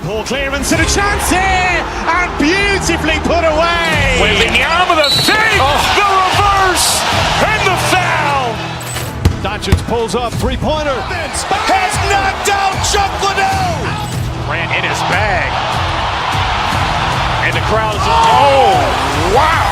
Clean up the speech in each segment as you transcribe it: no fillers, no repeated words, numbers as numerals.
Ball clearance and a chance here, and beautifully put away. Wembanyama with a save, the reverse, and the foul. Doncic pulls up, three-pointer. Has knocked out Chuck Liddell. Grant in his bag. And the crowd is, oh, wow.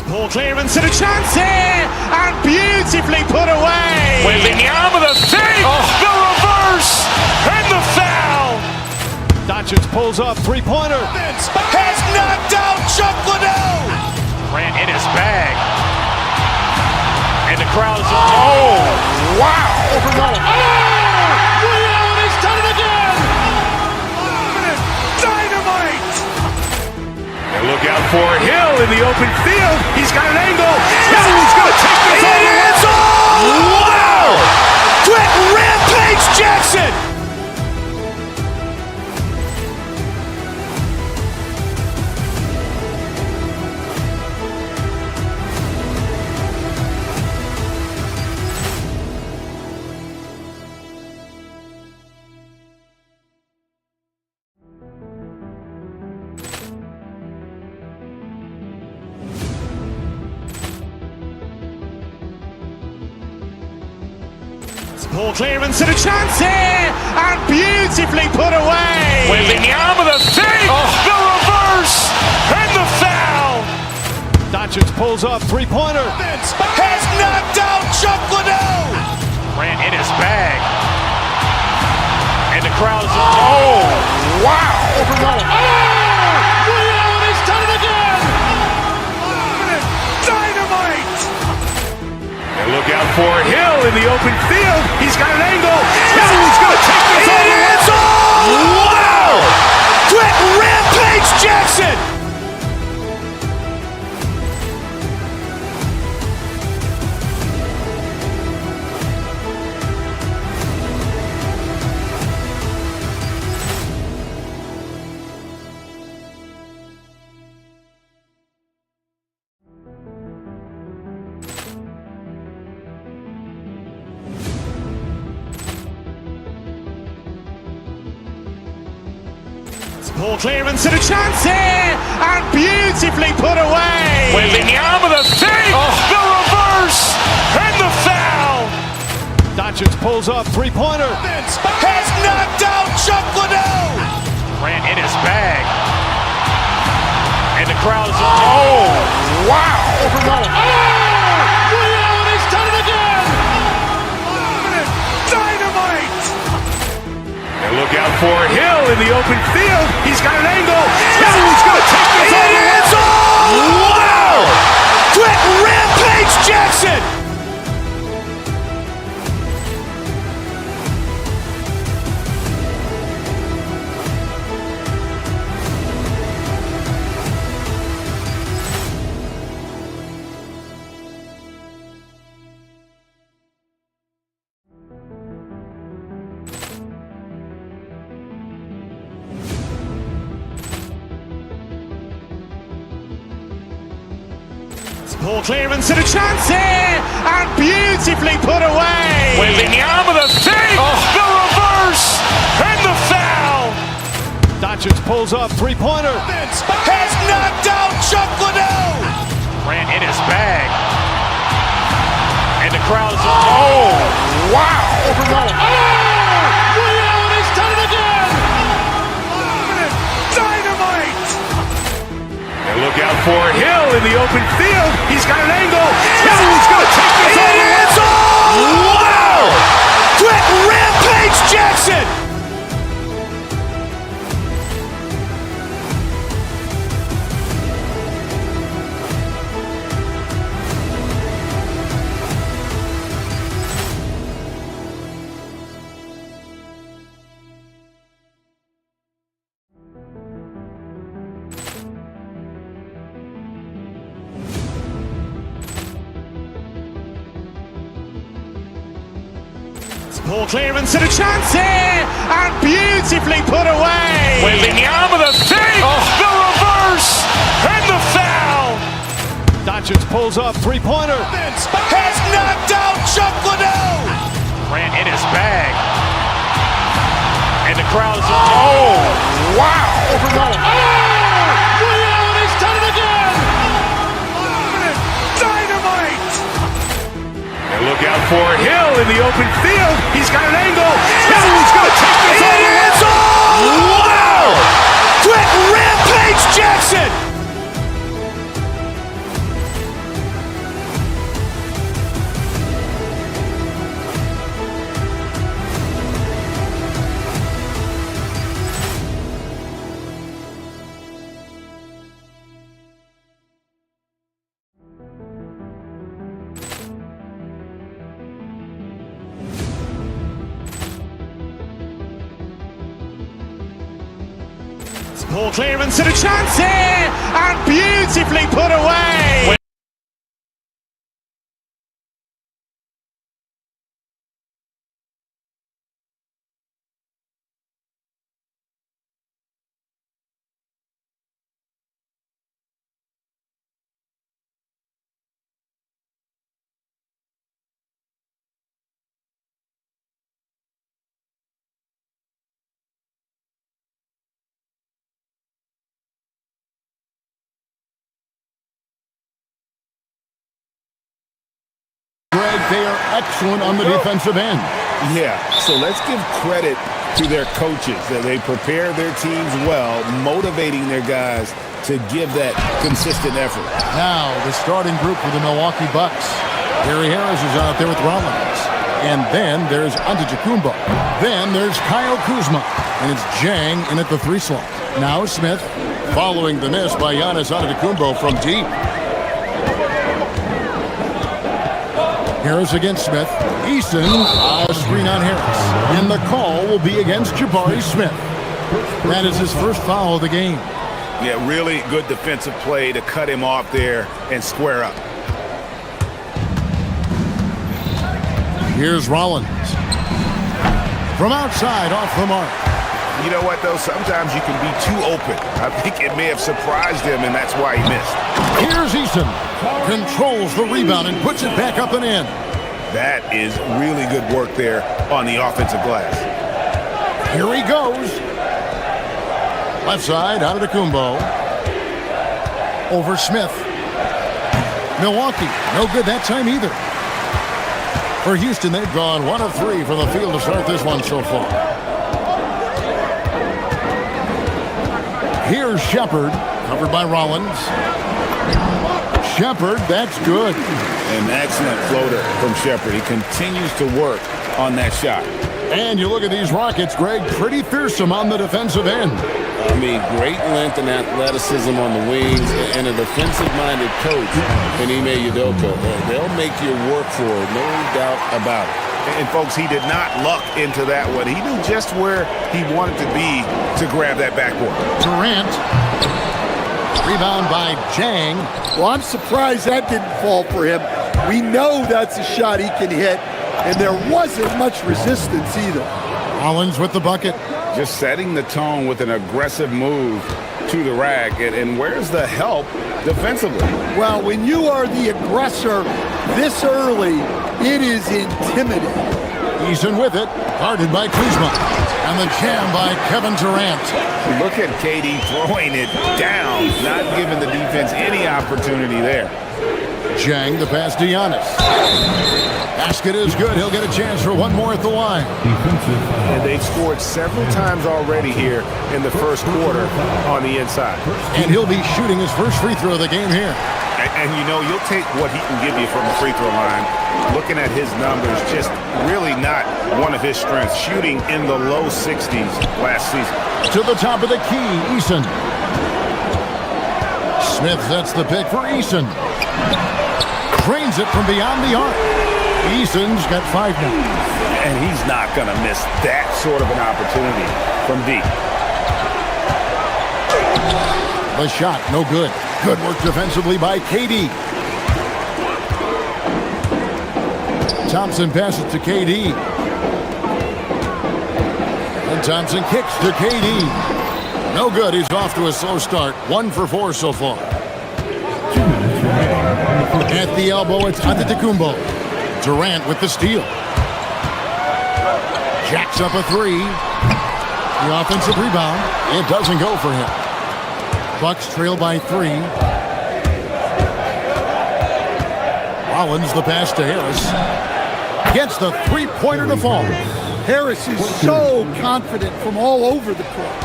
Ball clearance and a chance here, and beautifully put away. Wembanyama with a save, the reverse, and the foul. Doncic pulls up, three-pointer. Has knocked out Chuck Liddell. Grant in his bag. And the crowd is, oh, wow. Allen has done it again. Dynamite. And look out for Hill in the open field. He's got an angle. Hill's going to take this all the way. Wow! Quick rampage Jackson. Ball clearance and a chance here, and beautifully put away. Wembanyama with a save, the reverse, and the foul. Doncic pulls up, three-pointer. Has knocked out Chuck Liddell. Grant in his bag. And the crowd is, oh, wow. Allen has done it again. Dynamite. And look out for Hill in the open field. He's got an angle. Hill's going to take this all the way. Wow! Quick rampage Jackson. Ball clearance and a chance here, and beautifully put away. Wembanyama with a save, the reverse. reverse, and the foul. Doncic pulls up, three-pointer. Has knocked out Chuck Liddell. Grant in his bag. And the crowd is, oh, wow. Over Nolan. Oh! Leon has done it again! Dynamite. And look out for Hill in the open field. He's got an angle. He's going to take this all the way. Wow! Quick Rampage Jackson. Poor clearance and a chance here, and beautifully put away. Wembanyama the fake, the reverse, and the foul. Doncic pulls up, three-pointer. Has knocked out Chuck Liddell. Grant in his bag. And the crowd is, oh, wow. Over Nolan. Oh! Leon has done it again! Dynamite. And look out for Hill in the open field. He's got an angle. He's going to take this all the way. Wow! Quick Rampage Jackson. Poor clearance and a chance here, and beautifully put away. Wembanyama the fake, the reverse, and the foul. Doncic pulls up, three-pointer. Has knocked out Chuck Liddell. Grant in his bag. And the crowd is, oh, wow. Over Nolan. Oh! Leon has done it again! Dynamite. And look out for Hill in the open field. He's got an angle. He's going to take this all the way. Wow! Quick Rampage Jackson. Poor clearance and a chance here, and beautifully put away. They are excellent on the defensive end. Yeah, so let's give credit to their coaches that they prepare their teams well, motivating their guys to give that consistent effort. Now, the starting group for the Milwaukee Bucks. Gary Harris is out there with Rollins. And then there's Antetokounmpo. Then there's Kyle Kuzma. And it's Jang in at the three slot. Now Smith, following the miss by Giannis Antetokounmpo from deep. Harris against Smith. Eason, a screen on Harris. And the call will be against Jabari Smith. That is his first foul of the game. Yeah, really good defensive play to cut him off there and square up. Here's Rollins. From outside, off the mark. You know what, though? Sometimes you can be too open. I think it may have surprised him, and that's why he missed. Here's Eason. Controls the rebound and puts it back up and in. That is really good work there on the offensive glass. Here he goes. Left side, Antetokounmpo. Over Smith. Milwaukee, no good that time either. For Houston, they've gone 1 of 3 from the field to start this one so far. Here's Shepard, covered by Rollins. Shepard, that's good. An excellent floater from Shepard. He continues to work on that shot. And you look at these Rockets, Greg, pretty fearsome on the defensive end. I mean, great length and athleticism on the wings, and a defensive-minded coach in Ime Udoka. They'll make you work for it, no doubt about it. And folks, he did not luck into that one. He knew just where he wanted to be to grab that backboard. Durant. Rebound by Jang. Well, I'm surprised that didn't fall for him. We know that's a shot he can hit, and there wasn't much resistance either. Rollins with the bucket. Just setting the tone with an aggressive move to the rack. And where's the help defensively? Well, when you are the aggressor this early, it is intimidating. Eason with it, guarded by Kuzma. And the jam by Kevin Durant. Look at KD throwing it down, not giving the defense any opportunity there. Jang, the pass to Giannis. Basket is good. He'll get a chance for one more at the line. And they've scored several times already here in the first quarter on the inside. And he'll be shooting his first free throw of the game here. And you know, you'll take what he can give you from the free throw line. Looking at his numbers, just really not one of his strengths. Shooting in the low 60s last season. To the top of the key, Eason. Smith sets the pick for Eason. Drains it from beyond the arc. Eason's got 5 now. And he's not going to miss that sort of an opportunity from deep. The shot, no good. Good work defensively by KD. Thompson passes to KD. And Thompson kicks to KD. No good. He's off to a slow start. 1 for 4 so far. At the elbow, it's Antetokounmpo. Durant with the steal. Jacks up a 3. The offensive rebound. It doesn't go for him. Bucks trail by 3. Rollins the pass to Harris. Gets the three-pointer to fall. Harris is so confident from all over the court.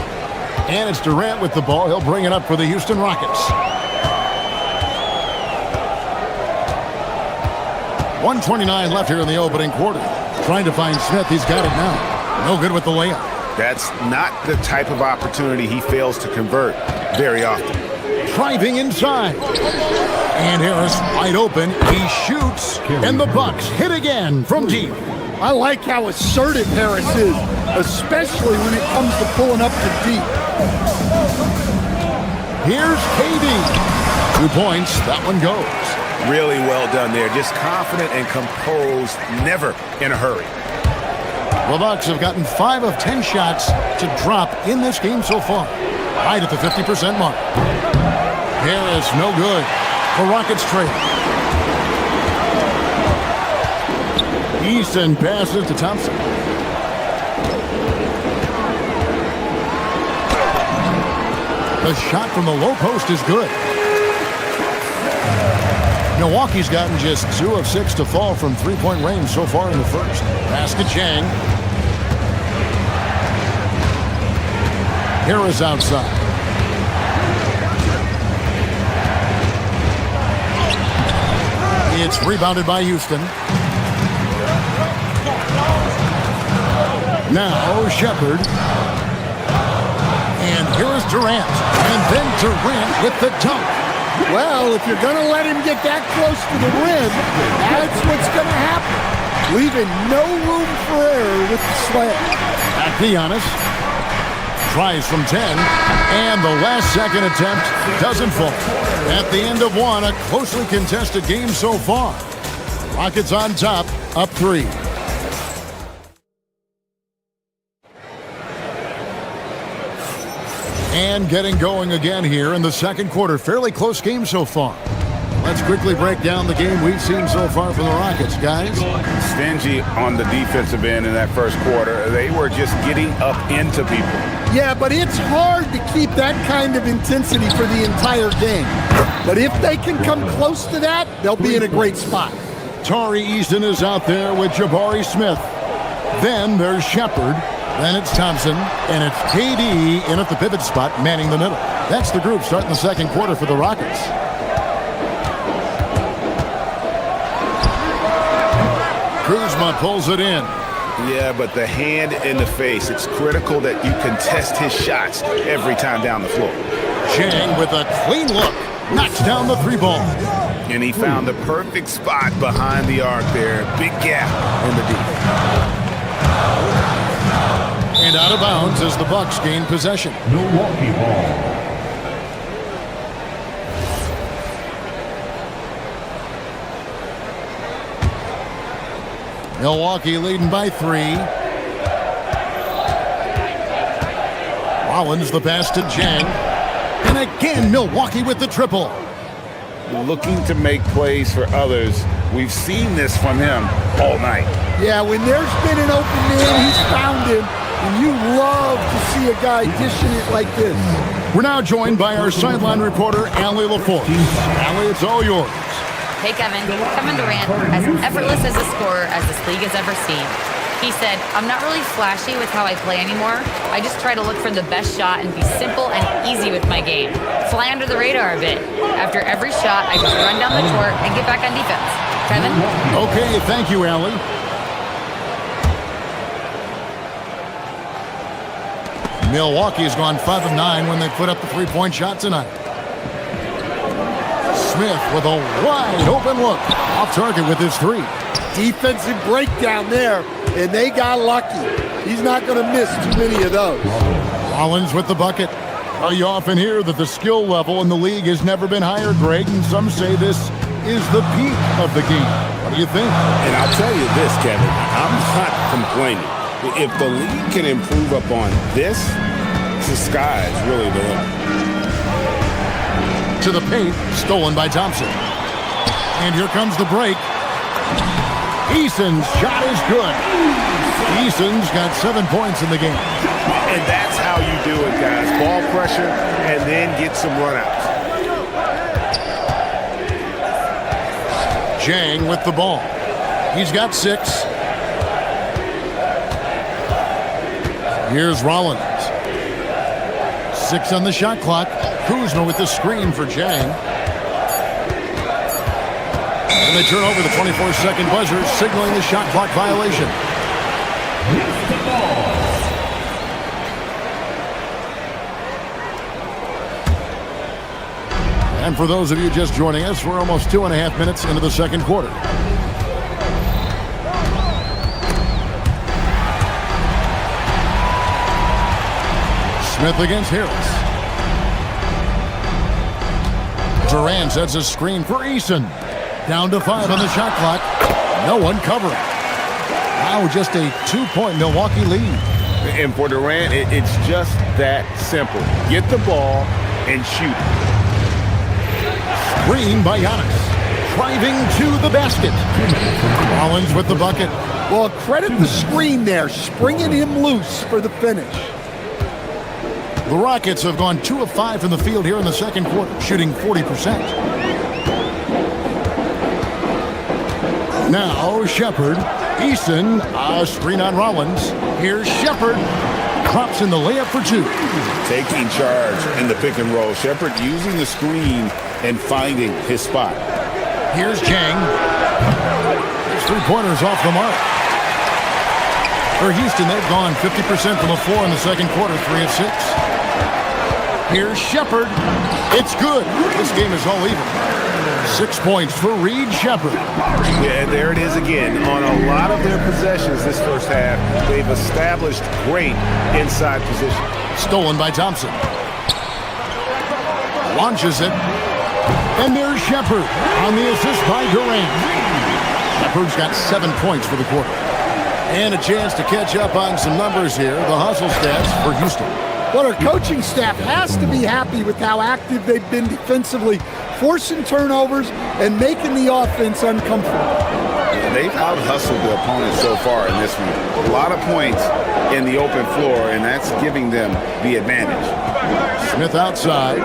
And it's Durant with the ball. He'll bring it up for the Houston Rockets. 1:29 left here in the opening quarter. Trying to find Smith. He's got it now. No good with the layup. That's not the type of opportunity he fails to convert very often. Driving inside. And Harris wide open. He shoots. And the Bucks hit again from deep. I like how assertive Harris is, especially when it comes to pulling up to deep. Here's KD. 2 points. That one goes. Really well done there. Just confident and composed, never in a hurry. The Bucks have gotten 5 of 10 shots to drop in this game so far. Right at the 50% mark. Harris, no good. The Rockets trail. Easton passes to Thompson. The shot from the low post is good. Milwaukee's gotten just 2 of 6 to fall from three-point range so far in the first. Basket Chang. Harris outside. It's rebounded by Houston. Now Shepard. And here's Durant. And then Durant with the dunk. Well, if you're going to let him get that close to the rim, that's what's going to happen. Leaving no room for error with the slam. Back to Giannis. Tries from 10. And the last second attempt doesn't fall. At the end of one, a closely contested game so far. Rockets on top, up 3. And getting going again here in the second quarter. Fairly close game so far. Let's quickly break down the game we've seen so far from the Rockets, guys. Stingy on the defensive end in that first quarter. They were just getting up into people. Yeah, but it's hard to keep that kind of intensity for the entire game. But if they can come close to that, they'll be in a great spot. Tari Eason is out there with Jabari Smith. Then there's Shepard. Then it's Thompson. And it's KD in at the pivot spot, manning the middle. That's the group starting the second quarter for the Rockets. Kuzma pulls it in. Yeah, but the hand in the face, it's critical that you contest his shots every time down the floor. Chang with a clean look. Knocks down the three ball. And he found the perfect spot behind the arc there. Big gap in the deep. And out of bounds as the Bucks gain possession. Milwaukee ball. Milwaukee leading by 3. Rollins the pass to Chang. And again, Milwaukee with the triple. Looking to make plays for others. We've seen this from him all night. Yeah, when there's been an open man, he's found him. And you love to see a guy dishing it like this. We're now joined by our sideline reporter, Allie LaForce. Allie, it's all yours. Hey, Kevin. Kevin Durant, as effortless as a scorer as this league has ever seen. He said, I'm not really flashy with how I play anymore. I just try to look for the best shot and be simple and easy with my game. Fly under the radar a bit. After every shot, I just run down the court and get back on defense. Kevin? Okay, thank you, Allie. Milwaukee's gone 5 of 9 when they put up the three-point shot tonight. Smith with a wide open look. Off target with his 3. Defensive breakdown there, and they got lucky. He's not going to miss too many of those. Rollins with the bucket. Well, you often hear that the skill level in the league has never been higher, Greg, and some say this is the peak of the game. What do you think? And I'll tell you this, Kevin, I'm not complaining. If the league can improve upon this, the sky's really the limit. To the paint, stolen by Thompson. And here comes the break. Eason's shot is good. Eason's got 7 points in the game. And that's how you do it, guys. Ball pressure and then get some runouts. Chang with the ball. He's got 6. Here's Rollins. 6 on the shot clock. Kuzma with the screen for Chang. And they turn over the 24-second buzzer, signaling the shot clock violation. And for those of you just joining us, we're almost 2.5 minutes into the second quarter. Smith against Harris. Durant sets a screen for Eason. Down to 5 on the shot clock. No one covering. Now just a 2-point Milwaukee lead. And for Durant, it's just that simple. Get the ball and shoot. Screen by Giannis. Driving to the basket. Rollins with the bucket. Well, credit the screen there, springing him loose for the finish. The Rockets have gone 2 of 5 from the field here in the second quarter, shooting 40%. Now Shepard. Eason, a screen on Rollins. Here's Shepard. Drops in the layup for 2. Taking charge in the pick and roll. Shepard using the screen and finding his spot. Here's Chang. His 3-pointers off the mark. For Houston, they've gone 50% from the floor in the second quarter, 3 of 6. Here's Shepard. It's good. This game is all even. 6 points for Reed Shepard. Yeah, and there it is again. On a lot of their possessions this first half, they've established great inside position. Stolen by Thompson. Launches it. And there's Shepard on the assist by Durant. Shepard's got 7 points for the quarter. And a chance to catch up on some numbers here. The hustle stats for Houston. Well, our coaching staff has to be happy with how active they've been defensively, forcing turnovers and making the offense uncomfortable. They've out-hustled the opponent so far in this one. A lot of points in the open floor, and that's giving them the advantage. Smith outside.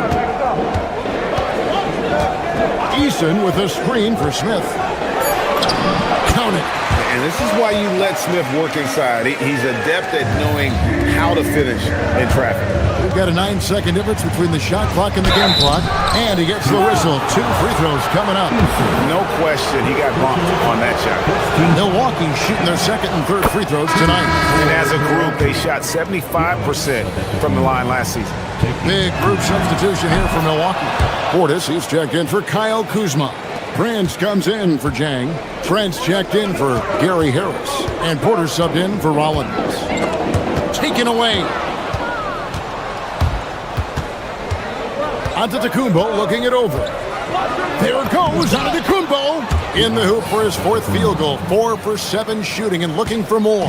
Eason with a screen for Smith. Count it. And this is why you let Smith work inside. He's adept at knowing how to finish in traffic. We've got a 9-second difference between the shot clock and the game clock. And he gets the whistle. 2 free throws coming up. No question, he got bumped on that shot. Milwaukee shooting their second and third free throws tonight. And as a group, they shot 75% from the line last season. Big group substitution here for Milwaukee. Portis, he's checked in for Kyle Kuzma. Prince comes in for Jang. Trent's checked in for Gary Harris. And Porter subbed in for Rollins. Taken away. Antetokounmpo looking it over. There it goes, Antetokounmpo in the hoop for his 4th field goal. 4 for 7 shooting and looking for more.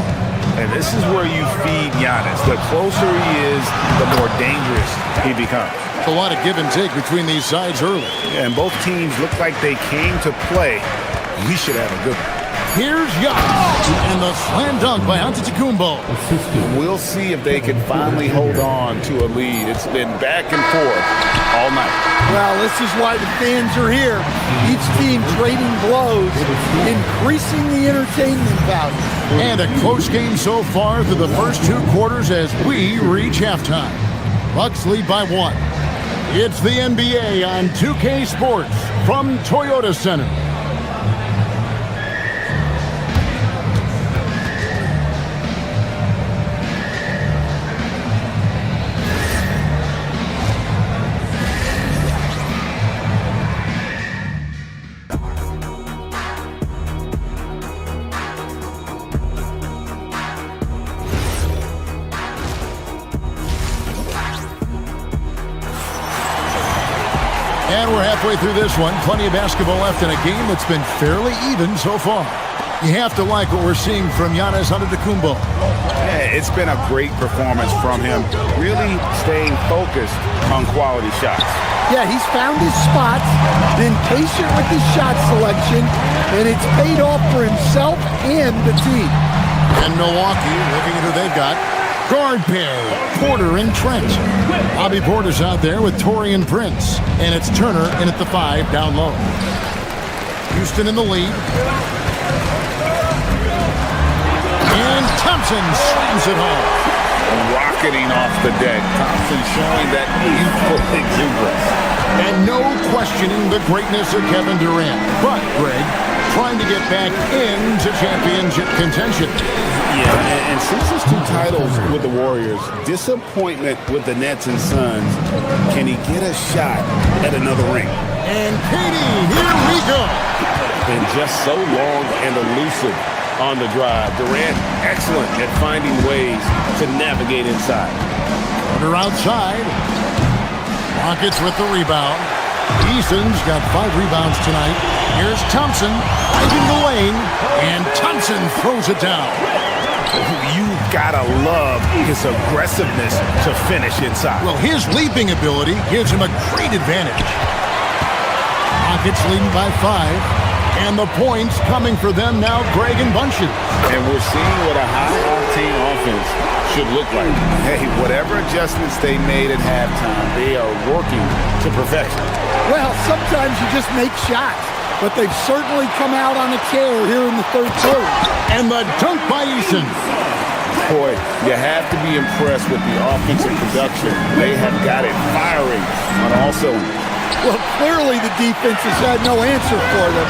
And this is where you feed Giannis. The closer he is, the more dangerous he becomes. A lot of give and take between these sides early. And both teams look like they came to play. We should have a good one. Here's Giannis and the slam dunk by Antetokounmpo. We'll see if they can finally hold on to a lead. It's been back and forth all night. Well, this is why the fans are here. Each team trading blows, increasing the entertainment value. And a close game so far through the first 2 quarters as we reach halftime. Bucks lead by 1. It's the NBA on 2K Sports from Toyota Center. And we're halfway through this one. Plenty of basketball left in a game that's been fairly even so far. You have to like what we're seeing from Giannis Antetokounmpo. Yeah, it's been a great performance from him, really staying focused on quality shots. Yeah, he's found his spots, been patient with his shot selection, and it's paid off for himself and the team. And Milwaukee, looking at who they've got. Guard pair, Porter and Trent. Bobby Porter's out there with Taurean Prince. And it's Turner in at the 5 down low. Houston in the lead. And Thompson slams it home. Rocketing off the deck. Thompson showing that youthful exuberance. And no questioning the greatness of Kevin Durant. But, Greg, trying to get back into championship contention. Yeah, and since his 2 titles with the Warriors, disappointment with the Nets and Suns, can he get a shot at another ring? And Katie, here we go. And just so long and elusive on the drive. Durant, excellent at finding ways to navigate inside. Porter outside. Rockets with the rebound. Eason's got 5 rebounds tonight. Here's Thompson finding the lane, and Thompson throws it down. You've got to love his aggressiveness to finish inside. Well, his leaping ability gives him a great advantage. Rockets leading by 5, and the points coming for them now, Greg and Bunches. And we're seeing what a high-octane offense should look like. Hey, whatever adjustments they made at halftime, they are working to perfection. Well, sometimes you just make shots, but they've certainly come out on a tear here in the 3rd quarter. And the dunk by Eason. Boy, you have to be impressed with the offensive production. They have got it firing on all cylinders. Well, clearly the defense has had no answer for them.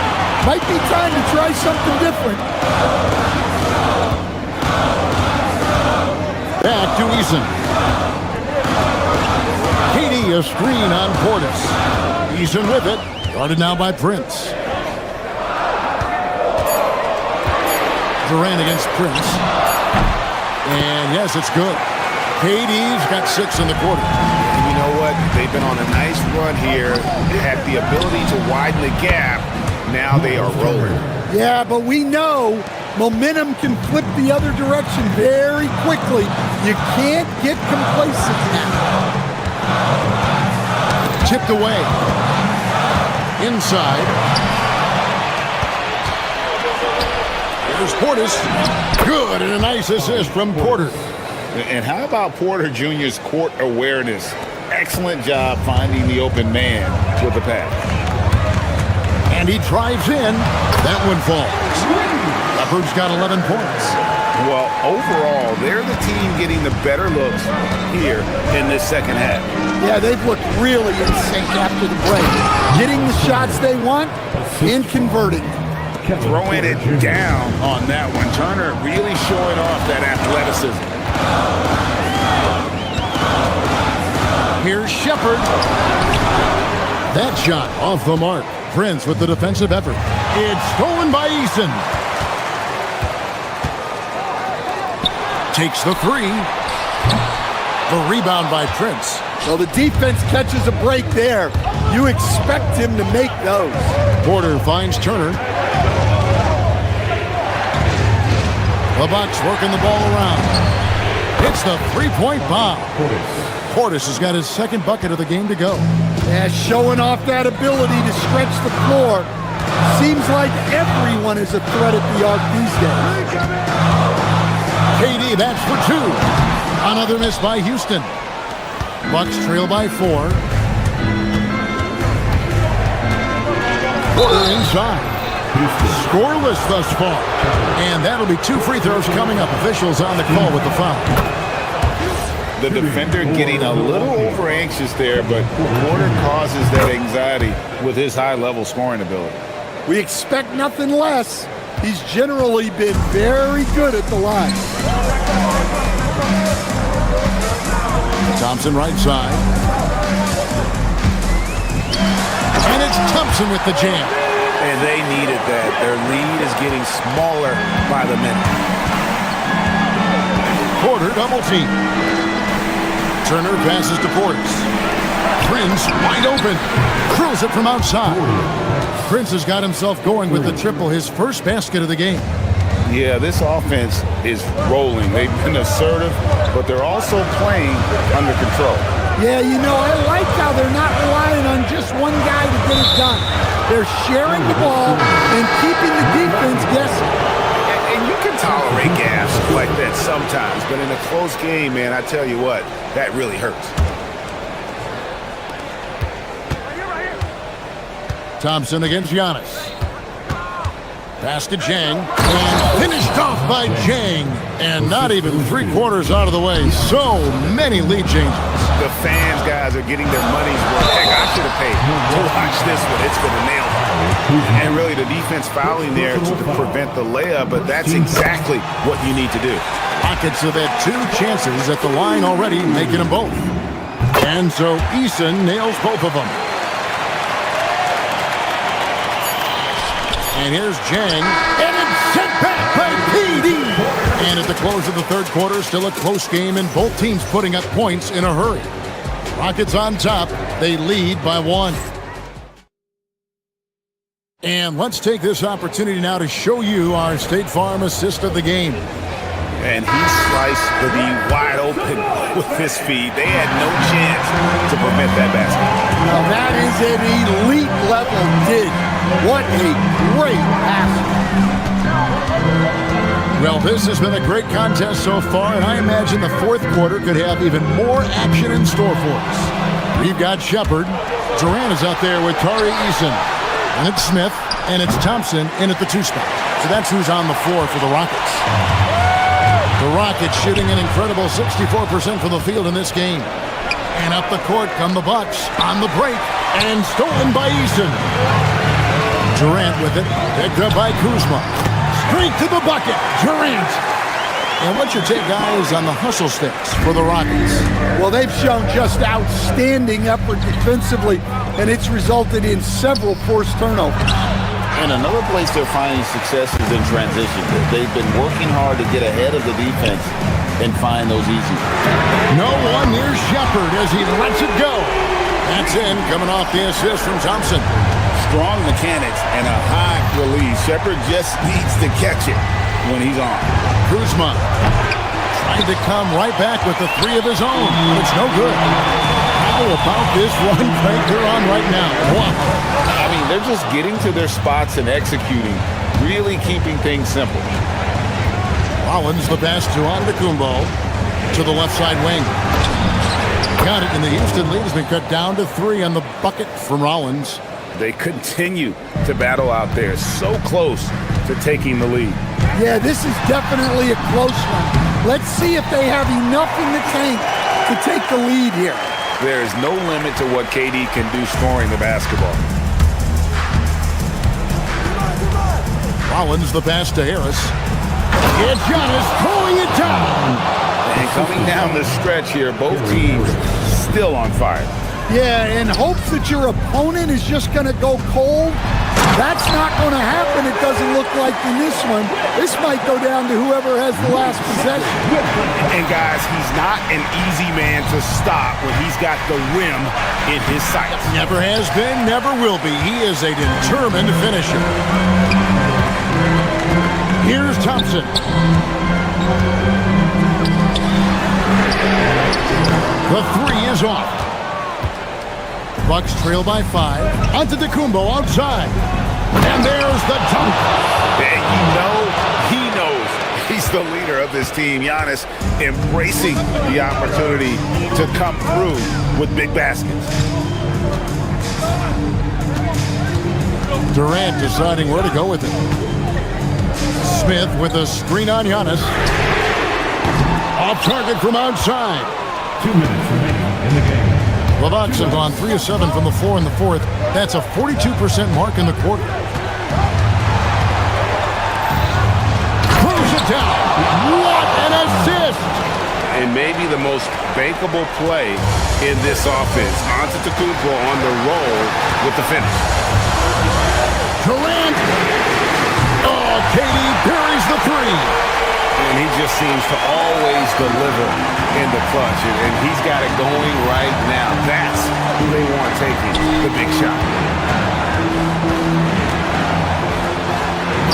Might be time to try something different. Back to Eason. Katie, a screen on Portis. Eason with it. Guarded now by Prince. Durant against Prince. And yes, it's good. KD's got 6 in the quarter. And you know what? They've been on a nice run here. They had the ability to widen the gap. Now they are rolling. Yeah, but we know momentum can flip the other direction very quickly. You can't get complacent now. Tipped away. Inside. There's Portis. Good, and a nice assist from Porter. And how about Porter Jr.'s court awareness? Excellent job finding the open man with the pass. And he drives in. That one falls. Leopard's got 11 points. Well, overall, they're the team getting the better looks here in this second half. Yeah, they've looked really in sync after the break. Getting the shots they want and converting. Throwing it down on that one. Turner really showing off that athleticism. Here's Shepherd. That shot off the mark. Prince with the defensive effort. It's stolen by Eason. Takes the three. The rebound by Prince. Well, the defense catches a break there. You expect him to make those. Porter finds Turner. The Bucks working the ball around. It's the three-point bomb. Portis has got his second bucket of the game to go. Yeah, showing off that ability to stretch the floor. Seems like everyone is a threat at the arc these days. KD, that's for two. Another miss by Houston. Bucks trail by 4. Porter inside. Scoreless thus far. And that'll be 2 free throws coming up. Officials on the call with the foul. The defender getting a little over anxious there, but Porter causes that anxiety with his high-level scoring ability. We expect nothing less. He's generally been very good at the line. Thompson right side. And it's Thompson with the jam. And they needed that. Their lead is getting smaller by the minute. Porter double team. Turner passes to Portis. Prince wide open. Curls it from outside. Prince has got himself going with the triple, his first basket of the game. Yeah, this offense is rolling. They've been assertive, but they're also playing under control. Yeah, you know, I like how they're not relying on just one guy to get it done. They're sharing the ball and keeping the defense guessing. And you can tolerate gaps like that sometimes, but in a close game, man, I tell you what, that really hurts. Thompson against Giannis. Pass to Jang. And finished off by Jang. And not even 3/4 out of the way. So many lead changes. The fans, guys, are getting their money's worth. Heck, I should have paid to watch this one. It's been a nail biter. And really, the defense fouling there to prevent the layup, but that's exactly what you need to do. Rockets have had 2 chances at the line already, making them both. And so Eason nails both of them. And here's Jang. And it's sent back by PD. And at the close of the third quarter, still a close game, and both teams putting up points in a hurry. Rockets on top. They lead by 1. And let's take this opportunity now to show you our State Farm assist of the game. And he sliced the D wide open with his feet. They had no chance to prevent that basket. Now that is an elite level dig. What a great pass. Well, this has been a great contest so far, and I imagine the fourth quarter could have even more action in store for us. We've got Shepherd. Durant is out there with Tari Eason. And it's Smith, and it's Thompson in at the 2 spot. So that's who's on the floor for the Rockets. The Rockets shooting an incredible 64% from the field in this game. And up the court come the Bucks on the break, and stolen by Eason. Durant with it, picked up by Kuzma. Straight to the bucket, Durant. And what's your take, guys, on the hustle sticks for the Rockets? Well, they've shown just outstanding effort defensively, and it's resulted in several forced turnovers. And another place they're finding success is in transition. They've been working hard to get ahead of the defense and find those easy. No one near Shepherd as he lets it go. That's in, coming off the assist from Thompson. Strong mechanics and a high release. Shepherd just needs to catch it when he's on. Kuzma trying to come right back with the 3 of his own, but it's no good. How about this run they're on right now? Wow. I mean, they're just getting to their spots and executing really keeping things simple. Rollins the pass to Antetokounmpo to the left side wing. Got it, and the Houston lead has been cut down to 3 on the bucket from Rollins. They continue to battle out there, so close to taking the lead. Yeah, this is definitely a close one. Let's see if they have enough in the tank to take the lead here. There is no limit to what KD can do scoring the basketball. Rollins the pass to Harris. And Giannis throwing it down. And coming down the stretch here, both teams still on fire. Yeah, and hopes that your opponent is just going to go cold. That's not going to happen, it doesn't look like in this one. This might go down to whoever has the last possession. And guys, he's not an easy man to stop when he's got the rim in his sights. Never has been, never will be. He is a determined finisher. Here's Thompson. The 3 is off. Bucks trail by 5. Antetokounmpo outside. And there's the dunk. And you know he knows he's the leader of this team. Giannis embracing the opportunity to come through with big baskets. Durant deciding where to go with it. Smith with a screen on Giannis. Off target from outside. 2 minutes remaining in the game. The Bucks have gone 3 of 7 from the floor in the 4th. That's a 42% mark in the quarter. Throws it down. What an assist! And maybe the most bankable play in this offense. Antetokounmpo on the roll with the finish. Durant. Oh, KD buries the 3. And he just seems to always deliver in the clutch. And he's got it going right now. That's who they want taking the big shot.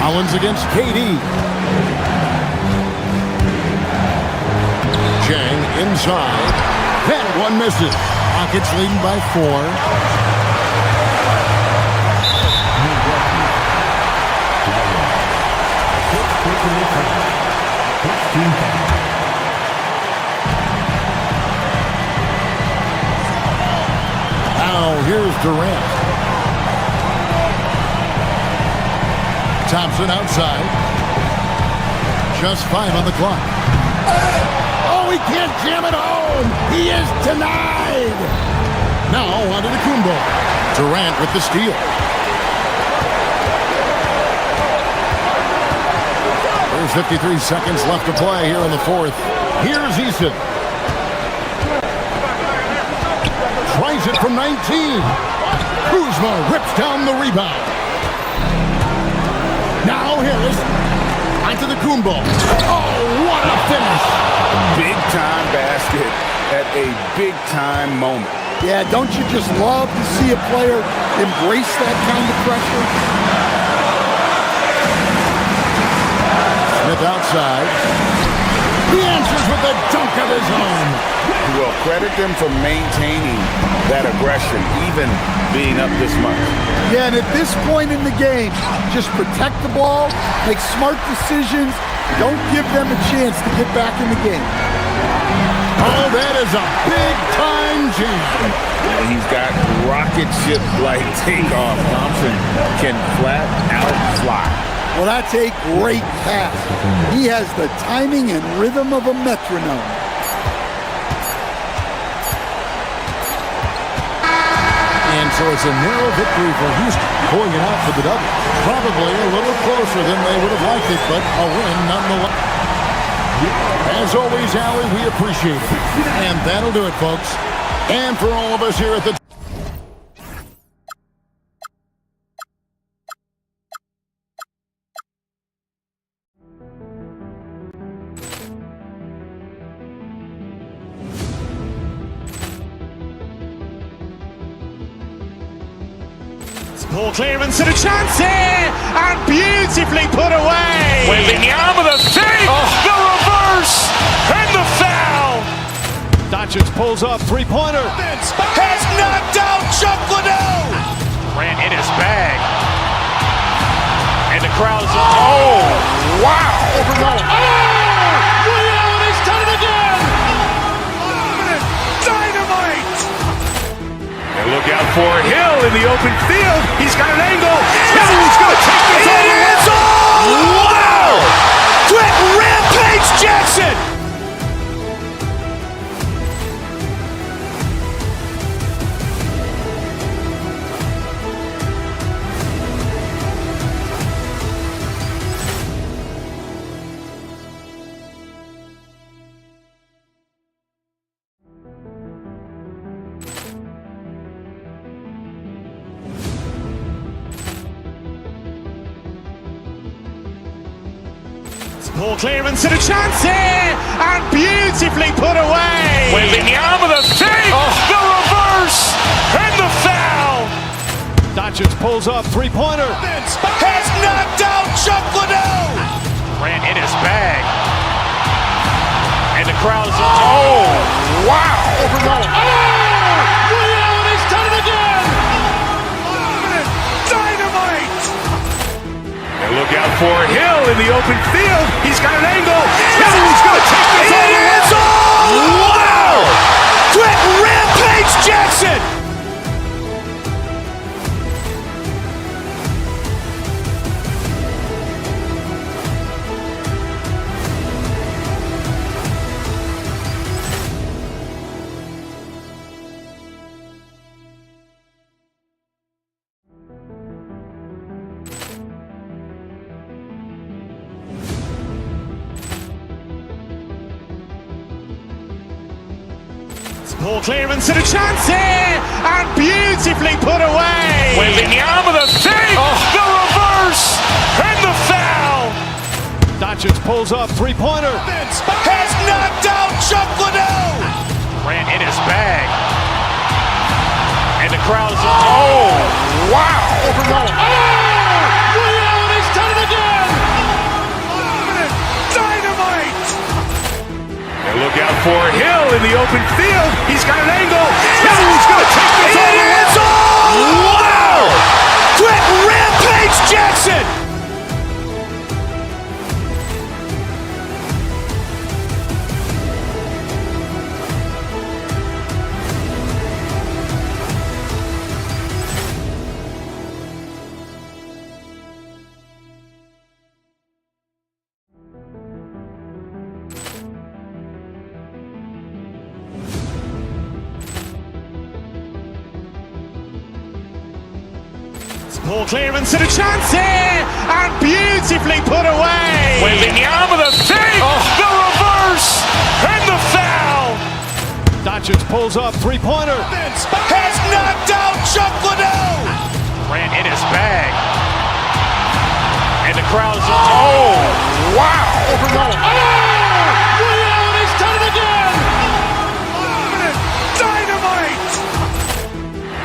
Rollins against KD. Chang inside. That one misses. Rockets leading by 4. Now here's Durant. Thompson outside. Just 5 on the clock. Oh, he can't jam it home. He is denied. Now onto Antetokounmpo. Durant with the steal. There's 53 seconds left to play here in the 4th. Here's Eason. Tries it from 19. Kuzma rips down the rebound. Now Harris. Antetokounmpo. Oh, what a finish. Big-time basket at a big-time moment. Yeah, don't you just love to see a player embrace that kind of pressure? Smith outside. He answers with a dunk of his own. Well, credit them for maintaining that aggression, even being up this much. Yeah, and at this point in the game, just protect the ball, make smart decisions, don't give them a chance to get back in the game. Oh, that is a big-time jam. And he's got rocket ship-like takeoff. Thompson can flat out fly. Well, that's a great pass. He has the timing and rhythm of a metronome. And so it's a narrow victory for Houston, pulling it out for the double. Probably a little closer than they would have liked it, but a win nonetheless. As always, Allie, we appreciate it. And that'll do it, folks. And for all of us here at the... Ball clearance and a chance here, and beautifully put away. Wembanyama the fake, the reverse, and the foul. Doncic pulls up, three-pointer. Has knocked out Chuck Liddell. Ran in his bag. And the crowd's, oh, wow! Over Nolan. Ray Allen has done it again! Dynamite! And look out for Hill in the open field. He's got an angle. Hill's going to take this all the way. Wow! Quick rampage Jackson! Ball clearance and a chance here, and beautifully put away. Wembanyama the fake, the reverse, and the foul. Doncic pulls up, three-pointer. Has knocked out Chuck Liddell. Ran in his bag. And the crowd's, oh, wow. Over Nolan. Ray Allen has done it again! Dynamite! And look out for Hill in the open field. He's got an angle. Hill's going to take this all the way. Wow! Quick rampage Jackson! Ball clearance and a chance here, and beautifully put away. Wembanyama the fake, the reverse, and the foul. Doncic pulls up, three-pointer. Has knocked out Chuck Liddell. Ran in his bag. And the crowd's, oh, wow. Over Nolan. Ray Allen has done it again! Dynamite! And look out for Hill in the open field. He's got an angle. Hill's going to take this all the way. Wow! Quick rampage Jackson! Ball clearance and a chance here, and beautifully put away. Wembanyama the fake, the reverse, and the foul. Doncic pulls up, three-pointer. Has knocked out Chuck Liddell. Ran in his bag. And the crowd's, oh, wow. Over Nolan. Ray Allen has done it again! Dynamite!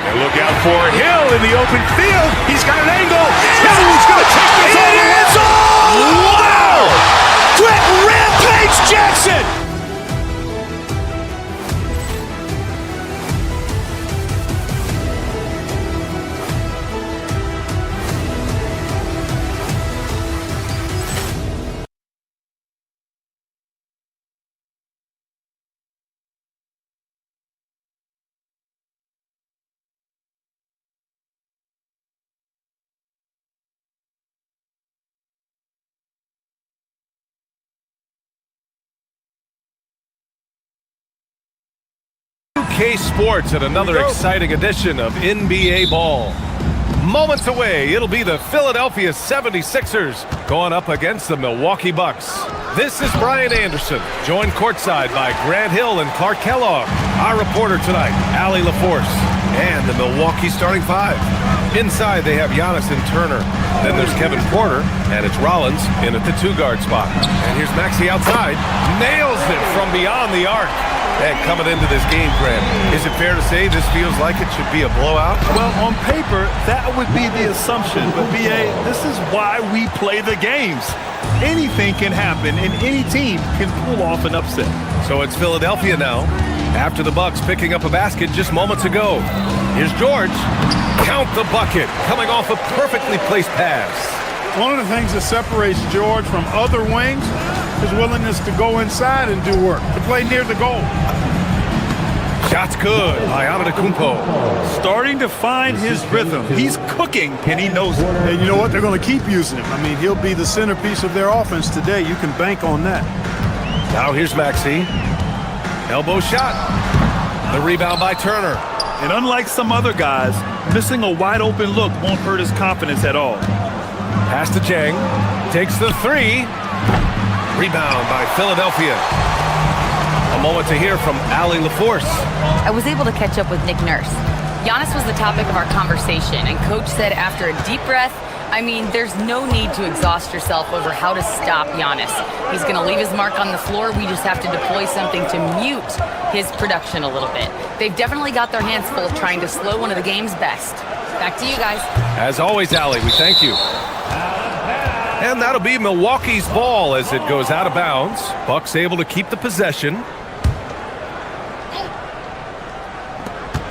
And look out for Hill in the open field. He's got an angle. Hill's going to take this all the way. Wow! Quick rampage Jackson! K Sports and another exciting edition of NBA Ball. Moments away, it'll be the Philadelphia 76ers going up against the Milwaukee Bucks. This is Brian Anderson, joined courtside by Grant Hill and Clark Kellogg. Our reporter tonight, Allie LaForce, and the Milwaukee starting five. Inside, they have Giannis and Turner. Then there's Kevin Porter, and it's Rollins in at the two-guard spot. And here's Maxey outside, nails it from beyond the arc. And coming into this game, Grant, is it fair to say this feels like it should be a blowout? Well, on paper, that would be the assumption. But, B.A., this is why we play the games. Anything can happen, and any team can pull off an upset. So it's Philadelphia now, after the Bucks picking up a basket just moments ago. Here's George. Count the bucket, coming off a perfectly placed pass. One of the things that separates George from other wings is willingness to go inside and do work, to play near the goal. Shot's good by Antetokounmpo. Starting to find his rhythm. He's cooking, and he knows it. And you know what? They're going to keep using him. I mean, he'll be the centerpiece of their offense today. You can bank on that. Now here's Maxey. Elbow shot. The rebound by Turner. And unlike some other guys, missing a wide-open look won't hurt his confidence at all. Pass to Jang. Takes the three. Rebound by Philadelphia. A moment to hear from Allie LaForce. I was able to catch up with Nick Nurse. Giannis was the topic of our conversation, and Coach said after a deep breath, I mean, there's no need to exhaust yourself over how to stop Giannis. He's going to leave his mark on the floor. We just have to deploy something to mute his production a little bit. They've definitely got their hands full trying to slow one of the game's best. Back to you guys. As always, Allie, we thank you. And that'll be Milwaukee's ball as it goes out of bounds. Bucks able to keep the possession.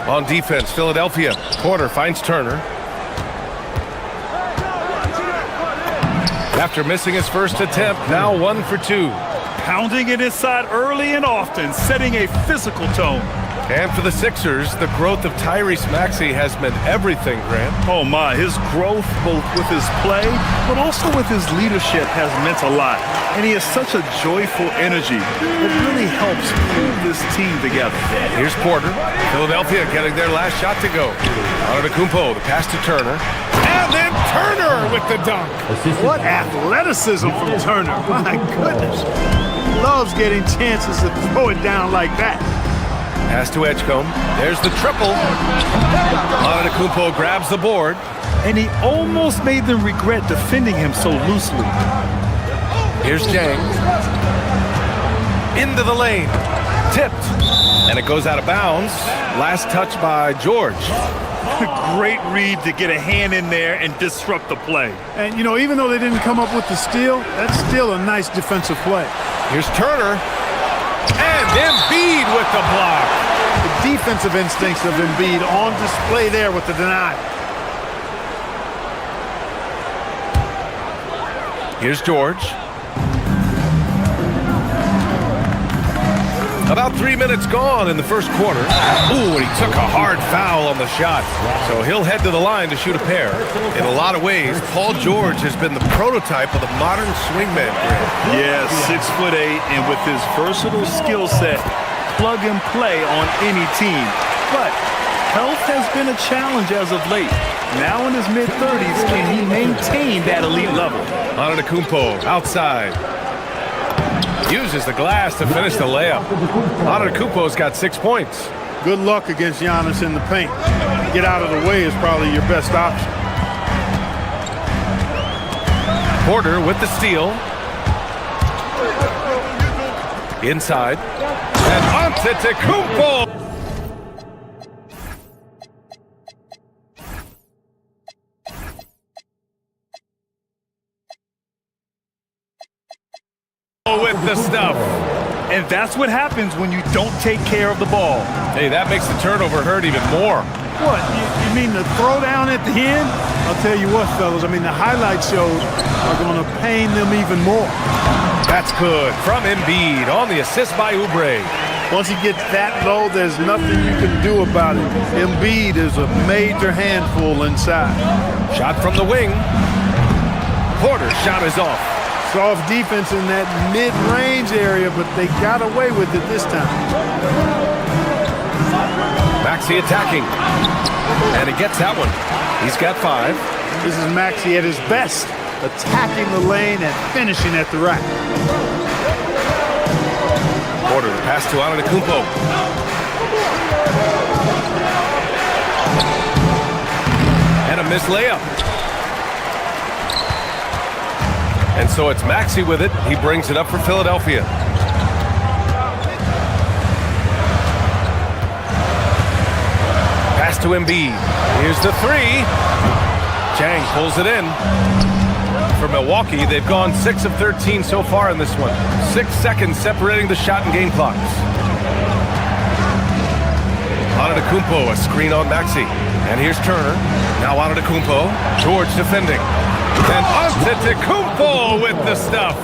On defense, Philadelphia. Porter finds Turner. After missing his first attempt, now 1 for 2. Pounding it inside early and often, setting a physical tone. And for the Sixers, the growth of Tyrese Maxey has meant everything, Grant. Oh my, his growth both with his play, but also with his leadership has meant a lot. And he has such a joyful energy. It really helps pull this team together. Here's Porter. Philadelphia getting their last shot to go. Antetokounmpo, the pass to Turner. And then Turner with the dunk. What athleticism from Turner. My goodness. Loves getting chances to throw it down like that. Pass to Edgecombe. There's the triple. Antetokounmpo grabs the board. And he almost made them regret defending him so loosely. Here's Jang. Into the lane. Tipped. And it goes out of bounds. Last touch by George. Great read to get a hand in there and disrupt the play. And, you know, even though they didn't come up with the steal, that's still a nice defensive play. Here's Turner. And Embiid with the block. The defensive instincts of Embiid on display there with the denial. Here's George. About 3 minutes gone in the first quarter. Ooh, and he took a hard foul on the shot. So he'll head to the line to shoot a pair. In a lot of ways, Paul George has been the prototype of the modern swingman. Yeah, 6'8", and with his versatile skill set, plug and play on any team. But health has been a challenge as of late. Now in his mid-30s, can he maintain that elite level? Antetokounmpo outside. Uses the glass to finish the layup. Antetokounmpo's got 6 points. Good luck against Giannis in the paint. Get out of the way is probably your best option. Porter with the steal. Inside. And Antetokounmpo! With the stuff. And that's what happens when you don't take care of the ball. Hey, that makes the turnover hurt even more. What, you mean the throwdown at the end? I'll tell you what, fellas, I mean, the highlight shows are going to pain them even more. That's good from Embiid on the assist by Oubre. Once he gets that low, there's nothing you can do about it. Embiid is a major handful inside. Shot from the wing. Porter's shot is off. Soft defense in that mid-range area, but they got away with it this time. Maxey attacking. And he gets that one. He's got 5. This is Maxey at his best, attacking the lane and finishing at the rack. Porter, the pass to Antetokounmpo. And a missed layup. And so it's Maxey with it. He brings it up for Philadelphia. Pass to Embiid. Here's the 3. Jang pulls it in. For Milwaukee, they've gone 6 of 13 so far in this one. 6 seconds separating the shot and game clocks. Antetokounmpo, a screen on Maxey. And here's Turner. Now Antetokounmpo. George defending. And Antetokounmpo with the stuff.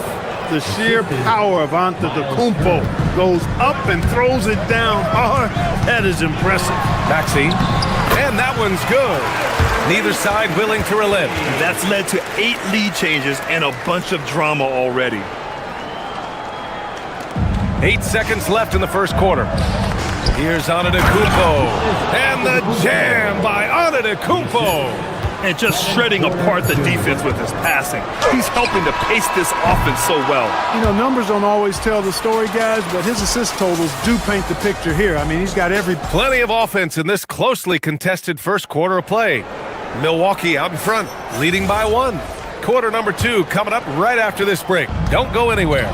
The sheer power of Antetokounmpo goes up and throws it down hard. That is impressive. Maxey. And that one's good. Neither side willing to relent. That's led to 8 lead changes and a bunch of drama already. 8 seconds left in the first quarter. Here's Antetokounmpo. And the jam by Antetokounmpo. And just shredding apart the defense with his passing. He's helping to pace this offense so well. You know, numbers don't always tell the story, guys, but his assist totals do paint the picture here. I mean, he's got every... Plenty of offense in this closely contested first quarter of play. Milwaukee out in front, leading by 1. Quarter number 2 coming up right after this break. Don't go anywhere.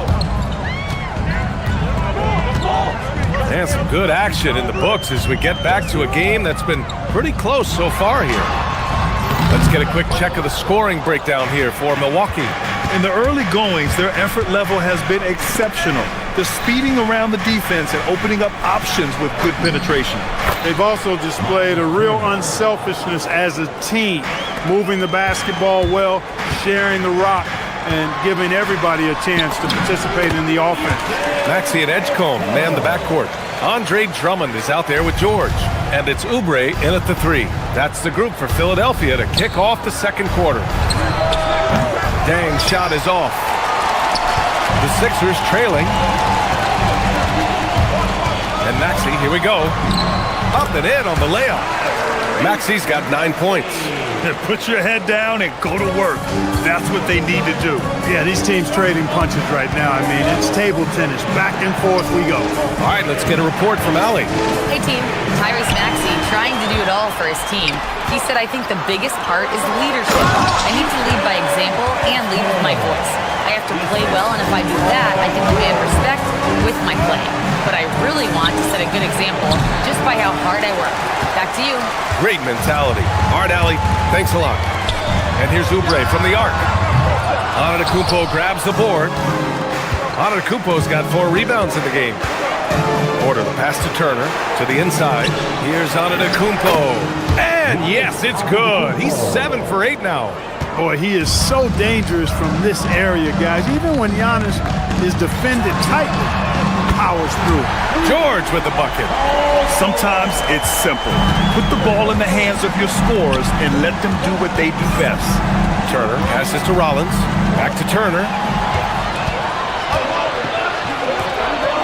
And some good action in the books as we get back to a game that's been pretty close so far here. Let's get a quick check of the scoring breakdown here for Milwaukee. In the early goings, their effort level has been exceptional. They're speeding around the defense and opening up options with good penetration. They've also displayed a real unselfishness as a team, moving the basketball well, sharing the rock, and giving everybody a chance to participate in the offense. Maxey and Edgecombe man the backcourt. Andre Drummond is out there with George. And it's Oubre in at the 3. That's the group for Philadelphia to kick off the second quarter. Dang shot is off. The Sixers trailing. And Maxey, here we go. Up and in on the layup. Maxey's got 9 points. Put your head down and go to work. That's what they need to do. Yeah, these teams trading punches right now. I mean, it's table tennis. Back and forth we go. All right, let's get a report from Allie. Hey, team. Tyrese Maxey trying to do it all for his team. He said, I think the biggest part is leadership. I need to lead by example and lead with my voice. I have to play well, and if I do that, I can command respect with my play. But I really want to set a good example just by how hard I work. Back to you. Great mentality. All right, Allie, thanks a lot. And here's Oubre from the arc. Antetokounmpo grabs the board. Antetokounmpo's got 4 rebounds in the game. Porter, the pass to Turner, to the inside. Here's Antetokounmpo. And yes, it's good. He's 7 for 8 now. Boy, he is so dangerous from this area, guys. Even when Giannis is defended tightly, powers through. George with the bucket. Sometimes it's simple. Put the ball in the hands of your scorers and let them do what they do best. Turner passes to Rollins. Back to Turner.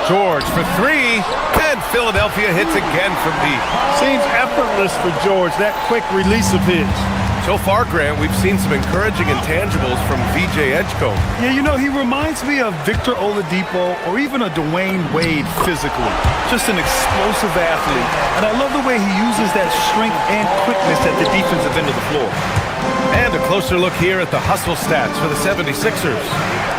George for 3. And Philadelphia hits again from deep. Seems effortless for George, that quick release of his. So far, Grant, we've seen some encouraging intangibles from VJ Edgecombe. Yeah, you know, he reminds me of Victor Oladipo or even a Dwayne Wade physically. Just an explosive athlete. And I love the way he uses that strength and quickness at the defensive end of the floor. And a closer look here at the hustle stats for the 76ers.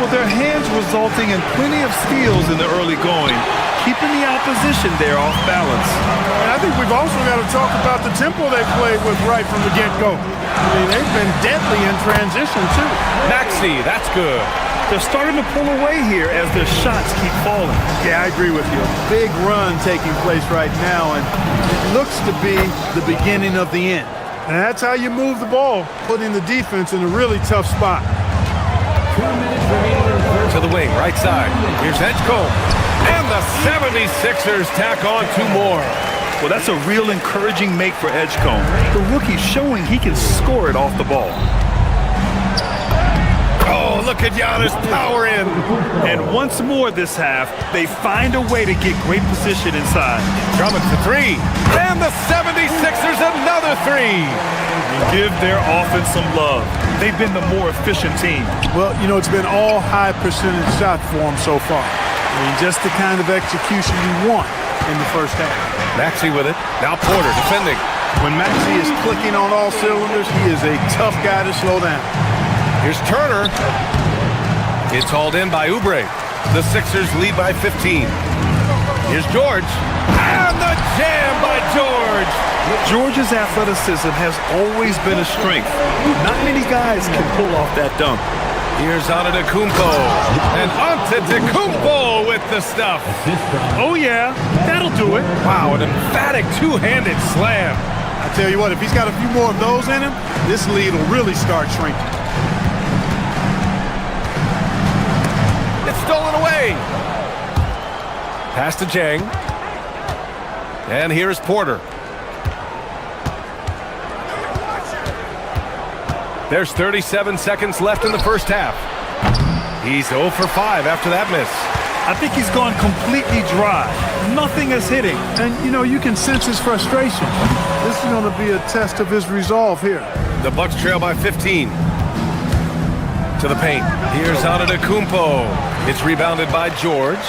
Well, their hands resulting in plenty of steals in the early going, keeping the opposition there off balance. And I think we've also got to talk about the tempo they played with right from the get-go. I mean, they've been deadly in transition, too. Maxey, that's good. They're starting to pull away here as their shots keep falling. Yeah, I agree with you. A big run taking place right now, and it looks to be the beginning of the end. And that's how you move the ball, putting the defense in a really tough spot. 2 minutes remaining. To the wing, right side. Here's Edgecombe. And the 76ers tack on 2 more. Well, that's a real encouraging make for Edgecombe. The rookie's showing he can score it off the ball. Oh, look at Giannis power in. And once more this half, they find a way to get great position inside. Drummond for 3. And the 76ers another 3. Give their offense some love. They've been the more efficient team. Well, you know, it's been all high percentage shot for them so far. I mean, just the kind of execution you want in the first half. Maxey with it. Now Porter defending. When Maxey is clicking on all cylinders, he is a tough guy to slow down. Here's Turner. It's hauled in by Oubre. The Sixers lead by 15. Here's George. And the jam by George. George's athleticism has always been a strength. Not many guys can pull off that dunk. Here's Antetokounmpo. And Antetokounmpo with the stuff. Oh, yeah. That'll do it. Wow, an emphatic two-handed slam. I tell you what, if he's got a few more of those in him, this lead will really start shrinking. play. Pass to Jang. And here's Porter. There's 37 seconds left in the first half. He's 0 for 5 after that miss. I think he's gone completely dry. Nothing is hitting. And, you know, you can sense his frustration. This is going to be a test of his resolve here. The Bucks trail by 15. To the paint. Here's Antetokounmpo. It's rebounded by George.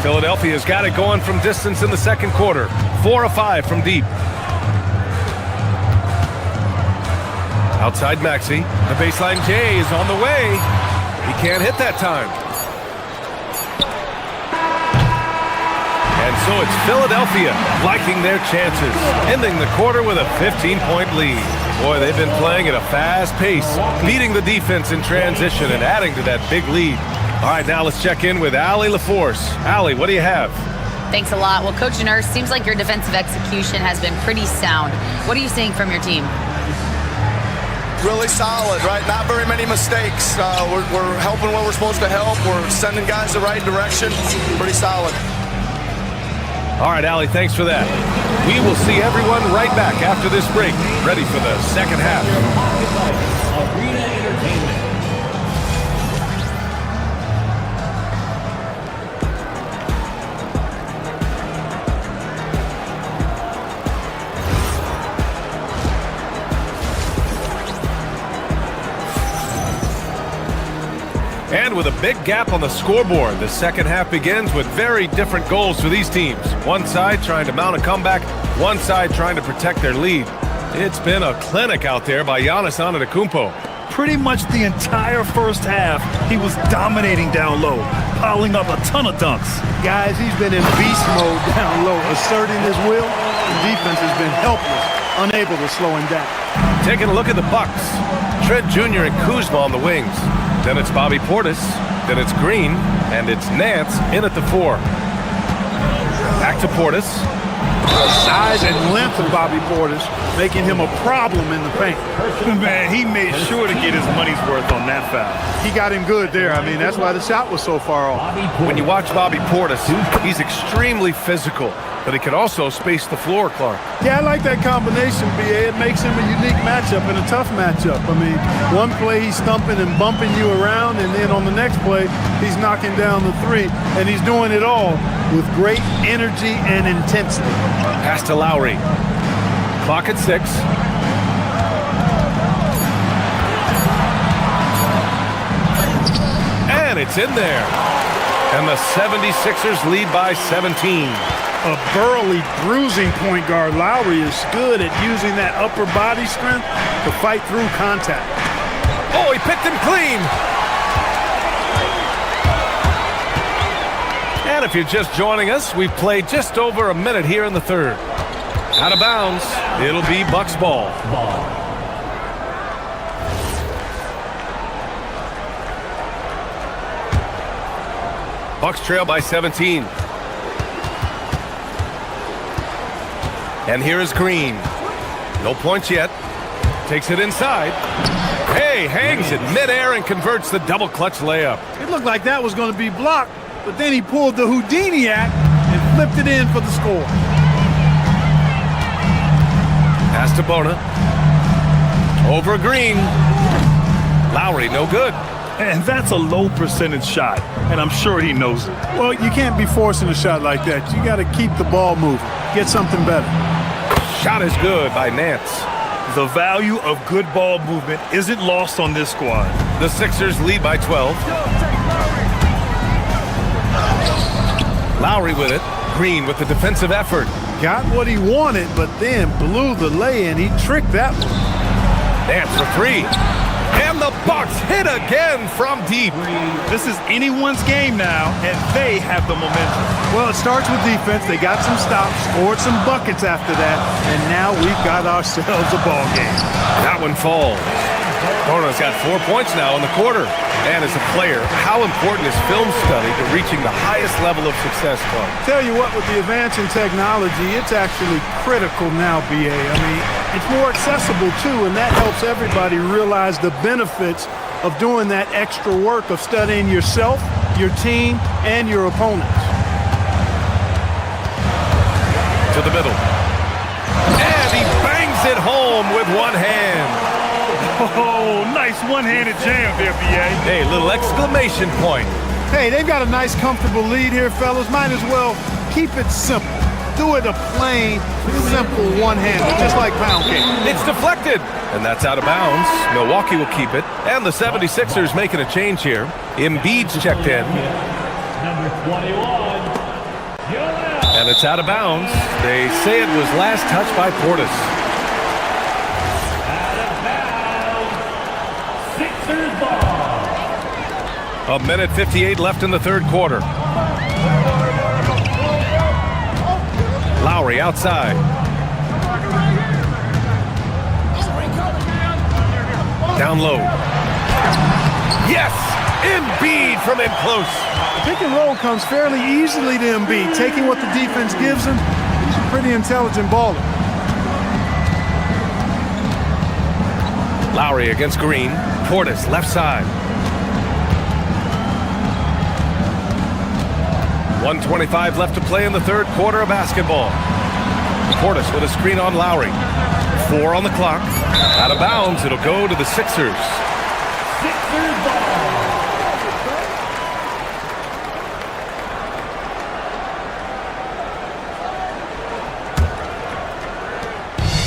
Philadelphia's got it going from distance in the second quarter. 4 of 5 from deep. Outside Maxey. The baseline J is on the way. He can't hit that time. And so it's Philadelphia liking their chances, ending the quarter with a 15-point lead. Boy, they've been playing at a fast pace, beating the defense in transition and adding to that big lead. All right, now let's check in with Allie LaForce. Allie, what do you have? Thanks a lot. Well, Coach Nurse, seems like your defensive execution has been pretty sound. What are you seeing from your team? Really solid, right? Not very many mistakes. We're helping where we're supposed to help. We're sending guys the right direction. Pretty solid. All right, Allie, thanks for that. We will see everyone right back after this break, ready for the second half. Arena Entertainment. And with a big gap on the scoreboard, the second half begins with very different goals for these teams. One side trying to mount a comeback, one side trying to protect their lead. It's been a clinic out there by Giannis Antetokounmpo. Pretty much the entire first half, he was dominating down low, piling up a ton of dunks. Guys, he's been in beast mode down low, asserting his will. The defense has been helpless, unable to slow him down. Taking a look at the Bucks. Trent Jr. and Kuzma on the wings. Then it's Bobby Portis, then it's Green, and it's Nance in at the 4. Back to Portis. The size and length of Bobby Portis making him a problem in the paint. Man, he made sure to get his money's worth on that foul. He got him good there. I mean, that's why the shot was so far off. When you watch Bobby Portis, he's extremely physical, but he can also space the floor, Clark. Yeah, I like that combination, B.A. It makes him a unique matchup and a tough matchup. I mean, one play he's stumping and bumping you around, and then on the next play, he's knocking down the 3, and he's doing it all with great energy and intensity. Pass to Lowry. Clock at 6. And it's in there. And the 76ers lead by 17. A burly, bruising point guard, Lowry is good at using that upper body strength to fight through contact. Oh, he picked him clean. And if you're just joining us, we've played just over a minute here in the third. Out of bounds, it'll be Bucks ball. Bucks trail by 17. And here is Green. No points yet. Takes it inside. Hey, hangs it midair and converts the double clutch layup. It looked like that was going to be blocked, but then he pulled the Houdini act and flipped it in for the score. Pass to Bona. Over Green. Lowry, no good. And that's a low percentage shot, and I'm sure he knows it. Well, you can't be forcing a shot like that. You got to keep the ball moving. Get something better. Shot is good by Nance. The value of good ball movement isn't lost on this squad. The Sixers lead by 12. Lowry with it. Green with the defensive effort. Got what he wanted, but then blew the lay-in. He tricked that one. Nance for 3. And the Bucks hit again from deep. This is anyone's game now, and they have the momentum. Well, it starts with defense. They got some stops, scored some buckets after that, and now we've got ourselves a ball game. That one falls. Bona's got 4 points now in the quarter. And as a player, how important is film study to reaching the highest level of success, Clark? Tell you what, with the advance in technology, it's actually critical now, B.A. I mean, it's more accessible, too, and that helps everybody realize the benefits of doing that extra work of studying yourself your team, and your opponents. To the middle. And he bangs it home with one hand. Oh, nice one-handed jam there, B.A. Hey, little exclamation point. Hey, they've got a nice, comfortable lead here, fellas. Might as well keep it simple. Do it a plain, simple one-hander, just like pound cake. It's deflected, and that's out of bounds. Milwaukee will keep it, and the 76ers making a change here. Embiid's checked in. Number 21. And it's out of bounds. They say it was last touched by Portis. Out of bounds. Sixers ball. A minute 58 left in the third quarter. Lowry outside. Down low. Yes! Embiid from in close. The pick and roll comes fairly easily to Embiid, taking what the defense gives him. He's a pretty intelligent baller. Lowry against Green. Portis left side. 1:25 left to play in the third quarter of basketball. Portis with a screen on Lowry. 4 on the clock. Out of bounds. It'll go to the Sixers. Sixers ball.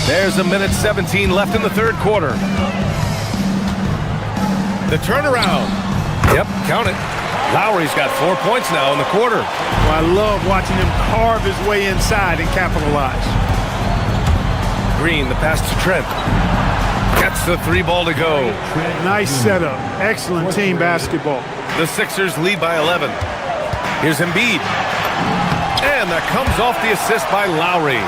There's a minute 17 left in the third quarter. The turnaround. Yep, count it. Lowry's got 4 points now in the quarter. Well, I love watching him carve his way inside and capitalize. Green, the pass to Trent. Gets the 3 ball to go. Nice setup. Excellent team basketball. The Sixers lead by 11. Here's Embiid. And that comes off the assist by Lowry.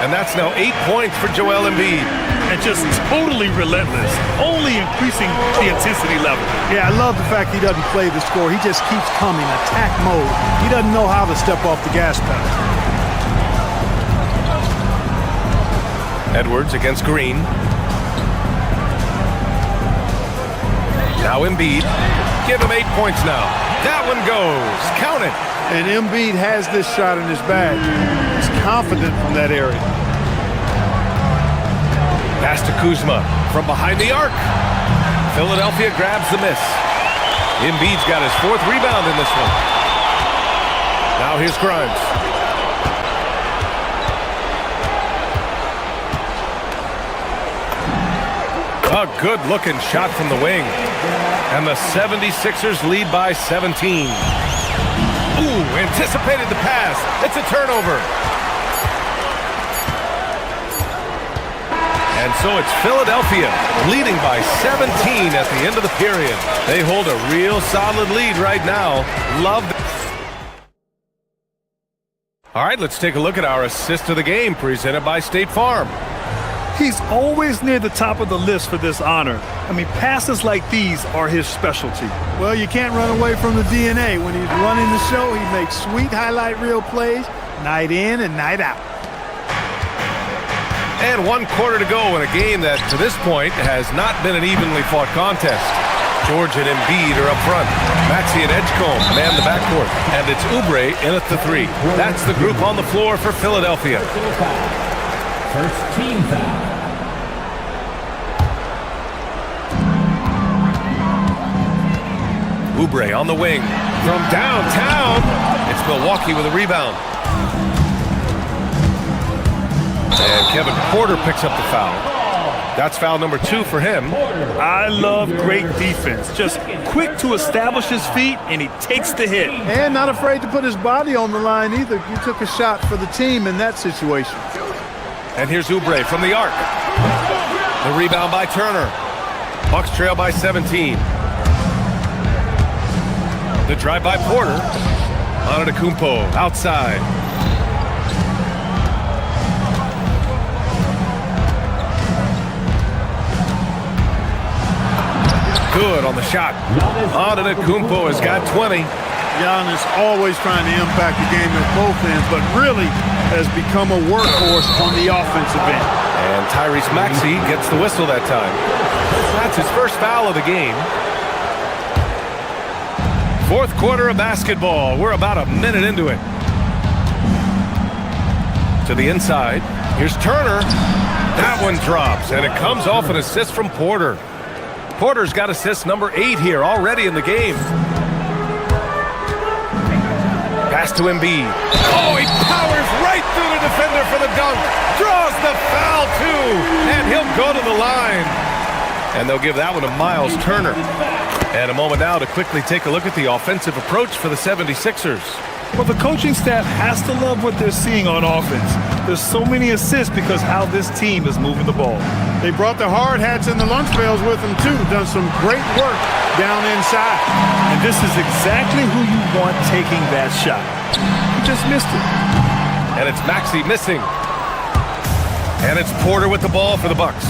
And that's now 8 points for Joel Embiid. And just totally relentless, only increasing the intensity level. Yeah, I love the fact he doesn't play the score. He just keeps coming, attack mode. He doesn't know how to step off the gas pedal. Edwards against Green. Now Embiid. Give him 8 points now. That one goes. Count it. And Embiid has this shot in his bag. He's confident from that area. Pass to Kuzma from behind the arc. Philadelphia grabs the miss. Embiid's got his 4th rebound in this one. Now here's Grimes. A good-looking shot from the wing. And the 76ers lead by 17. Ooh, anticipated the pass. It's a turnover. And so it's Philadelphia leading by 17 at the end of the period. They hold a real solid lead right now. Love it. All right, let's take a look at our assist of the game presented by State Farm. He's always near the top of the list for this honor. I mean, passes like these are his specialty. Well, you can't run away from the DNA. When he's running the show, he makes sweet highlight reel plays night in and night out. And 1 quarter to go in a game that, to this point, has not been an evenly fought contest. George and Embiid are up front. Maxey and Edgecombe man the backcourt. And it's Oubre in at the 3. That's the group on the floor for Philadelphia. First team foul. Oubre on the wing. From downtown, it's Milwaukee with a rebound. And Kevin Porter picks up the foul. That's foul number 2 for him. I love great defense. Just quick to establish his feet, and he takes the hit. And not afraid to put his body on the line either. You took a shot for the team in that situation. And here's Oubre from the arc. The rebound by Turner. Bucks trail by 17. The drive by Porter. Antetokounmpo outside. Good on the shot. Antetokounmpo has got 20. Giannis always trying to impact the game at both ends, but really has become a workhorse on the offensive end. And Tyrese Maxey gets the whistle that time. That's his first foul of the game. Fourth quarter of basketball. We're about a minute into it. To the inside. Here's Turner. That one drops, and it comes off an assist from Porter. Porter's got assist number 8 here already in the game. Pass to Embiid. Oh, he powers right through the defender for the dunk. Draws the foul, too, and he'll go to the line. And they'll give that one to Miles Turner. And a moment now to quickly take a look at the offensive approach for the 76ers. Well, the coaching staff has to love what they're seeing on offense. There's so many assists because how this team is moving the ball. They brought the hard hats and the lunch pails with them, too. Done some great work down inside. And this is exactly who you want taking that shot. You just missed it. And it's Maxey missing. And it's Porter with the ball for the Bucks.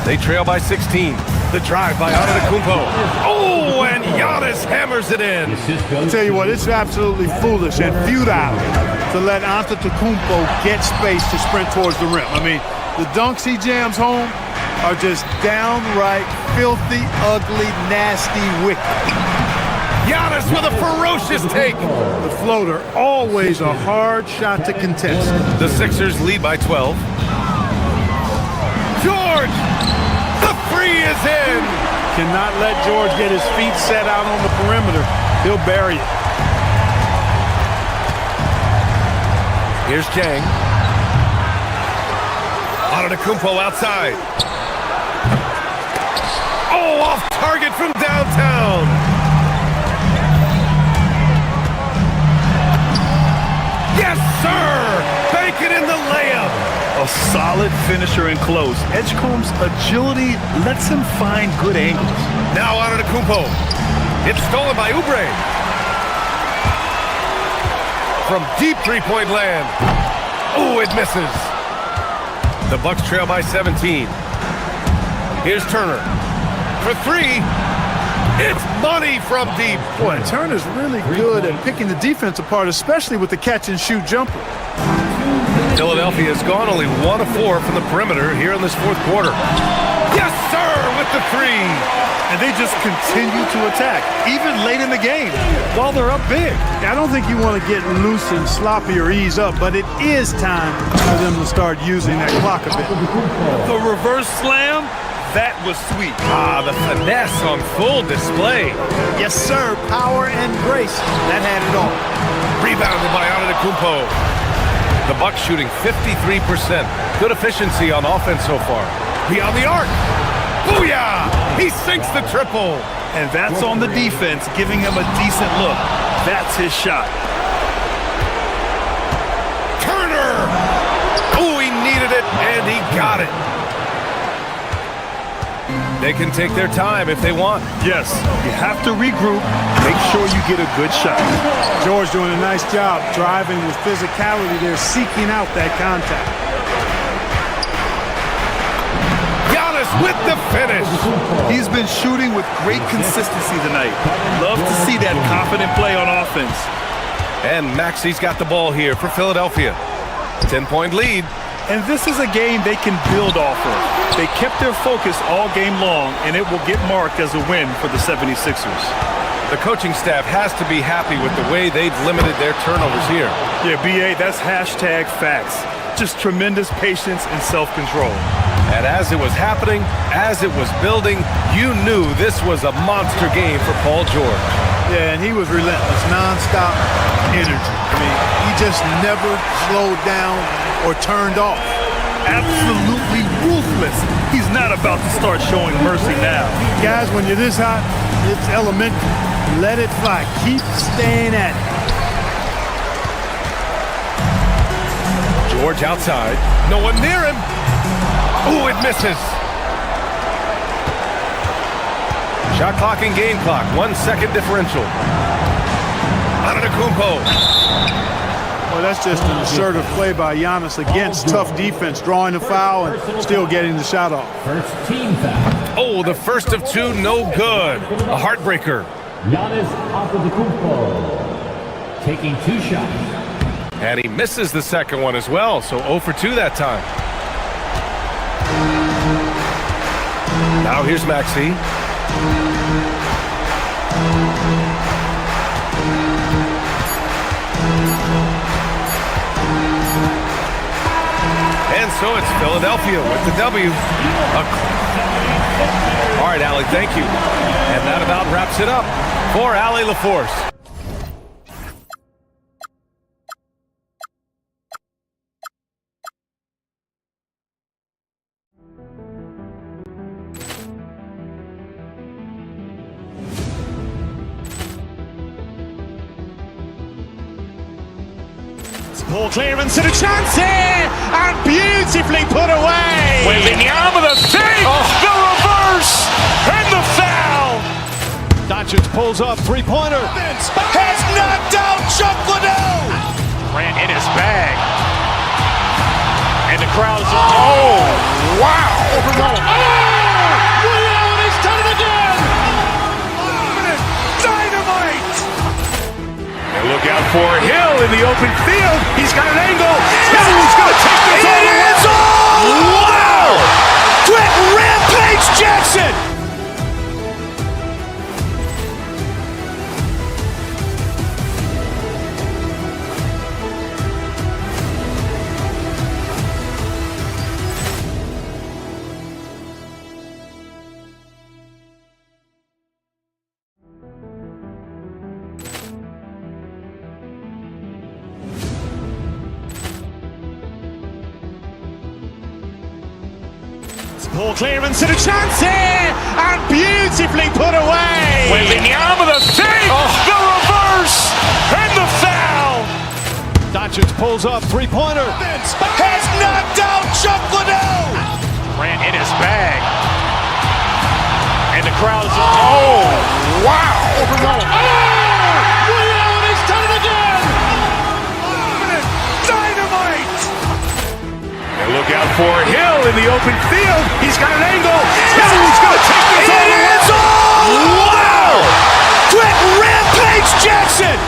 They trail by 16. The drive by Antetokounmpo. Oh, and Giannis hammers it in. I'll tell you what, it's absolutely foolish and futile to let Antetokounmpo get space to sprint towards the rim. I mean, the dunks he jams home are just downright filthy, ugly, nasty, wicked. Giannis with a ferocious take. The floater, always a hard shot to contest. The Sixers lead by 12. George! The free is in! Cannot let George get his feet set out on the perimeter. He'll bury it. Here's Jang. Antetokounmpo outside. Oh, off target from downtown. Yes, sir! Bank it in the layup. A solid finisher in close. Edgecombe's agility lets him find good angles. Now Antetokounmpo. It's stolen by Oubre. From deep three-point land. Oh, it misses. The Bucks trail by 17. Here's Turner. For 3. It's money from deep. Boy, Turner's really good at picking the defense apart, especially with the catch-and-shoot jumper. Philadelphia has gone only 1 of 4 from the perimeter here in this fourth quarter. Yes, sir, with the 3. And they just continue to attack, even late in the game, while they're up big. I don't think you want to get loose and sloppy or ease up, but it is time for them to start using that clock a bit. The reverse slam, that was sweet. Ah, the finesse on full display. Yes, sir, power and grace. That had it all. Rebounded by Antetokounmpo. The Bucks shooting 53%. Good efficiency on offense so far. Beyond the arc. Booyah! He sinks the triple. And that's on the defense, giving him a decent look. That's his shot. Turner! Oh, he needed it, and he got it. They can take their time if they want. Yes, you have to regroup. Make sure you get a good shot. George doing a nice job driving with physicality. They're seeking out that contact. Giannis with the finish. He's been shooting with great consistency tonight. Love to see that confident play on offense. And Maxey's got the ball here for Philadelphia. 10-point lead. And this is a game they can build off of. They kept their focus all game long, and it will get marked as a win for the 76ers. The coaching staff has to be happy with the way they've limited their turnovers here. Yeah, B.A., that's hashtag facts. Just tremendous patience and self-control. And as it was happening, as it was building, you knew this was a monster game for Paul George. Yeah, and he was relentless, nonstop energy. I mean, he just never slowed down or turned off. Absolutely ruthless. He's not about to start showing mercy now. Guys, when you're this hot, it's elementary. Let it fly. Keep staying at it. George outside. No one near him. Ooh, it misses. Shot clock and game clock. 1 second differential. Antetokounmpo. Well, that's just an assertive play by Giannis against tough defense, drawing a foul and still getting the shot off. First team foul. Oh, the first of 2, no good. A heartbreaker. Giannis Antetokounmpo taking 2 shots. And he misses the second one as well, so 0 for 2 that time. Now here's Maxey. so it's Philadelphia with the W. All right, Allie, thank you. And that about wraps it up for Allie LaForce. Ball clearance and a chance here, and beautifully put away. Wembanyama the save, the reverse, and the foul. Doncic pulls up, three-pointer. Has knocked out Chuck Liddell. Grant in his bag. And the crowd's oh, wow. Liddell has done it again. Dynamite. And look out for Hill in the open field. He's got an angle. He's going to take this all the way. Wow! Quick Rampage Jackson. Ball clearance and a chance here, and beautifully put away. Wembanyama the save, the reverse, and the foul. Doncic pulls up, three-pointer. Has knocked out Chuck Liddell. Grant in his bag. And the crowd's oh, wow. Liddell has done it again. Dynamite. And look out for Hill in the open field. He's got an angle. He's going to take this all the way. Wow! Quick Rampage Jackson.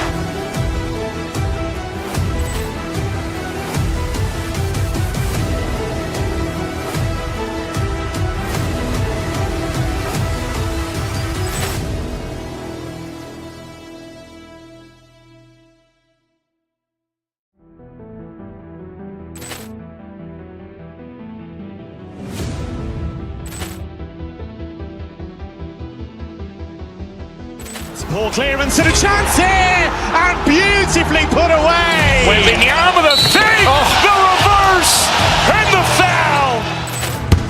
Ball clearance and a chance here, and beautifully put away. Wembanyama the save, the reverse, and the foul.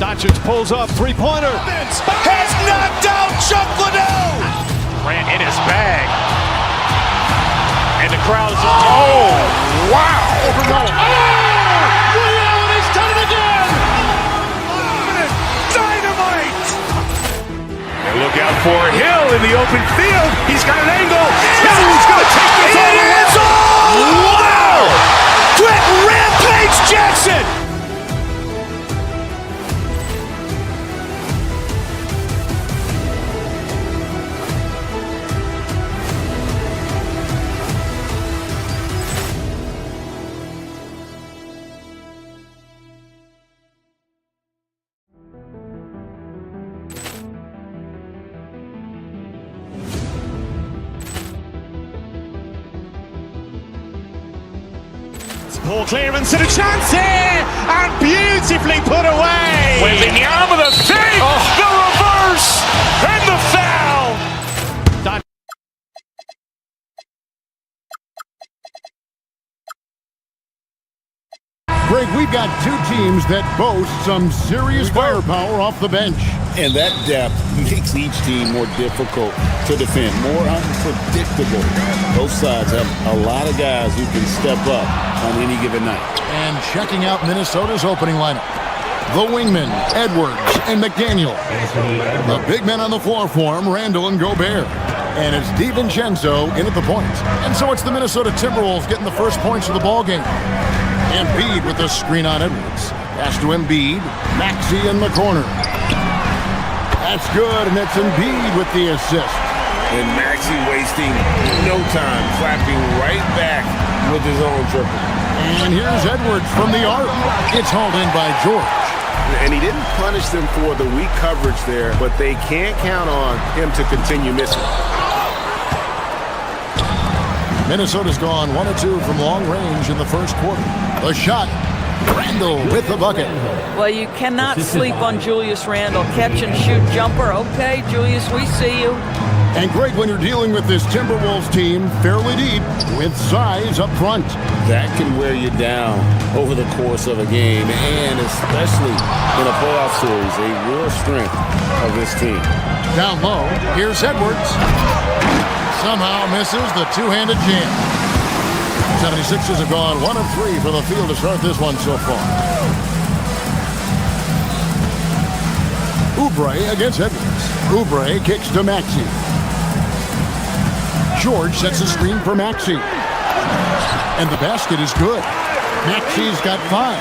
Doncic pulls up, three-pointer. Has knocked out Chuck Liddell. Grant in his bag. And the crowd's oh, wow. Liddell has done it again. Dynamite. And look out for Hill in the open field. He's got an angle. He's going to take this all the way. Wow! Quick Rampage Jackson. Ball clearance and a chance here, and beautifully put away. Wembanyama the save, the reverse, and the foul. Greg, we've got two teams that boast some serious firepower off the bench. And that depth makes each team more difficult to defend, more unpredictable. Both sides have a lot of guys who can step up on any given night. And checking out Minnesota's opening lineup, the wingmen, Edwards and McDaniel. The big men on the floor for him, Randall and Gobert. And it's DiVincenzo in at the point. And so it's the Minnesota Timberwolves getting the first points of the ballgame. Embiid with the screen on Edwards. Pass to Embiid. Maxey in the corner. That's good, and it's Embiid with the assist. And Maxey wasting no time, clapping right back with his own triple. And here's Edwards from the arc. It's hauled in by George. And he didn't punish them for the weak coverage there, but they can't count on him to continue missing. Minnesota's gone 1 of 2 from long range in the first quarter. The shot Randle with the bucket. Well, you cannot sleep on Julius Randle. Catch and shoot jumper. Okay, Julius, we see you. And Greg, when you're dealing with this Timberwolves team fairly deep with size up front. That can wear you down over the course of a game, and especially in a playoff series, a real strength of this team. Down low, here's Edwards. Somehow misses the two-handed jam. 76ers have gone 1 of 3 from the field to start this one so far. Oubre against Edwards. Oubre kicks to Maxey. George sets a screen for Maxey. And the basket is good. Maxey's got 5.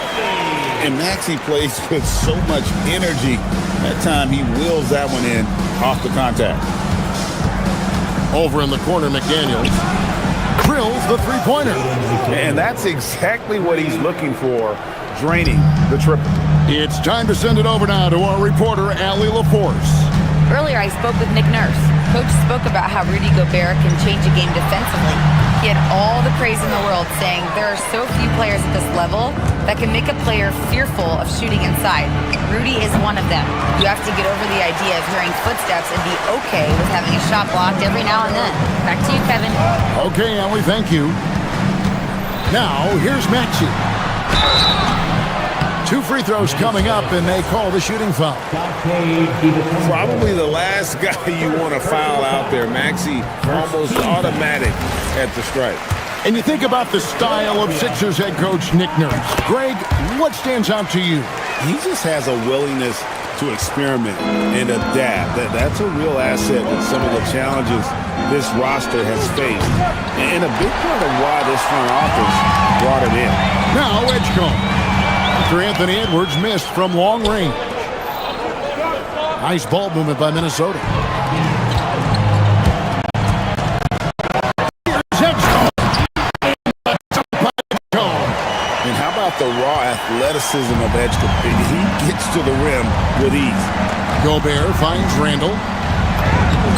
And Maxey plays with so much energy. That time he wheels that one in off the contact. Over in the corner, McDaniels drills the three-pointer. And that's exactly what he's looking for, draining the triple. It's time to send it over now to our reporter, Allie LaForce. Earlier, I spoke with Nick Nurse. Coach spoke about how Rudy Gobert can change a game defensively. He had all the praise in the world, saying there are so few players at this level that can make a player fearful of shooting inside. Rudy is one of them. You have to get over the idea of hearing footsteps and be okay with having a shot blocked every now and then. Back to you, Kevin. Okay, Allie, thank you. Now, here's Maxey. 2 free throws coming up, and they call the shooting foul. Probably the last guy you want to foul out there. Maxey almost automatic at the strike. And you think about the style of Sixers head coach Nick Nurse. Greg, what stands out to you? He just has a willingness to experiment and adapt. That's a real asset with some of the challenges this roster has faced. And a big part of why this front office brought it in. Now, Edgecombe. After Anthony Edwards missed from long range. Nice ball movement by Minnesota. And how about the raw athleticism of Edgecombe? He gets to the rim with ease. Gobert finds Randle.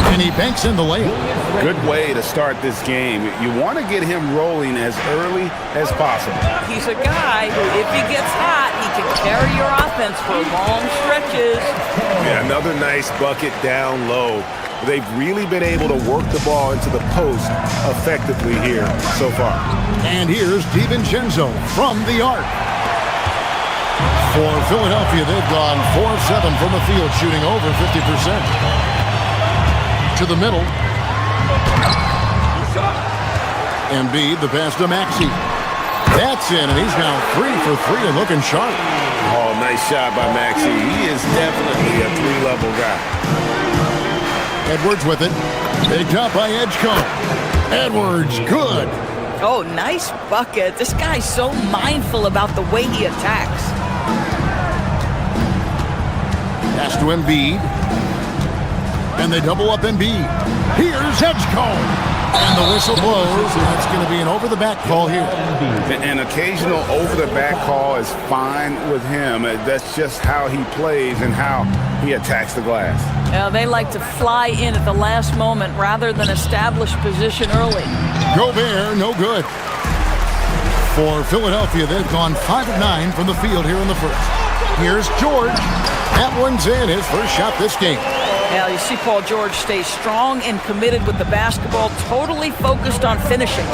And he banks in the layup. Good way to start this game. You want to get him rolling as early as possible. He's a guy who, if he gets hot, he can carry your offense for long stretches. Yeah, another nice bucket down low. They've really been able to work the ball into the post effectively here so far. And here's DiVincenzo from the arc. For Philadelphia, they've gone 4 of 7 from the field, shooting over 50%. To the middle. Embiid, the pass to Maxey. That's in, and he's now 3 for 3 and looking sharp. Oh, nice shot by Maxey. He is definitely a 3-level guy. Edwards with it. Picked up by Edgecombe. Edwards, good. Oh, nice bucket. This guy's so mindful about the way he attacks. Pass to Embiid. And they double up Embiid. Here's Edgecombe. And the whistle blows, and it's going to be an over-the-back call here. An occasional over-the-back call is fine with him. That's just how he plays and how he attacks the glass. They like to fly in at the last moment rather than establish position early. Gobert, no good. For Philadelphia, they've gone 5 of 9 from the field here in the first. Here's George. That one's in, his first shot this game. Now, you see Paul George stay strong and committed with the basketball, totally focused on finishing.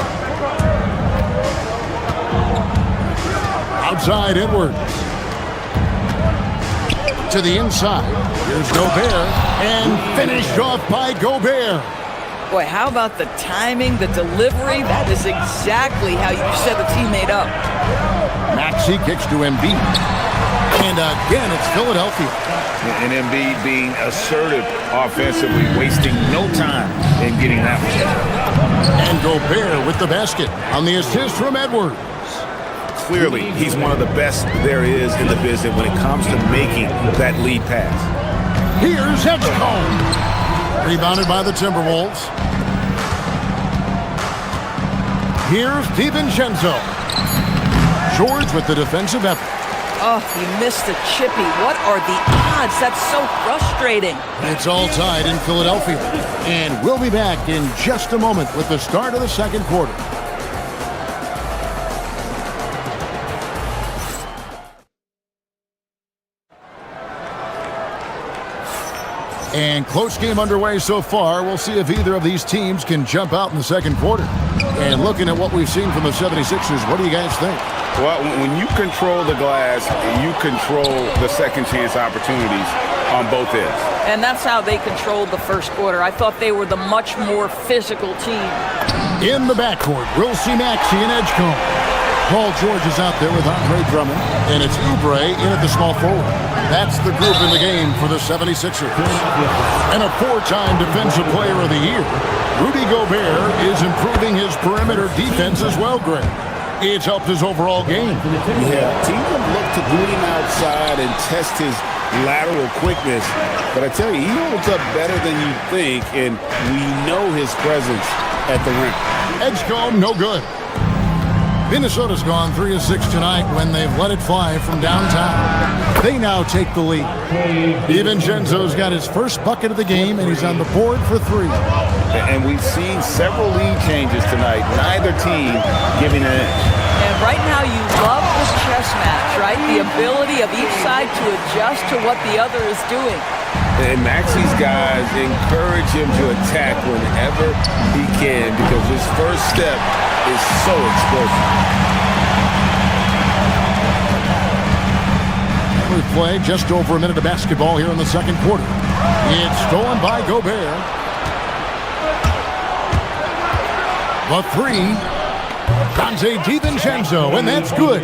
Outside Edwards. To the inside. Here's Gobert. And finished off by Gobert. Boy, how about the timing, the delivery? That is exactly how you set a teammate up. Maxey kicks to Embiid. And again, it's Philadelphia. And Embiid being assertive offensively, wasting no time in getting that one. And Gobert with the basket on the assist from Edwards. Clearly, he's one of the best there is in the business when it comes to making that lead pass. Here's Edgecombe. Rebounded by the Timberwolves. Here's DiVincenzo. George with the defensive effort. Oh, he missed the chippy. What are the odds? That's so frustrating. It's all tied in Philadelphia. And we'll be back in just a moment with the start of the second quarter. And close game underway so far. We'll see if either of these teams can jump out in the second quarter. And looking at what we've seen from the 76ers, what do you guys think? Well, when you control the glass, you control the second chance opportunities on both ends. And that's how they controlled the first quarter. I thought they were the much more physical team. In the backcourt, we'll see Maxey and Edgecombe. Paul George is out there with Andre Drummond, and it's Oubre in at the small forward. That's the group in the game for the 76ers. And a four-time Defensive Player of the Year, Rudy Gobert is improving his perimeter defense as well, Greg. It's helped his overall game. Yeah, teams have looked to boot him outside and test his lateral quickness. But I tell you, he holds up better than you think, and we know his presence at the rim. Edgecombe, no good. Minnesota's gone 3 of 6 tonight when they've let it fly from downtown. They now take the lead. DiVincenzo's got his first bucket of the game, and he's on the board for 3. And we've seen several lead changes tonight. Neither team giving an inch. And right now you love the chess match, right? The ability of each side to adjust to what the other is doing. And Maxey's guys encourage him to attack whenever he can because his first step is so explosive. We play just over a minute of basketball here in the second quarter. It's stolen by Gobert. The 3, Dante DiVincenzo, and that's good.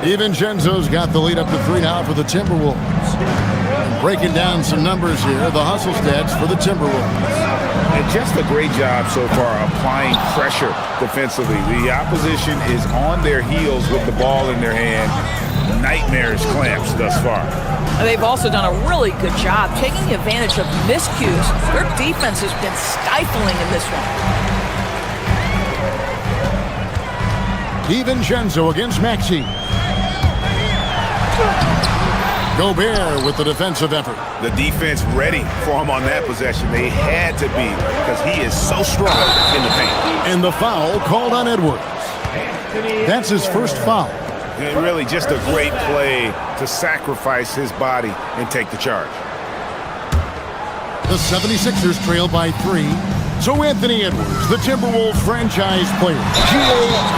DiVincenzo's got the lead up to 3 now for the Timberwolves. And breaking down some numbers here, the hustle stats for the Timberwolves. And just a great job so far applying pressure defensively. The opposition is on their heels with the ball in their hand. Nightmarish clamps thus far. And they've also done a really good job taking advantage of miscues. Their defense has been stifling in this one. DiVincenzo against Maxey. Gobert with the defensive effort. The defense ready for him on that possession. They had to be because he is so strong in the paint. And the foul called on Edwards. That's his first foul. And really just a great play to sacrifice his body and take the charge. The 76ers trail by 3. So Anthony Edwards, the Timberwolves franchise player.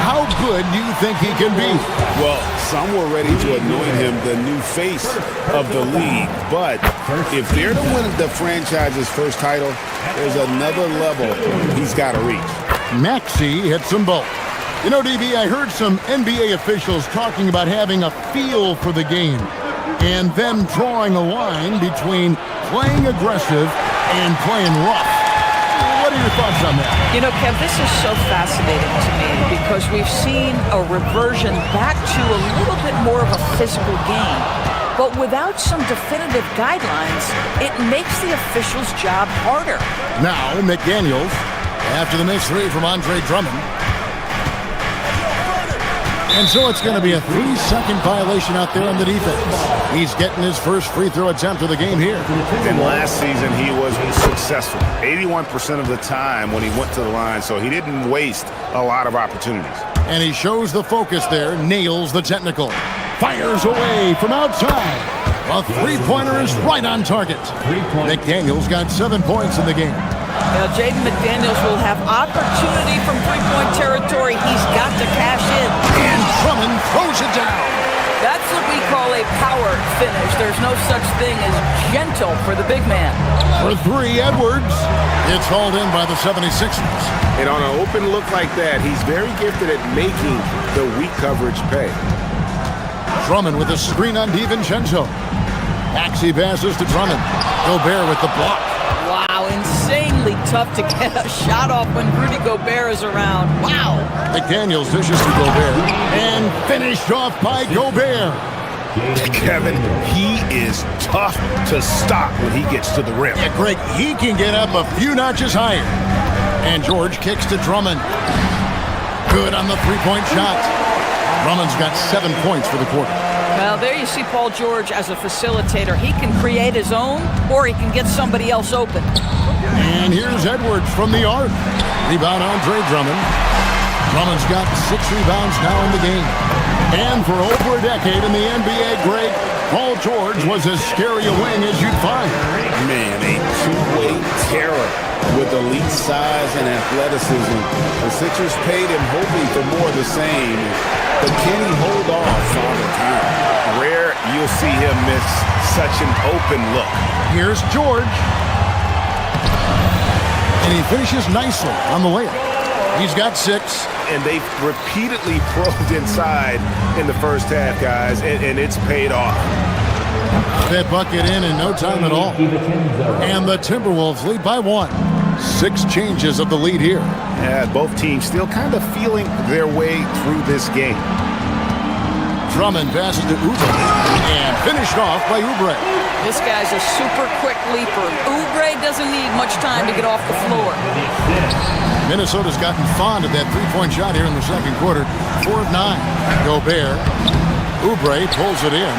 How good do you think he can be? Well, some were ready to anoint him the new face of the league. But if they're to win the franchise's first title, there's another level he's got to reach. Maxey hits them both. You know, DB, I heard some NBA officials talking about having a feel for the game and them drawing a line between playing aggressive and playing rough. What are your thoughts on that? You know, Kev, this is so fascinating to me because we've seen a reversion back to a little bit more of a physical game. But without some definitive guidelines, it makes the officials' job harder. Now, McDaniels, after the missed 3 from Andre Drummond. And so it's going to be a 3-second violation out there on the defense. He's getting his first free throw attempt of the game here. And last season he was successful 81% of the time when he went to the line, so he didn't waste a lot of opportunities. And he shows the focus there, nails the technical. Fires away from outside. A three-pointer is right on target. McDaniels got 7 points in the game. Now, Jaden McDaniels will have opportunity from three-point territory. He's got to cash in. And Drummond throws it down. That's what we call a power finish. There's no such thing as gentle for the big man. For 3, Edwards. It's hauled in by the 76ers. And on an open look like that, he's very gifted at making the weak coverage pay. Drummond with a screen on DiVincenzo. Maxey passes to Drummond. Gobert with the block. Wow, insanely tough to get a shot off when Rudy Gobert is around. Wow. McDaniels dishes to Gobert. And finished off by Gobert. Kevin, he is tough to stop when he gets to the rim. Yeah, Greg, he can get up a few notches higher. And George kicks to Drummond. Good on the three-point shot. Drummond's got 7 points for the quarter. Well, there you see Paul George as a facilitator. He can create his own, or he can get somebody else open. And here's Edwards from the arc. Rebound Andre Drummond. Drummond's got 6 rebounds now in the game. And for over a decade in the NBA, Greg, Paul George was as scary a wing as you'd find. Man, a two-way terror with elite size and athleticism. The Sixers paid him hoping for more of the same. But can he hold off Father Time? Rare you'll see him miss such an open look. Here's George. And he finishes nicely on the layup. He's got 6. And they've repeatedly probed inside in the first half, guys, and it's paid off. That bucket in no time at all. And the Timberwolves lead by 1. 6 changes of the lead here. Yeah, both teams still kind of feeling their way through this game. Drummond passes to Oubre and finished off by Oubre. This guy's a super quick leaper. Oubre doesn't need much time to get off the floor. Minnesota's gotten fond of that three-point shot here in the second quarter. 4 of 9. Gobert. Oubre pulls it in.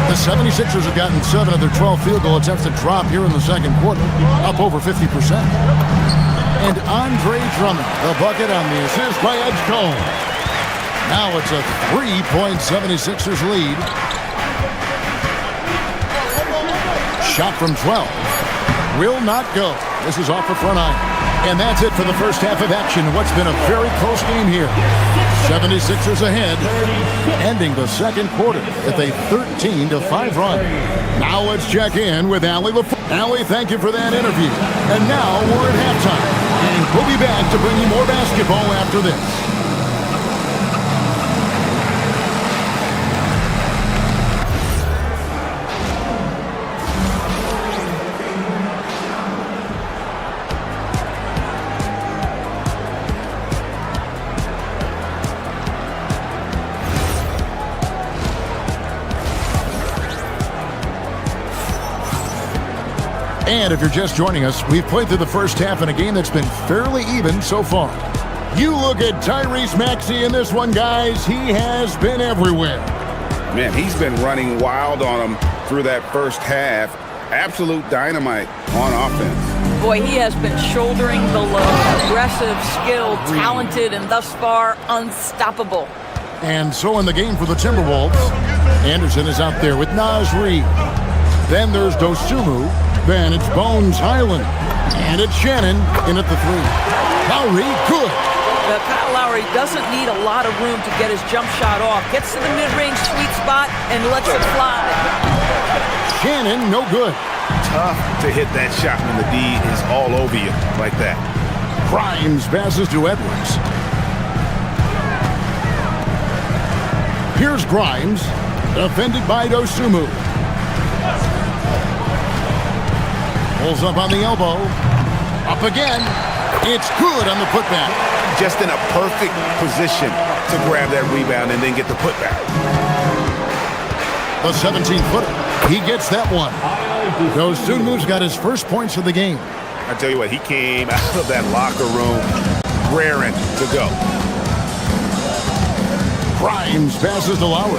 The 76ers have gotten 7 of their 12 field goal attempts to drop here in the second quarter, up over 50%. And Andre Drummond, the bucket on the assist by Edgecombe. Now it's a 3-point 76ers lead. Shot from 12. Will not go. This is off the front iron. And that's it for the first half of action. What's been a very close game here. 76ers ahead, ending the second quarter with a 13-5 run. Now let's check in with Allie LaFleur. Allie, thank you for that interview. And now we're at halftime. And we'll be back to bring you more basketball after this. And if you're just joining us, we've played through the first half in a game that's been fairly even so far. You look at Tyrese Maxey in this one, guys. He has been everywhere. Man, he's been running wild on him through that first half. Absolute dynamite on offense. Boy, he has been shouldering the load. Aggressive, skilled, talented, and thus far unstoppable. And so in the game for the Timberwolves, Anderson is out there with Naz Reid. Then there's Dosunmu. Then it's Bones Highland. And it's Shannon in at the 3. Lowry, good. Kyle Lowry doesn't need a lot of room to get his jump shot off. Gets to the mid-range sweet spot and lets it fly. Shannon, no good. Tough to hit that shot when the D is all over you like that. Grimes passes to Edwards. Here's Grimes, defended by Dosunmu. Pulls up on the elbow. Up again. It's good on the putback. Just in a perfect position to grab that rebound and then get the putback. The 17-footer. He gets that one. Dosunmu's got his first points of the game. I tell you what, he came out of that locker room raring to go. Grimes passes to Lowry.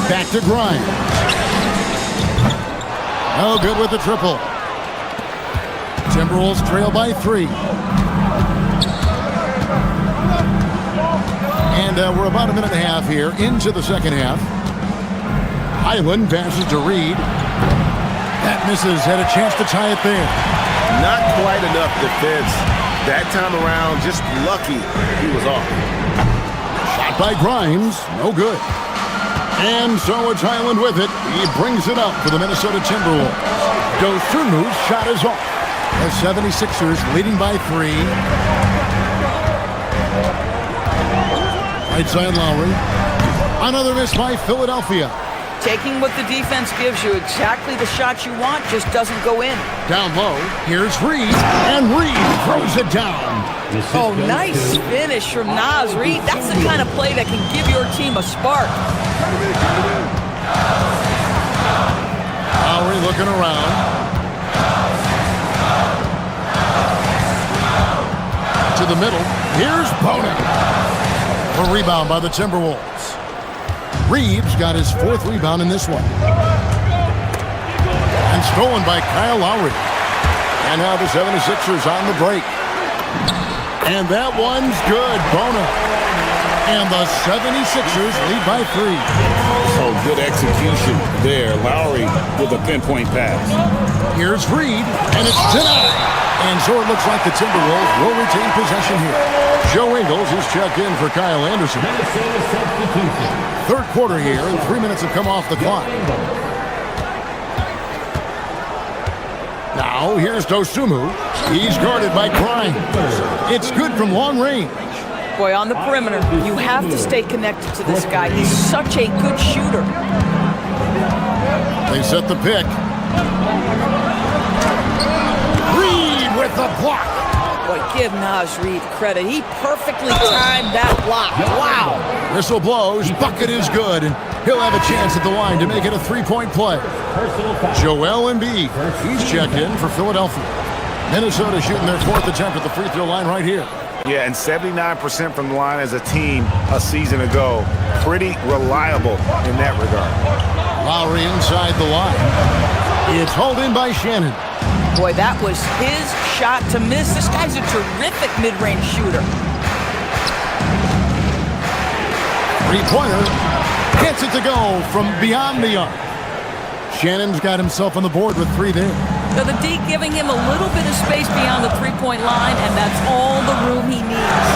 Back to Grimes. No good with the triple. Timberwolves trail by 3. And we're about a minute and a half here into the second half. Highland passes to Reid. That misses. Had a chance to tie it there. Not quite enough defense. That time around, just lucky he was off. Shot by Grimes. No good. And so it's Highland with it. He brings it up for the Minnesota Timberwolves. Dosunmu's shot is off. The 76ers leading by 3. Right side Lowry. Another miss by Philadelphia. Taking what the defense gives you, exactly the shot you want, just doesn't go in. Down low, here's Reid, and Reid throws it down. Oh, nice finish from Naz Reid. That's the kind of play that can give your team a spark. Lowry looking around. To the middle, here's Bonin. A rebound by the Timberwolves. Reeves got his 4th rebound in this one. And stolen by Kyle Lowry. And now the 76ers on the break. And that one's good. Bono. And the 76ers lead by 3. So good execution there. Lowry with a pinpoint pass. Here's Reed, and it's denied. And so it looks like the Timberwolves will retain possession here. Joe Ingles is checked in for Kyle Anderson. Third quarter here, and 3 minutes have come off the clock. Now, here's Dosunmu. He's guarded by Grimes. It's good from long range. Boy, on the perimeter, you have to stay connected to this guy. He's such a good shooter. They set the pick. Reed with the block. Boy, give Naz Reed credit. He perfectly timed that block. Wow. Whistle blows. Bucket is good. And he'll have a chance at the line to make it a three-point play. Joel Embiid. He's checked in for Philadelphia. Minnesota shooting their 4th attempt at the free throw line right here. Yeah, and 79% from the line as a team a season ago. Pretty reliable in that regard. Lowry inside the line. It's hauled in by Shannon. Boy, that was his shot to miss. This guy's a terrific mid-range shooter. Three-pointer. Gets it to go from beyond the arc. Shannon's got himself on the board with 3 there. So the D giving him a little bit of space beyond the three-point line, and that's all the room he needs.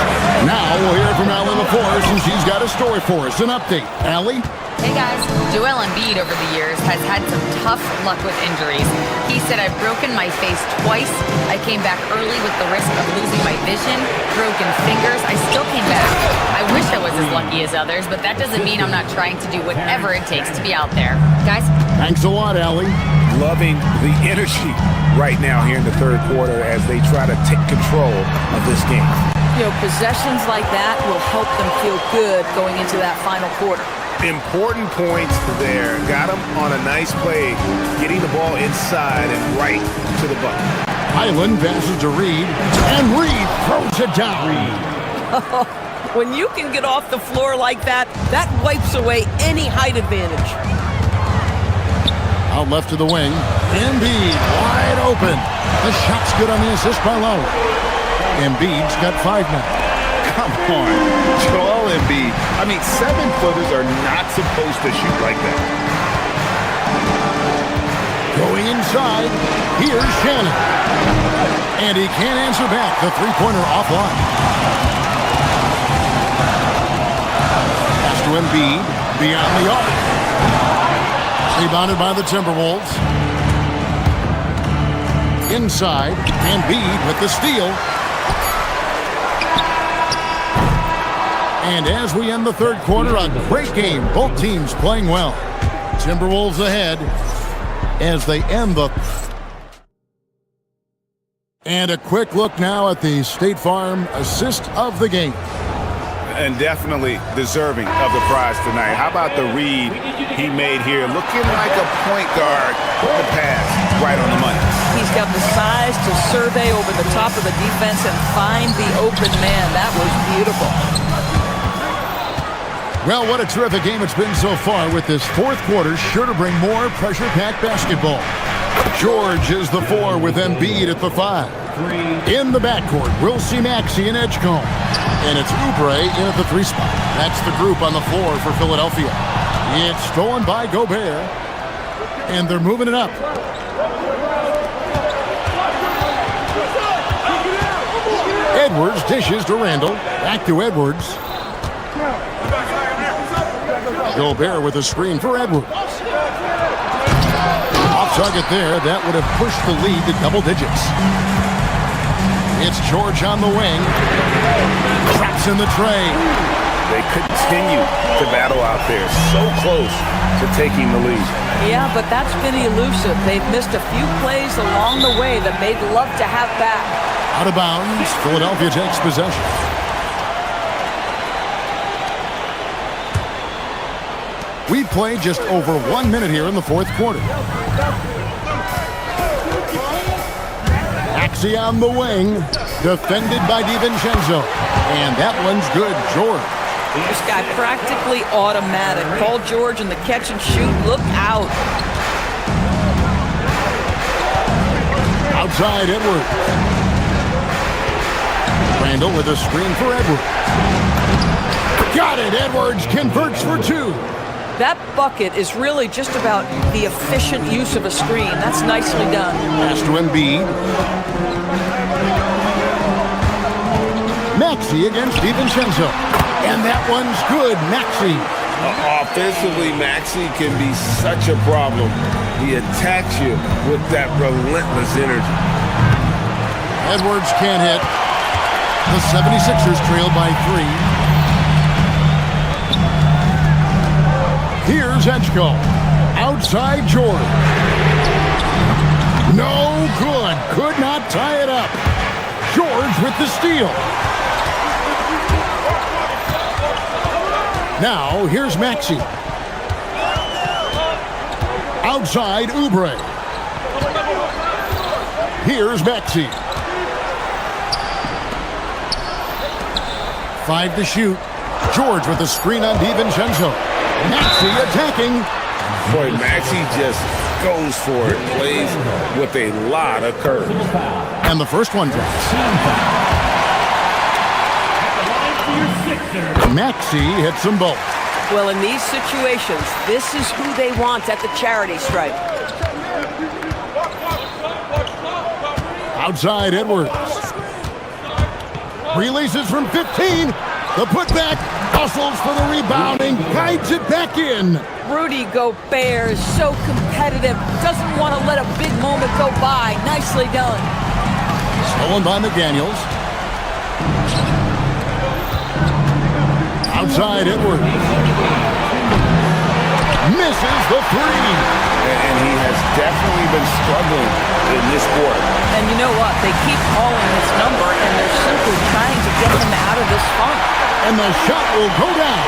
Now we'll hear from Allie LaForce, and she's got a story for us. An update. Allie? Hey guys, Joel Embiid over the years has had some tough luck with injuries. He said, I've broken my face twice. I came back early with the risk of losing my vision, broken fingers. I still came back. I wish I was as lucky as others, but that doesn't mean I'm not trying to do whatever it takes to be out there. Guys? Thanks a lot, Allie. Loving the energy right now here in the third quarter as they try to take control of this game. You know, possessions like that will help them feel good going into that final quarter. Important points there. Got him on a nice play, getting the ball inside and right to the bucket. Highland passes to Reed, and Reed throws it down. When you can get off the floor like that, that wipes away any height advantage. Out left to the wing. Embiid wide open. The shot's good on the assist by Lowry. Embiid's got 5 now. Come on, Joel Embiid. I mean, 7-footers are not supposed to shoot like that. Going inside, here's Shannon. And he can't answer back. The three-pointer offline. Pass to Embiid, beyond the arc. Rebounded by the Timberwolves. Inside, Embiid with the steal. And as we end the third quarter, a great game. Both teams playing well. Timberwolves ahead as they end the... And a quick look now at the State Farm assist of the game. And definitely deserving of the prize tonight. How about the read he made here? Looking like a point guard. The pass right on the money. He's got the size to survey over the top of the defense and find the open man. That was beautiful. Well, what a terrific game it's been so far, with this fourth quarter sure to bring more pressure-packed basketball. George is the 4 with Embiid at the 5. In the backcourt, we'll see Maxey and Edgecombe. And it's Oubre in at the 3 spot. That's the group on the floor for Philadelphia. It's stolen by Gobert. And they're moving it up. Edwards dishes to Randall. Back to Edwards. Gobert with a screen for Edwards. Off target there. That would have pushed the lead to double digits. It's George on the wing. Traps in the tray. They continue to battle out there. So close to taking the lead. Yeah, but that's been elusive. They've missed a few plays along the way that they'd love to have back. Out of bounds. Philadelphia takes possession. We played just over 1 minute here in the fourth quarter. Maxey on the wing, defended by DiVincenzo. And that one's good, George. This guy practically automatic. Paul George in the catch and shoot. Look out. Outside Edwards. Randall with a screen for Edwards. Got it. Edwards converts for two. That bucket is really just about the efficient use of a screen. That's nicely done. Pass to Embiid. Maxey against DiVincenzo. And that one's good. Maxey. Offensively, Maxey can be such a problem. He attacks you with that relentless energy. Edwards can't hit. The 76ers trail by 3. Here's Edgecombe. Outside Jordan. No good. Could not tie it up. George with the steal. Now, here's Maxey. Outside Oubre. Here's Maxey. 5 to shoot. George with the screen on DiVincenzo. Maxey attacking. Boy, Maxey just goes for it. Plays with a lot of curve. And the first one drops. Maxey hits them both. Well, in these situations, this is who they want at the charity stripe. Outside Edwards. Releases from 15. The putback. Hustles for the rebounding. Guides it back in. Rudy Gobert is so competitive. Doesn't want to let a big moment go by. Nicely done. Stolen by McDaniels. Outside Edwards. Misses the three. And he has definitely been struggling in this quarter. And you know what? They keep calling his number, and they're simply trying to get him out of this funk. And the shot will go down.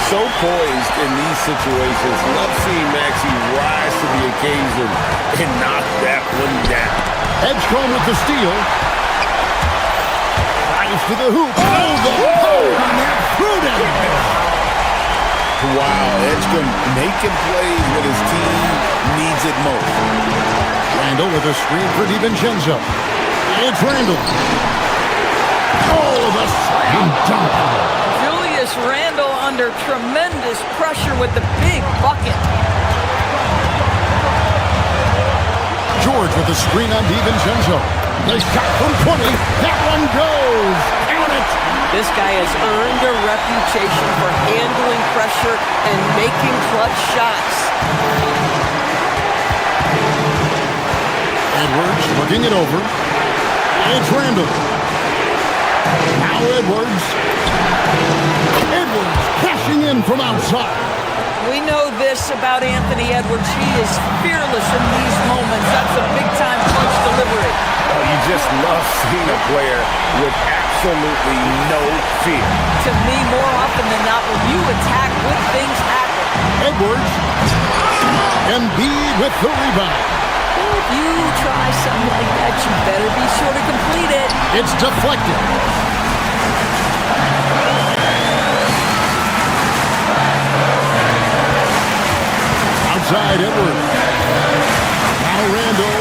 So poised in these situations. Love seeing Maxey rise to the occasion and knock that one down. Edgecombe with the steal. Rise to the hoop. Oh, the poke on that prudent. Wow, Edgecombe making plays when his team needs it most. Randall with a screen for DiVincenzo. It's Randall. Oh, the slam dunk. Julius Randle under tremendous pressure with the big bucket. George with a screen on DiVincenzo. The shot from 20. That one goes. Count it. This guy has earned a reputation for handling pressure and making clutch shots. Edwards looking it over. It's Randall. Now Edwards. Edwards cashing in from outside. We know this about Anthony Edwards. He is fearless in these moments. That's a big-time clutch delivery. Oh, you just love seeing a player with absolutely no fear. To me, more often than not, when you attack, good things happen. Edwards. Embiid with the rebound. If you try something like that, you better be sure to complete it. It's deflected. Outside Edwards. Now Randall.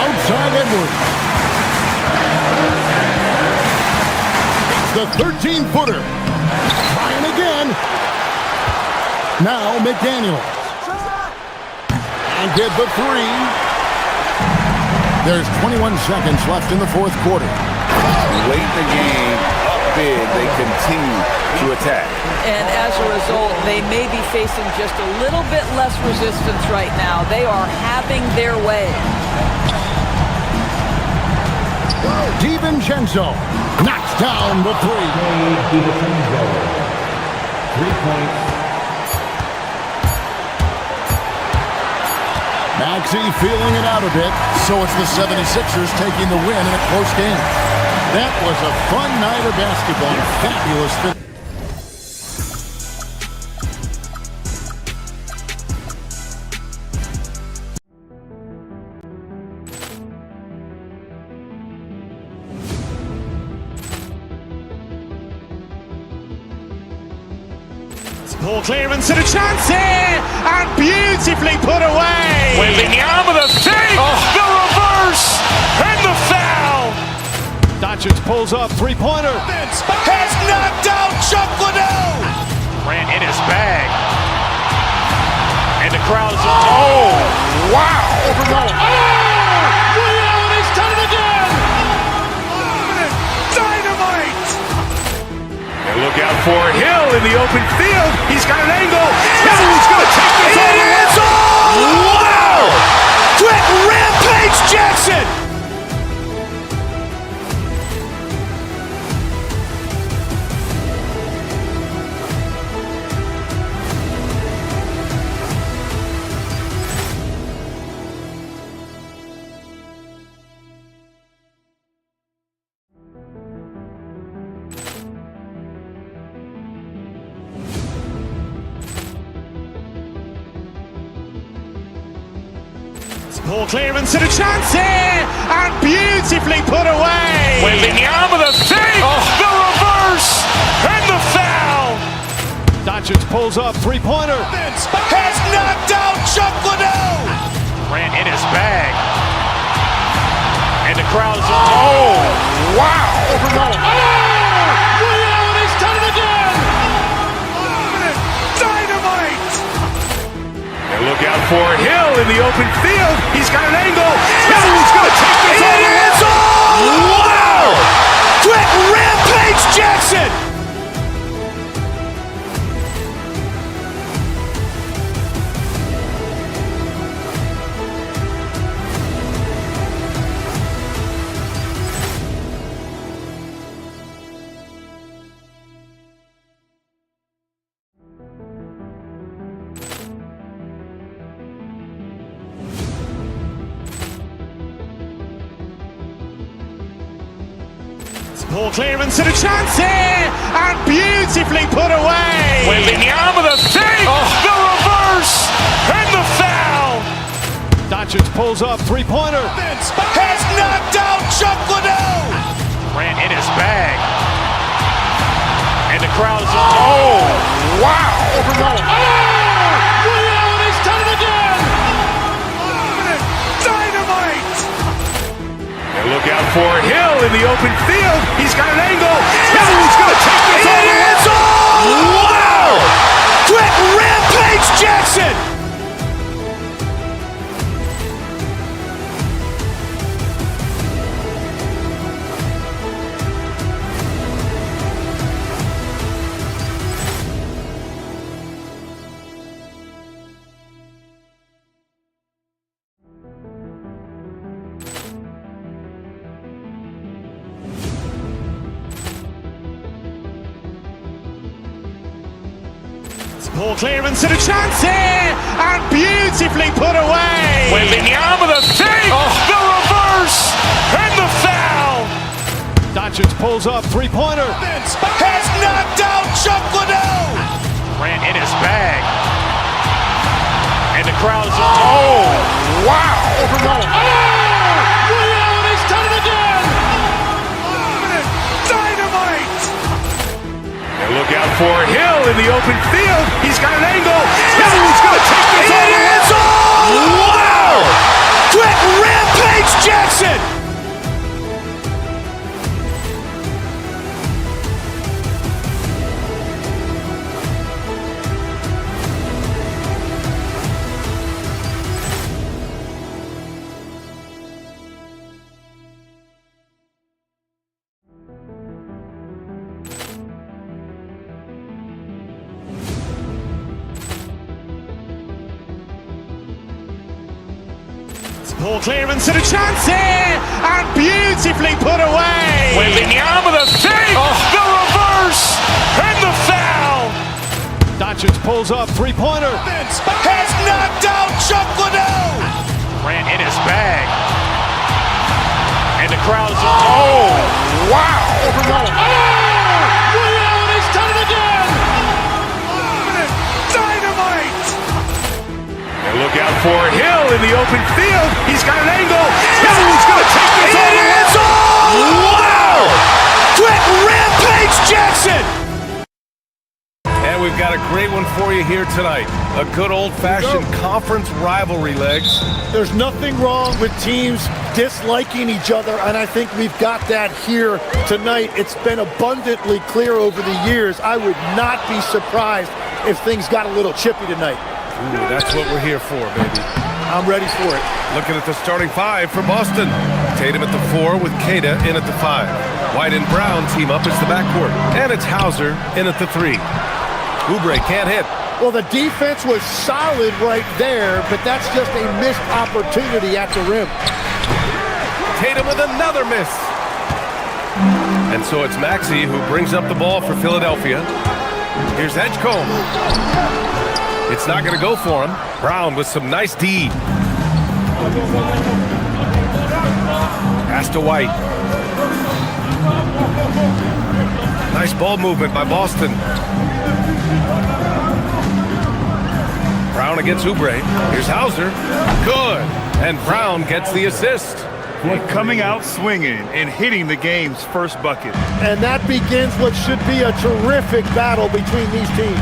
Outside Edwards. It's the 13-footer. Trying again. Now McDaniels. And did the three. There's 21 seconds left in the fourth quarter. Late in the game, up big, they continue to attack. And as a result, they may be facing just a little bit less resistance right now. They are having their way. DiVincenzo knocks down the three. 3 points. Maxey feeling it out a bit, so it's the 76ers taking the win in a close game. That was a fun night of basketball. Fabulous finish. Ball clearance and a chance here, and beautifully put away. Wembanyama the save, the reverse. reverse and the foul. Doncic pulls up, three-pointer. Has knocked out Chuck Liddell. Grant in his bag. And the crowd is, oh, wow. He's done it again. Dynamite. And look out for Hill in the open field. He's got an angle. Hill's going to take this all the way. It is all. Wow. Quick Rampage Jackson. Poor clearance and a chance here, and beautifully put away. Wembanyama the fake, the reverse, and the foul. Doncic pulls up, three-pointer. Has knocked out Chuck Liddell. Grant in his bag. And the crowd is, oh, wow. He's done it again. Dynamite. And look out for Hill in the open field. He's got an angle. Hill's going to take this all the way. It is all. Wow. Quick Rampage Jackson. Poor clearance and a chance here, and beautifully put away. Wembanyama the fake, the reverse, and the foul. Doncic pulls up, three-pointer. Has knocked out Chuck Liddell. Grant in his bag. And the crowd is, oh, wow. He's done it again. Dynamite. And look out for Hill in the open field. He's got an angle. Hill's going to take this all the way. It is all. Wow. Quick Rampage Jackson. Poor clearance and a chance here, and beautifully put away. Wembanyama the fake, the reverse, and the foul. Doncic pulls up, three-pointer. Has knocked out Chuck Liddell. Grant in his bag. And the crowd is, oh, wow. He's done it again. Dynamite. And look out for Hill in the open field. He's got an angle. Hill's going to take this all the way. It is all. Wow. Quick Rampage Jackson. Poor clearance and a chance here, and beautifully put away. Wembanyama the fake, the reverse, and the foul. Doncic pulls up, three-pointer. Has knocked out Chuck Liddell. Grant in his bag. And the crowd is, oh, wow. He's done it again. Dynamite. And look out for Hill in the open field. He's got an angle. Hill's going to take this all the way. It is all. Wow. Quick Rampage Jackson. And we've got a great one for you here tonight. A good old-fashioned conference rivalry, Legs. There's nothing wrong with teams disliking each other, and I think we've got that here tonight. It's been abundantly clear over the years. I would not be surprised if things got a little chippy tonight. Ooh, that's what we're here for, baby. I'm ready for it. Looking at the starting five for Boston. Tatum at the 4 with Queta in at the 5. White and Brown team up as the backcourt. And it's Hauser in at the 3. Oubre can't hit. Well, the defense was solid right there, but that's just a missed opportunity at the rim. Tatum with another miss. And so it's Maxey who brings up the ball for Philadelphia. Here's Edgecombe. It's not going to go for him. Brown with some nice D. Pass to White. Nice ball movement by Boston. Brown against Oubre. Here's Hauser. Good. And Brown gets the assist. Coming out swinging and hitting the game's first bucket. And that begins what should be a terrific battle between these teams.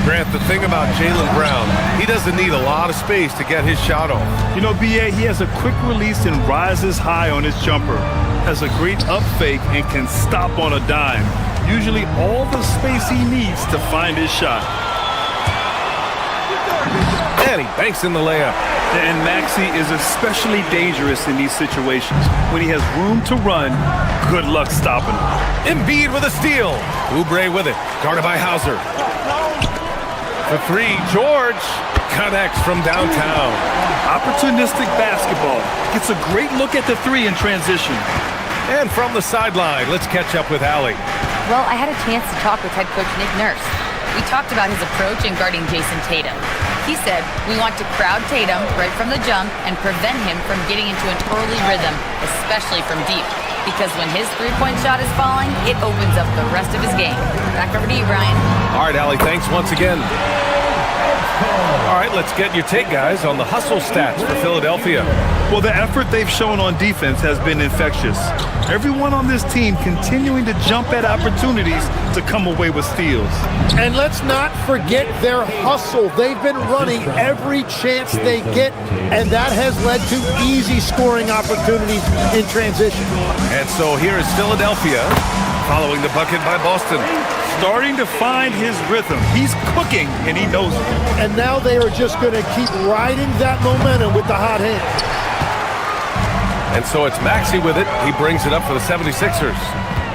Grant, the thing about Jaylen Brown, he doesn't need a lot of space to get his shot off. You know, B.A., he has a quick release and rises high on his jumper. Has a great up fake and can stop on a dime. Usually all the space he needs to find his shot. And he banks in the layup. And Maxey is especially dangerous in these situations. When he has room to run, good luck stopping him. Embiid with a steal. Oubre with it. Guarded by Hauser. For 3, George connects from downtown. Opportunistic basketball. Gets a great look at the 3 in transition. And from the sideline, let's catch up with Allie. Well, I had a chance to talk with head coach Nick Nurse. We talked about his approach in guarding Jason Tatum. He said, we want to crowd Tatum right from the jump and prevent him from getting into an early rhythm, especially from deep. Because when his three-point shot is falling, it opens up the rest of his game. Back over to you, Brian. All right, Allie, thanks once again. All right, let's get your take, guys, on the hustle stats for Philadelphia. Well, the effort they've shown on defense has been infectious. Everyone on this team continuing to jump at opportunities to come away with steals. And let's not forget their hustle. They've been running every chance they get, and that has led to easy scoring opportunities in transition. And so here is Philadelphia following the bucket by Boston. Starting to find his rhythm. He's cooking, and he knows it. And now they are just going to keep riding that momentum with the hot hand. And so it's Maxey with it. He brings it up for the 76ers.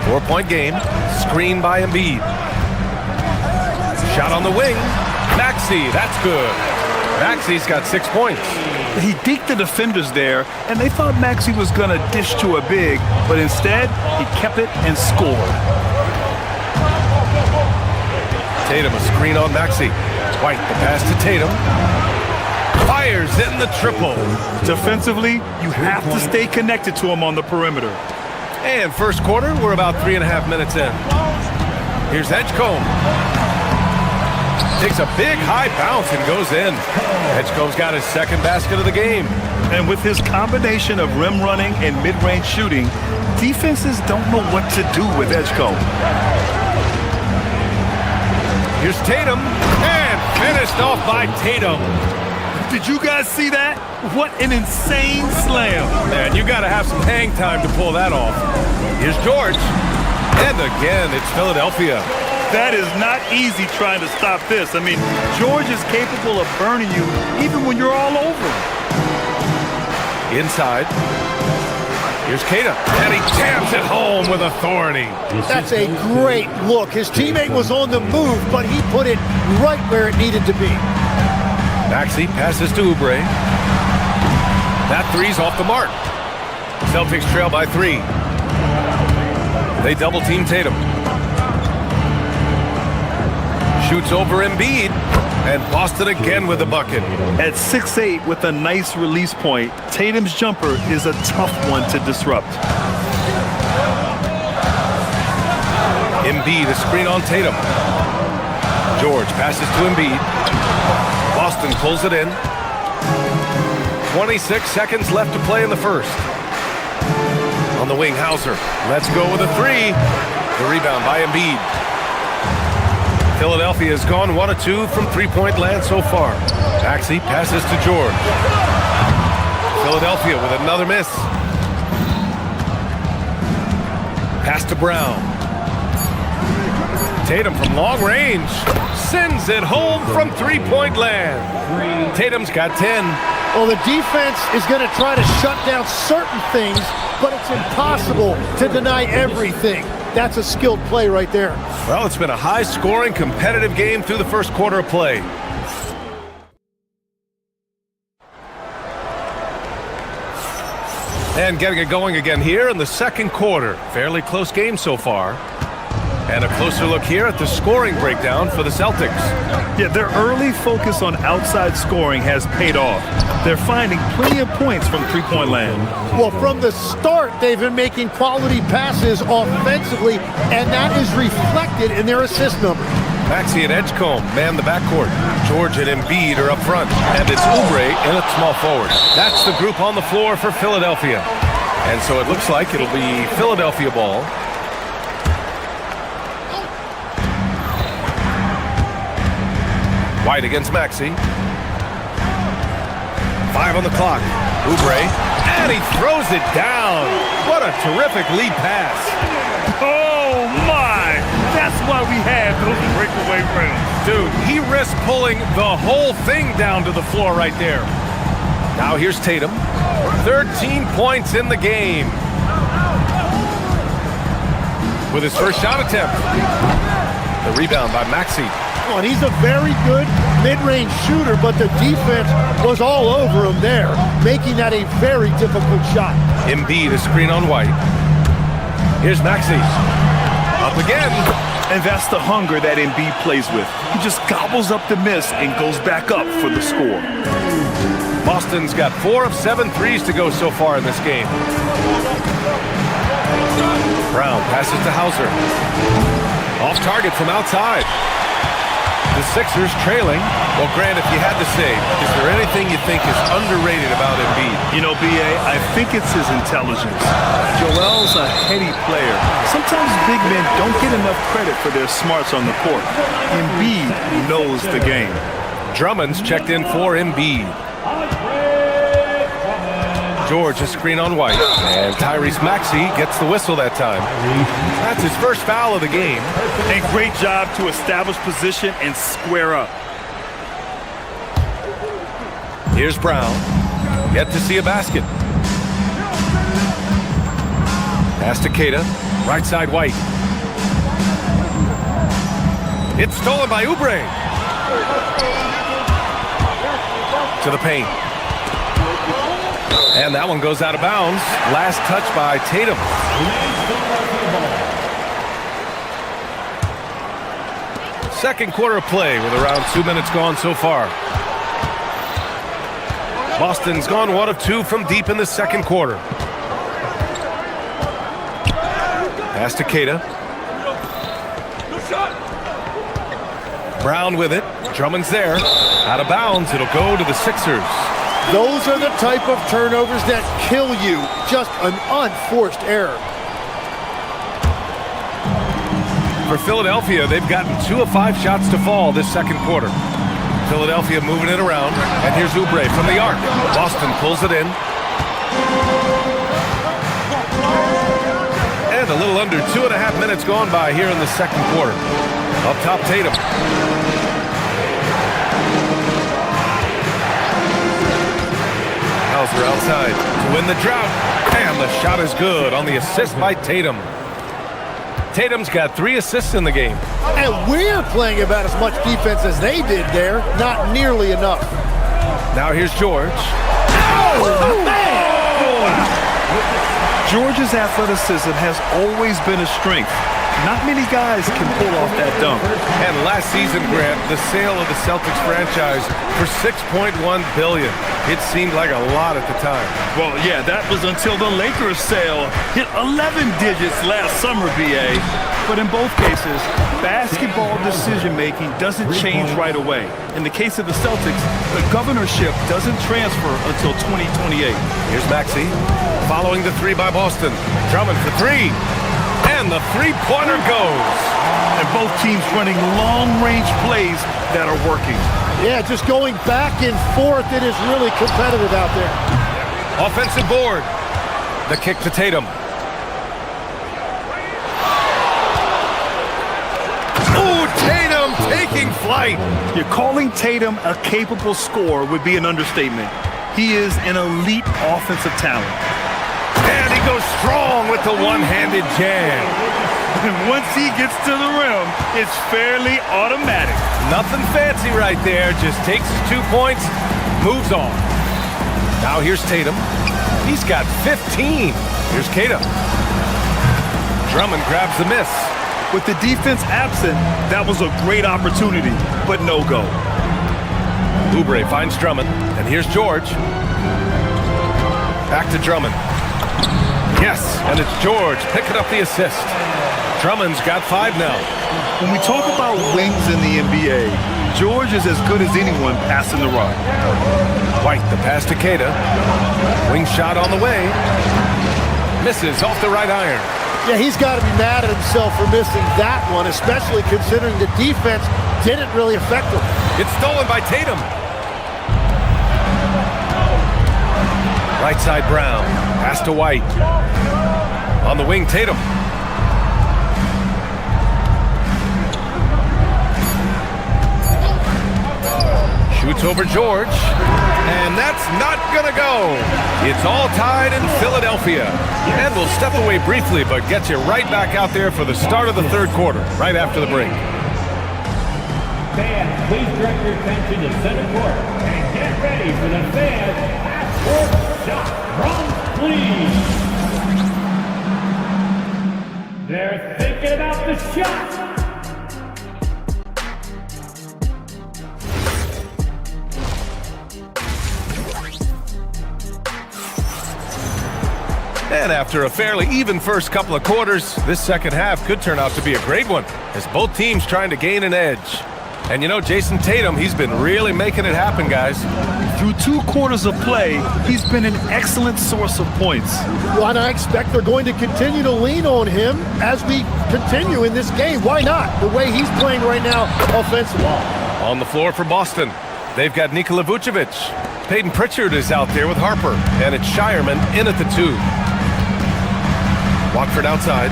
4-point game. Screen by Embiid. Shot on the wing. Maxey, that's good. Maxey's got 6 points. He deked the defenders there, and they thought Maxey was going to dish to a big, but instead, he kept it and scored. Tatum, a screen on Maxey. White, the pass to Tatum. Fires in the triple. Defensively, you have to stay connected to him on the perimeter. And first quarter, we're about 3.5 minutes in. Here's Edgecombe. Takes a big high bounce and goes in. Edgecombe's got his second basket of the game. And with his combination of rim running and mid-range shooting, defenses don't know what to do with Edgecombe. Here's Tatum, and finished off by Tatum. Did you guys see that? What an insane slam. Man, you got to have some hang time to pull that off. Here's George. And again, it's Philadelphia. That is not easy trying to stop this. I mean, George is capable of burning you even when you're all over him. Inside. Here's Queta, and he jams it home with authority. That's a great look. His teammate was on the move, but he put it right where it needed to be. Maxey passes to Oubre. That three's off the mark. Celtics trail by 3. They double-team Tatum. Shoots over Embiid, and Boston again with the bucket. At 6'8" with a nice release point, Tatum's jumper is a tough one to disrupt. Embiid, a screen on Tatum. George passes to Embiid. Boston pulls it in. 26 seconds left to play in the first. On the wing, Hauser. Let's go with a 3. The rebound by Embiid. Philadelphia has gone 1 of 2 from three-point land so far. Maxey passes to George. Philadelphia with another miss. Pass to Brown. Tatum from long range sends it home from three-point land. Tatum's got 10. Well, the defense is going to try to shut down certain things, but it's impossible to deny everything. That's a skilled play right there. Well, it's been a high-scoring, competitive game through the first quarter of play. And getting it going again here in the second quarter. Fairly close game so far. And a closer look here at the scoring breakdown for the Celtics. Yeah, their early focus on outside scoring has paid off. They're finding plenty of points from three-point land. Well, from the start, they've been making quality passes offensively, and that is reflected in their assist number. Maxey and Edgecombe man the backcourt. George and Embiid are up front. And it's Oubre in at small forward. That's the group on the floor for Philadelphia. And so it looks like it'll be Philadelphia ball. White against Maxey. 5 on the clock. Oubre. And he throws it down. What a terrific lead pass. Oh, my! That's why we have those breakaway rounds. Dude, he risked pulling the whole thing down to the floor right there. Now here's Tatum. 13 points in the game. With his first shot attempt. The rebound by Maxey. And he's a very good mid-range shooter, but the defense was all over him there, making that a very difficult shot. Embiid, a screen on White. Here's Maxey. Up again. And that's the hunger that Embiid plays with. He just gobbles up the miss and goes back up for the score. Boston's got 4 of 7 threes to go so far in this game. Brown passes to Hauser. Off target from outside. The Sixers trailing. Well, Grant, if you had to say, is there anything you think is underrated about Embiid? You know, B.A., I think it's his intelligence. Joel's a heady player. Sometimes big men don't get enough credit for their smarts on the court. Embiid knows the game. Drummond's checked in for Embiid. George, a screen on White. And Tyrese Maxey gets the whistle that time. That's his first foul of the game. A great job to establish position and square up. Here's Brown. Yet to see a basket. Pass to Keita. Right side White. It's stolen by Oubre. To the paint. And that one goes out of bounds. Last touch by Tatum. Second quarter of play with around 2 minutes gone so far. Boston's gone 1 of 2 from deep in the second quarter. Pass to Keita. Brown with it. Drummond's there. Out of bounds. It'll go to the Sixers. Those are the type of turnovers that kill you. Just an unforced error. For Philadelphia, they've gotten 2 of 5 shots to fall this second quarter. Philadelphia moving it around. And here's Oubre from the arc. Boston pulls it in. And a little under 2.5 minutes gone by here in the second quarter. Up top, Tatum. Hauser outside to win the drought. And the shot is good on the assist by Tatum. Tatum's got 3 assists in the game. And we're playing about as much defense as they did there. Not nearly enough. Now here's George. Oh, man! George's athleticism has always been a strength. Not many guys can pull off that dunk. And last season, Grant, the sale of the Celtics franchise for $6.1 billion. It seemed like a lot at the time. Well, yeah, that was until the Lakers sale hit 11 digits last summer, BA. But in both cases, basketball decision-making doesn't change right away. In the case of the Celtics, the governorship doesn't transfer until 2028. Here's Maxey, following the 3 by Boston. Drummond for 3. And the three-pointer goes. And both teams running long-range plays that are working. Yeah, just going back and forth. It is really competitive out there. Offensive board. The kick to Tatum. Ooh, Tatum taking flight. You're calling Tatum a capable scorer would be an understatement. He is an elite offensive talent. And he goes strong with the one-handed jam. And once he gets to the rim, it's fairly automatic. Nothing fancy right there. Just takes his 2 points, moves on. Now here's Tatum. He's got 15. Here's Tatum. Drummond grabs the miss. With the defense absent, that was a great opportunity, but no go. Oubre finds Drummond, and here's George. Back to Drummond. Yes, and it's George picking up the assist. Drummond's got 5 now. When we talk about wings in the NBA, George is as good as anyone passing the rock. White, the pass to Keita. Wing shot on the way. Misses off the right iron. Yeah, he's got to be mad at himself for missing that one, especially considering the defense didn't really affect him. It's stolen by Tatum. Right side Brown. Pass to White. On the wing, Tatum. Shoots over George. And that's not gonna go. It's all tied in Philadelphia. And we'll step away briefly, but get you right back out there for the start of the third quarter, right after the break. Fans, please direct your attention to center court and get ready for the fan half-court shot. Run, please. They're thinking about the shot. And after a fairly even first couple of quarters, this second half could turn out to be a great one, as both teams trying to gain an edge. And you know, Jason Tatum, he's been really making it happen, guys. Through 2 quarters of play, he's been an excellent source of points. Well, and I expect they're going to continue to lean on him as we continue in this game. Why not? The way he's playing right now offensively. On the floor for Boston, they've got Nikola Vucevic. Peyton Pritchard is out there with Harper, and it's Shireman in at the 2. Watford outside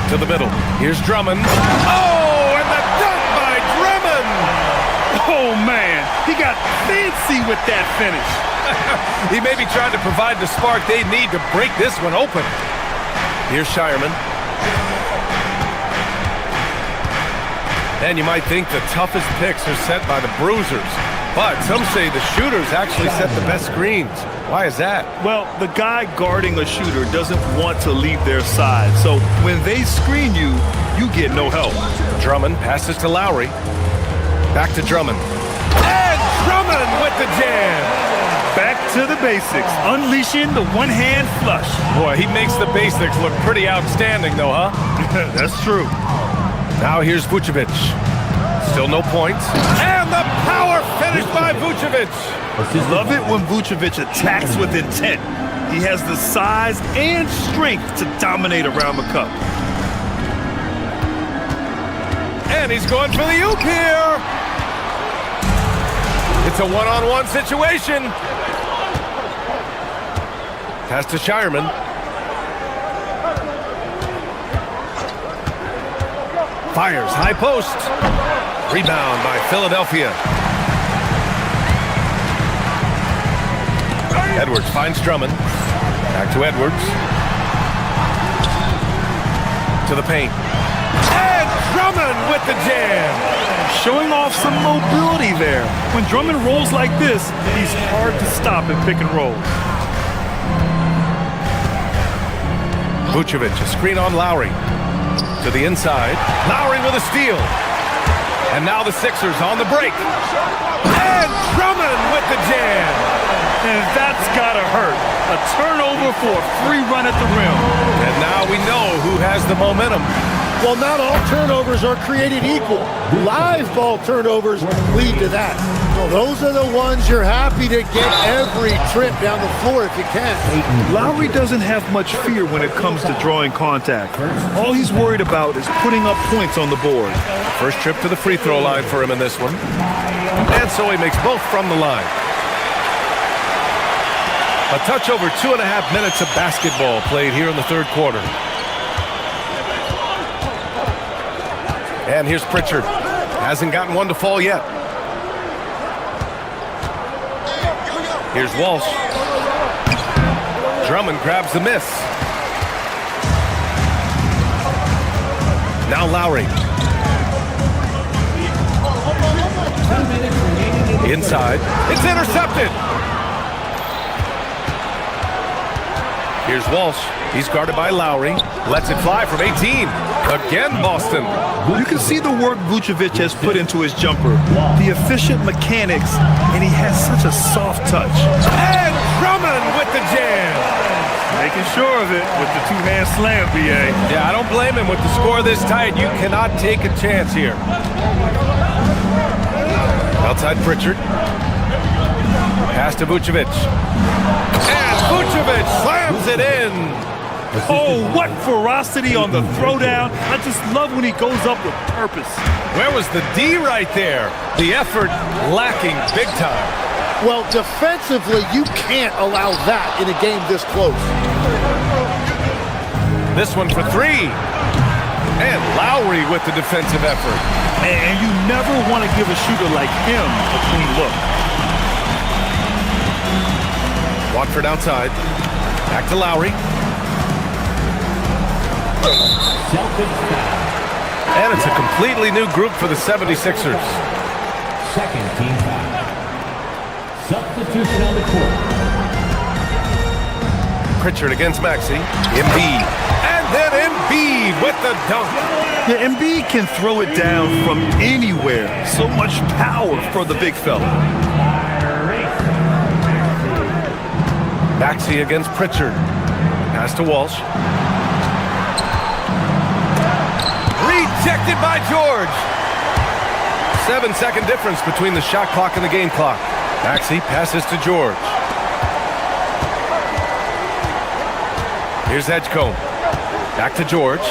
to the middle. Here's Drummond. Oh, and the dunk by Drummond! Oh, man, he got fancy with that finish. He may be trying to provide the spark they need to break this one open. Here's Shireman. And you might think the toughest picks are set by the bruisers, but some say the shooters actually set the best screens. Why is that? Well, the guy guarding a shooter doesn't want to leave their side, so when they screen you, you get no help. Drummond passes to Lowry. Back to Drummond. And Drummond with the jam! Back to the basics, unleashing the one-hand flush. Boy, he makes the basics look pretty outstanding, though, huh? That's true. Now here's Vucevic. Still no points. And the power finish by Vucevic. Love it when Vucevic attacks with intent. He has the size and strength to dominate around the cup. And he's going for the oop here. It's a one-on-one situation. Pass to Shireman. Fires, high post. Rebound by Philadelphia. Edwards finds Drummond. Back to Edwards. To the paint. And Drummond with the jam. Showing off some mobility there. When Drummond rolls like this, he's hard to stop in pick and rolls. Vucevic, a screen on Lowry. To the inside. Lowry with a steal. And now the Sixers on the break. And Drummond with the jam. And that's gotta hurt. A turnover for a free run at the rim. And now we know who has the momentum. Well, not all turnovers are created equal. Live ball turnovers lead to that. Well, those are the ones you're happy to get every trip down the floor if you can. Lowry doesn't have much fear when it comes to drawing contact. All he's worried about is putting up points on the board. First trip to the free throw line for him in this one. And so he makes both from the line. A touch over 2.5 minutes of basketball played here in the third quarter. And here's Pritchard. Hasn't gotten one to fall yet. Here's Walsh. Drummond grabs the miss. Now Lowry. Inside. It's intercepted. Here's Walsh. He's guarded by Lowry. Lets it fly from 18. Again, Boston. You can see the work Vucevic has put into his jumper. The efficient mechanics, and he has such a soft touch. And Drummond with the jam. Making sure of it with the two-hand slam, B.A. Yeah, I don't blame him with the score this tight. You cannot take a chance here. Outside Pritchard. Pass to Vucevic. And Vucevic slams it in. Oh, what ferocity on the throwdown. I just love when he goes up with purpose. Where was the D right there? The effort lacking big time. Well, defensively, you can't allow that in a game this close. This one for three. And Lowry with the defensive effort. And you never want to give a shooter like him a clean look. Watford outside. Back to Lowry. And it's a completely new group for the 76ers. Second team foul. Substitution on the court. Pritchard against Maxey. Embiid. And then Embiid with the dunk. Yeah, Embiid can throw it down from anywhere. So much power for the big fella. Maxey against Pritchard. Pass to Walsh. Rejected by George. 7-second difference between the shot clock and the game clock. Maxey passes to George. Here's Edgecombe. Back to George.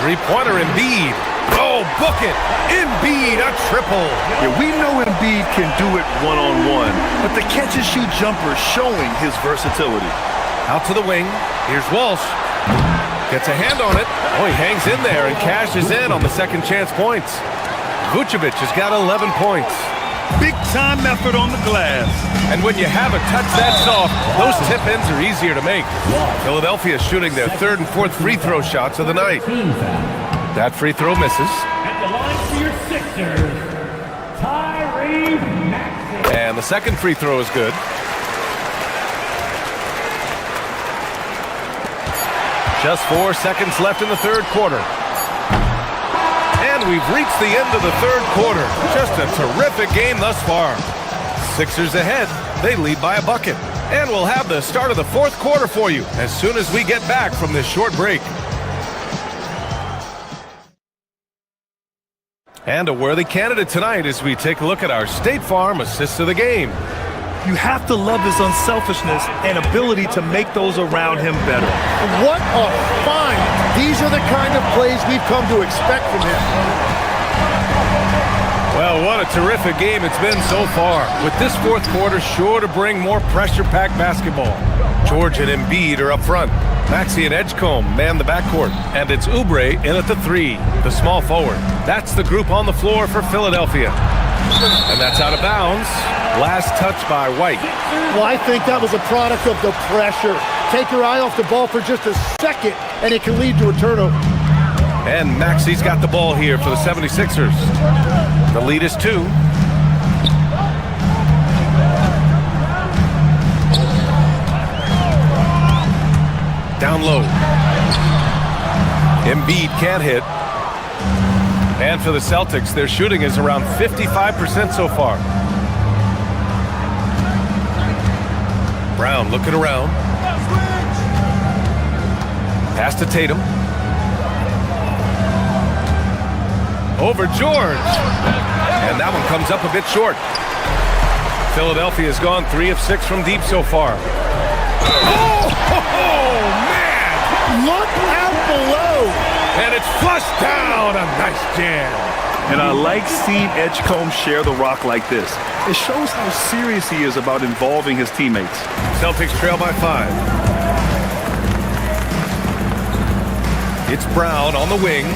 Three-pointer Embiid. Oh, book it. Embiid, a triple. Yeah, we know Embiid can do it one-on-one, but the catch-and-shoot jumper is showing his versatility. Out to the wing. Here's Walsh. Gets a hand on it. Oh, he hangs in there and cashes in on the second chance points. Vucevic has got 11 points. Big-time effort on the glass. And when you have a touch that soft, those tip-ins are easier to make. Philadelphia shooting their third and fourth free throw shots of the night. That free throw misses. At the line for your Sixers, Tyrese Maxey. And the second free throw is good. Just 4 seconds left in the third quarter. And we've reached the end of the third quarter. Just a terrific game thus far. Sixers ahead. They lead by a bucket. And we'll have the start of the fourth quarter for you as soon as we get back from this short break. And a worthy candidate tonight as we take a look at our State Farm assists of the game. You have to love his unselfishness and ability to make those around him better. What a find! These are the kind of plays we've come to expect from him. Well, what a terrific game it's been so far. With this fourth quarter sure to bring more pressure-packed basketball. George and Embiid are up front. Maxey and Edgecombe man the backcourt. And it's Oubre in at the three, the small forward. That's the group on the floor for Philadelphia. And that's out of bounds. Last touch by White. Well, I think that was a product of the pressure. Take your eye off the ball for just a second, and it can lead to a turnover. And Maxey's got the ball here for the 76ers. The lead is 2. Down low. Embiid can't hit. And for the Celtics, their shooting is around 55% so far. Brown looking around. Pass to Tatum. over George. And that one comes up a bit short. Philadelphia has gone 3 of 6 from deep so far. Oh, man! Look out below! And it's flushed down. A nice jam. And I like seeing Edgecombe share the rock like this. It shows how serious he is about involving his teammates. Celtics trail by 5. It's Brown on the wing.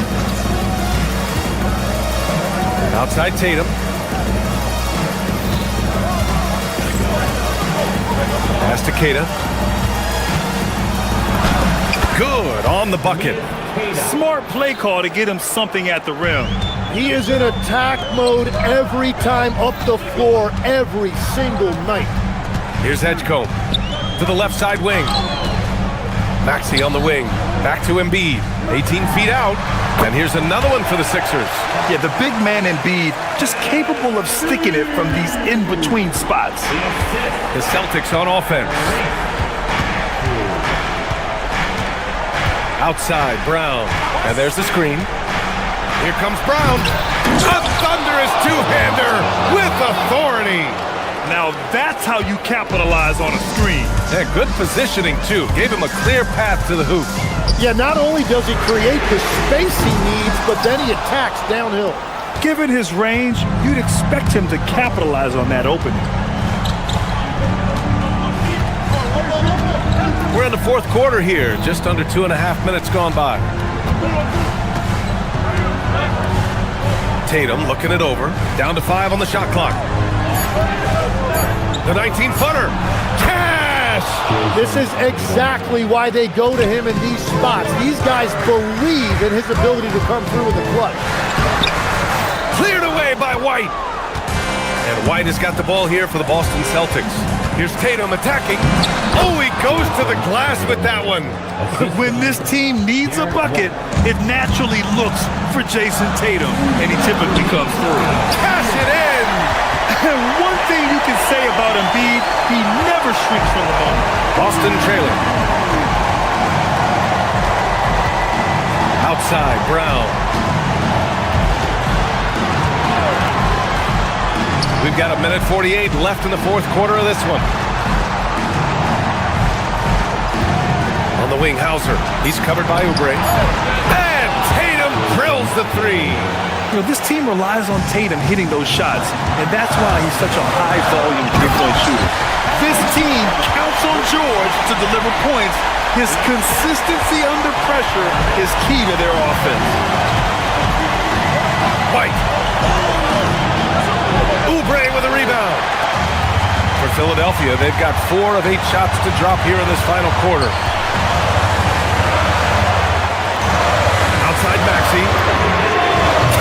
Outside Tatum. Pass to Keita. Good on the bucket. Smart play call to get him something at the rim. He is in attack mode every time up the floor, every single night. Here's Edgecombe to the left side wing. Maxey on the wing. Back to Embiid. 18 feet out. And here's another one for the Sixers. Yeah, the big man Embiid just capable of sticking it from these in-between spots. The Celtics on offense. Outside, Brown. And there's the screen. Here comes Brown. A thunderous two-hander with authority. Now that's how you capitalize on a screen. Yeah, good positioning, too. Gave him a clear path to the hoop. Yeah, not only does he create the space he needs, but then he attacks downhill. Given his range, you'd expect him to capitalize on that opening. We're in the fourth quarter here. Just under 2.5 minutes gone by. Tatum looking it over. Down to 5 on the shot clock. The 19-footer. Cash! This is exactly why they go to him in these spots. These guys believe in his ability to come through in the clutch. Cleared away by White. And White has got the ball here for the Boston Celtics. Here's Tatum attacking. Oh, he goes to the glass with that one. When this team needs a bucket, it naturally looks for Jason Tatum, and he typically comes through. Cash it in! And one thing you can say about Embiid, he never shrinks from the ball. Boston trailing. Outside, Brown. We've got 1:48 left in the fourth quarter of this one. On the wing, Hauser. He's covered by Oubre. And Tatum drills the three. You know, this team relies on Tatum hitting those shots, and that's why he's such a high-volume three-point shooter. This team counts on George to deliver points. His consistency under pressure is key to their offense. White. Oubre with a rebound. For Philadelphia, they've got 4 of 8 shots to drop here in this final quarter. Outside Maxey.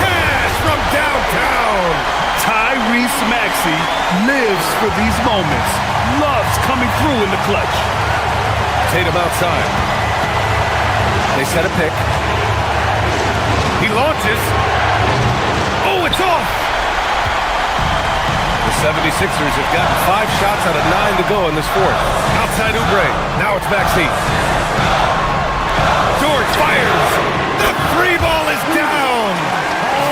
Cash from downtown. Tyrese Maxey lives for these moments. Loves coming through in the clutch. Tatum outside. They set a pick. He launches. Oh, it's off. The 76ers have gotten 5 shots out of 9 to go in this fourth. Outside Oubre. Now it's Maxey. George fires. The 3-ball is down.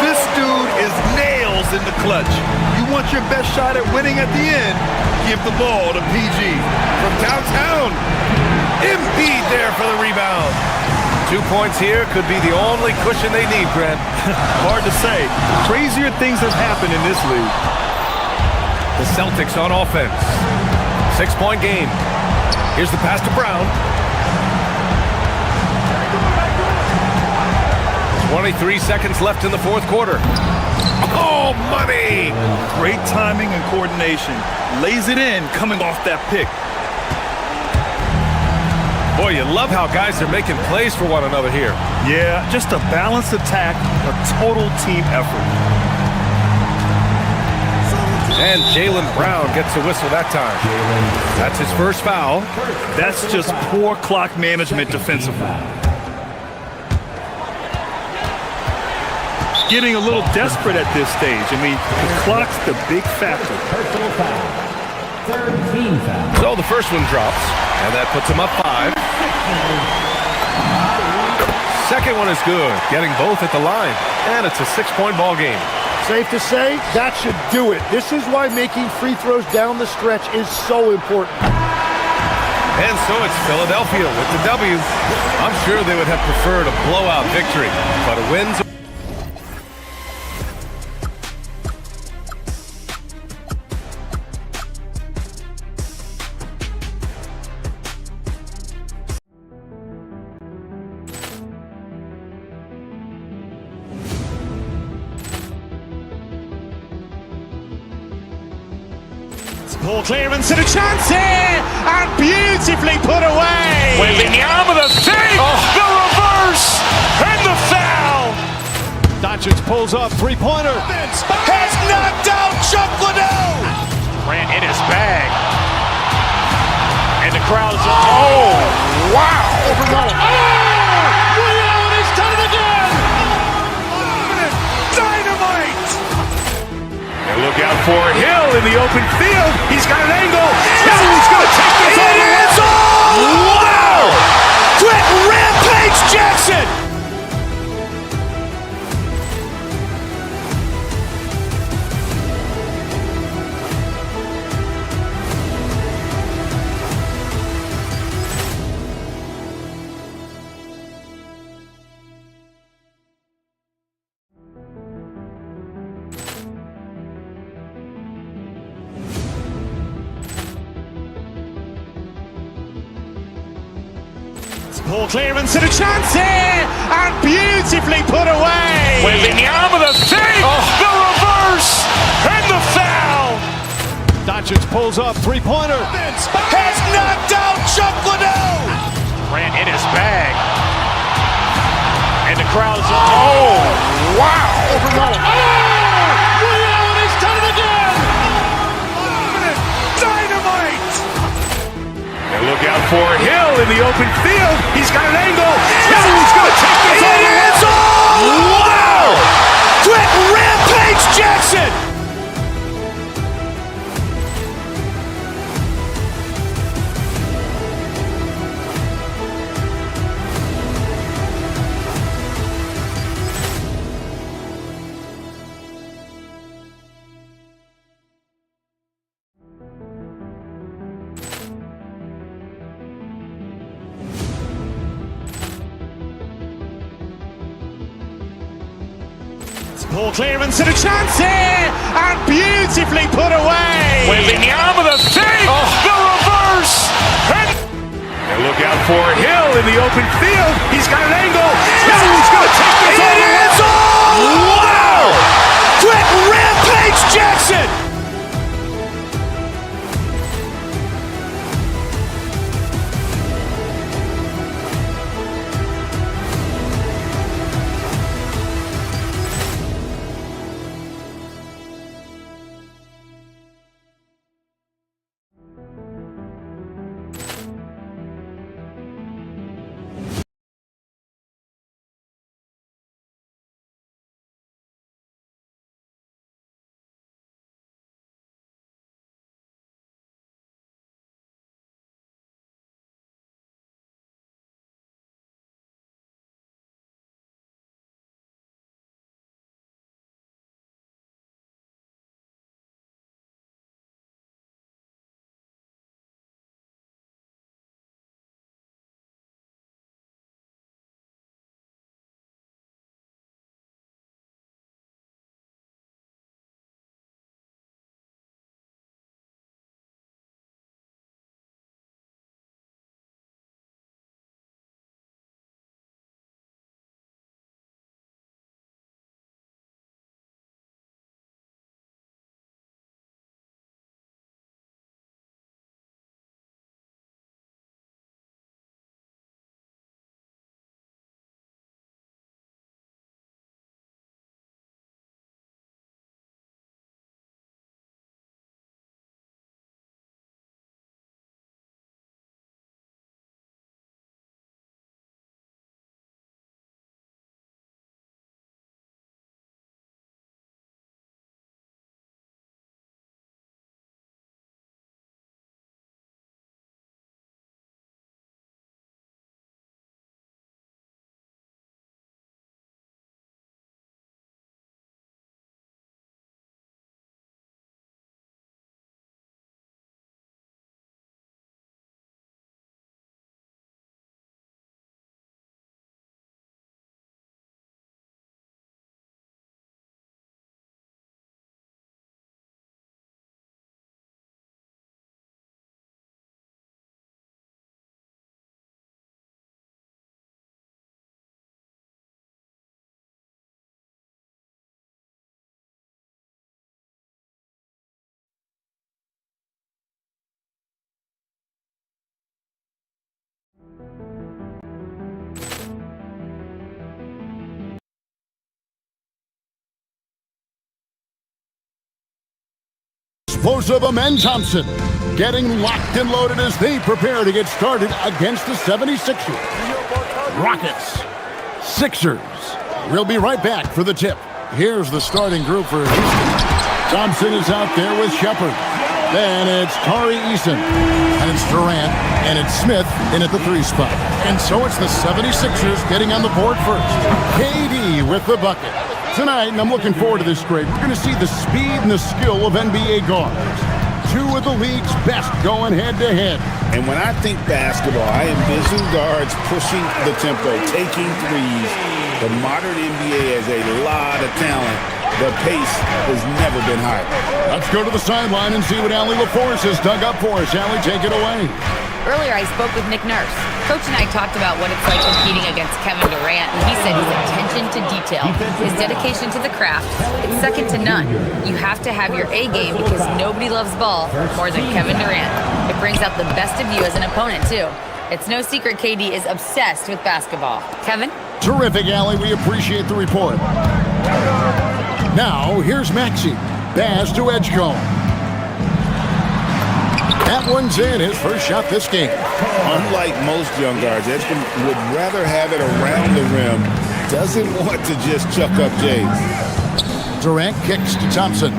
This dude is nails in the clutch. You want your best shot at winning at the end, give the ball to PG. From downtown. Embiid there for the rebound. 2 points here could be the only cushion they need, Grant. Hard to say. Crazier things have happened in this league. The Celtics on offense. 6-point game. Here's the pass to Brown. 23 seconds left in the fourth quarter. Oh, money! Great timing and coordination. Lays it in coming off that pick. Boy, you love how guys are making plays for one another here. Yeah, just a balanced attack, a total team effort. And Jaylen Brown gets a whistle that time. That's his first foul. That's just poor clock management defensively. Getting a little desperate at this stage. I mean, the clock's the big factor. Personal foul. 13 foul. So the first one drops, and that puts him up 5. second one is good, getting both at the line. And it's a 6-point ball game. Safe to say, that should do it. This is why making free throws down the stretch is so important. And so it's Philadelphia with the W. I'm sure they would have preferred a blowout victory, but a win's Ball clearance and a chance here, and beautifully put away. Wembanyama the save, the reverse, and the foul. Doncic pulls up, three-pointer. Has knocked out Chuck Liddell. Ran in his bag. And the crowd's oh, wow. He's done it again. Dynamite. And look out for Hill in the open field. He's got an angle. Hill's going to take this all the way. Wow. Quick rampage Jackson. Ball clearance and a chance here, and beautifully put away. Wembanyama the save, the reverse, and the foul. Doncic pulls up, three-pointer. Has knocked out Chuck Liddell. Ran in his bag. And the crowd's oh, wow. He's done it again. Dynamite. And look out for Hill in the open field. He's got an angle. Hill's going to take this all the way. Wow. Quick rampage Jackson. Ball clearance and a chance here, and beautifully put away. Wembanyama the save, the reverse, and look out for Hill in the open field. He's got an angle. Hill's going to take this all the way. Wow! Quick rampage Jackson. explosive Amen Thompson getting locked and loaded as they prepare to get started against the 76ers. Rockets, Sixers. We'll be right back for the tip. Here's the starting group for Houston. Thompson is out there with Shepard. Then it's Tari Eason. And it's Durant. And it's Smith in at the 3 spot. And so it's the 76ers getting on the board first. KD with the bucket. Tonight, and I'm looking forward to this grade, we're going to see the speed and the skill of NBA guards. 2 of the league's best going head-to-head. And when I think basketball, I envision guards pushing the tempo, taking threes. The modern NBA has a lot of talent. The pace has never been higher. Let's go to the sideline and see what Allie LaForce has dug up for us. Allie, take it away. Earlier, I spoke with Nick Nurse. Coach and I talked about what it's like competing against Kevin Durant, and he said his attention to detail, his dedication to the craft, it's second to none. You have to have your A game because nobody loves ball more than Kevin Durant. It brings out the best of you as an opponent, too. It's no secret KD is obsessed with basketball. Kevin? Terrific, Allie. We appreciate the report. Now, here's Maxey. Baz to Edgecombe. That one's in, his first shot this game. Unlike most young guards, Edgecombe would rather have it around the rim. Doesn't want to just chuck up Jays. Durant kicks to Thompson.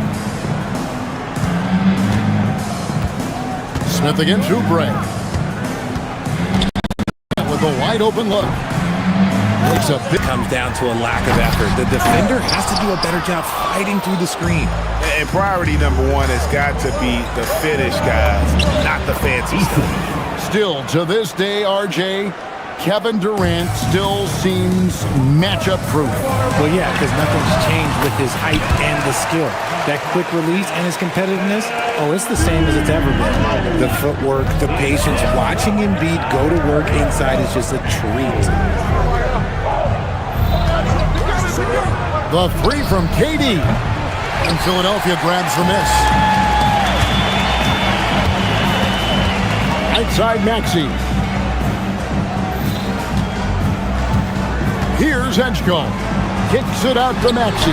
Smith again to Bray. With a wide open look. It comes down to a lack of effort. The defender has to do a better job fighting through the screen. And priority number one has got to be the finish, guys, not the fancy stuff. Still, to this day, RJ, Kevin Durant still seems matchup proof. Well, yeah, because nothing's changed with his height and the skill. That quick release and his competitiveness, it's the same as it's ever been. The footwork, the patience, watching Embiid go to work inside is just a treat. The 3 from KD. And Philadelphia grabs the miss. Outside Maxey. Here's Edgecombe. Kicks it out to Maxey.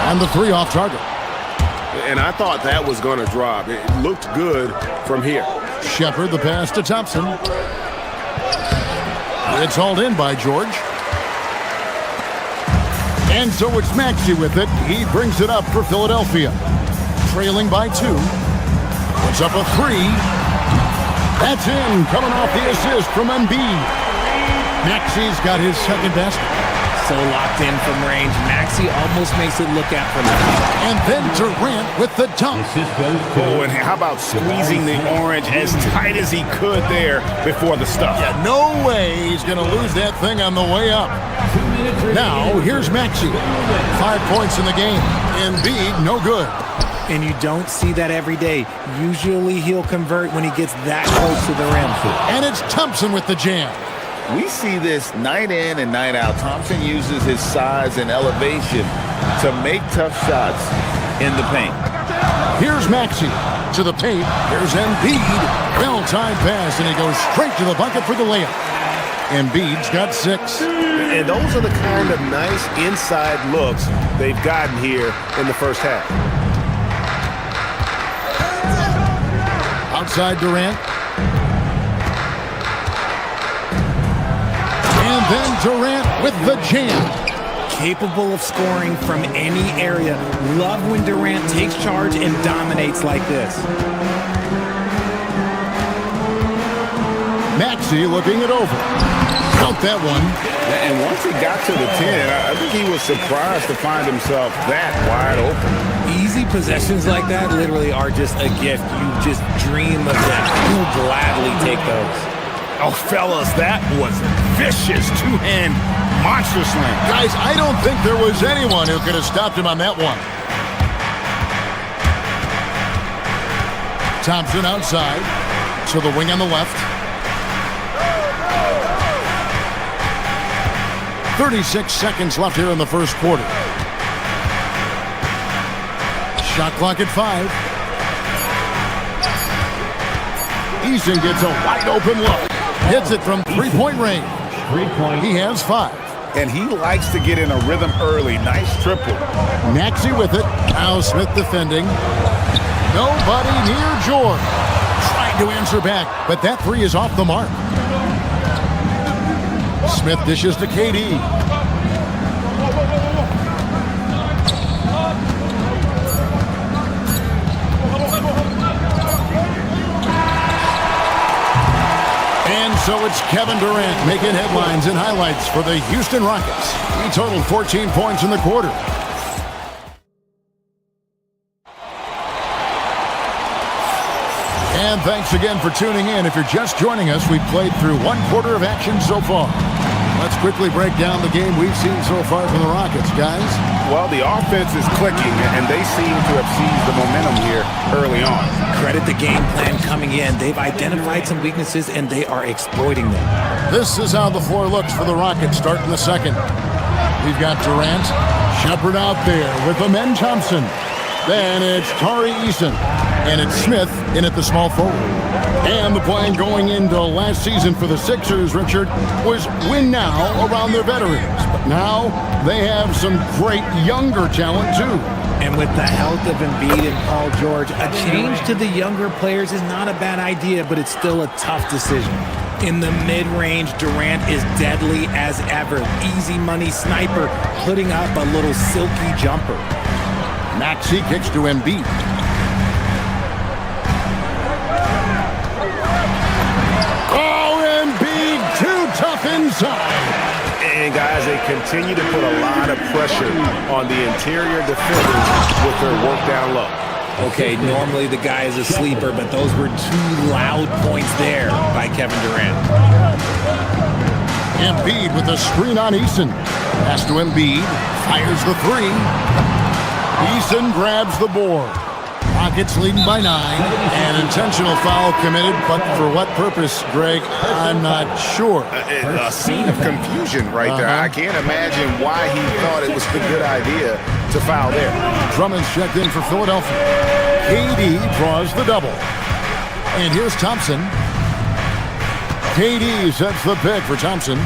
And the 3 off target. And I thought that was going to drop. It looked good from here. Shepard, the pass to Thompson. It's hauled in by George. And so it's Maxey with it. He brings it up for Philadelphia. Trailing by 2. Puts up a 3. That's in, coming off the assist from Embiid. Maxey's got his second basket. So locked in from range. Maxey almost makes it look effortless. And then Durant with the dunk. Oh, and how about squeezing the orange as tight as he could there before the stuff? Yeah, no way he's going to lose that thing on the way up. Now, here's Maxey. 5 points in the game. Embiid, no good. And you don't see that every day. Usually he'll convert when he gets that close to the rim. And it's Thompson with the jam. We see this night in and night out. Thompson uses his size and elevation to make tough shots in the paint. Here's Maxey to the paint. Here's Embiid. Well-timed pass, and he goes straight to the bucket for the layup. Embiid's got 6. And those are the kind of nice inside looks they've gotten here in the first half. Outside Durant. And then Durant with the jam. Capable of scoring from any area. Love when Durant takes charge and dominates like this. Maxey looking it over. Count that one. And once he got to the 10, I think he was surprised to find himself that wide open. Easy possessions like that literally are just a gift. You just dream of them. You'll gladly take those. Oh, fellas, that was a vicious two-hand monster slam. Guys, I don't think there was anyone who could have stopped him on that one. Thompson outside to the wing on the left. 36 seconds left here in the first quarter. Shot clock at 5. Eason gets a wide open look. Hits it from three-point range. He has 5. And he likes to get in a rhythm early. Nice triple. Maxey with it. Now Smith defending. Nobody near George. Trying to answer back, but that three is off the mark. Smith dishes to KD. And so it's Kevin Durant making headlines and highlights for the Houston Rockets. He totaled 14 points in the quarter. And thanks again for tuning in. If you're just joining us, we've played through one quarter of action so far. Let's quickly break down the game we've seen so far from the Rockets, guys. Well, the offense is clicking, and they seem to have seized the momentum here early on. Credit the game plan coming in. They've identified some weaknesses, and they are exploiting them. This is how the floor looks for the Rockets starting the second. We've got Durant, Shepard out there with Amen Thompson. Then it's Tari Eason, and it's Smith in at the small forward. And the plan going into last season for the Sixers, Richard, was win now around their veterans. But now they have some great younger talent, too. And with the health of Embiid and Paul George, a change to the younger players is not a bad idea, but it's still a tough decision. In the mid-range, Durant is deadly as ever. Easy money sniper, putting up a little silky jumper. Maxey kicks to Embiid. Oh, Embiid, too tough inside. And guys, they continue to put a lot of pressure on the interior defenders with their work down low. Okay, normally the guy is a sleeper, but those were two loud points there by Kevin Durant. Embiid with a screen on Eason. Pass to Embiid. Fires the three. Eason grabs the board. Rockets leading by 9. An intentional foul committed, but for what purpose, Greg? I'm not sure. A scene of confusion right there. I can't imagine why he thought it was a good idea to foul there. Drummond's checked in for Philadelphia. KD draws the double. And here's Thompson. KD sets the pick for Thompson.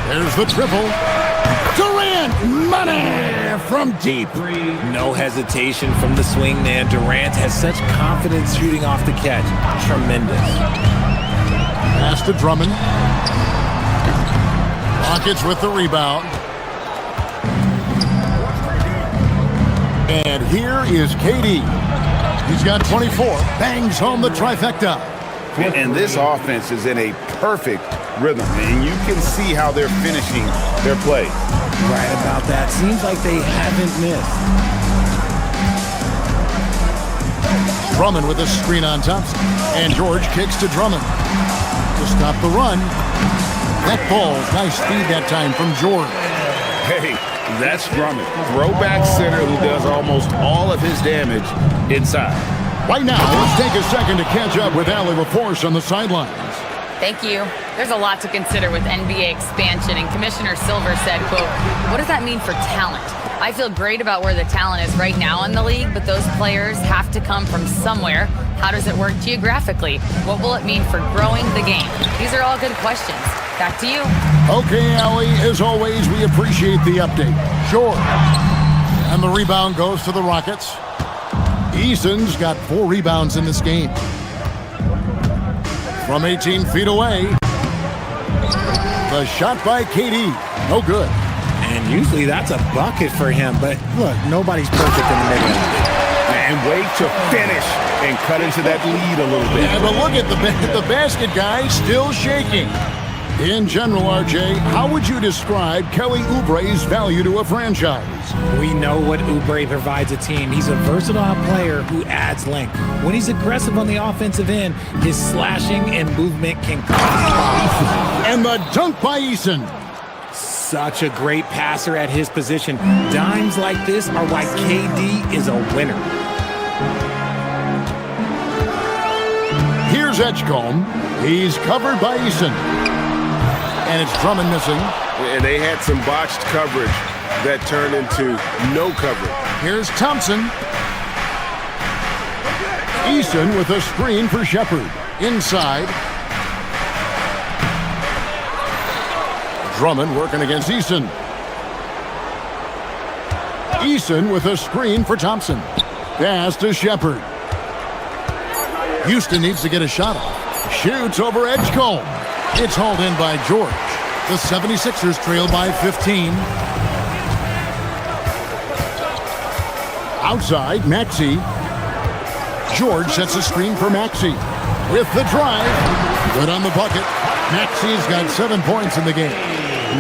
There's the triple. Durant, money from deep. No hesitation from the swing man. Durant has such confidence shooting off the catch. Tremendous. Pass to Drummond. Rockets with the rebound. And here is KD. He's got 24. Bangs home the trifecta. And this offense is in a perfect rhythm, and you can see how they're finishing their play. Right about that. Seems like they haven't missed. Drummond with a screen on Thompson. And George kicks to Drummond to stop the run. That ball's nice speed that time from George. Hey, that's Drummond. Throwback center who does almost all of his damage inside. Right now, let's take a second to catch up with Allie LaForce on the sidelines. Thank you. There's a lot to consider with NBA expansion, and Commissioner Silver said, quote, "What does that mean for talent? I feel great about where the talent is right now in the league, but those players have to come from somewhere. How does it work geographically? What will it mean for growing the game?" These are all good questions. Back to you. Okay, Allie, as always, we appreciate the update. Sure. And the rebound goes to the Rockets. Eason's got 4 rebounds in this game. From 18 feet away. The shot by KD. No good. And usually that's a bucket for him, but look, nobody's perfect in the middle. And wait to finish and cut into that lead a little bit. Yeah, but look at the basket guy still shaking. In general, RJ, how would you describe Kelly Oubre's value to a franchise? We know what Oubre provides a team. He's a versatile player who adds length. When he's aggressive on the offensive end, his slashing and movement can cause problems. And the dunk by Eason. Such a great passer at his position. Dimes like this are why KD is a winner. Here's Edgecombe. He's covered by Eason. And it's Drummond missing. And they had some botched coverage that turned into no coverage. Here's Thompson. Eason with a screen for Shepard. Inside. Drummond working against Eason. Eason with a screen for Thompson. Pass to Shepard. Houston needs to get a shot off. Shoots over Edgecombe. It's hauled in by George. The 76ers trail by 15. Outside, Maxey. George sets a screen for Maxey. With the drive. Good on the bucket. Maxey's got 7 points in the game.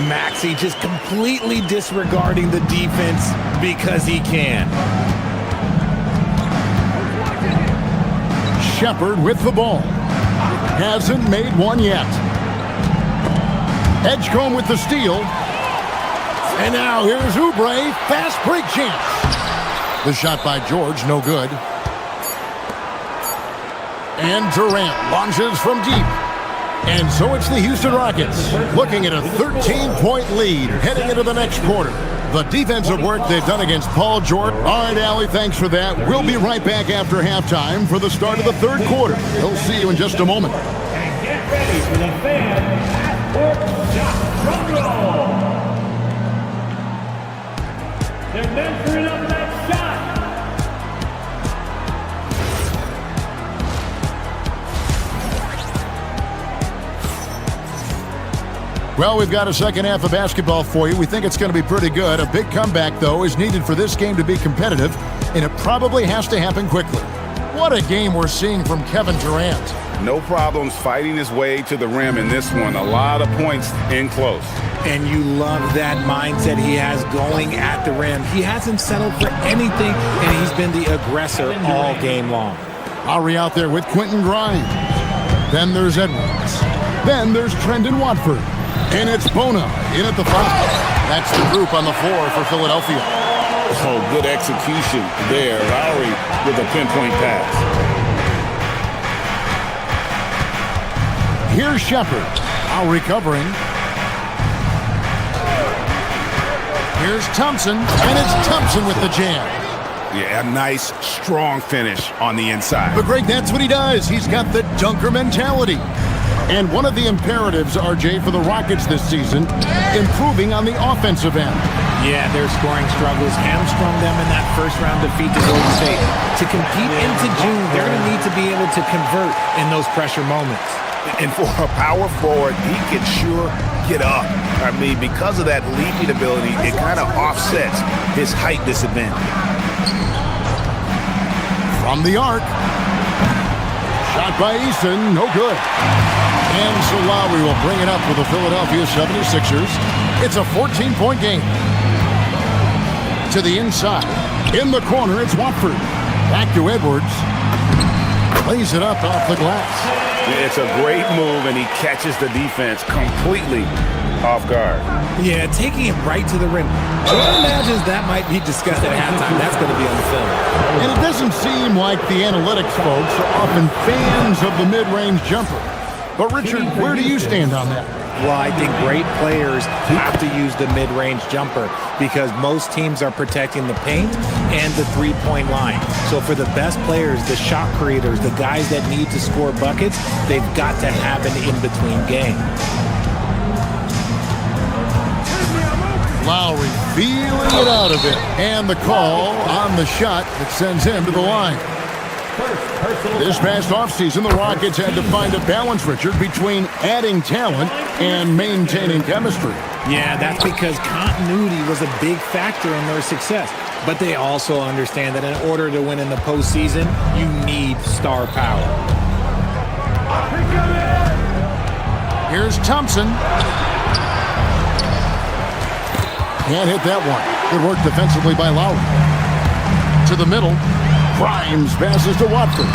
Maxey just completely disregarding the defense because he can. Shepard with the ball. Hasn't made one yet. Edgecombe with the steal. And now here's Oubre. Fast break chance. The shot by George, no good. And Durant launches from deep. And so it's the Houston Rockets looking at a 13-point lead heading into the next quarter. The defensive work they've done against Paul George. All right, Allie, thanks for that. We'll be right back after halftime for the start of the third quarter. We'll see you in just a moment. And get ready for the fan half-court shot drum roll. They're measuring up that shot. Well, we've got a second half of basketball for you. We think it's going to be pretty good. A big comeback, though, is needed for this game to be competitive, and it probably has to happen quickly. What a game we're seeing from Kevin Durant. No problems fighting his way to the rim in this one. A lot of points in close. And you love that mindset he has going at the rim. He hasn't settled for anything, and he's been the aggressor all game long. Lowry out there with Quentin Grimes. Then there's Edwards. Then there's Trendon Watford. And it's Bona in at the 5. That's the group on the floor for Philadelphia. Oh, good execution there. Lowry with a pinpoint pass. Here's Shepard. Lowry covering. Here's Thompson. And it's Thompson with the jam. Yeah, a nice, strong finish on the inside. But Greg, that's what he does. He's got the dunker mentality. And one of the imperatives, RJ, for the Rockets this season, improving on the offensive end. Yeah, their scoring struggles hamstrung them in that first-round defeat to Golden State. To compete into June, they're going to need to be able to convert in those pressure moments. And for a power forward, he can sure get up. I mean, because of that leaping ability, it kind of offsets his height disadvantage. From the arc. Shot by Eason, no good. And so Lowry will bring it up for the Philadelphia 76ers. It's a 14-point game. To the inside. In the corner, it's Watford. Back to Edwards. Plays it up off the glass. It's a great move, and he catches the defense completely off guard. Yeah, taking it right to the rim. Jordan imagines that might be discussed at halftime. That's going to be on the film. And it doesn't seem like the analytics folks are often fans of the mid-range jumper. But, Richard, where do you stand on that? Well, I think great players have to use the mid-range jumper because most teams are protecting the paint and the three-point line. So for the best players, the shot creators, the guys that need to score buckets, they've got to have an in-between game. Lowry feeling it out of it. And the call on the shot that sends him to the line. This past offseason, the Rockets had to find a balance, Richard, between adding talent and maintaining chemistry. Yeah, that's because continuity was a big factor in their success. But they also understand that in order to win in the postseason, you need star power. Here's Thompson. Can't hit that one. Good work defensively by Lowry. To the middle. Grimes passes to Watford.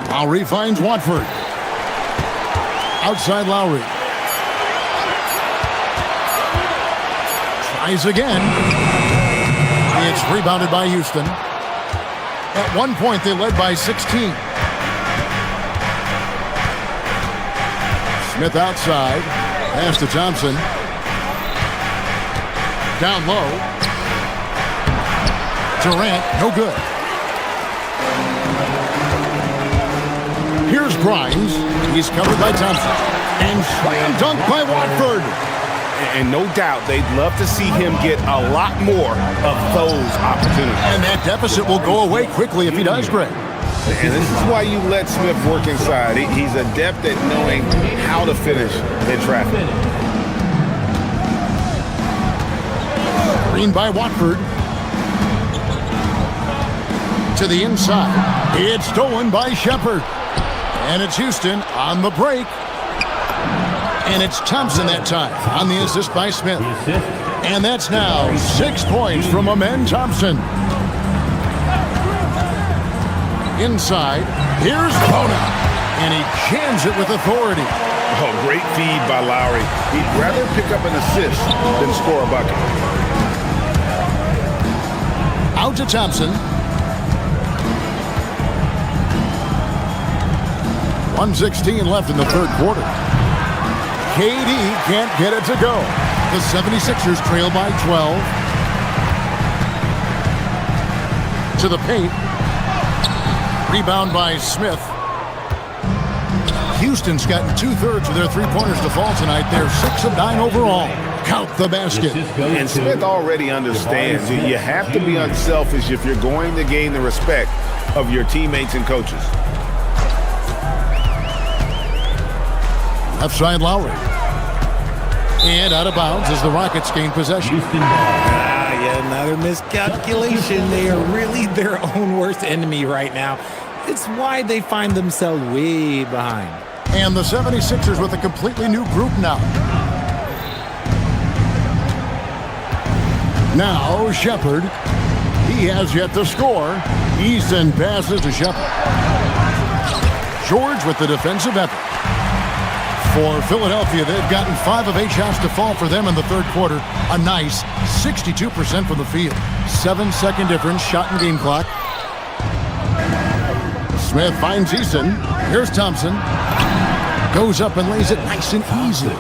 Lowry finds Watford. Outside Lowry. Tries again. It's rebounded by Houston. At one point, they led by 16. Smith outside. Pass to Thompson. Down low. Durant, no good. Here's Grimes. He's covered by Thompson. And slam dunk by Watford. And no doubt they'd love to see him get a lot more of those opportunities. And that deficit will go away quickly if he does, Greg. And this is why you let Smith work inside. He's adept at knowing how to finish in traffic. Screen by Watford. To the inside. It's stolen by Shepard. And it's Houston on the break. And it's Thompson that time on the assist by Smith. And that's now 6 points from Amen Thompson. Inside, here's Bona. And he jams it with authority. Oh, great feed by Lowry. He'd rather pick up an assist than score a bucket. Out to Thompson. 1:16 left in the third quarter. KD can't get it to go. The 76ers trail by 12. To the paint. Rebound by Smith. Houston's gotten 2/3 of their three-pointers to fall tonight. They're 6 of 9 overall. Count the basket. And Smith already understands you have to be unselfish if you're going to gain the respect of your teammates and coaches. Left side Lowry. And out of bounds as the Rockets gain possession. Yeah, another miscalculation. They are really their own worst enemy right now. It's why they find themselves way behind. And the 76ers with a completely new group now. Now Shepard. He has yet to score. Easton passes to Shepard. George with the defensive effort. For Philadelphia, they've gotten 5 of 8 shots to fall for them in the third quarter. A nice 62% from the field. 7-second difference, shot and game clock. Smith finds Easton. Here's Thompson. Goes up and lays it nice and easy.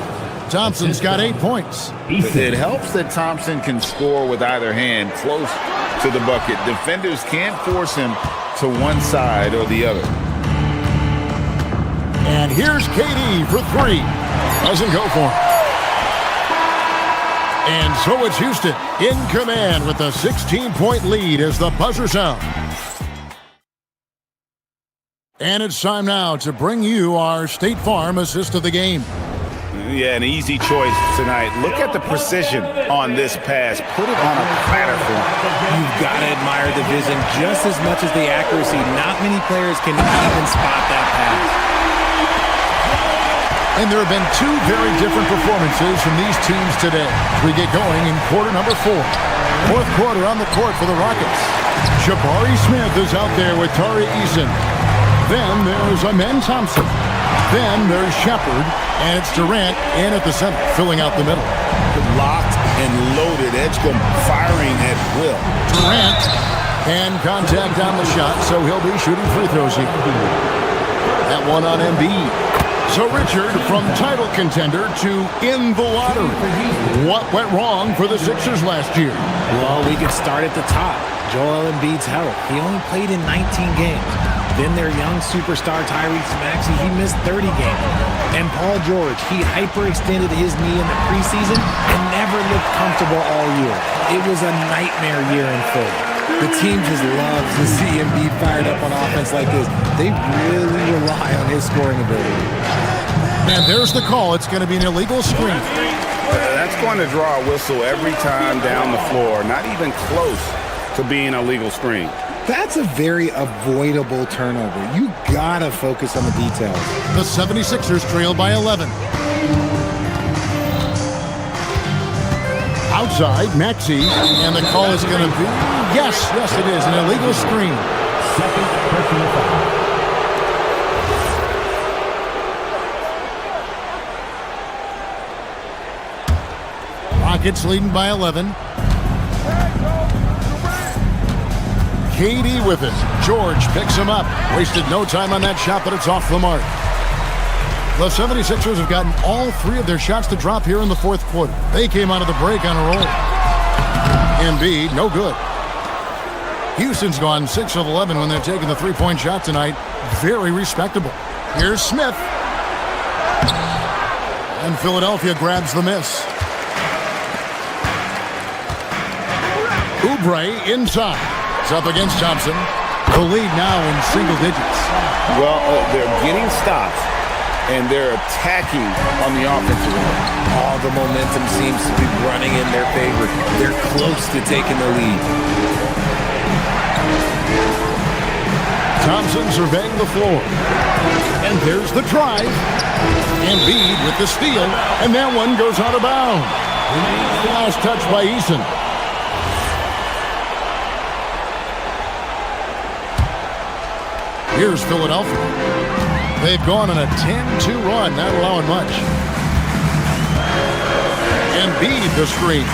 Thompson's got 8 points. It helps that Thompson can score with either hand close to the bucket. Defenders can't force him to one side or the other. And here's KD for 3. Doesn't go for it. And so it's Houston in command with a 16-point lead as the buzzer sounds. And it's time now to bring you our State Farm assist of the game. Yeah, an easy choice tonight. Look at the precision on this pass. Put it on a platter for him. You've got to admire the vision just as much as the accuracy. Not many players can even spot that pass. And there have been 2 very different performances from these teams today as we get going in quarter number 4. Fourth quarter on the court for the Rockets. Jabari Smith is out there with Tari Eason. Then there's Amen Thompson. Then there's Shepard. And it's Durant in at the center, filling out the middle. Locked and loaded. Edgecombe firing at will. Durant and contact on the shot, so he'll be shooting free throws here. That one on Embiid. So Richard, from title contender to in the lottery. What went wrong for the Sixers last year? Well, we could start at the top. Joel Embiid's health. He only played in 19 games. Then their young superstar Tyrese Maxey, he missed 30 games. And Paul George, he hyperextended his knee in the preseason and never looked comfortable all year. It was a nightmare year in Philly. The team just loves to see Embiid fired up on offense like this. They really rely on his scoring ability. And there's the call. It's going to be an illegal screen. That's going to draw a whistle every time down the floor. Not even close to being a legal screen. That's a very avoidable turnover. You got to focus on the details. The 76ers trail by 11. Outside, Maxey, and the call is going to be, yes, it is, an illegal screen. Second personal foul. Rockets leading by 11. KD with it. George picks him up. Wasted no time on that shot, but it's off the mark. The 76ers have gotten all 3 of their shots to drop here in the fourth quarter. They came out of the break on a roll. Embiid, no good. Houston's gone 6 of 11 when they're taking the 3-point shot tonight. Very respectable. Here's Smith. And Philadelphia grabs the miss. Oubre inside. It's up against Thompson. The lead now in single digits. Well, they're getting stops, and they're attacking on the offensive end. All the momentum seems to be running in their favor. They're close to taking the lead. Thompson surveying the floor. And there's the drive. Embiid with the steal, and that one goes out of bounds. Last touch by Eason. Here's Philadelphia. They've gone on a 10-2 run, not allowing much. Embiid the screen.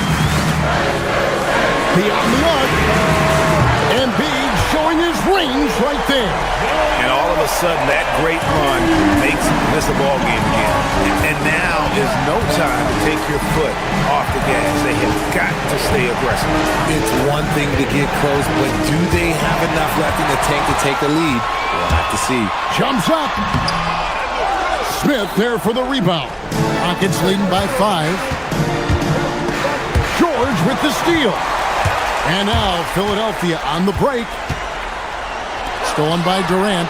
Beyond the arc. Embiid showing his range right there. And all of a sudden, that great run makes this a ball game again. And now is no time to take your foot off the gas. They have got to stay aggressive. It's one thing to get close, but do they have enough left in the tank to take the lead? We'll have to see. Jumps up. Smith there for the rebound. Rockets leading by 5. George with the steal. And now Philadelphia on the break. Stolen by Durant.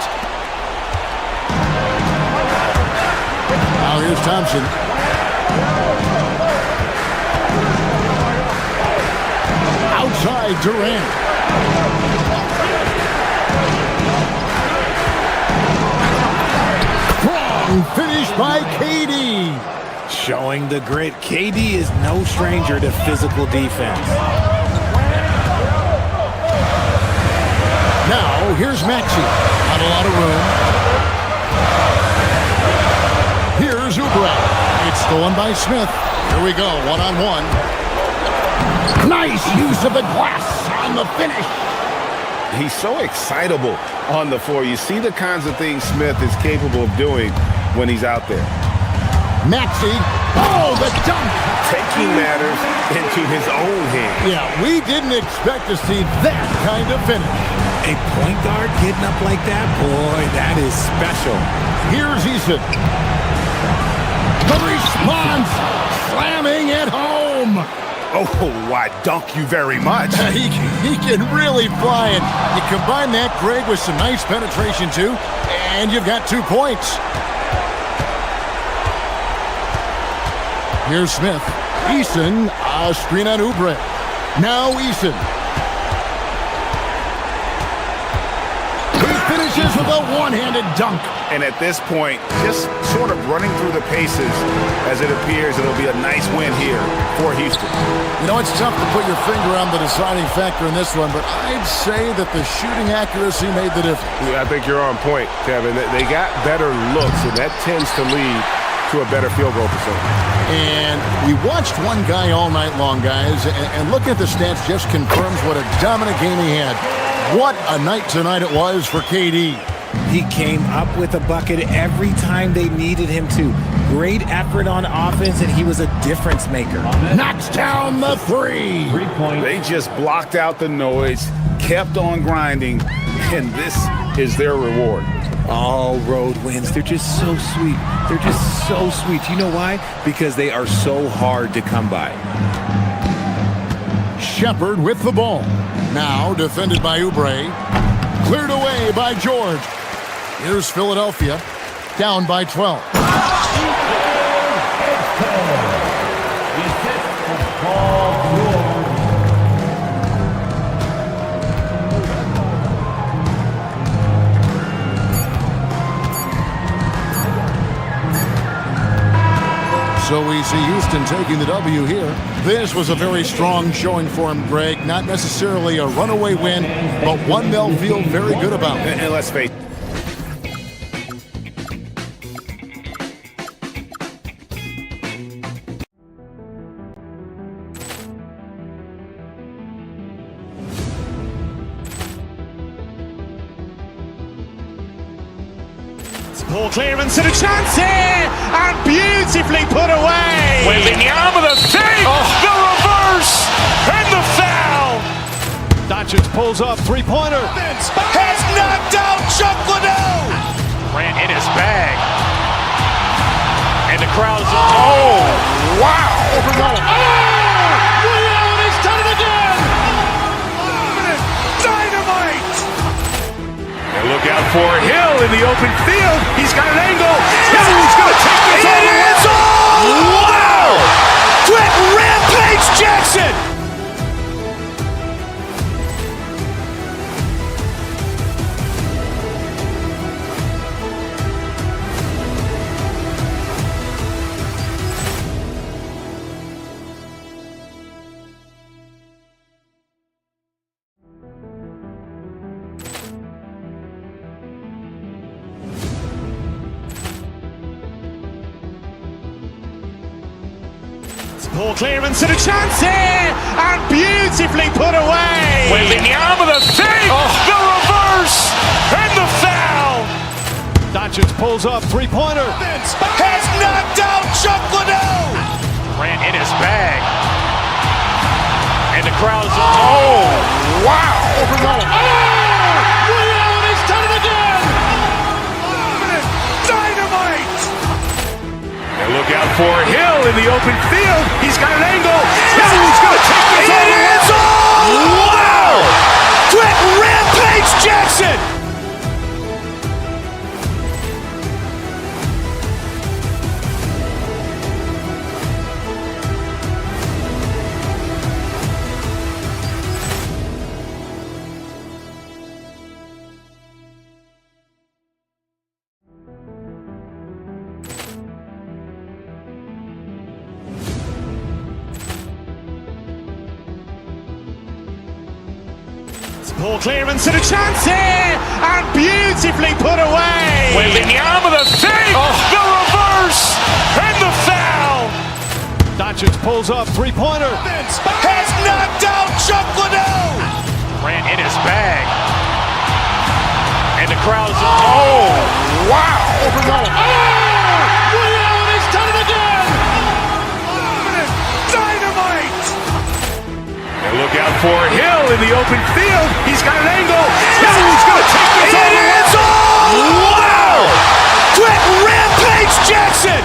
Now here's Thompson. Outside Durant. Strong finish by KD. Showing the grit. KD is no stranger to physical defense. Now, here's Maxey. Not a lot of room. Here's Oubre. It's stolen by Smith. Here we go, one-on-one. Nice use of the glass on the finish. He's so excitable on the floor. You see the kinds of things Smith is capable of doing when he's out there. Maxey. Oh, the dunk. Taking matters into his own hands. Yeah, we didn't expect to see that kind of finish. A point guard getting up like that? Boy, that is special. Here's Eason. The response. Slamming it home. Oh, I dunk you very much. He can really fly it. You combine that, Greg, with some nice penetration, too, and you've got 2 points. Here's Smith. Eason, a screen on Oubre. Now Eason. He finishes with a one-handed dunk. And at this point, just sort of running through the paces as it appears it'll be a nice win here for Houston. You know, it's tough to put your finger on the deciding factor in this one, but I'd say that the shooting accuracy made the difference. Yeah, I think you're on point, Kevin. They got better looks, and that tends to lead to a better field goal percentage. And we watched one guy all night long, guys, and looking at the stats just confirms what a dominant game he had. What a night tonight it was for KD. He came up with a bucket every time they needed him to. Great effort on offense, and he was a difference maker. Knocks down the 3. They just blocked out the noise, kept on grinding, and this is their reward. All road wins. They're just so sweet. They're just so sweet. You know why? Because they are so hard to come by. Shepard with the ball. Now defended by Oubre. Cleared away by George. Here's Philadelphia. Down by 12. So we see Houston taking the W here. This was a very strong showing for him, Greg. Not necessarily a runaway win, but one they'll feel very good about. And let's face it. Ball clearance and a chance here, and beautifully put away. Wembanyama the save, the reverse, and the foul. Doncic pulls up, three-pointer. Has knocked out Chuck Liddell. Ran in his bag. And the crowd is, oh, wow. Oh, Leon has done it again. open field. He's got an angle. He's going to take this all the way. Wow! Quick rampage Jackson! Poor clearance and a chance here, and beautifully put away. Wembanyama the save, the reverse, and the foul. Doncic pulls up, three-pointer. Has knocked out Chuck Liddell. Grant in his bag. And the crowd's wow. Liddell, he's done it again. Dynamite. And look out for Hill in the open field. He's got an angle. He's going to take this all the way. Wow! Quick rampage Jackson. Poor clearance and a chance here, and beautifully put away. Wembanyama the save, the reverse, and the foul. Doncic pulls up, three-pointer. Has knocked out Chuck Liddell. Grant in his bag. And the crowd's wow. Liddell, he's done it again. Dynamite. And look out for Hill in the open field. He's got an angle. He's going to take this all the way. Wow! Quick rampage Jackson.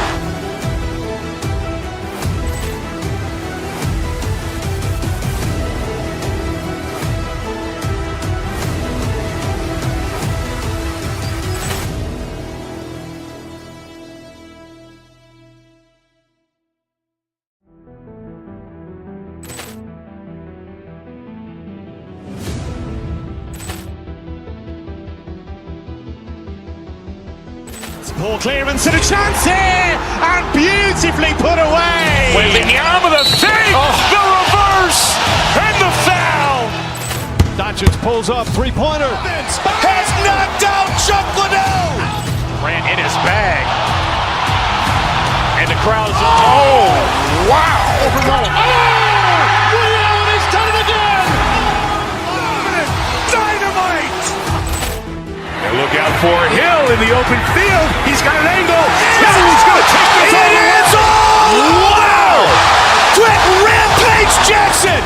Poor clearance and a chance here, and beautifully put away. Wembanyama the save, the reverse, and the foul. Doncic pulls up, three-pointer. Has knocked out Chuck Liddell. Grant in his bag. And the crowd's wow. Liddell, he's done it again. Dynamite. And look out for Hill in the open field. He's got an angle. He's going to take this all the way. Wow! Quick rampage Jackson.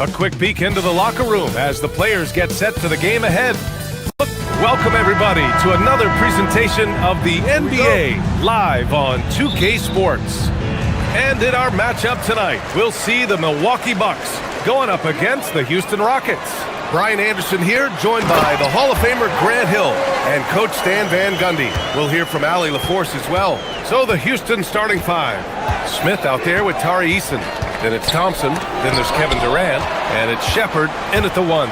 A quick peek into the locker room as the players get set for the game ahead. Welcome everybody to another presentation of the NBA live on 2K Sports. And in our matchup tonight, we'll see the Milwaukee Bucks going up against the Houston Rockets. Brian Anderson here, joined by the Hall of Famer Grant Hill and Coach Stan Van Gundy. We'll hear from Allie LaForce as well. So the Houston starting five. Smith out there with Tari Eason. Then it's Thompson. Then there's Kevin Durant. And it's Shepard in at the one.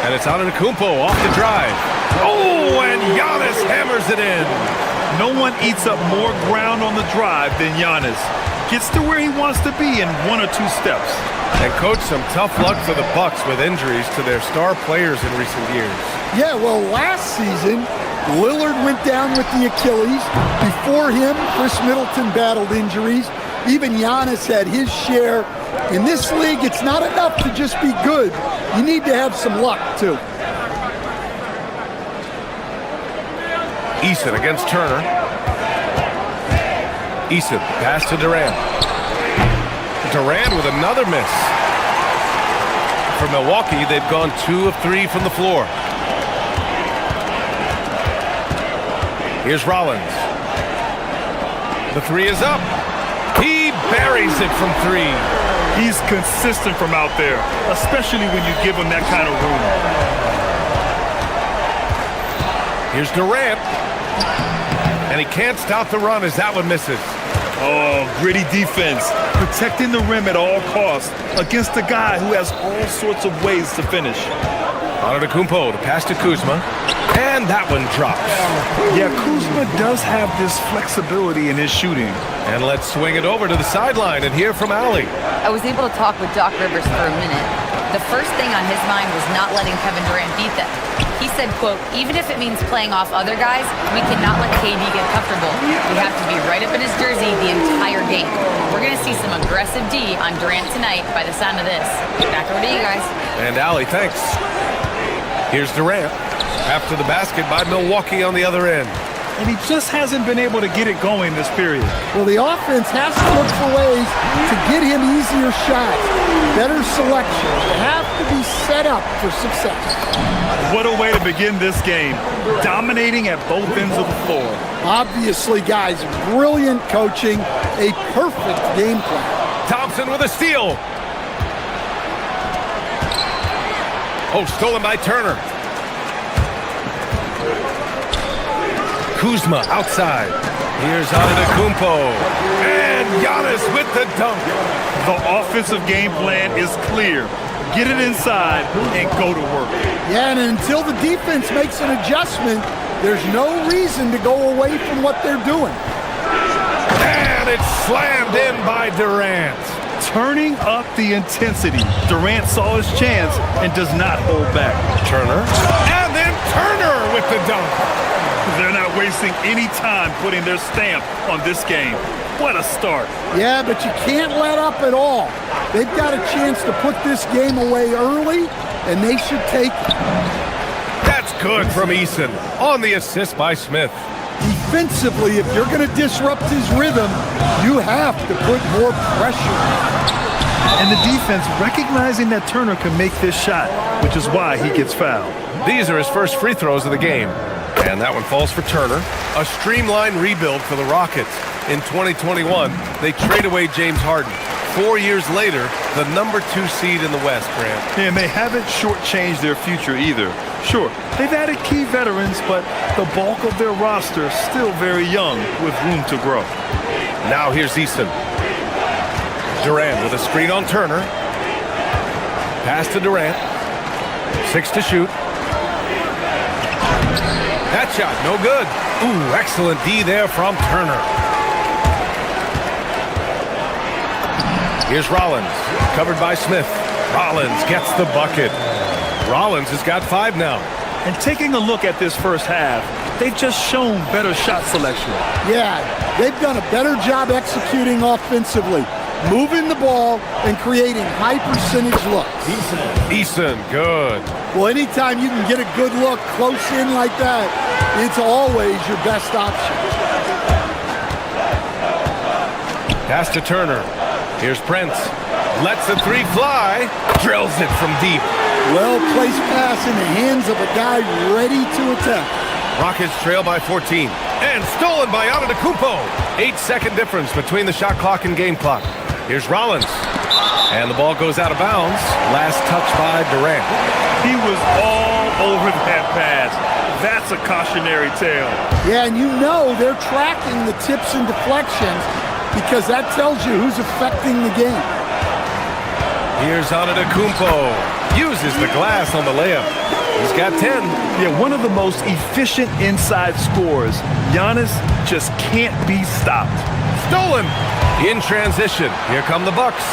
And it's Antetokounmpo off the drive. Oh, and Giannis hammers it in. No one eats up more ground on the drive than Giannis. gets to where he wants to be in 1 or 2 steps. And coach, some tough luck for the Bucks with injuries to their star players in recent years. Yeah, well, last season, Lillard went down with the Achilles. Before him, Chris Middleton battled injuries. Even Giannis had his share. In this league, it's not enough to just be good. You need to have some luck, too. Eason against Turner. Eason, pass to Durant. Durant with another miss. For Milwaukee, they've gone 2 of 3 from the floor. Here's Rollins. The 3 is up. He buries it from 3. He's consistent from out there, especially when you give him that kind of room. Here's Durant. And he can't stop the run as that one misses. Oh, gritty defense. Protecting the rim at all costs against a guy who has all sorts of ways to finish. Antetokounmpo to pass to Kuzma. And that one drops. Yeah, Kuzma does have this flexibility in his shooting. And let's swing it over to the sideline and hear from Allie. I was able to talk with Doc Rivers for a minute. The first thing on his mind was not letting Kevin Durant beat them. He said, quote, even if it means playing off other guys, we cannot let KD get comfortable. We have to be right up in his jersey the entire game. We're going to see some aggressive D on Durant tonight by the sound of this. Back over to you guys. And Allie, thanks. Here's Durant. After the basket by Milwaukee on the other end. And he just hasn't been able to get it going this period. Well, the offense has to look for ways to get him easier shots, better selection. They have to be set up for success. What a way to begin this game. Dominating at both ends of the floor. Obviously, guys, brilliant coaching, a perfect game plan. Thompson with a steal. Oh, stolen by Turner. Kuzma outside. Here's Antetokounmpo. And Giannis with the dunk. The offensive game plan is clear. Get it inside and go to work. Yeah, and until the defense makes an adjustment, there's no reason to go away from what they're doing. And it's slammed in by Durant. Turning up the intensity. Durant saw his chance and does not hold back. Turner. And then Turner with the dunk. They're not wasting any time putting their stamp on this game. What a start. Yeah, but you can't let up at all. They've got a chance to put this game away early, and they should take it. That's good from Eason on the assist by Smith. Defensively, if you're going to disrupt his rhythm, you have to put more pressure. And the defense recognizing that Turner can make this shot, which is why he gets fouled. These are his first free throws of the game. And that one falls for Turner. A streamlined rebuild for the Rockets. In 2021, they trade away James Harden. 4 years later, the number 2 seed in the West, Grant. And they haven't shortchanged their future either. Sure, they've added key veterans, but the bulk of their roster is still very young with room to grow. Now here's Eason. Durant with a screen on Turner. Pass to Durant. 6 to shoot. That shot, no good. Ooh, excellent D there from Turner. Here's Rollins, covered by Smith. Rollins gets the bucket. Rollins has got 5 now. And taking a look at this first half, they've just shown better shot selection. Yeah, they've done a better job executing offensively, moving the ball and creating high percentage looks. Eason, good. Well, anytime you can get a good look close in like that, it's always your best option. Pass to Turner. Here's Prince. Lets the 3 fly. Drills it from deep. Well-placed pass in the hands of a guy ready to attack. Rockets trail by 14. And stolen by Antetokounmpo. 8-second difference between the shot clock and game clock. Here's Rollins. And the ball goes out of bounds. Last touch by Durant. He was all over that pass. That's a cautionary tale. Yeah, and you know they're tracking the tips and deflections because that tells you who's affecting the game. Here's Antetokounmpo. Uses the glass on the layup. He's got 10. Yeah, one of the most efficient inside scorers. Giannis just can't be stopped. Stolen. In transition, here come the Bucks.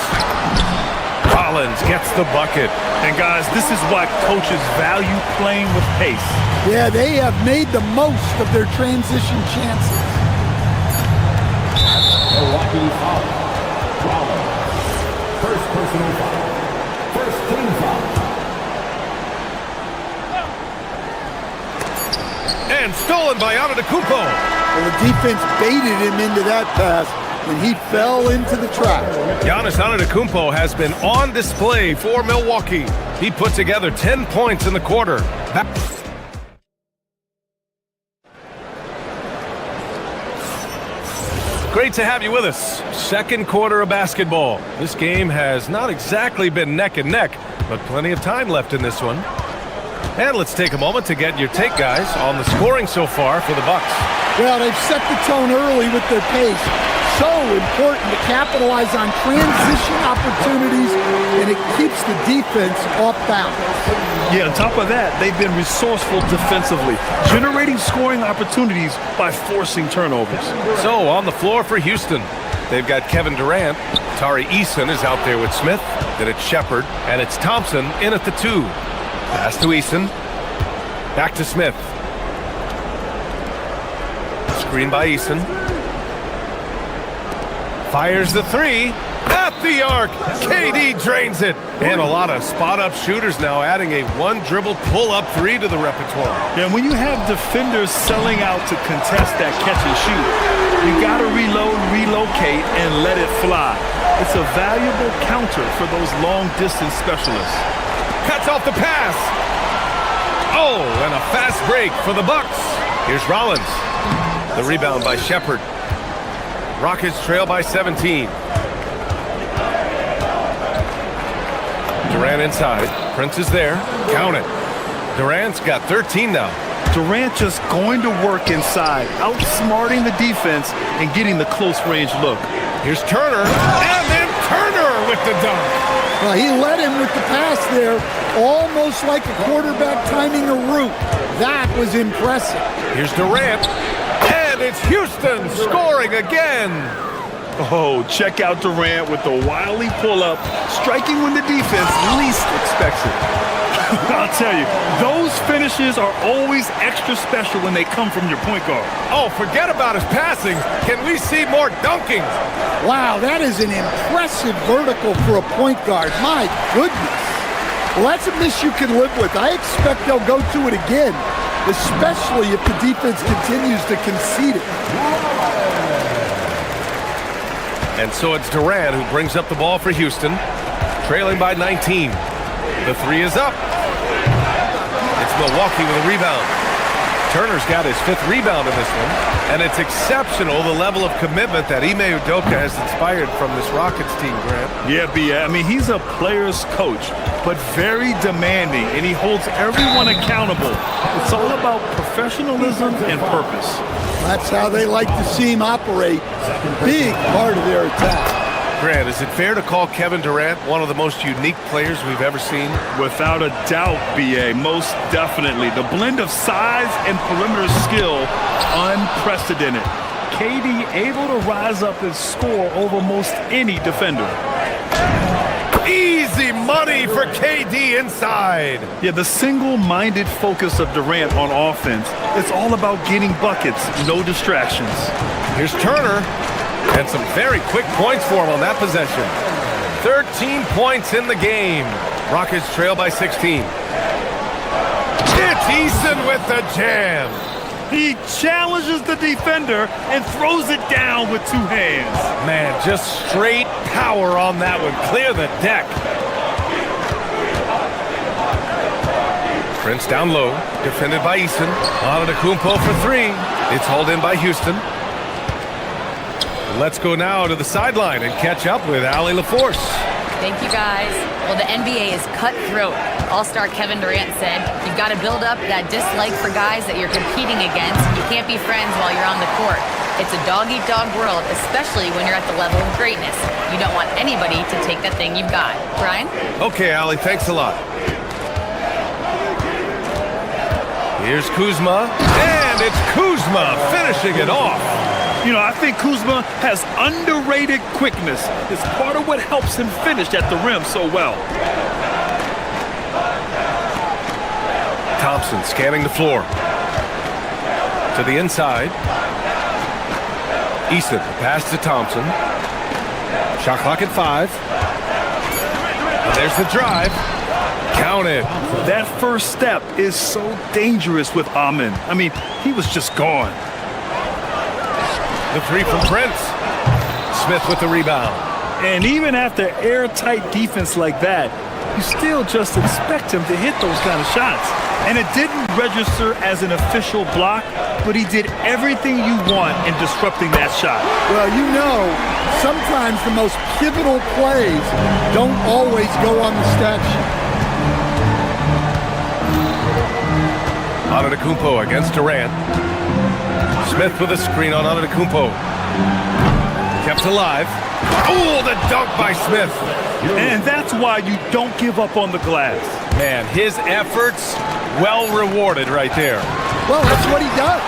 Rollins gets the bucket. And guys, this is why coaches value playing with pace. Yeah, they have made the most of their transition chances. Milwaukee foul. Rollins. First personal foul. First team foul. And stolen by Antetokounmpo. Well, the defense baited him into that pass, and he fell into the trap. Giannis Antetokounmpo has been on display for Milwaukee. He put together 10 points in the quarter. Great to have you with us. Second quarter of basketball. This game has not exactly been neck and neck, but plenty of time left in this one. And let's take a moment to get your take, guys, on the scoring so far for the Bucks. Well, they've set the tone early with their pace. So important to capitalize on transition opportunities, and it keeps the defense off balance. Yeah, on top of that, they've been resourceful defensively, generating scoring opportunities by forcing turnovers. So, on the floor for Houston, they've got Kevin Durant. Tari Eason is out there with Smith. Then it's Shepard, and it's Thompson in at the 2. Pass to Eason. Back to Smith. Screen by Eason. Fires the 3. At the arc. KD drains it. And a lot of spot-up shooters now, adding a one-dribble pull-up 3 to the repertoire. Yeah, when you have defenders selling out to contest that catch and shoot, you got to reload, relocate, and let it fly. It's a valuable counter for those long-distance specialists. Cuts off the pass. Oh, and a fast break for the Bucks. Here's Rollins. The rebound by Shepard. Rockets trail by 17. Durant inside. Prince is there. Count it. Durant's got 13 now. Durant just going to work inside, outsmarting the defense and getting the close-range look. Here's Turner. And then Turner with the dunk. Well, he led him with the pass there, almost like a quarterback timing a route. That was impressive. Here's Durant. And it's Houston scoring again. Oh, check out Durant with the wily pull-up, striking when the defense least expects it. I'll tell you, those finishes are always extra special when they come from your point guard. Oh, forget about his passing. Can we see more dunking? Wow, that is an impressive vertical for a point guard. My goodness. Well, that's a miss you can live with. I expect they'll go to it again, especially if the defense continues to concede it. And so it's Durant who brings up the ball for Houston, trailing by 19. The 3 is up. It's Milwaukee with a rebound. Turner's got his 5th rebound in this one, and it's exceptional the level of commitment that Ime Udoka has inspired from this Rockets team, Grant. Yeah, B.A. I mean, he's a player's coach, but very demanding, and he holds everyone accountable. It's all about professionalism and purpose. That's how they like to see him operate. Big part of their attack. Grant, is it fair to call Kevin Durant one of the most unique players we've ever seen? Without a doubt, B.A., most definitely. The blend of size and perimeter skill, unprecedented. KD able to rise up and score over most any defender. Easy money for KD inside. Yeah, the single-minded focus of Durant on offense. It's all about getting buckets, no distractions. Here's Turner. And some very quick points for him on that possession. 13 points in the game. Rockets trail by 16. It's Eason with the jam. He challenges the defender and throws it down with 2 hands. Man, just straight power on that one. Clear the deck. Prince down low. Defended by Eason. Antetokounmpo for 3. It's hauled in by Houston. Let's go now to the sideline and catch up with Allie LaForce. Thank you, guys. Well, the NBA is cutthroat. All-star Kevin Durant said, you've got to build up that dislike for guys that you're competing against. You can't be friends while you're on the court. It's a dog-eat-dog world, especially when you're at the level of greatness. You don't want anybody to take that thing you've got. Brian? Okay, Allie, thanks a lot. Here's Kuzma, and it's Kuzma finishing it off. You know, I think Kuzma has underrated quickness. It's part of what helps him finish at the rim so well. Thompson scanning the floor. To the inside. Easton, pass to Thompson. Shot clock at 5. And there's the drive. Count it. That first step is so dangerous with Amin. I mean, he was just gone. The three from Prince. Smith with the rebound. And even after airtight defense like that, you still just expect him to hit those kind of shots. And it didn't register as an official block, but he did everything you want in disrupting that shot. Well, you know, sometimes the most pivotal plays don't always go on the stat sheet. Antetokounmpo against Durant. Smith with a screen on Antetokounmpo. Kept alive. Oh, the dunk by Smith. And that's why you don't give up on the glass. Man, his efforts well rewarded right there. Well, that's what he does.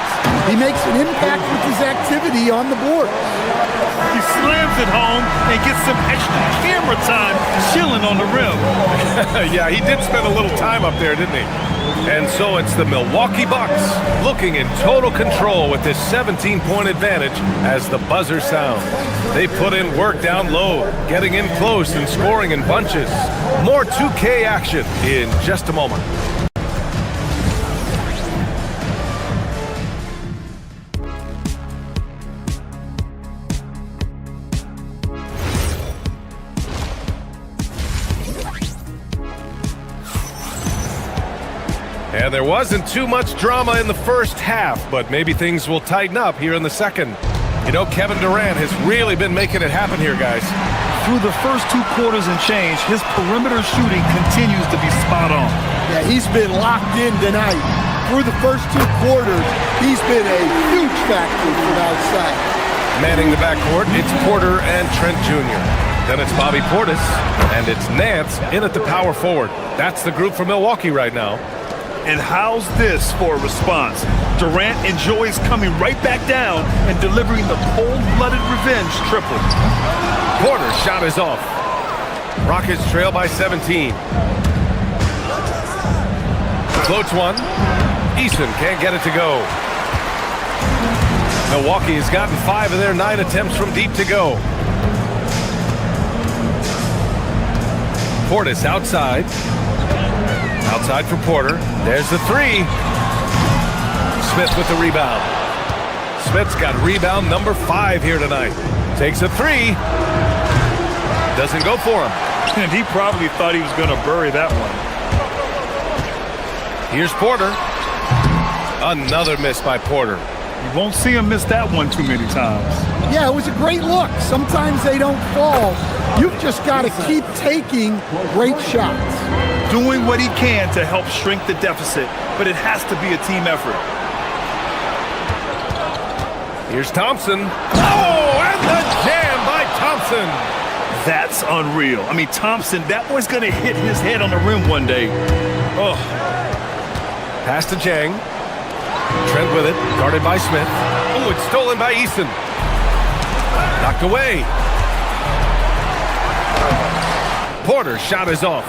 He makes an impact with his activity on the board. He slams it home and gets some extra camera time chilling on the rim. Yeah, he did spend a little time up there, didn't he? And so it's the Milwaukee Bucks looking in total control with this 17-point advantage as the buzzer sounds. They put in work down low, getting in close and scoring in bunches. More 2K action in just a moment. And there wasn't too much drama in the first half, but maybe things will tighten up here in the second. You know, Kevin Durant has really been making it happen here, guys. Through the first 2 quarters and change, his perimeter shooting continues to be spot on. Yeah, he's been locked in tonight. Through the first 2 quarters, he's been a huge factor from outside. Manning the backcourt, it's Porter and Trent Jr. Then it's Bobby Portis, and it's Nance in at the power forward. That's the group for Milwaukee right now. And how's this for a response? Durant enjoys coming right back down and delivering the cold-blooded revenge triple. Porter's shot is off. Rockets trail by 17. Floats one. Easton can't get it to go. Milwaukee has gotten 5 of their 9 attempts from deep to go. Portis outside. Outside for Porter. There's the 3. Smith with the rebound. Smith's got rebound number 5 here tonight. Takes a 3. Doesn't go for him. And he probably thought he was going to bury that one. Here's Porter. Another miss by Porter. You won't see him miss that one too many times. Yeah, it was a great look. Sometimes they don't fall. You've just got to keep taking great shots. Doing what he can to help shrink the deficit, but it has to be a team effort. Here's Thompson. Oh, and the jam by Thompson. That's unreal. I mean, Thompson, that boy's going to hit his head on the rim one day. Oh. Pass to Jang. Trent with it, guarded by Smith. Oh, it's stolen by Easton. Knocked away. Porter's shot is off.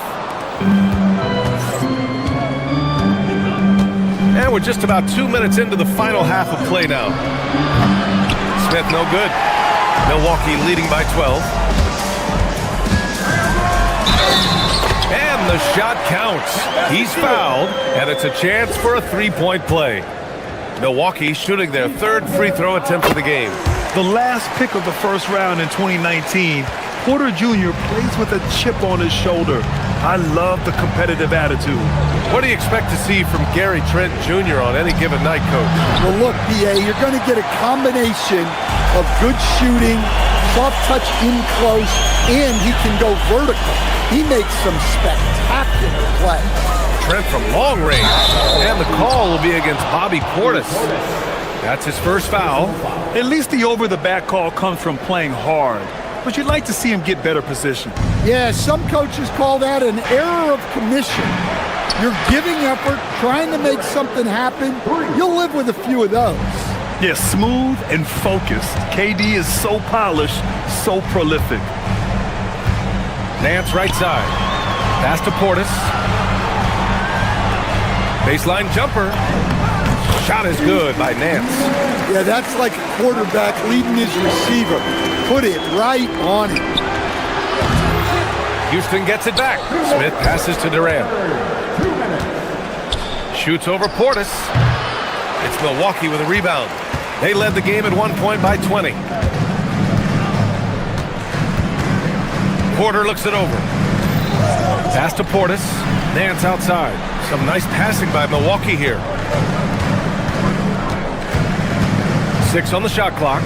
And we're just about 2 minutes into the final half of play now. Smith no good. Milwaukee leading by 12. And the shot counts. He's fouled, and it's a chance for a 3-point play. Milwaukee shooting their 3rd free throw attempt of the game. The last pick of the first round in 2019, Porter Jr. plays with a chip on his shoulder. I love the competitive attitude. What do you expect to see from Gary Trent Jr. on any given night, Coach? Well, look, PA, you're going to get a combination of good shooting, soft touch in close, and he can go vertical. He makes some spectacular plays. Trent from long range, and the call will be against Bobby Portis. That's his first foul. At least the over-the-back call comes from playing hard, but you'd like to see him get better position. Yeah, some coaches call that an error of commission. You're giving effort, trying to make something happen. You'll live with a few of those. Yeah, smooth and focused. KD is so polished, so prolific. Nance right side. Pass to Portis. Baseline jumper. Shot is good by Nance. Yeah, that's like a quarterback leading his receiver. Put it right on him. Houston gets it back. Smith passes to Durant. Shoots over Portis. It's Milwaukee with a rebound. They led the game at 1 point by 20. Porter looks it over. Pass to Portis. Nance outside. Some nice passing by Milwaukee here. 6 on the shot clock.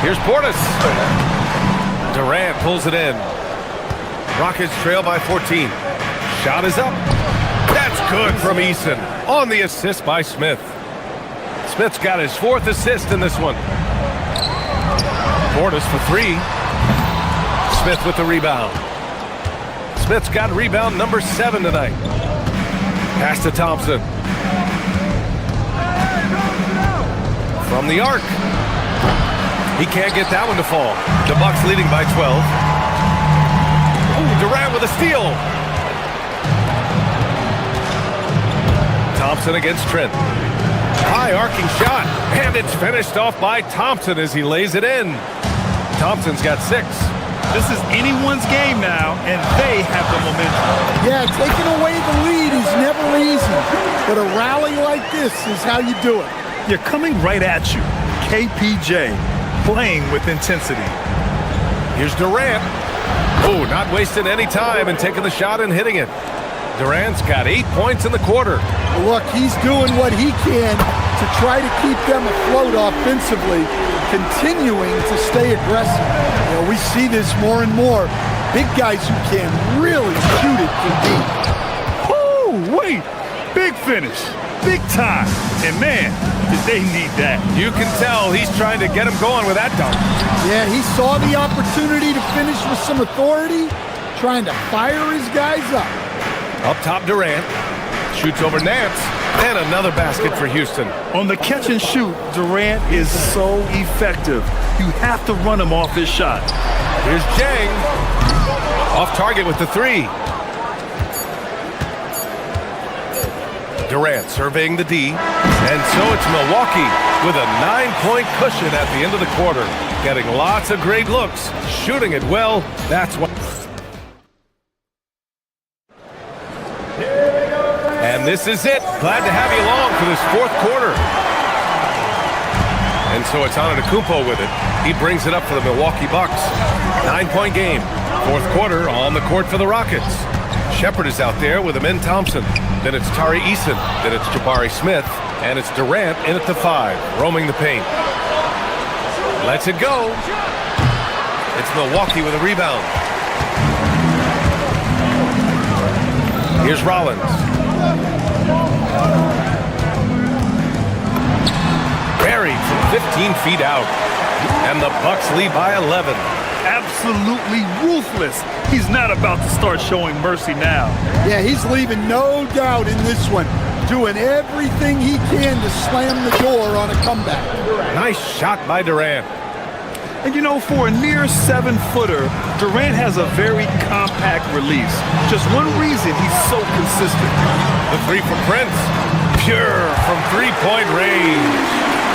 Here's Portis. Durant pulls it in. Rockets trail by 14. Shot is up. That's good from Eason on the assist by Smith. Smith's got his 4th assist in this one. Portis for 3. Smith with the rebound. Smith's got rebound number 7 tonight. Pass to Thompson. From the arc. He can't get that one to fall. The Bucks leading by 12. Ooh, Durant with a steal. Thompson against Trent. High arcing shot, and it's finished off by Thompson as he lays it in. Thompson's got 6. This is anyone's game now, and they have the momentum. Yeah, taking away the lead is never easy, but a rally like this is how you do it. You're coming right at you. KPJ playing with intensity. Here's Durant. Oh, not wasting any time and taking the shot and hitting it. Durant's got 8 points in the quarter. Look, he's doing what he can to try to keep them afloat offensively, continuing to stay aggressive. You know, we see this more and more. Big guys who can really shoot it from deep. Oh, wait. Big finish. Big time. And man, did they need that. You can tell he's trying to get him going with that dunk. Yeah, he saw the opportunity to finish with some authority, trying to fire his guys up. Up top, Durant. Shoots over Nance. And another basket for Houston. On the catch and shoot, Durant is so effective. You have to run him off his shot. Here's Jang. Off target with the 3. Durant surveying the D. And so it's Milwaukee with a 9-point cushion at the end of the quarter. Getting lots of great looks. Shooting it well. That's what. And this is it. Glad to have you along for this 4th quarter. And so it's Antetokounmpo with it. He brings it up for the Milwaukee Bucks. 9-point game. 4th quarter on the court for the Rockets. Shepard is out there with Amin Thompson. Then it's Tari Eason. Then it's Jabari Smith. And it's Durant in at the 5, roaming the paint. Lets it go. It's Milwaukee with a rebound. Here's Rollins. Buried from 15 feet out. And the Bucks lead by 11. Absolutely ruthless. He's not about to start showing mercy now. Yeah, he's leaving no doubt in this one. Doing everything he can to slam the door on a comeback. Nice shot by Durant. And you know, for a near 7-footer, Durant has a very compact release. Just one reason he's so consistent. The 3 from Prince. Pure from 3-point range.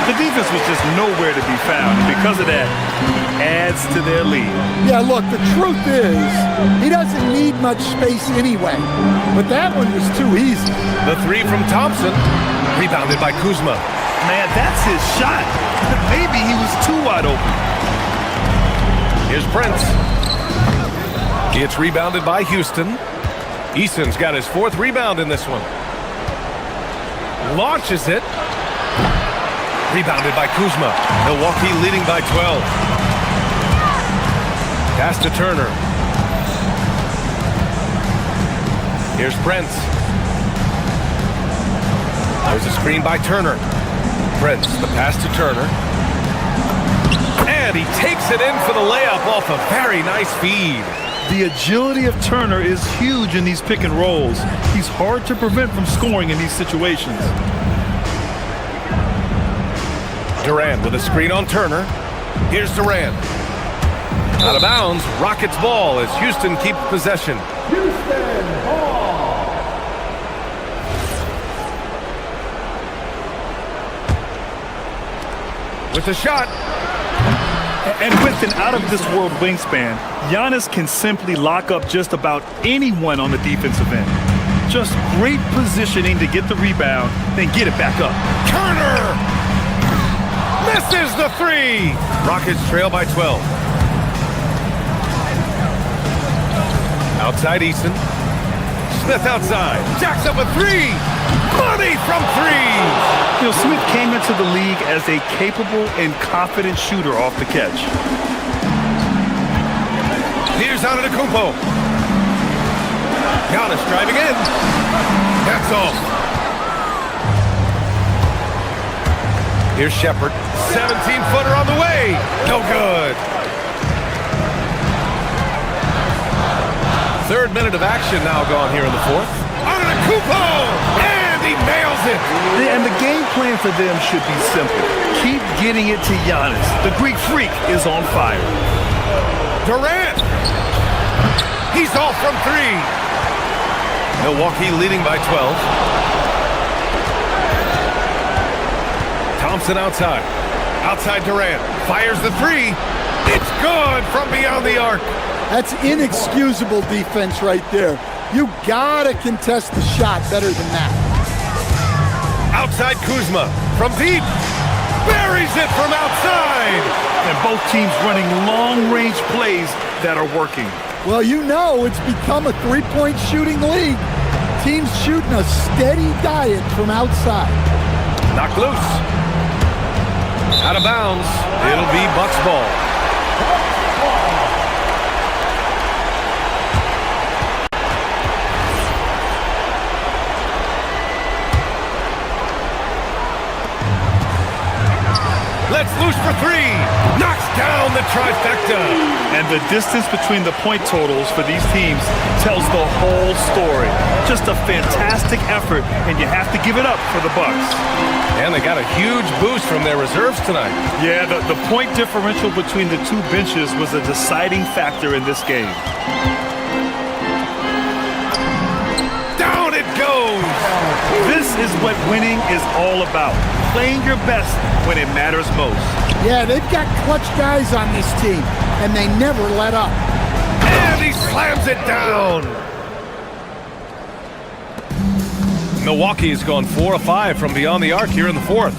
The defense was just nowhere to be found. And because of that, he adds to their lead. Yeah, look, the truth is, he doesn't need much space anyway. But that one was too easy. The 3 from Thompson. Rebounded by Kuzma. Man, that's his shot. Maybe he was too wide open. Here's Prince. It's rebounded by Houston. Eason's got his 4th rebound in this one. Launches it. Rebounded by Kuzma. Milwaukee leading by 12. Pass to Turner. Here's Prince. There's a screen by Turner. Prince, the pass to Turner. And he takes it in for the layup off a very nice feed. The agility of Turner is huge in these pick and rolls. He's hard to prevent from scoring in these situations. Durant with a screen on Turner. Here's Durant. Out of bounds, Rockets ball as Houston keeps possession. Houston ball. With the shot. And with an out-of-this-world wingspan, Giannis can simply lock up just about anyone on the defensive end. Just great positioning to get the rebound, then get it back up. Turner! Misses the three! Rockets trail by 12. Outside Eason. Smith outside. Jacks up a three! Money from three! You know, Smith came into the league as a capable and confident shooter off the catch. Here's Antetokounmpo. Giannis driving in. That's off. Here's Shepherd. 17-footer on the way. No good. Third minute of action now gone here in the fourth. Antetokounmpo! And he nails it. And the game plan for them should be simple. Keep getting it to Giannis. The Greek freak is on fire. Durant! He's off from three. Milwaukee leading by 12. Thompson outside. Outside Durant. Fires the three. It's good from beyond the arc. That's inexcusable defense right there. You gotta contest the shot better than that. Outside Kuzma. From deep. Buries it from outside. And both teams running long-range plays that are working. Well, you know it's become a three-point shooting league. Teams shooting a steady diet from outside. Knocked loose. Out of bounds. It'll be Bucks ball. Let's loose for three. Knocks down the trifecta. And the distance between the point totals for these teams tells the whole story. Just a fantastic effort, and you have to give it up for the Bucks. And they got a huge boost from their reserves tonight. Yeah, the point differential between the two benches was a deciding factor in this game. Down it goes. This is what winning is all about. Playing your best when it matters most. Yeah, they've got clutch guys on this team, and they never let up. And he slams it down. Milwaukee has gone 4 of 5 from beyond the arc here in the fourth.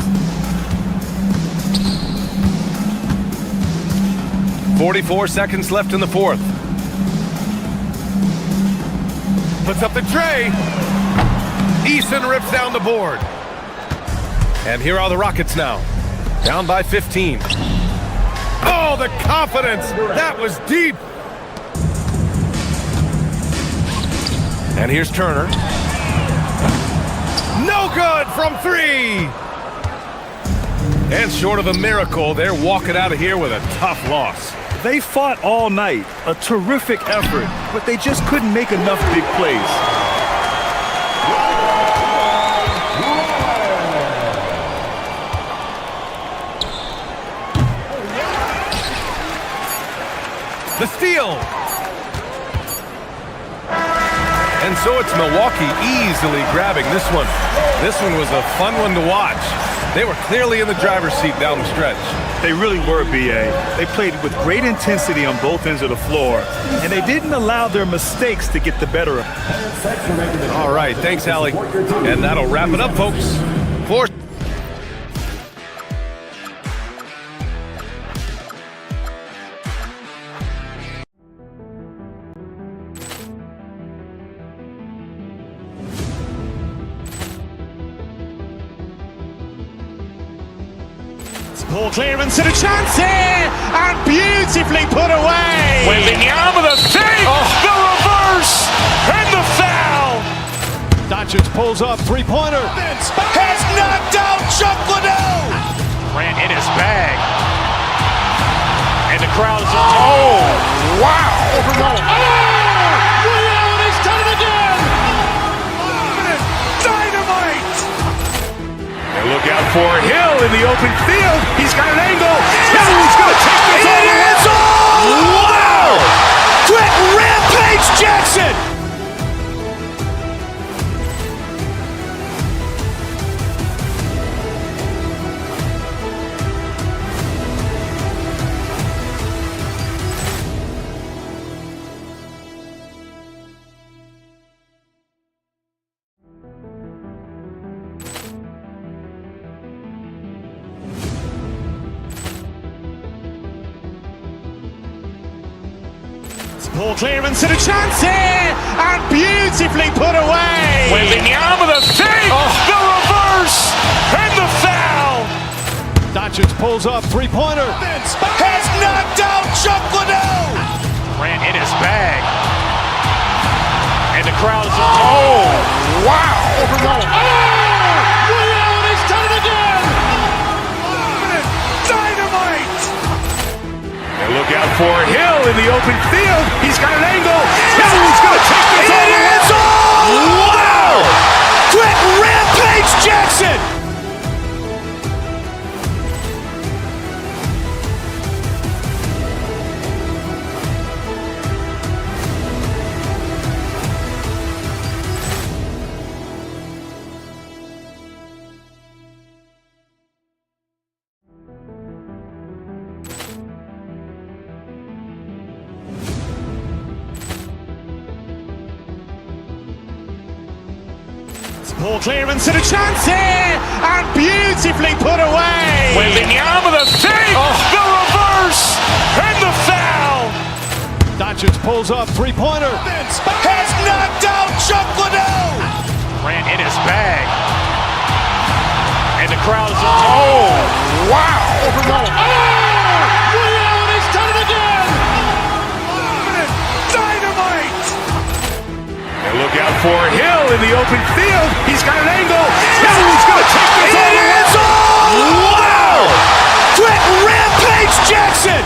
44 seconds left in the fourth. Puts up the tray. Eason rips down the board. And here are the Rockets now. Down by 15. Oh, the confidence! That was deep! And here's Turner. No good from three! And short of a miracle, they're walking out of here with a tough loss. They fought all night. A terrific effort, but they just couldn't make enough big plays. The steal. And so it's Milwaukee easily grabbing this one. This one was a fun one to watch. They were clearly in the driver's seat down the stretch. They really were, B.A. They played with great intensity on both ends of the floor, and they didn't allow their mistakes to get the better of them. All right, thanks, Allie. And that'll wrap it up, folks. Ball clearance and a chance here, and beautifully put away. Wembanyama the save, the reverse, and the foul. Doncic pulls up, three-pointer. Has knocked out Chuck Liddell. Ran in his bag. And the crowd is... Oh, wow. Reality's done it again. Dynamite. And look out for Hill in the open field. He's got an angle. Hill's going to take this all the way. Wow! Quick rampage Jackson! Ball clearance and a chance here, and beautifully put away. Wembanyama the save, the reverse, and the foul. Doncic pulls up, three-pointer. Has knocked out Chuck Liddell. Ran in his bag. And the crowd is... Oh, wow. He's done it again. Dynamite. And look out for Hill in the open field. He's got an angle. Hill's going to take this all the way. Wow. Quick rampage Jackson. Ball clearance and a chance here, and beautifully put away. Wembanyama the save, the reverse, and the foul. Doncic pulls up, three-pointer. Has knocked out Chuck Liddell. Ran in his bag. And the crowd is... Oh, wow. He's done it again. Dynamite. And look out for Hill in the open field. He's got an angle. Hill's going to take this all the way. Wow. Quick rampage Jackson.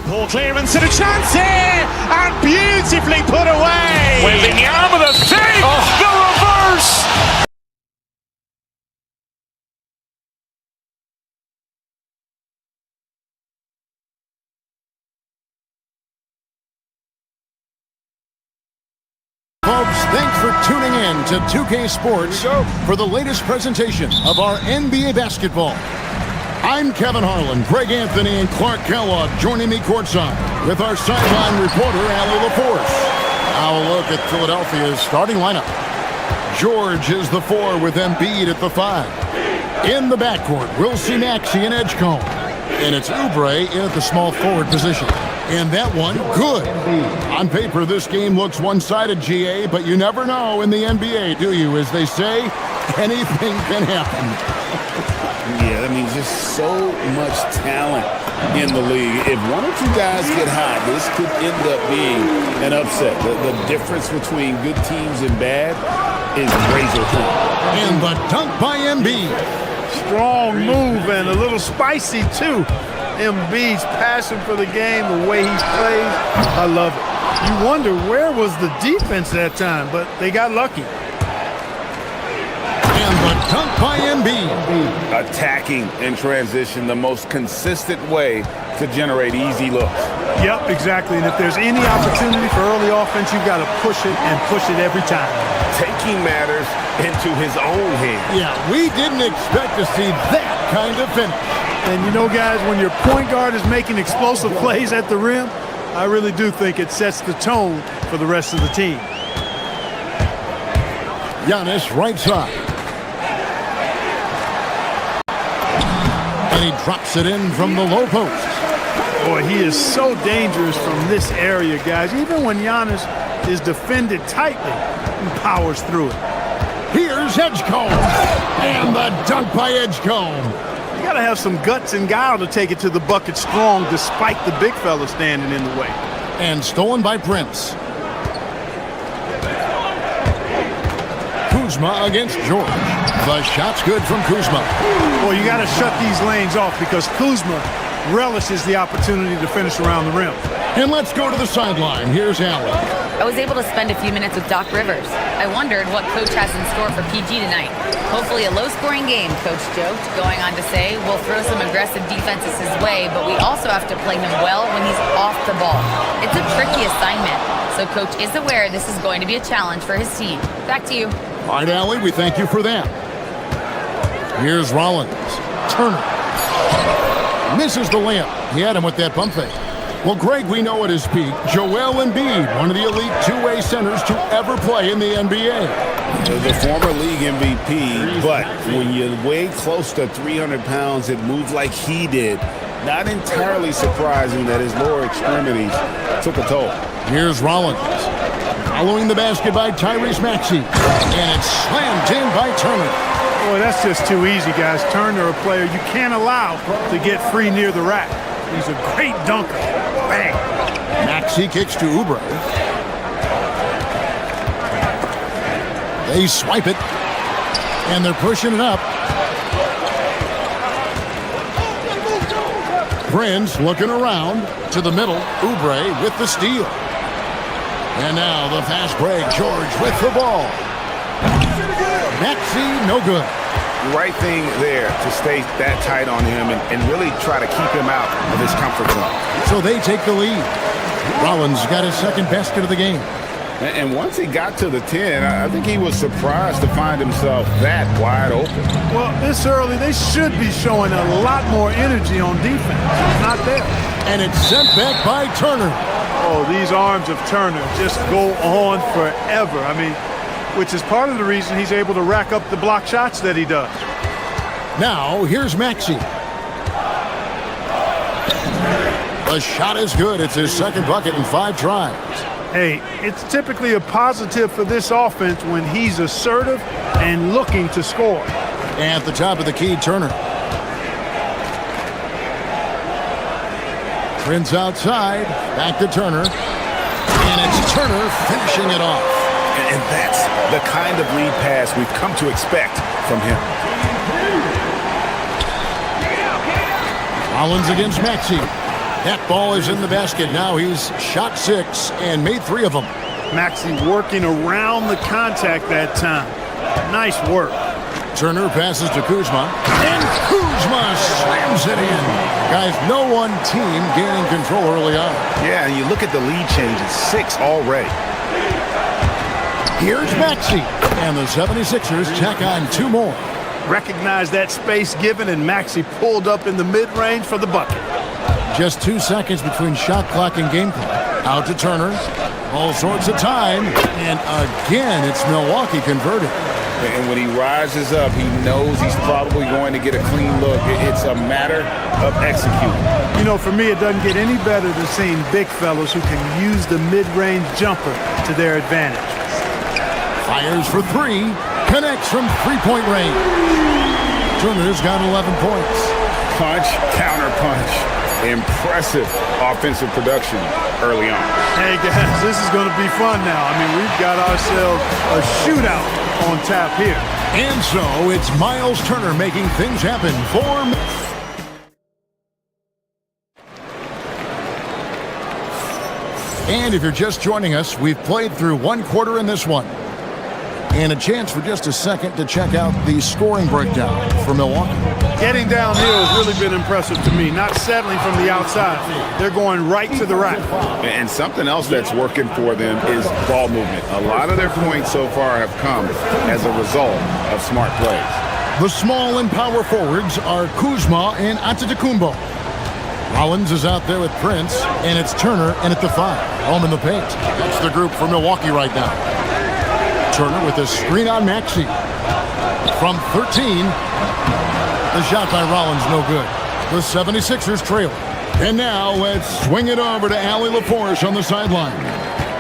Ball clearance and a chance here, and beautifully put away. Wembanyama the save, the reverse. Folks, thanks for tuning in to 2K Sports for the latest presentation of our NBA basketball. I'm Kevin Harlan, Greg Anthony, and Clark Kellogg joining me courtside with our sideline reporter, Allie LaForce. Now a look at Philadelphia's starting lineup. George is the 4 with Embiid at the 5. In the backcourt, we'll see Maxey and Edgecombe. And it's Oubre in at the small forward position. And that one, good. On paper, this game looks one-sided, GA, but you never know in the NBA, do you? As they say, anything can happen. Yeah, I mean, just so much talent in the league. If one or two guys get hot, this could end up being an upset. The difference between good teams and bad is razor thin. And the dunk by Embiid. Strong move and a little spicy, too. Embiid's passion for the game, the way he plays, I love it. You wonder where was the defense that time, but they got lucky. And the dunk by Embiid. Attacking in transition, the most consistent way to generate easy looks. Yep, exactly. And if there's any opportunity for early offense, you've got to push it and push it every time. Taking matters into his own hands. Yeah, we didn't expect to see that kind of finish. And you know, guys, when your point guard is making explosive plays at the rim, I really do think it sets the tone for the rest of the team. Giannis right side. And he drops it in from the low post. Boy, he is so dangerous from this area, guys. Even when Giannis is defended tightly, he powers through it. Here's Edgecombe. And the dunk by Edgecombe. You got to have some guts and guile to take it to the bucket strong despite the big fella standing in the way. And stolen by Prince. Kuzma against George. The shot's good from Kuzma. Well, you got to shut these lanes off because Kuzma relishes the opportunity to finish around the rim. And let's go to the sideline. Here's Allen. I was able to spend a few minutes with Doc Rivers. I wondered what Coach has in store for PG tonight. Hopefully a low-scoring game, Coach joked, going on to say, we'll throw some aggressive defenses his way, but we also have to play him well when he's off the ball. It's a tricky assignment, so Coach is aware this is going to be a challenge for his team. Back to you. All right, Allie, we thank you for that. Here's Rollins. Turner. Misses the layup. He had him with that pump fake. Well, Greg, we know at his peak, Joel Embiid, one of the elite two-way centers to ever play in the NBA. The former league MVP, but when you weigh close to 300 pounds, it moves like he did. Not entirely surprising that his lower extremities took a toll. Here's Rollins. Following the basket by Tyrese Maxey. And it's slammed in by Turner. Boy, that's just too easy, guys. Turner, a player you can't allow to get free near the rack. He's a great dunker. Bang. Maxey kicks to Oubre. They swipe it. And they're pushing it up. Prince looking around to the middle. Oubre with the steal. And now the fast break. George with the ball. Maxey, no good. Right thing there to stay that tight on him and really try to keep him out of his comfort zone. So they take the lead. Rollins got his second basket of the game. And once he got to the 10, I think he was surprised to find himself that wide open. Well, this early, they should be showing a lot more energy on defense. It's not there. And it's sent back by Turner. Oh, these arms of Turner just go on forever. I mean, which is part of the reason he's able to rack up the block shots that he does. Now, here's Maxey. The shot is good. It's his second bucket in 5 tries. Hey, it's typically a positive for this offense when he's assertive and looking to score. At the top of the key, Turner. Prince outside. Back to Turner. And it's Turner finishing it off. And that's the kind of lead pass we've come to expect from him. Rollins against Maxey. That ball is in the basket. Now he's shot 6 and made 3 of them. Maxey working around the contact that time. Nice work. Turner passes to Kuzma. And Kuzma slams it in. Guys, no one team gaining control early on. Yeah, and you look at the lead changes. 6 already. Here's Maxey. And the 76ers tack on 2 more. Recognize that space given, and Maxey pulled up in the mid-range for the bucket. Just 2 seconds between shot clock and game clock. Out to Turner. All sorts of time. And again, it's Milwaukee converted. And when he rises up, he knows he's probably going to get a clean look. It's a matter of executing. You know, for me, it doesn't get any better than seeing big fellas who can use the mid-range jumper to their advantage. Fires for 3. Connects from 3-point range. Turner's got 11 points. Punch, counter punch. Impressive offensive production early on. Hey, guys, this is going to be fun now. I mean, we've got ourselves a shootout on tap here. And so it's Miles Turner making things happen for... And if you're just joining us, we've played through 1 quarter in this one. And a chance for just a second to check out the scoring breakdown for Milwaukee. Getting downhill has really been impressive to me, not settling from the outside. They're going right to the rack. And something else that's working for them is ball movement. A lot of their points so far have come as a result of smart plays. The small and power forwards are Kuzma and Antetokounmpo. Rollins is out there with Prince, and it's Turner and at the 5. Home in the paint. That's the group for Milwaukee right now. Turner with a screen on Maxey. From 13, the shot by Rollins no good. The 76ers trail. And now let's swing it over to Allie LaForce on the sideline.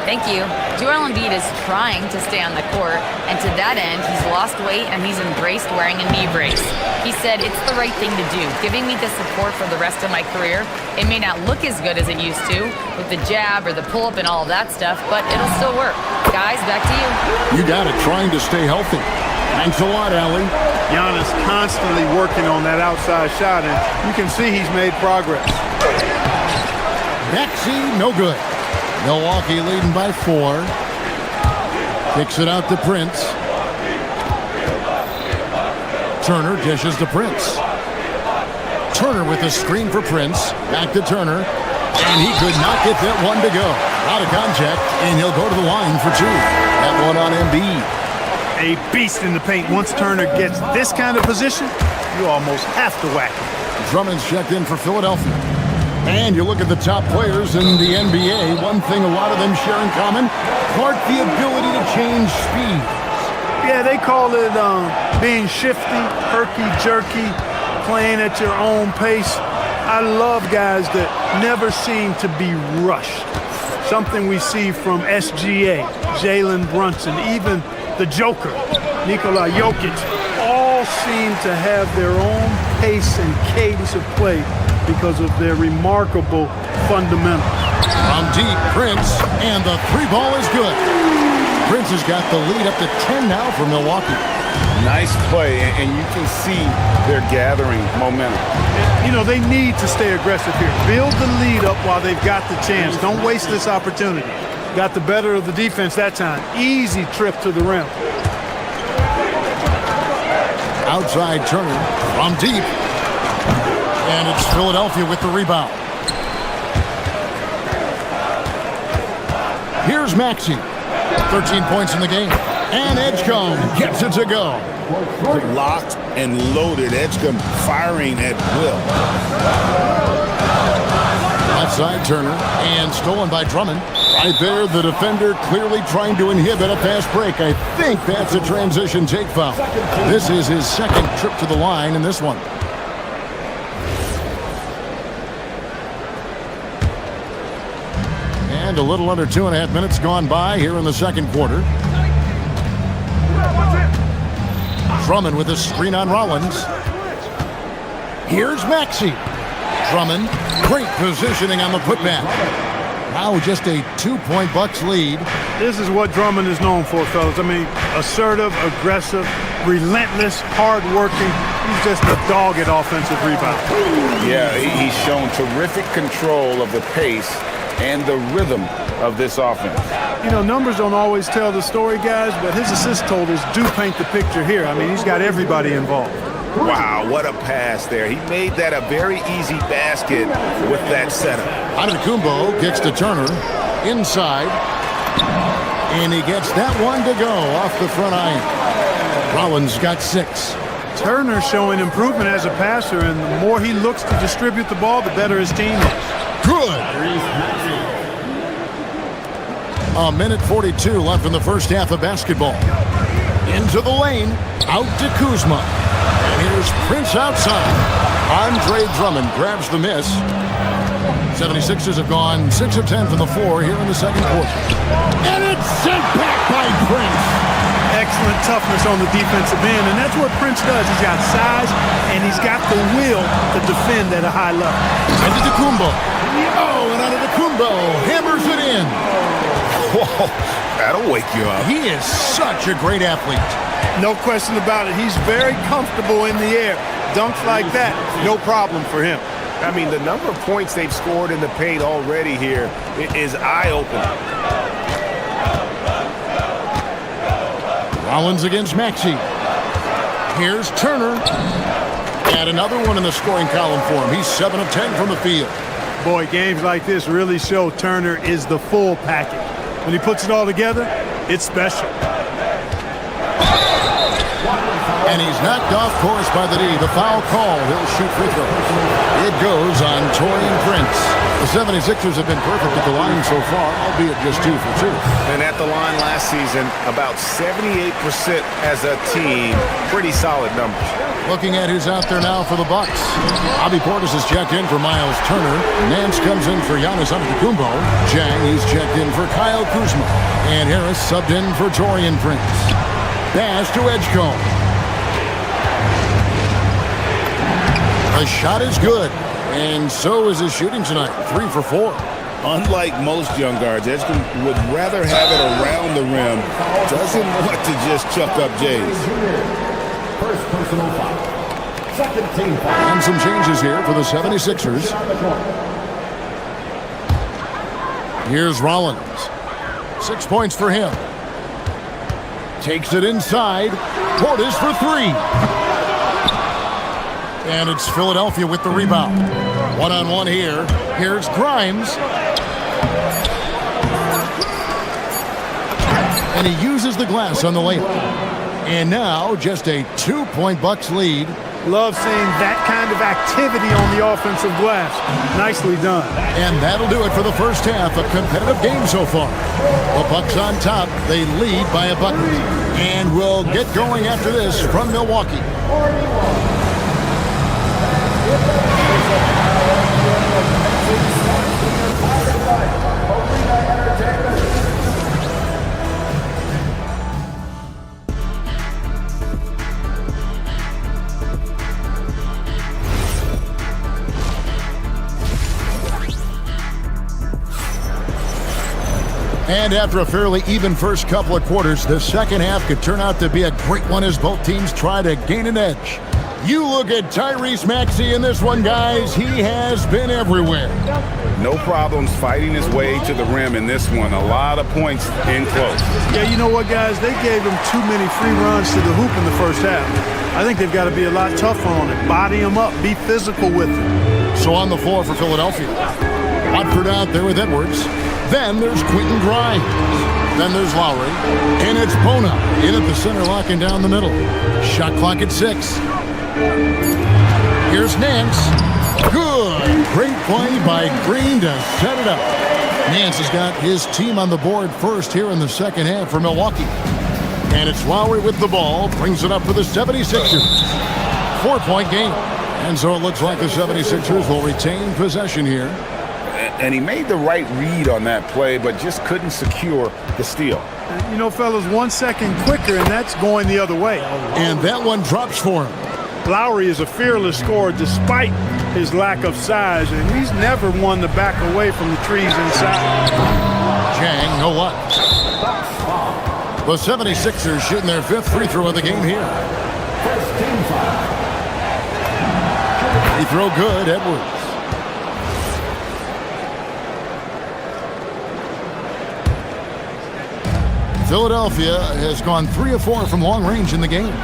Thank you. Joel Embiid is trying to stay on the court, and to that end, he's lost weight and he's embraced wearing a knee brace. He said, it's the right thing to do, giving me the support for the rest of my career. It may not look as good as it used to, with the jab or the pull-up and all of that stuff, but it'll still work. Guys, back to you. You got it, trying to stay healthy. Thanks a lot, Allie. Giannis constantly working on that outside shot, and you can see he's made progress. Maxey, no good. Milwaukee leading by 4. Kicks it out to Prince. Turner dishes to Prince. Turner with the screen for Prince. Back to Turner. And he could not get that one to go. Out of contact, and he'll go to the line for 2. That one on Embiid. A beast in the paint. Once Turner gets this kind of position, you almost have to whack him. Drummond's checked in for Philadelphia. And you look at the top players in the NBA, one thing a lot of them share in common, Clark, the ability to change speed. Yeah, they call it being shifty, herky-jerky, playing at your own pace. I love guys that never seem to be rushed. Something we see from SGA, Jalen Brunson, even the Joker, Nikola Jokic, all seem to have their own pace and cadence of play because of their remarkable fundamentals. From deep, Prince, and the 3 ball is good. Prince has got the lead up to 10 now for Milwaukee. Nice play, and you can see they're gathering momentum. You know, they need to stay aggressive here. Build the lead up while they've got the chance. Don't waste this opportunity. Got the better of the defense that time. Easy trip to the rim. Outside Turner from deep. And it's Philadelphia with the rebound. Here's Maxey. 13 points in the game. And Edgecombe gets it to go. Locked and loaded. Edgecombe firing at will. Outside Turner. And stolen by Drummond. Right there, the defender clearly trying to inhibit a fast break. I think that's a transition take foul. This is his second trip to the line in this one. And a little under 2.5 minutes gone by here in the second quarter. Drummond with a screen on Rollins. Here's Maxey. Drummond, great positioning on the putback. Now just a 2-point Bucks lead. This is what Drummond is known for, fellas. I mean, assertive, aggressive, relentless, hard-working. He's just a dog at offensive rebound. Yeah, he's shown terrific control of the pace and the rhythm of this offense. You know, numbers don't always tell the story, guys, but his assist totals do paint the picture here. I mean, he's got everybody involved. Wow, what a pass there. He made that a very easy basket with that setup. Antetokounmpo kicks to Turner. Inside. And he gets that one to go off the front iron. Rollins got 6. Turner showing improvement as a passer, and the more he looks to distribute the ball, the better his team is. Good. A minute 42 left in the first half of basketball. Into the lane. Out to Kuzma. And here's Prince outside. Andre Drummond grabs the miss. 76ers have gone 6 of 10 from the floor here in the second quarter. And it's sent back by Prince. Excellent toughness on the defensive end, and that's what Prince does. He's got size, and he's got the will to defend at a high level. Antetokounmpo. Oh, and Antetokounmpo hammers it in. Whoa, that'll wake you up. He is such a great athlete. No question about it. He's very comfortable in the air. Dunks like that, no problem for him. I mean, the number of points they've scored in the paint already here is eye-opening. Rollins against Maxey. Here's Turner. And another one in the scoring column for him. He's 7 of 10 from the field. Boy, games like this really show Turner is the full package. When he puts it all together, it's special. And he's knocked off course by the D. The foul call. He'll shoot free throws. It goes on Torian Prince. The 76ers have been perfect at the line so far, albeit just 2 for 2. And at the line last season, about 78% as a team. Pretty solid numbers. Looking at who's out there now for the Bucks. Bobby Portis is checked in for Miles Turner. Nance comes in for Giannis Antetokounmpo. Jang, he's checked in for Kyle Kuzma. And Harris subbed in for Torian Prince. Pass to Edgecombe. The shot is good. And so is his shooting tonight. 3 for 4. Unlike most young guards, Edgecombe would rather have it around the rim. Doesn't want to just chuck up J's. First personal foul. Second team foul. And some changes here for the 76ers. Here's Rollins. 6 points for him. Takes it inside. Portis for 3. And it's Philadelphia with the rebound. One-on-one here. Here's Grimes. And he uses the glass on the layup. And now just a 2-point Bucks lead. Love seeing that kind of activity on the offensive glass. Nicely done. And that'll do it for the first half. A competitive game so far. The Bucks on top. They lead by a bucket. And we'll get going after this from Milwaukee. And after a fairly even first couple of quarters, the second half could turn out to be a great one as both teams try to gain an edge. You look at Tyrese Maxey in this one, guys. He has been everywhere. No problems fighting his way to the rim in this one. A lot of points in close. Yeah, you know what, guys? They gave him too many free runs to the hoop in the first half. I think they've got to be a lot tougher on it. Body him up. Be physical with him. So on the floor for Philadelphia. Watford out there with Edwards. Then there's Quentin Grimes. Then there's Lowry. And it's Bona in at the center, locking down the middle. Shot clock at 6. Here's Nance. Good. Great play by Green to set it up. Nance has got his team on the board first here in the second half for Milwaukee. And it's Lowry with the ball. Brings it up for the 76ers. 4-point game. And so it looks like the 76ers will retain possession here. And he made the right read on that play, but just couldn't secure the steal. You know, fellas, 1 second quicker, and that's going the other way. And that one drops for him. Lowry is a fearless scorer despite his lack of size, and he's never one to back away from the trees inside. Jang, no luck. The 76ers shooting their 5th free throw of the game here. First team foul. Free throw good, Edwards. Philadelphia has gone 3 of 4 from long range in the game.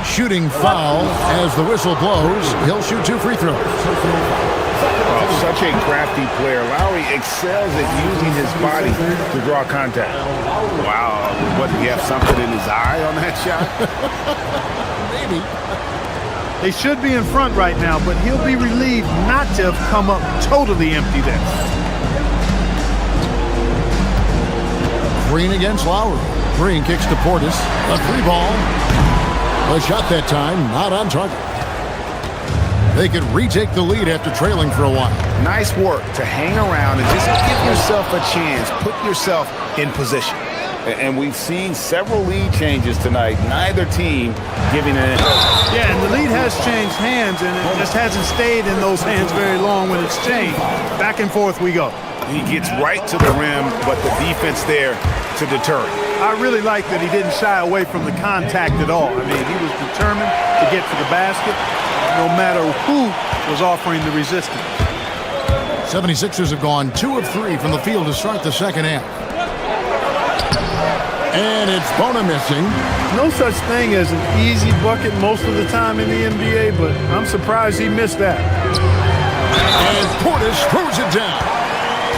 Shooting foul as the whistle blows. He'll shoot 2 free throws. Oh, such a crafty player. Lowry excels at using his body to draw contact. Wow. What, did he have something in his eye on that shot? Maybe. They should be in front right now, but he'll be relieved not to have come up totally empty there. Green against Lowry. Green kicks to Portis. A free ball. A shot that time, not on target. They could retake the lead after trailing for a while. Nice work to hang around and just give yourself a chance. Put yourself in position. And we've seen several lead changes tonight. Neither team giving an inch. Yeah, and the lead has changed hands, and it just hasn't stayed in those hands very long when it's changed. Back and forth we go. He gets right to the rim, but the defense there to deter him. I really like that he didn't shy away from the contact at all. I mean, he was determined to get to the basket, no matter who was offering the resistance. 76ers have gone 2 of 3 from the field to start the second half. And it's Bona missing. No such thing as an easy bucket most of the time in the NBA, but I'm surprised he missed that. And Portis throws it down.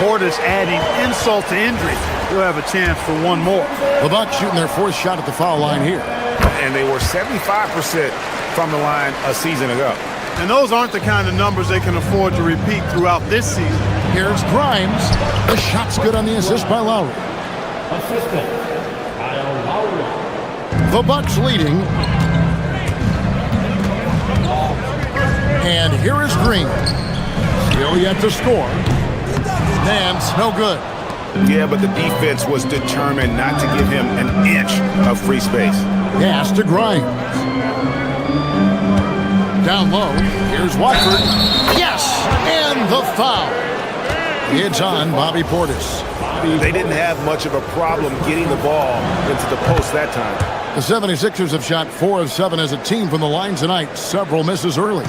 Portis adding insult to injury. He'll have a chance for one more. The Bucks shooting their 4th shot at the foul line here. and they were 75% from the line a season ago. And those aren't the kind of numbers they can afford to repeat throughout this season. Here's Grimes. The shot's good on the assist by Lowry. Assistant, Kyle Lowry. The Bucks leading. And here is Green. Still yet to score. And it's no good. Yeah, but the defense was determined not to give him an inch of free space. Pass to Grimes. Down low. Here's Watford. Yes! And the foul. It's on Bobby Portis. They didn't have much of a problem getting the ball into the post that time. The 76ers have shot 4 of 7 as a team from the line tonight. Several misses early.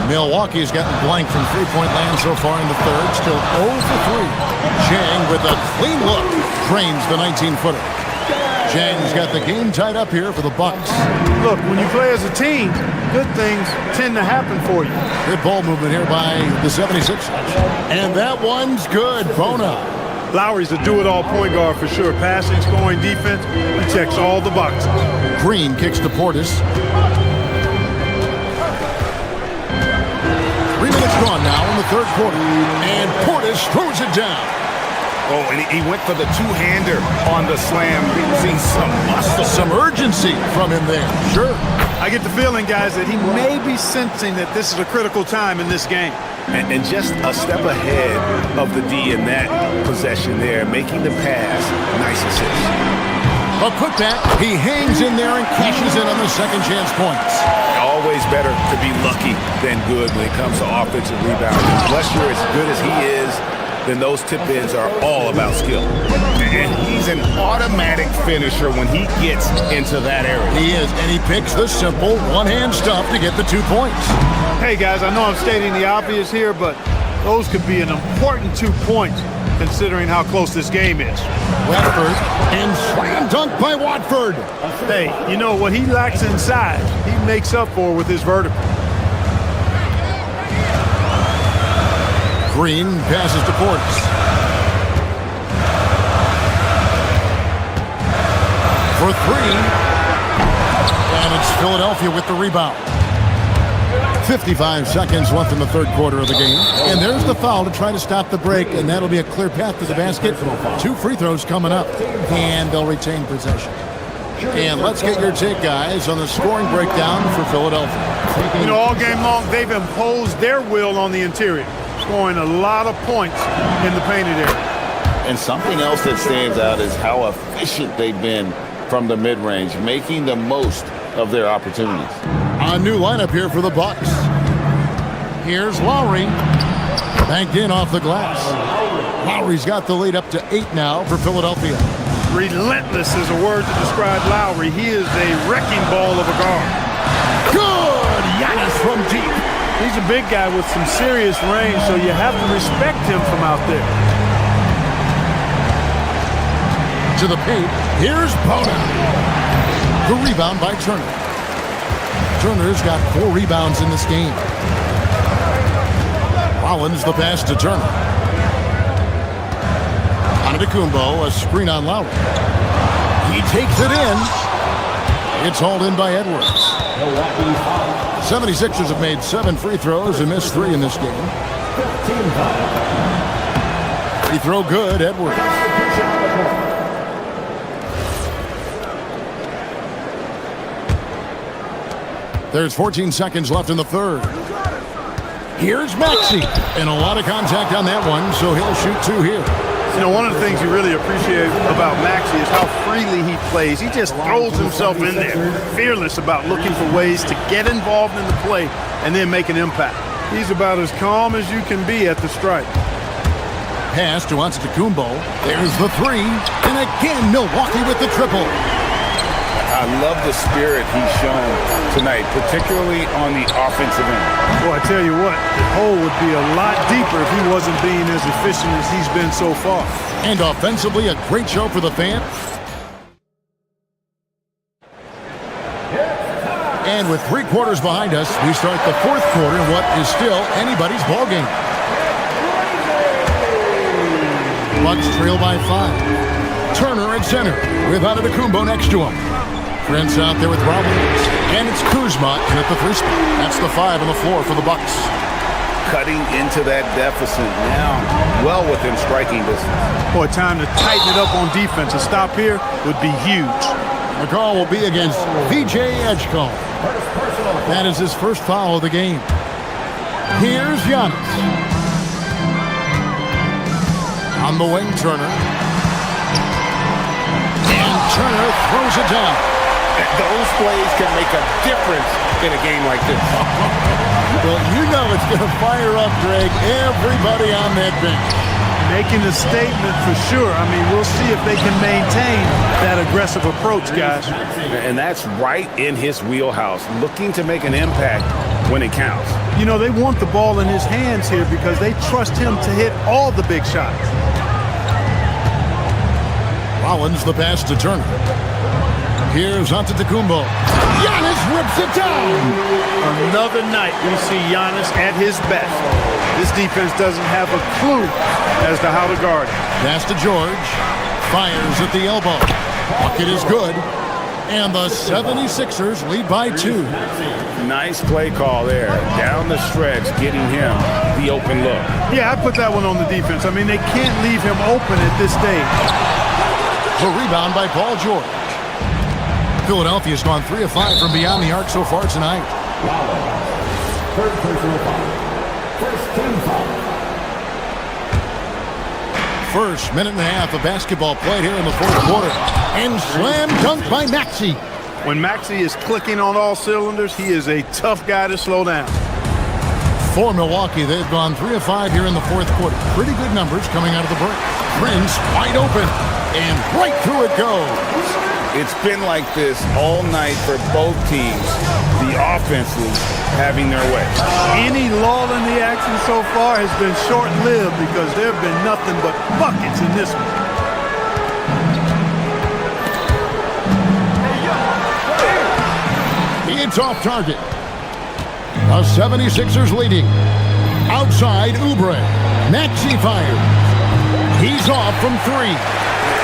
Milwaukee has gotten blank from three-point land so far in the third. Still 0 for 3. Jang with a clean look drains the 19-footer. Jang's got the game tied up here for the Bucks. Look, when you play as a team, good things tend to happen for you. Good ball movement here by the 76ers. And that one's good. Bona. Lowry's a do-it-all point guard for sure. Passing, scoring, defense, he checks all the boxes. Green kicks to Portis. 3 minutes gone now in the third quarter. And Portis throws it down. Oh, and he went for the two-hander on the slam. Seeing some muscle. Some urgency from him there. Sure. I get the feeling, guys, that he may be sensing that this is a critical time in this game. And just a step ahead of the D in that possession there, making the pass. Nice assist. A putback. He hangs in there and cashes in on the second chance points. Always better to be lucky than good when it comes to offensive rebounding. Unless you're as good as he is, then those tip-ins are all about skill. And he's an automatic finisher when he gets into that area. He is, and he picks the simple one-hand stuff to get the 2 points. Hey, guys, I know I'm stating the obvious here, but those could be an important 2 points considering how close this game is. Watford, and slam dunk by Watford. Hey, you know, what he lacks inside, he makes up for with his vertical. Green passes to Portis. For 3. And it's Philadelphia with the rebound. 55 seconds left in the third quarter of the game. And there's the foul to try to stop the break, and that'll be a clear path to the basket. 2 free throws coming up, and they'll retain possession. And let's get your take, guys, on the scoring breakdown for Philadelphia. You know, all game long, they've imposed their will on the interior, scoring a lot of points in the painted area. And something else that stands out is how efficient they've been from the mid-range, making the most of their opportunities. A new lineup here for the Bucks. Here's Lowry. Banked in off the glass. Lowry's got the lead up to 8 now for Philadelphia. Relentless is a word to describe Lowry. He is a wrecking ball of a guard. Good! Giannis from deep. He's a big guy with some serious range, so you have to respect him from out there. To the paint. Here's Bona. The rebound by Turner. Turner's got 4 rebounds in this game. Rollins the pass to Turner. Antetokounmpo, a screen on Lowry. He takes it in. It's hauled in by Edwards. The 76ers have made 7 free throws and missed 3 in this game. Free throw good, Edwards. There's 14 seconds left in the third. Here's Maxey. And a lot of contact on that one, so he'll shoot 2 here. You know, one of the things you really appreciate about Maxey is how freely he plays. He just throws himself in there, fearless about looking for ways to get involved in the play and then make an impact. He's about as calm as you can be at the stripe. Pass to Antetokounmpo. There's the 3. And again, Milwaukee with the triple. I love the spirit he's shown tonight, particularly on the offensive end. Well, I tell you what, the hole would be a lot deeper if he wasn't being as efficient as he's been so far. And offensively, a great show for the fans. And with 3 quarters behind us, we start the fourth quarter in what is still anybody's ballgame. Bucks trail by 5. Turner at center with Antetokounmpo next to him. Prince out there with Rollins. And it's Kuzma in at the 3 spot. That's the 5 on the floor for the Bucks. Cutting into that deficit now, well within striking distance. Boy, time to tighten it up on defense. A stop here would be huge. The call will be against VJ Edgecombe. That is his first foul of the game. Here's Giannis. On the wing, Turner. And Turner throws it down. Those plays can make a difference in a game like this. Well, you know it's going to fire up, Greg, everybody on that bench. Making a statement for sure. I mean, we'll see if they can maintain that aggressive approach, guys. And that's right in his wheelhouse, looking to make an impact when it counts. You know, they want the ball in his hands here because they trust him to hit all the big shots. Rollins the pass to Turner. Here's Antetokounmpo. Giannis whips it down. Another night we see Giannis at his best. This defense doesn't have a clue as to how to guard him. Pass to George. Fires at the elbow. Bucket is good. And the 76ers lead by 2. Nice play call there. Down the stretch, getting him the open look. Yeah, I put that one on the defense. I mean, they can't leave him open at this stage. The rebound by Paul George. Philadelphia's gone 3 of 5 from beyond the arc so far tonight. Third personal foul. First team foul. First minute and a half of basketball played here in the fourth quarter. And slam dunk by Maxey. When Maxey is clicking on all cylinders, he is a tough guy to slow down. For Milwaukee, they've gone 3 of 5 here in the fourth quarter. Pretty good numbers coming out of the break. Prince wide open. And right through it goes. It's been like this all night for both teams. The offenses having their way. Any lull in the action so far has been short-lived because there have been nothing but buckets in this one. It's off target. The 76ers leading. Outside, Oubre. Maxey fires. He's off from 3.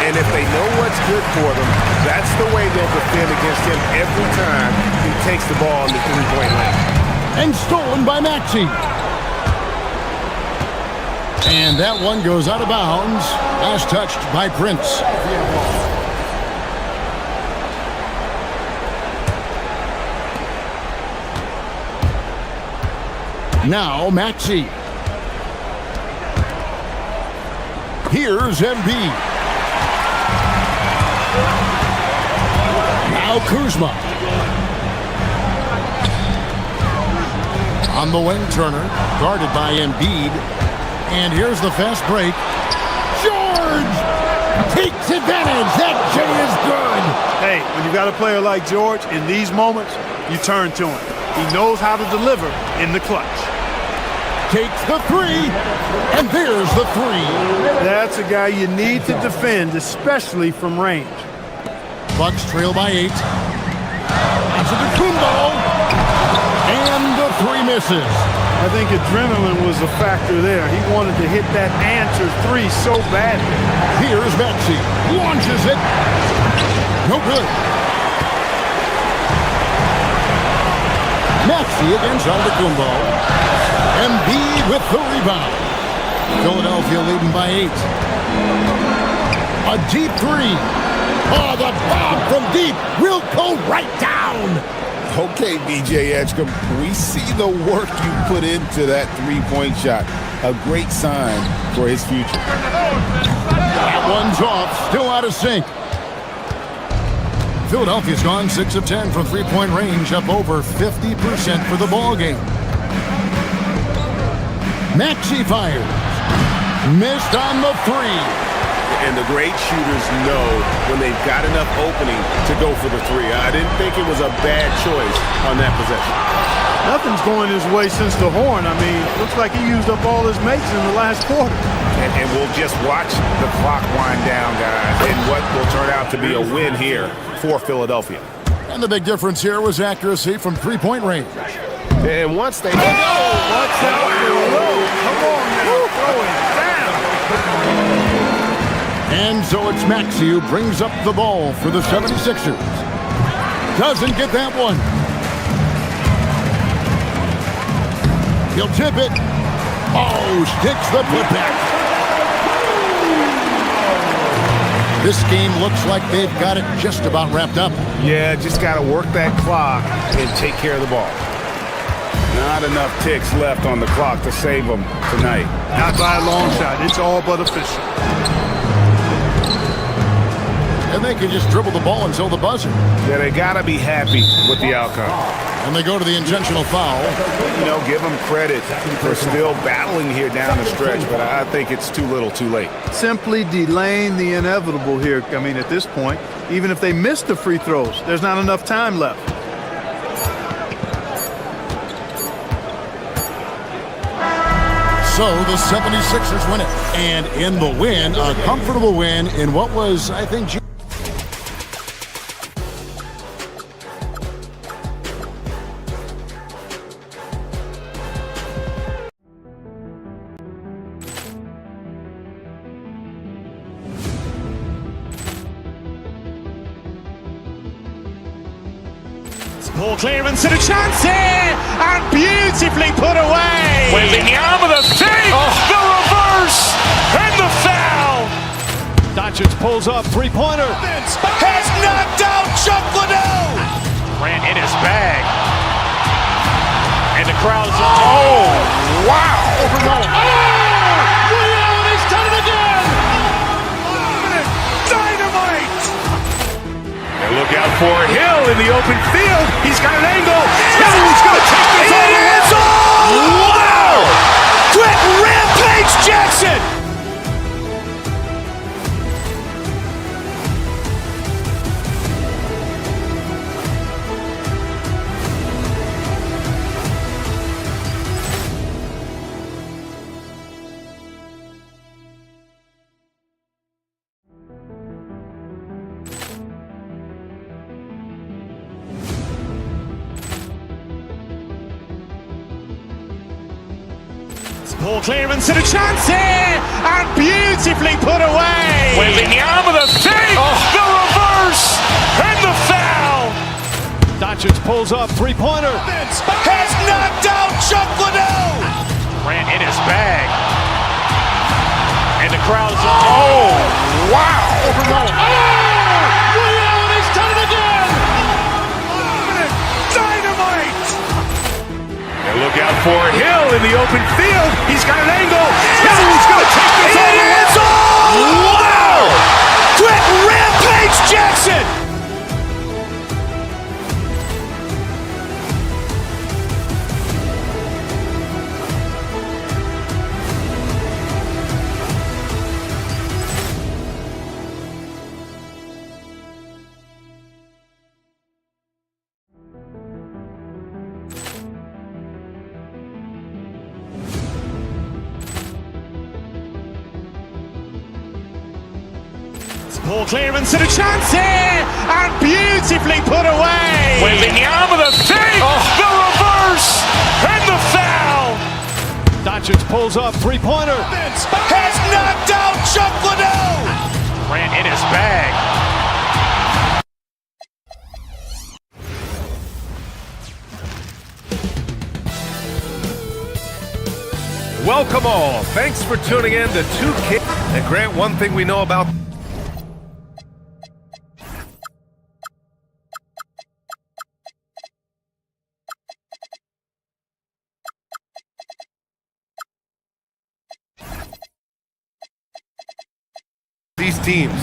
And if they know what's good for them, that's the way they'll defend against him every time he takes the ball in the three-point lane. And stolen by Maxey. And that one goes out of bounds. Last touched by Prince. Now Maxey. Here's Embiid. Now Kuzma. On the wing, Turner, guarded by Embiid. And here's the fast break. George takes advantage. That J is good. Hey, when you got a player like George, in these moments, you turn to him. He knows how to deliver in the clutch. Takes the 3, and there's the 3. That's a guy you need to defend, especially from range. Bucks trail by 8. Antetokounmpo, and the 3 misses. I think adrenaline was a factor there. He wanted to hit that answer 3 so badly. Here's Maxey. Launches it. No good. Maxey against Antetokounmpo. Embiid with the rebound. Philadelphia leading by 8. A deep 3. Oh, the bomb from deep will go right down. Okay, VJ Edgecombe, we see the work you put into that three-point shot. A great sign for his future. That one's off, still out of sync. Philadelphia's gone 6 of 10 from three-point range, up over 50% for the ball game. Maxey fires. Missed on the 3. And the great shooters know when they've got enough opening to go for the 3. I didn't think it was a bad choice on that possession. Nothing's going his way since the horn. I mean, looks like he used up all his mates in the last quarter. And we'll just watch the clock wind down, guys, and what will turn out to be a win here for Philadelphia. And the big difference here was accuracy from three-point range. And once they... Watch out for the road. Come on now. Throw it down. And so it's Maxey who brings up the ball for the 76ers. Doesn't get that one. He'll tip it. Oh, sticks the putback. This game looks like they've got it just about wrapped up. Yeah, just got to work that clock and take care of the ball. Not enough ticks left on the clock to save them tonight. Not by a long shot. It's all but official. And they can just dribble the ball until the buzzer. Yeah, they got to be happy with the outcome. And they go to the intentional foul. You know, give them credit for still battling here down the stretch, but I think it's too little too late. Simply delaying the inevitable here. I mean, at this point, even if they miss the free throws, there's not enough time left. So the 76ers win it. And in the win, a comfortable win in what was, I think, Ball clearance and a chance here, and beautifully put away. Wembanyama the fake, the reverse, and the foul. Doncic pulls up, three-pointer. Has knocked out Chuck Liddell. Ran in his bag. And the crowd's oh, wow. He's done it again. Dynamite. And look out for Hill in the open field. He's got an angle. He's going to take this all the way. Wow. Quick Rampage Jackson. Ball clearance and a chance here, and beautifully put away. Wembanyama the fake, the reverse, and the foul. Doncic pulls up, three-pointer. Has knocked out Chuck Liddell. Ran in his bag. And the crowd's oh, wow. He's done it again. Dynamite. And look out for Hill in the open field. He's got an angle. He's going to take this all the way. Wow. Quick Rampage Jackson. Ball clearance and a chance here, and beautifully put away. Wembanyama the fake, the reverse, and the foul. Doncic pulls up, three-pointer. Has knocked out Chuck Liddell. Ran in his bag. Welcome all. Thanks for tuning in to 2K. And Grant, one thing we know about these teams,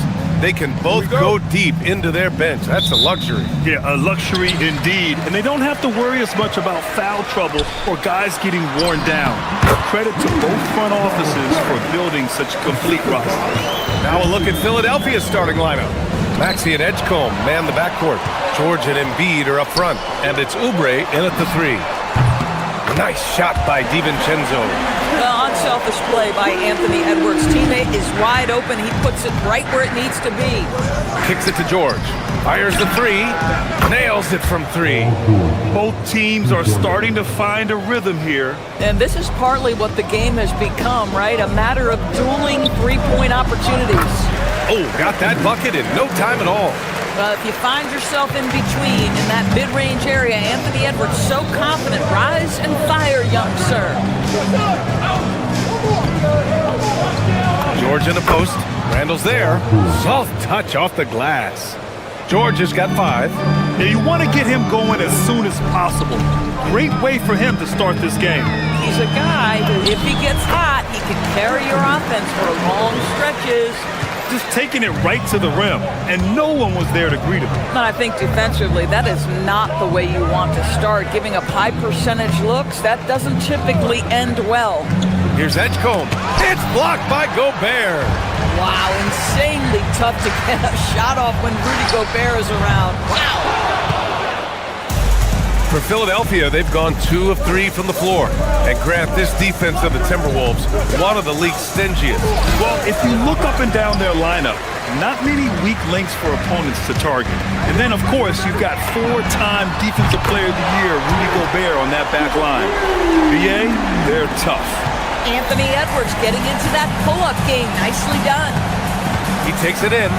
they can both go deep into their bench. That's a luxury. Yeah, a luxury indeed. And they don't have to worry as much about foul trouble or guys getting worn down. Credit to both front offices for building such a complete roster. Now a look at Philadelphia's starting lineup. Maxey and Edgecombe man the backcourt. George and Embiid are up front. And it's Oubre in at the three. Nice shot by DiVincenzo. The unselfish play by Anthony Edwards' teammate is wide open. He puts it right where it needs to be. Kicks it to George. Fires the three. Nails it from three. Both teams are starting to find a rhythm here. And this is partly what the game has become, right? A matter of dueling three-point opportunities. Oh, got that bucket in no time at all. Well, if you find yourself in between in that mid-range area, Anthony Edwards so confident. Rise and fire, young sir. George in the post. Randall's there. Soft touch off the glass. George has got 5. Now you want to get him going as soon as possible. Great way for him to start this game. He's a guy who, if he gets hot, he can carry your offense for long stretches. Just taking it right to the rim, and no one was there to greet him. But I think defensively, that is not the way you want to start. Giving up high percentage looks, that doesn't typically end well. Here's Edgecombe. It's blocked by Gobert. Wow, insanely tough to get a shot off when Rudy Gobert is around. Wow. For Philadelphia, they've gone 2 of 3 from the floor. And Grant, this defense of the Timberwolves, one of the league's stingiest. Well, if you look up and down their lineup, not many weak links for opponents to target. And then, of course, you've got 4-time Defensive Player of the Year, Rudy Gobert, on that back line. BA, they're tough. Anthony Edwards getting into that pull-up game. Nicely done. He takes it in.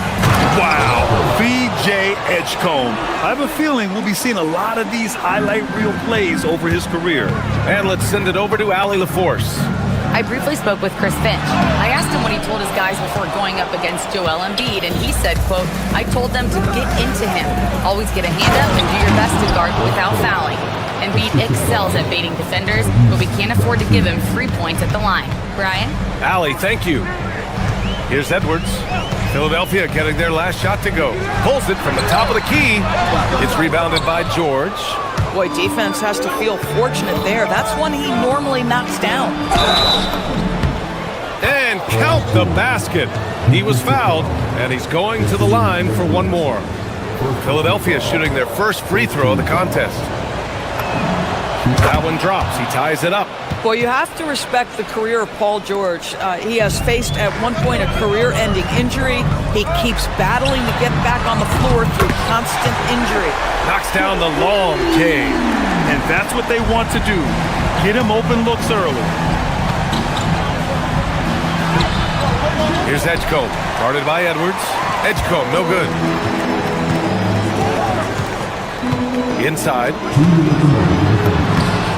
Wow, B.J. Edgecombe. I have a feeling we'll be seeing a lot of these highlight reel plays over his career. And let's send it over to Allie LaForce. I briefly spoke with Chris Finch. I asked him what he told his guys before going up against Joel Embiid, and he said, quote, I told them to get into him. Always get a hand up and do your best to guard without fouling. Embiid excels at baiting defenders, but we can't afford to give him free points at the line. Brian? Allie, thank you. Here's Edwards. Philadelphia getting their last shot to go. Pulls it from the top of the key. It's rebounded by George. Boy, defense has to feel fortunate there. That's one he normally knocks down. And count the basket. He was fouled, and he's going to the line for one more. Philadelphia shooting their first free throw of the contest. That one drops. He ties it up. Well, you have to respect the career of Paul George. He has faced at one point a career-ending injury. He keeps battling to get back on the floor through constant injury. Knocks down the long J. And that's what they want to do. Get him open looks early. Here's Edgecombe. Guarded by Edwards. Edgecombe, no good. Inside.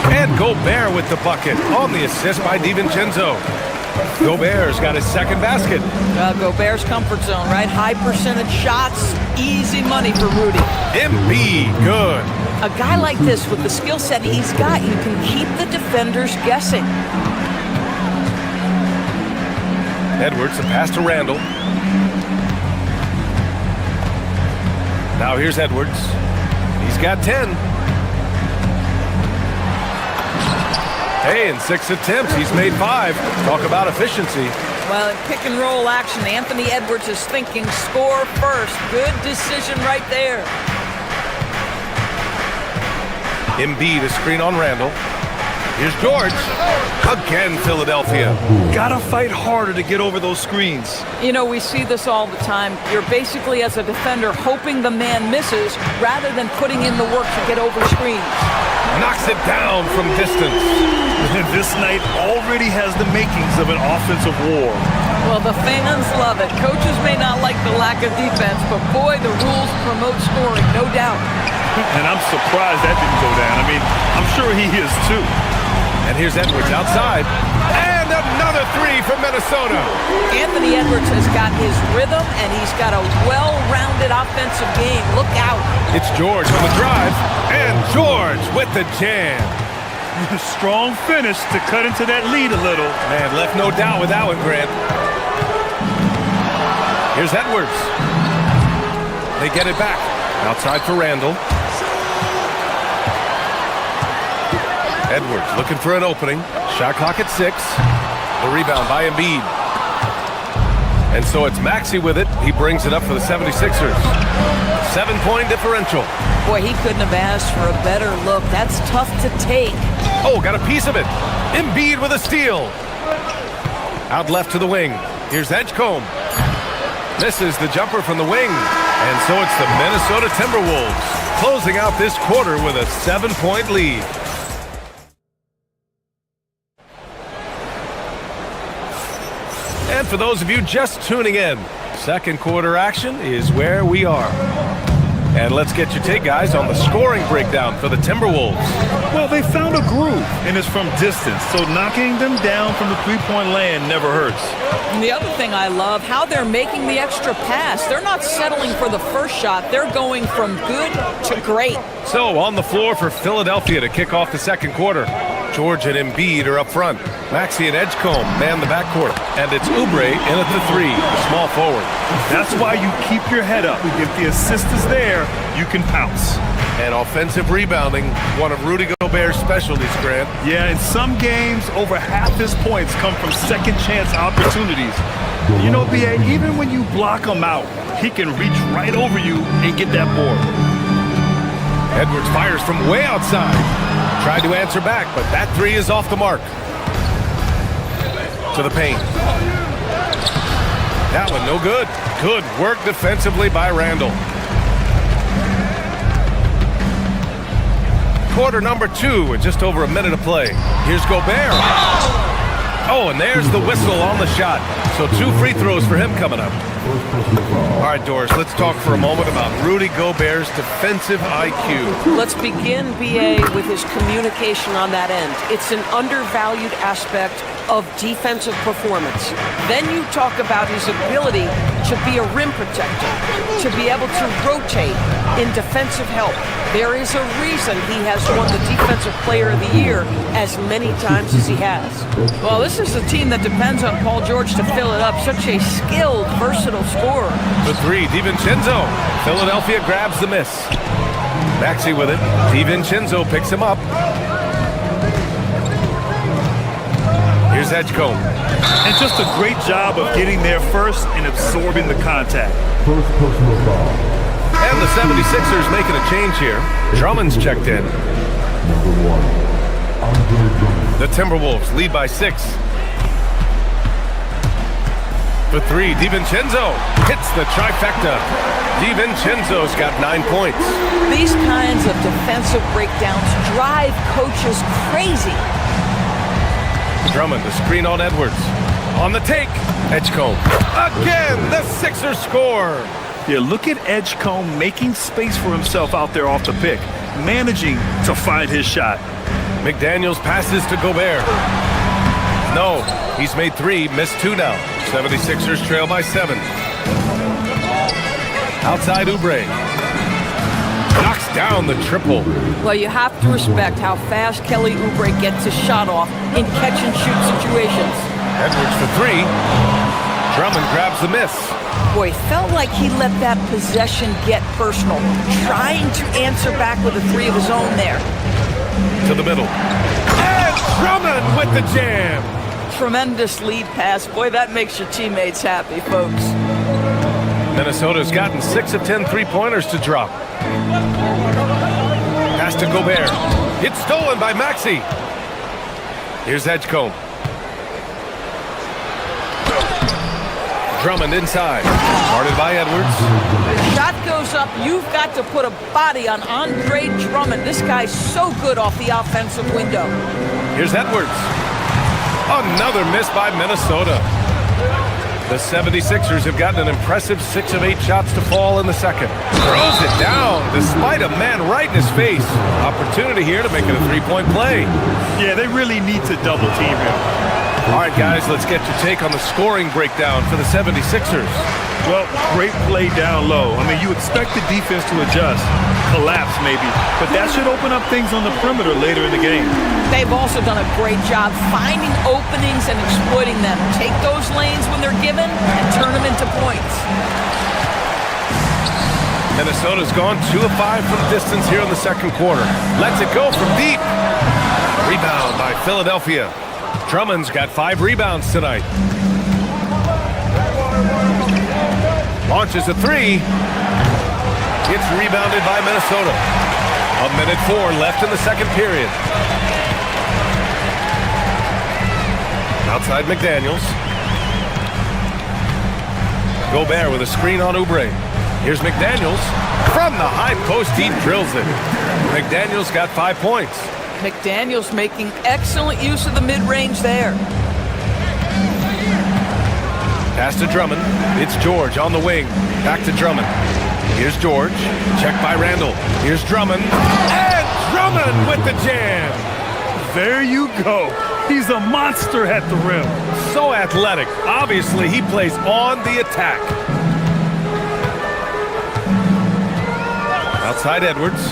And Gobert with the bucket on the assist by DiVincenzo. Gobert's got his second basket. Gobert's comfort zone, right? High percentage shots, easy money for Rudy. Embiid, good. A guy like this with the skill set he's got, you can keep the defenders guessing. Edwards, a pass to Randall. Now here's Edwards. He's got 10. Hey, in 6 attempts, he's made 5. Talk about efficiency. Well, in pick and roll action, Anthony Edwards is thinking score first. Good decision right there. Embiid, a screen on Randall. Here's George. Again, Philadelphia. Gotta fight harder to get over those screens. You know, we see this all the time. You're basically, as a defender, hoping the man misses rather than putting in the work to get over screens. Knocks it down from distance. This night already has the makings of an offensive war. Well, the fans love it. Coaches may not like the lack of defense, but boy, the rules promote scoring, no doubt. And I'm surprised that didn't go down. I mean, I'm sure he is too. And here's Edwards outside. And another 3 from Minnesota. Anthony Edwards has got his rhythm, and he's got a well-rounded offensive game. Look out. It's George on the drive. And George with the jam. Strong finish to cut into that lead a little. Man, left no doubt with that one, Grant. Here's Edwards. They get it back. Outside for Randall. Edwards looking for an opening. Shot clock at 6. The rebound by Embiid. And so it's Maxey with it. He brings it up for the 76ers. 7-point differential. Boy, he couldn't have asked for a better look. That's tough to take. Oh, got a piece of it. Embiid with a steal. Out left to the wing. Here's Edgecombe. Misses the jumper from the wing. And so it's the Minnesota Timberwolves closing out this quarter with a 7-point lead. And for those of you just tuning in, second quarter action is where we are. And let's get your take, guys, on the scoring breakdown for the Timberwolves. Well, they found a groove, and it's from distance, so knocking them down from the three-point land never hurts. And the other thing I love, how they're making the extra pass. They're not settling for the first shot. They're going from good to great. So on the floor for Philadelphia to kick off the second quarter. George and Embiid are up front. Maxey and Edgecombe man the backcourt. And it's Oubre in at the 3, the small forward. That's why you keep your head up. If the assist is there, you can pounce. And offensive rebounding, one of Rudy Gobert's specialties, Grant. Yeah, in some games, over half his points come from second chance opportunities. You know, B.A., even when you block him out, he can reach right over you and get that board. Edwards fires from way outside. Tried to answer back, but that 3 is off the mark. To the paint. That one no good. Good work defensively by Randall. Quarter number 2 with just over a minute to play. Here's Gobert. Oh, and there's the whistle on the shot. So 2 free throws for him coming up. All right, Doris, let's talk for a moment about Rudy Gobert's defensive IQ. Let's begin, B.A., with his communication on that end. It's an undervalued aspect of defensive performance. Then you talk about his ability to be a rim protector, to be able to rotate in defensive help. There is a reason he has won the Defensive Player of the Year as many times as he has. Well, this is a team that depends on Paul George to fill it up. Such a skilled, versatile scorer. The 3, DiVincenzo. Philadelphia grabs the miss. Maxey with it. DiVincenzo picks him up. Here's Edgecombe. And just a great job of getting there first and absorbing the contact. First personal foul. And the 76ers making a change here. Drummond's checked in. Number 1. The Timberwolves lead by 6. For 3, DiVincenzo hits the trifecta. DiVincenzo's got 9 points. These kinds of defensive breakdowns drive coaches crazy. Drummond, the screen on Edwards. On the take, Edgecombe. Again, the Sixers score. Yeah, look at Edgecombe making space for himself out there off the pick, managing to find his shot. McDaniels passes to Gobert. No, he's made 3, missed 2 now. 76ers trail by 7. Outside Oubre. Knocks down the triple. Well, you have to respect how fast Kelly Oubre gets his shot off in catch-and-shoot situations. Edwards for 3. Drummond grabs the miss. Boy, felt like he let that possession get personal, trying to answer back with a 3 of his own there. To the middle. And Drummond with the jam. Tremendous lead pass. Boy, that makes your teammates happy, folks. Minnesota's gotten 6 of 10 three-pointers to drop. Pass to Gobert. It's stolen by Maxey. Here's Edgecombe. Drummond inside. Guarded by Edwards. Shot goes up. You've got to put a body on Andre Drummond. This guy's so good off the offensive window. Here's Edwards. Another miss by Minnesota. The 76ers have gotten an impressive 6 of 8 shots to fall in the second. Throws it down despite a man right in his face. Opportunity here to make it a 3-point play. Yeah, they really need to double team him. All right, guys, let's get your take on the scoring breakdown for the 76ers. Well, great play down low. I mean, you expect the defense to adjust, collapse maybe, but that should open up things on the perimeter later in the game. They've also done a great job finding openings and exploiting them. Take those lanes when they're given and turn them into points. Minnesota's gone 2 of 5 from distance here in the second quarter. Lets it go from deep. Rebound by Philadelphia. Drummond's got 5 rebounds tonight. Launches a 3. It's rebounded by Minnesota. 1:04 left in the second period. Outside McDaniels. Gobert with a screen on Oubre. Here's McDaniels. From the high post, he drills it. McDaniels got 5 points. McDaniels making excellent use of the mid-range there. Pass to Drummond. It's George on the wing. Back to Drummond. Here's George. Check by Randall. Here's Drummond. And Drummond with the jam. There you go. He's a monster at the rim. So athletic. Obviously, he plays on the attack. Outside Edwards.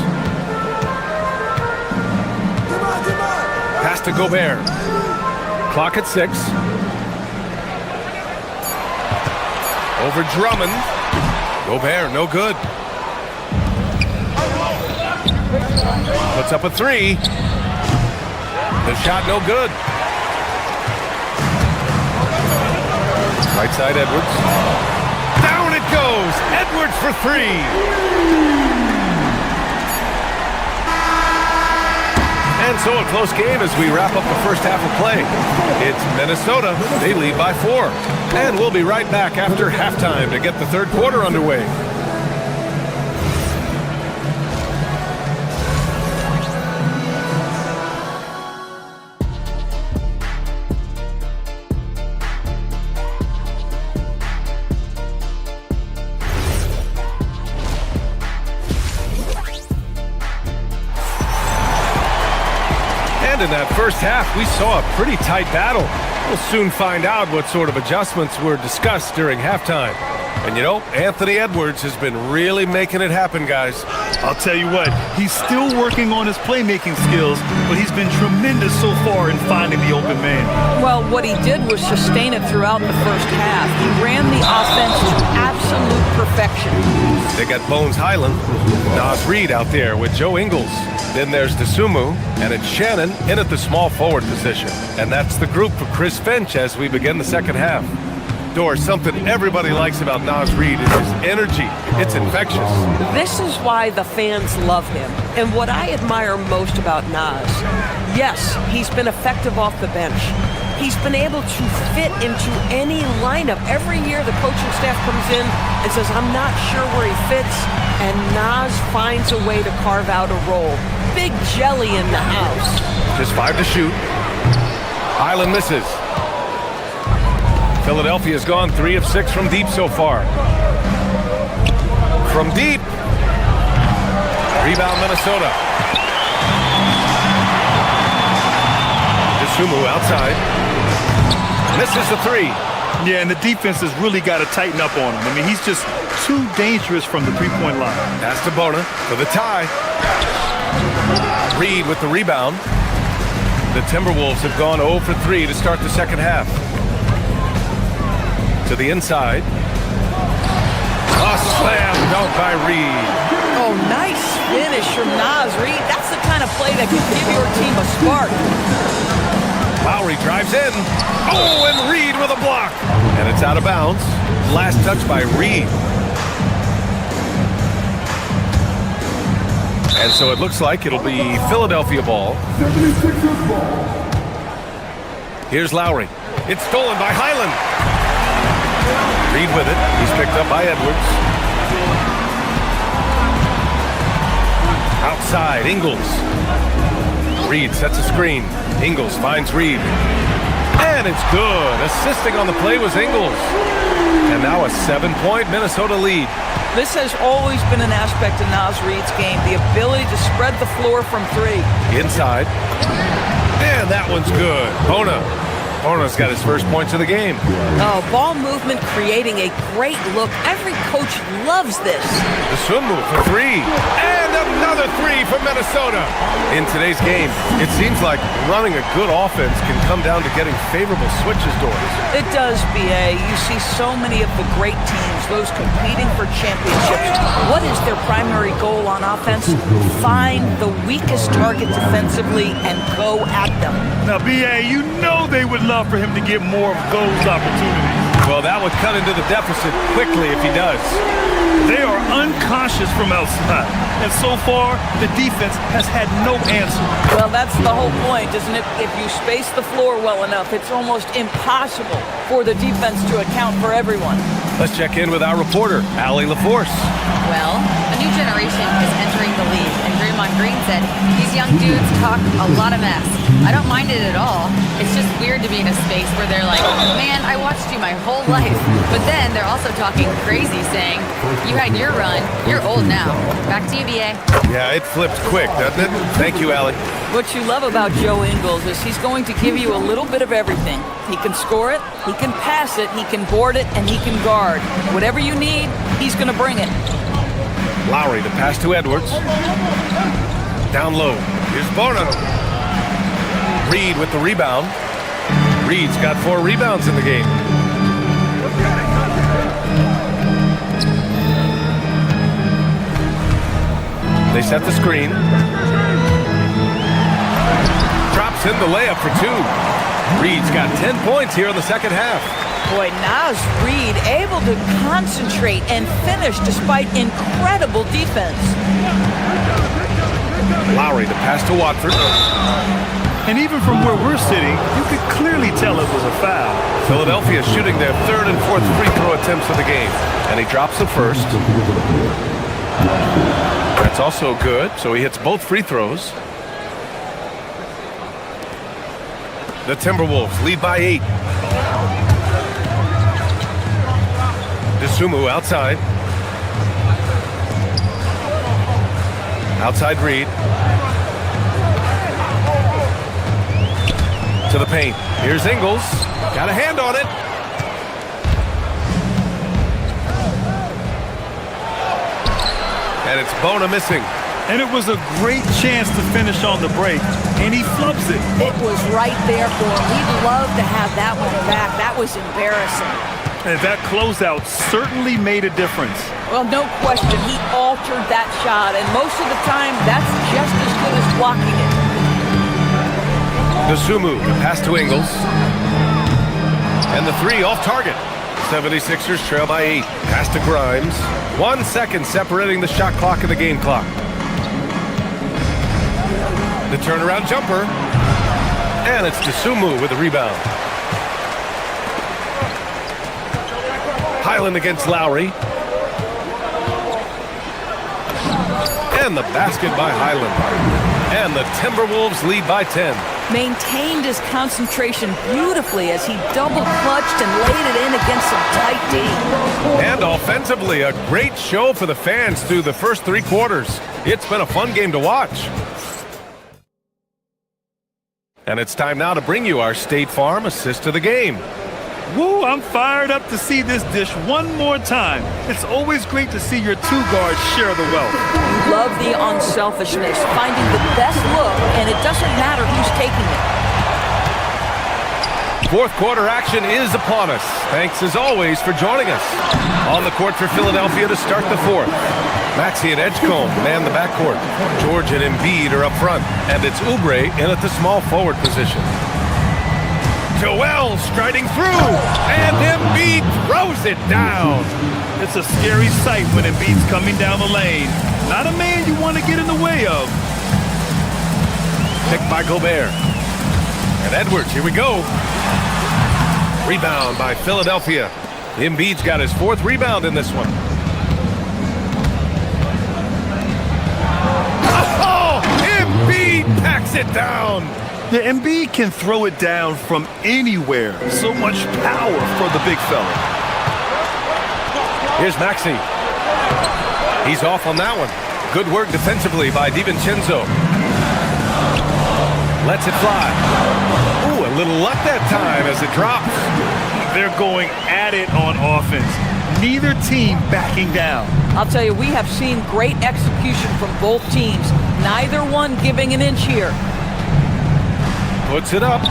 Pass to Gobert. Clock at 6. Over Drummond. Gobert, no good. Puts up a 3. The shot no good. Right side Edwards. Down it goes. Edwards for 3. And so a close game as we wrap up the first half of play. It's Minnesota. They lead by 4. And we'll be right back after halftime to get the third quarter underway. In that first half, we saw a pretty tight battle. We'll soon find out what sort of adjustments were discussed during halftime. And you know, Anthony Edwards has been really making it happen, guys. I'll tell you what, he's still working on his playmaking skills, but he's been tremendous so far in finding the open man. Well, what he did was sustain it throughout the first half. He ran the offense to absolute perfection. They got Bones Highland, Nas Reed out there with Joe Ingles. Then there's DeSumo, and it's Shannon in at the small forward position. And that's the group for Chris Finch as we begin the second half. Dor, something everybody likes about Nas Reed is his energy. It's infectious. This is why the fans love him. And what I admire most about Nas, yes, he's been effective off the bench. He's been able to fit into any lineup. Every year the coaching staff comes in and says, I'm not sure where he fits, and Nas finds a way to carve out a role. Big jelly in the house. Just 5 to shoot. Highland misses. Philadelphia's gone 3 of 6 from deep so far. From deep. Rebound Minnesota. DeSumo outside. Misses the 3. Yeah, and the defense has really got to tighten up on him. I mean, he's just too dangerous from the three-point line. Pass to Bona for the tie. Reed with the rebound. The Timberwolves have gone 0 for 3 to start the second half. To the inside. A slam dunk by Reed. Oh, nice finish from Nas Reed. That's the kind of play that can give your team a spark. Lowry drives in. Oh, and Reed with a block. And it's out of bounds. Last touch by Reed. And so it looks like it'll be Philadelphia ball. Here's Lowry. It's stolen by Highland. Reed with it. He's picked up by Edwards. Outside, Ingles. Reed sets a screen. Ingles finds Reed. And it's good. Assisting on the play was Ingles. And now a 7-point Minnesota lead. This has always been an aspect of Nas Reed's game, the ability to spread the floor from 3. Inside. And that one's good. Bona's got his first points of the game. Oh, ball movement creating a great look. Every coach loves this. The swim move for 3. And another 3 for Minnesota. In today's game, it seems like running a good offense can come down to getting favorable switches, Doris. It does, B.A. You see so many of the great teams, those competing for championships. What is their primary goal on offense? Find the weakest target defensively and go at them. Now, B.A., you know they would love for him to get more of those opportunities. Well, that would cut into the deficit quickly if he does. They are unconscious from outside, and so far, the defense has had no answer. Well, that's the whole point, isn't it? If you space the floor well enough, it's almost impossible for the defense to account for everyone. Let's check in with our reporter, Allie LaForce. Well, a new generation is entering the league, and Draymond Green said these young dudes talk a lot of mess. I don't mind it at all. It's just weird to be in a space where they're like, man, I watched you my whole life. But then they're also talking crazy, saying, you had your run, you're old now. Back to you, BA. Yeah, it flipped quick, doesn't it? Thank you, Allie. What you love about Joe Ingles is he's going to give you a little bit of everything. He can score it, he can pass it, he can board it, and he can guard. Whatever you need, he's going to bring it. Lowry, the pass to Edwards. Down low. Here's Bono. Reed with the rebound. Reed's got 4 rebounds in the game. They set the screen. Drops in the layup for 2. Reed's got 10 points here in the second half. Boy, Naz Reid able to concentrate and finish despite incredible defense. Lowry, the pass to Watford. And even from where we're sitting, you could clearly tell it was a foul. Philadelphia shooting their 3rd and 4th free throw attempts of the game. And he drops the first. That's also good, so he hits both free throws. The Timberwolves lead by 8. Sumu outside. Outside Reed. To the paint. Here's Ingles. Got a hand on it. And it's Bona missing. And it was a great chance to finish on the break, and he flubs it. It was right there for him. He'd love to have that one back. That was embarrassing. And that closeout certainly made a difference. Well, no question. He altered that shot, and most of the time, that's just as good as blocking it. Sumu, the pass to Ingles. And the 3 off target. 76ers trail by 8. Pass to Grimes. 1 second separating the shot clock and the game clock. The turnaround jumper. And it's Sumu with the rebound. Highland against Lowry. And the basket by Highland. And the Timberwolves lead by 10. Maintained his concentration beautifully as he double-clutched and laid it in against some tight D. And offensively, a great show for the fans through the first 3 quarters. It's been a fun game to watch. And it's time now to bring you our State Farm assist of the game. Woo, I'm fired up to see this dish one more time. It's always great to see your 2 guards share the wealth. You love the unselfishness, finding the best look, and it doesn't matter who's taking it. 4th quarter action is upon us. Thanks as always for joining us. On the court for Philadelphia to start the 4th. Maxey and Edgecombe man the backcourt. George and Embiid are up front, and it's Oubre in at the small forward position. Joel striding through, and Embiid throws it down. It's a scary sight when Embiid's coming down the lane. Not a man you want to get in the way of. Picked by Gobert. And Edwards, here we go. Rebound by Philadelphia. Embiid's got his 4th rebound in this one. Oh, Embiid packs it down. The Embiid can throw it down from anywhere. So much power for the big fella. Here's Maxey. He's off on that one. Good work defensively by DiVincenzo. Lets it fly. Ooh, a little luck that time as it drops. They're going at it on offense. Neither team backing down. I'll tell you, we have seen great execution from both teams. Neither one giving an inch here. Puts it up.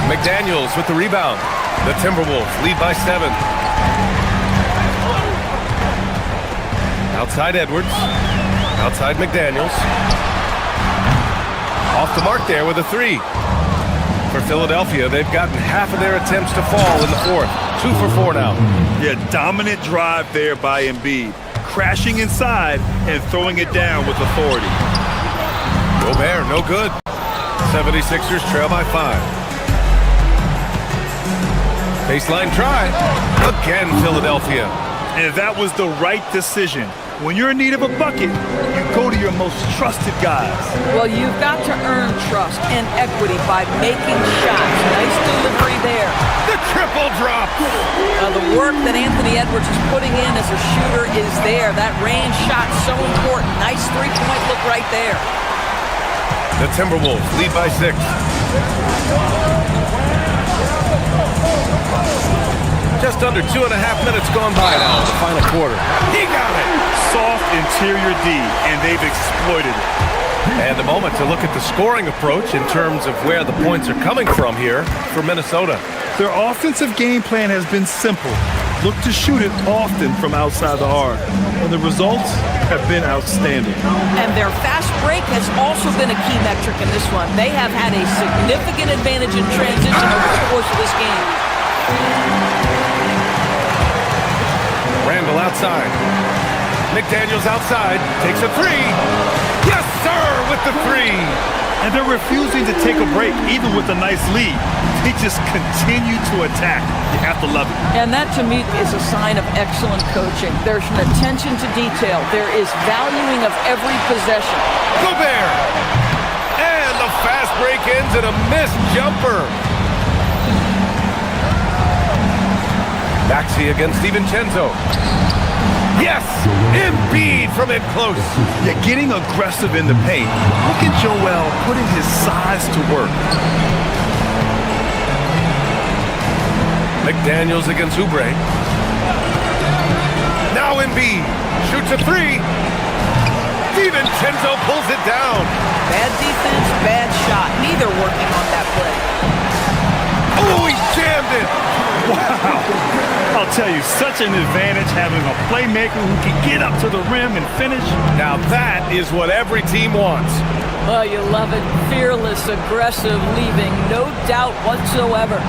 McDaniels with the rebound. The Timberwolves lead by 7. Outside Edwards. Outside McDaniels. Off the mark there with a 3. For Philadelphia, they've gotten half of their attempts to fall in the 4th. 2 for 4 now. Yeah, dominant drive there by Embiid. Crashing inside and throwing it down with authority. Gobert, no good. 76ers trail by 5. Baseline try. Again, Philadelphia. And that was the right decision. When you're in need of a bucket, you go to to your most trusted guys? Well, you've got to earn trust and equity by making shots. Nice delivery there. The triple drop. The work that Anthony Edwards is putting in as a shooter is there. That range shot so important. Nice three-point look right there. The Timberwolves lead by 6. Just under 2.5 minutes gone by now in the final quarter. He got it! Soft interior D, and they've exploited it. And a moment to look at the scoring approach in terms of where the points are coming from here for Minnesota. Their offensive game plan has been simple. Look to shoot it often from outside the arc. And the results have been outstanding. And their fast break has also been a key metric in this one. They have had a significant advantage in transition over the course of this game. Randall outside. McDaniels outside. Takes a 3. Yes, sir, with the 3. And they're refusing to take a break, even with a nice lead. They just continue to attack. You have to love it. And that, to me, is a sign of excellent coaching. There's an attention to detail. There is valuing of every possession. Gobert! And the fast break ends in a missed jumper. Maxey against DiVincenzo. Yes! Embiid from it close. You're getting aggressive in the paint. Look at Joel putting his size to work. McDaniels against Oubre. Now Embiid shoots a 3. DiVincenzo pulls it down. Bad defense, bad shot. Neither working on that play. Oh, he jammed it. Wow. I'll tell you, such an advantage having a playmaker who can get up to the rim and finish. Now that is what every team wants. Oh, you love it. Fearless, aggressive, leaving no doubt whatsoever.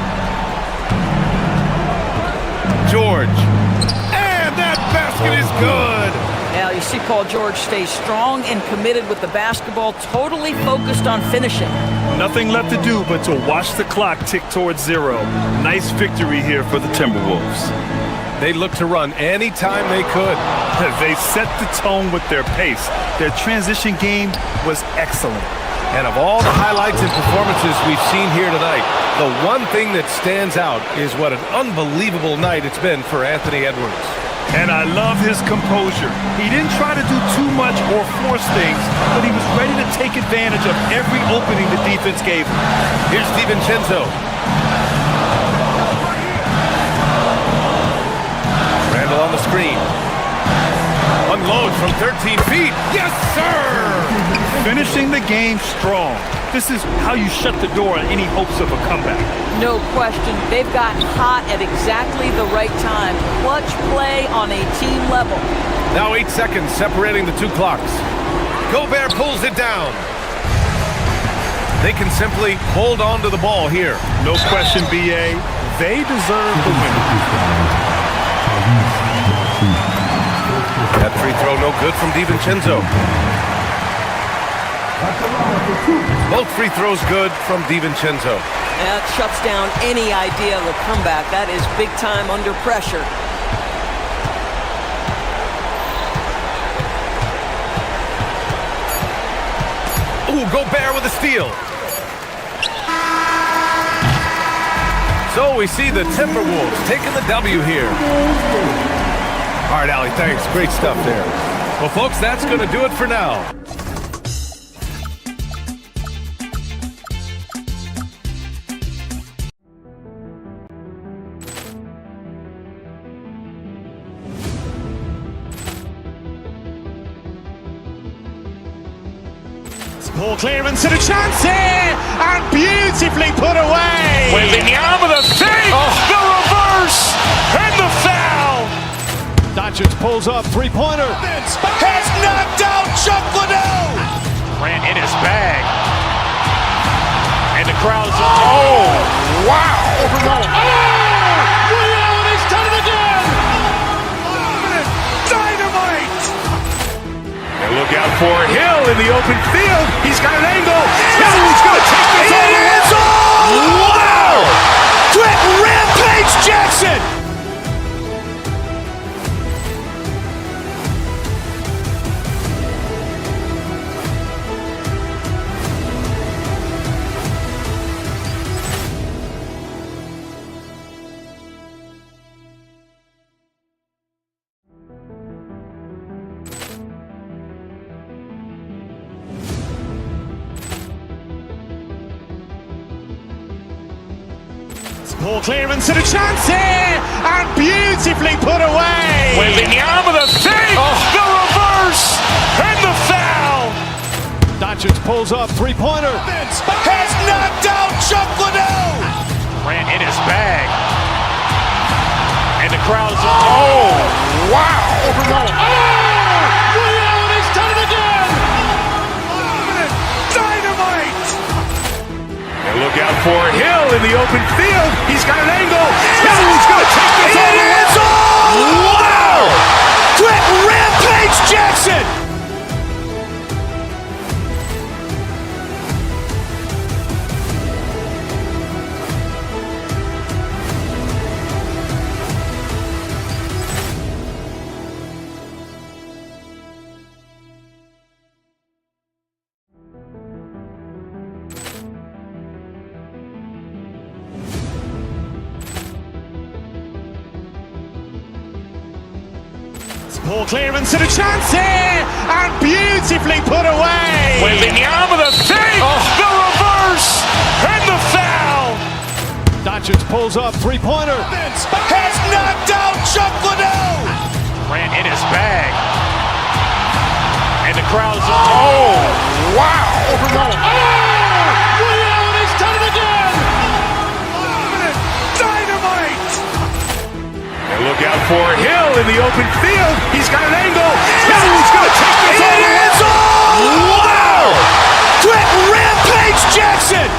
George. And that basket is good. Now, you see Paul George stays strong and committed with the basketball, totally focused on finishing. Nothing left to do but to watch the clock tick towards 0. Nice victory here for the Timberwolves. They looked to run any time they could. They set the tone with their pace. Their transition game was excellent. And of all the highlights and performances we've seen here tonight, the one thing that stands out is what an unbelievable night it's been for Anthony Edwards. And I love his composure. He didn't try to do too much or force things, but he was ready to take advantage of every opening the defense gave him. Here's DiVincenzo. Randall on the screen. Unload from 13 feet. Yes, sir! Finishing the game strong. This is how you shut the door on any hopes of a comeback. No question. They've gotten hot at exactly the right time. Clutch play on a team level. Now 8 seconds separating the two clocks. Gobert pulls it down. They can simply hold on to the ball here. No question, BA. They deserve the win. That free throw no good from DiVincenzo. Both free throws good from DiVincenzo. That shuts down any idea of a comeback. That is big time under pressure. Ooh, Gobert with a steal. So we see the Timberwolves taking the W here. All right, Allie, thanks. Great stuff there. Well, folks, that's going to do it for now. Ball clearance and a chance here, and beautifully put away. Wembanyama the fake, the reverse, and the foul. Doncic pulls up, three-pointer. Has knocked out Chuck Liddell. Ran in his bag. And the crowd is, oh, wow. Reality's done it again. Dynamite. And look out for Hill in the open field. He's got an angle. He's going to take this all the way. Wow. Quick Rampage Jackson. Poor clearance and a chance here, and beautifully put away. Waving the arm of the fake, the reverse, and the foul. Doncic pulls up, three-pointer. Has knocked out Chuck Liddell. Ran in his bag. And the crowd's, oh, wow. He's done it again. Dynamite. And look out for Hill in the open field. He's got an angle. Hill's going to take this all the way. Wow. Quick Rampage Jackson. Poor clearance and a chance here, and beautifully put away. Waving the arm of the fake, the reverse, and the foul. Doncic pulls up, three-pointer. Has knocked out Chuck Liddell. Ran in his bag. And the crowd's, oh, wow. He's done it again. Dynamite. And look out for Hill in the open field. He's got an angle. Hill's going to take this all the way. Wow. Quick Rampage Jackson.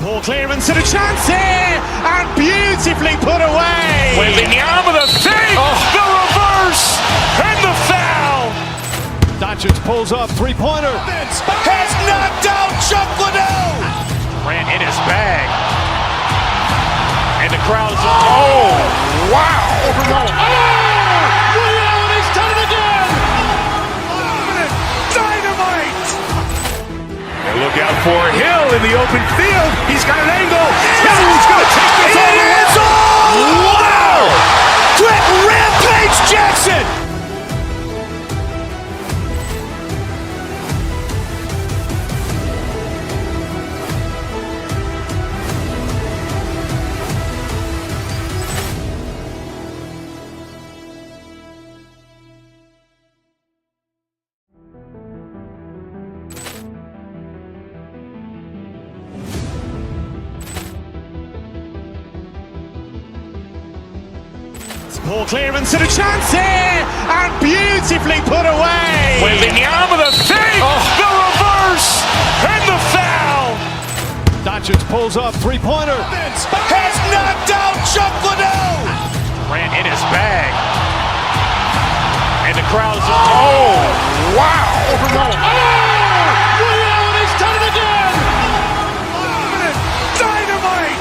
Poor clearance and a chance here, and beautifully put away. Waving the arm of the fake, the reverse, and the foul. Doncic pulls up, three-pointer. Has knocked out Chuck Liddell. Ran in his bag. And the crowd's, oh, wow. He's done it again. Dynamite. And look out for Hill in the open field. He's got an angle. Hill's going to take this all the way. Wow. Quick Rampage Jackson. Poor clearance and a chance here, and beautifully put away. Waving the arm of the fake, the reverse, and the foul. Doncic pulls up, three-pointer. Has knocked out Chuck Liddell. Ran in his bag. And the crowd's, oh, wow. He's done it again. Dynamite.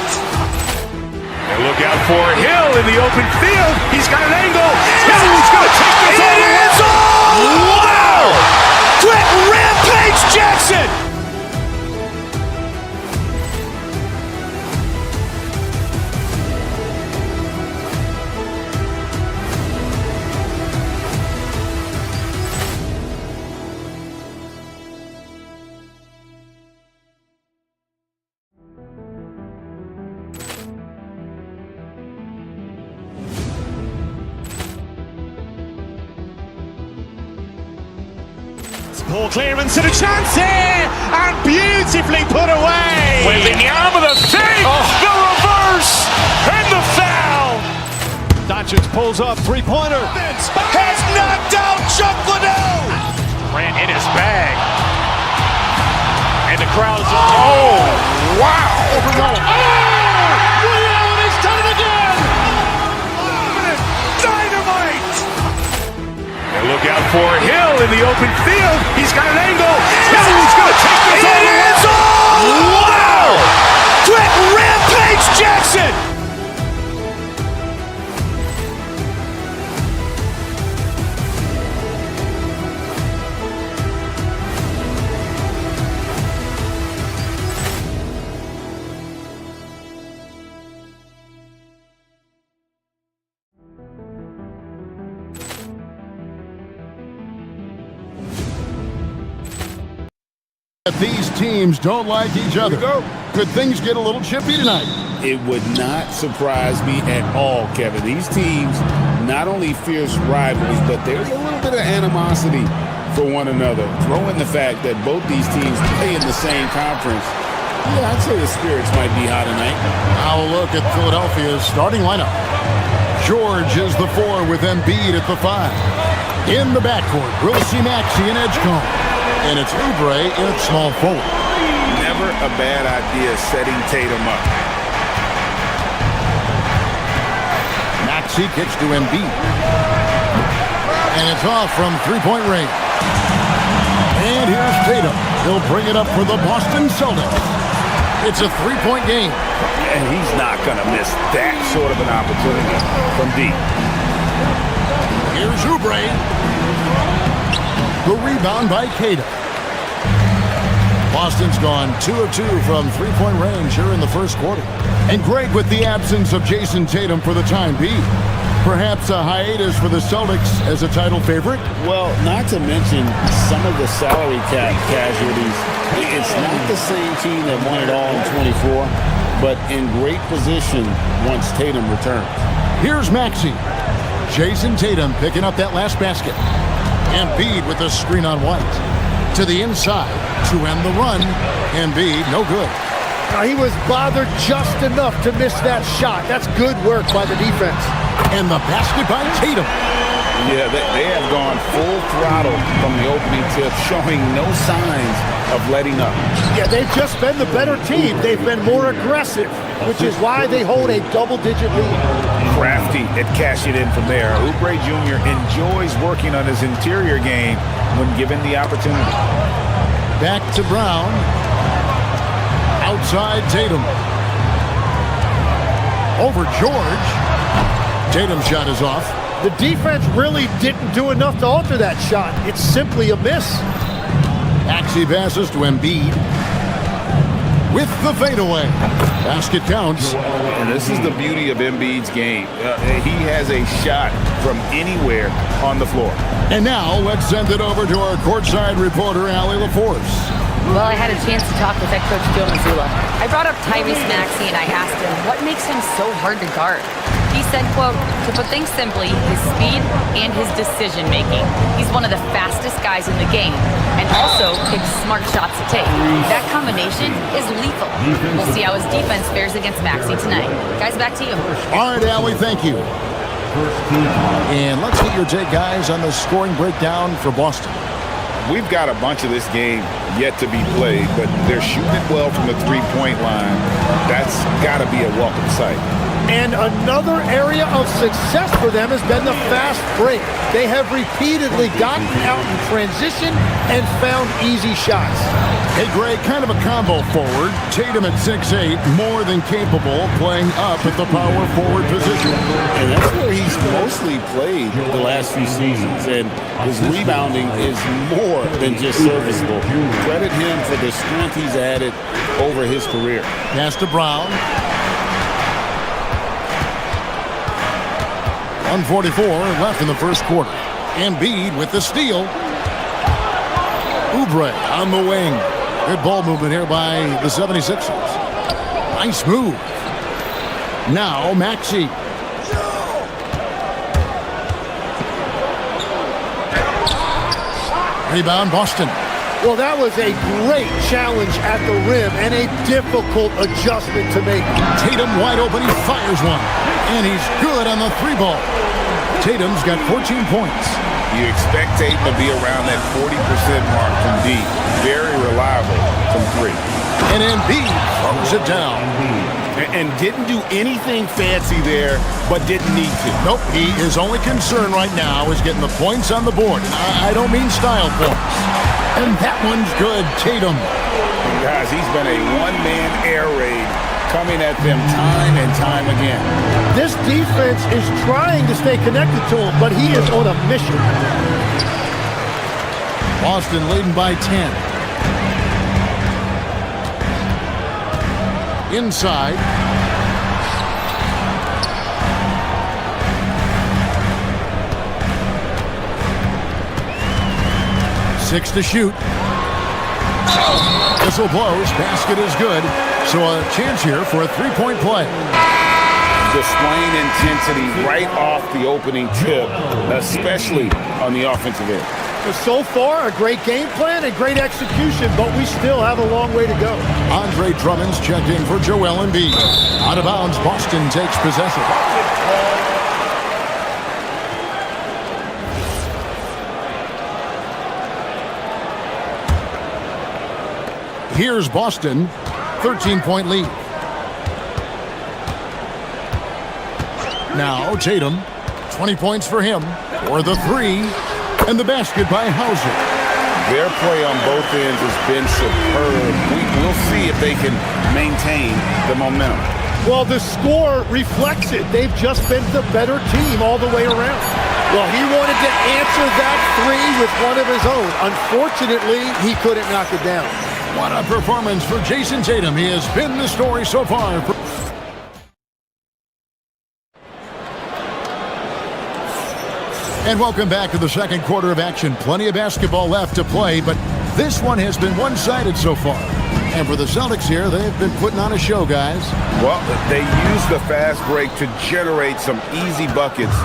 And look out for Hill in the open field. He's got an angle. Hill's going to take this all the way. Wow. Quick Rampage Jackson. Poor clearance and a chance here, and beautifully put away. Waving the arm of the fake, the reverse, and the foul. Doncic pulls up, three-pointer. Has knocked out Chuck Liddell. Ran in his bag. And the crowd's, oh, wow. He's done it again. Dynamite. And look out for Hill in the open field. He's got an angle. Hill's going to take this all the way. Wow. Quick Rampage Jackson. These teams don't like each other. Could things get a little chippy tonight? It would not surprise me at all, Kevin. These teams, not only fierce rivals, but there's a little bit of animosity for one another. Throw in the fact that both these teams play in the same conference. Yeah, I'd say the spirits might be high tonight. Now a look at Philadelphia's starting lineup. George is the 4 with Embiid at the 5. In the backcourt, we'll see Maxey and Edgecombe. And it's Oubre in at small forward. Never a bad idea setting Tatum up. Maxey kicks to Embiid. And it's off from three-point range. And here's Tatum. He'll bring it up for the Boston Celtics. It's a three-point game. And he's not going to miss that sort of an opportunity from deep. Here's Oubre. The rebound by Tatum. Boston's gone 2 of 2 from three-point range here in the first quarter. And great with the absence of Jason Tatum for the time being. Perhaps a hiatus for the Celtics as a title favorite? Well, not to mention some of the salary cap casualties. It's not the same team that won it all in 24, but in great position once Tatum returns. Here's Maxey. Jason Tatum picking up that last basket. Embiid with a screen on White. To the inside to end the run. Embiid, no good. He was bothered just enough to miss that shot. That's good work by the defense. And the basket by Tatum. Yeah, they have gone full throttle from the opening tip, showing no signs of letting up. Yeah, they've just been the better team. They've been more aggressive, which is why they hold a double-digit lead. Crafty at cashing in from there. Oubre Jr. enjoys working on his interior game when given the opportunity. Back to Brown. Outside Tatum. Over George. Tatum's shot is off. The defense really didn't do enough to alter that shot. It's simply a miss. Maxey passes to Embiid. With the fadeaway. Basket counts. And this is the beauty of Embiid's game. He has a shot from anywhere on the floor. And now let's send it over to our courtside reporter, Allie LaForce. Well, I had a chance to talk with head coach Joe Mazzulla. I brought up Tyrese Maxey and I asked him what makes him so hard to guard. He said, quote, to put things simply, his speed and his decision making. He's one of the fastest guys in the game and also picks smart shots to take. That combination is lethal. We'll see how his defense fares against Maxey tonight. Guys, back to you. All right, Allie, thank you. And let's get your take, guys, on the scoring breakdown for Boston. We've got a bunch of this game yet to be played, but they're shooting it well from the three-point line. That's got to be a welcome sight. And another area of success for them has been the fast break. They have repeatedly gotten out in transition and found easy shots. Hey, Greg, kind of a combo forward. Tatum at 6'8", more than capable, playing up at the power forward position. And that's where he's mostly played the last few seasons. And his rebounding is more than just serviceable. Credit him for the strength he's added over his career. Pass to Brown. 1:44 left in the first quarter. Embiid with the steal. Oubre on the wing. Good ball movement here by the 76ers. Nice move. Now Maxey. Rebound Boston. Well, that was a great challenge at the rim and a difficult adjustment to make. Tatum wide open, he fires one. And he's good on the three ball. Tatum's got 14 points. You expect Tatum to be around that 40% mark from deep. Very reliable from three. And Embiid throws it down. And didn't do anything fancy there, but didn't need to. Nope, his only concern right now is getting the points on the board. I don't mean style points. And that one's good, Tatum. Guys, he's been a one-man air raid coming at them time and time again. This defense is trying to stay connected to him, but he is on a mission. Boston leading by 10. Inside. Six to shoot. Whistle blows, basket is good. So a chance here for a three-point play. Displaying intensity right off the opening tip, especially on the offensive end. So far, a great game plan and great execution, but we still have a long way to go. Andre Drummond's checked in for Joel Embiid. Out of bounds, Boston takes possession. Here's Boston, 13-point lead. Now Tatum, 20 points for him, or the three, and the basket by Hauser. Their play on both ends has been superb. We'll see if they can maintain the momentum. Well, the score reflects it. They've just been the better team all the way around. Well, he wanted to answer that three with one of his own. Unfortunately, he couldn't knock it down. What a performance for Jason Tatum. He has been the story so far. And welcome back to the second quarter of action. Plenty of basketball left to play, but this one has been one-sided so far. And for the Celtics here, they've been putting on a show, guys. Well, they used the fast break to generate some easy buckets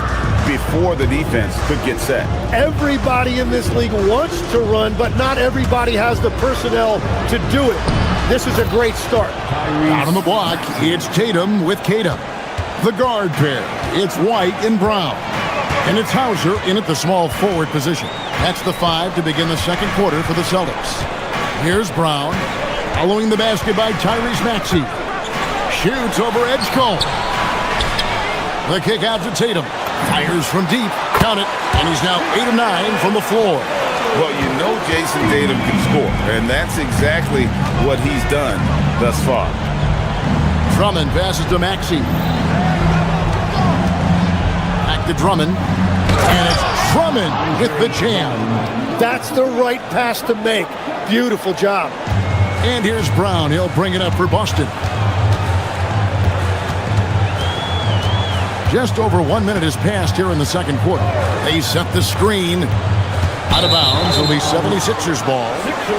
before the defense could get set. Everybody in this league wants to run, but not everybody has the personnel to do it. This is a great start. Out on the block, it's Tatum with Tatum. The guard pair, it's White and Brown. And it's Hauser in at the small forward position. That's the 5 to begin the second quarter for the Celtics. Here's Brown, following the basket by Tyrese Maxey. Shoots over Edgecombe. The kick out to Tatum. Fires from deep. Count it. And he's now 8 of 9 from the floor. Well, you know Jason Tatum can score, and that's exactly what he's done thus far. Drummond passes to Maxey. Back to Drummond. And it's Drummond with the jam. That's the right pass to make. Beautiful job. And here's Brown. He'll bring it up for Boston. Just over 1 minute has passed here in the second quarter. They set the screen. Out of bounds will be 76ers ball.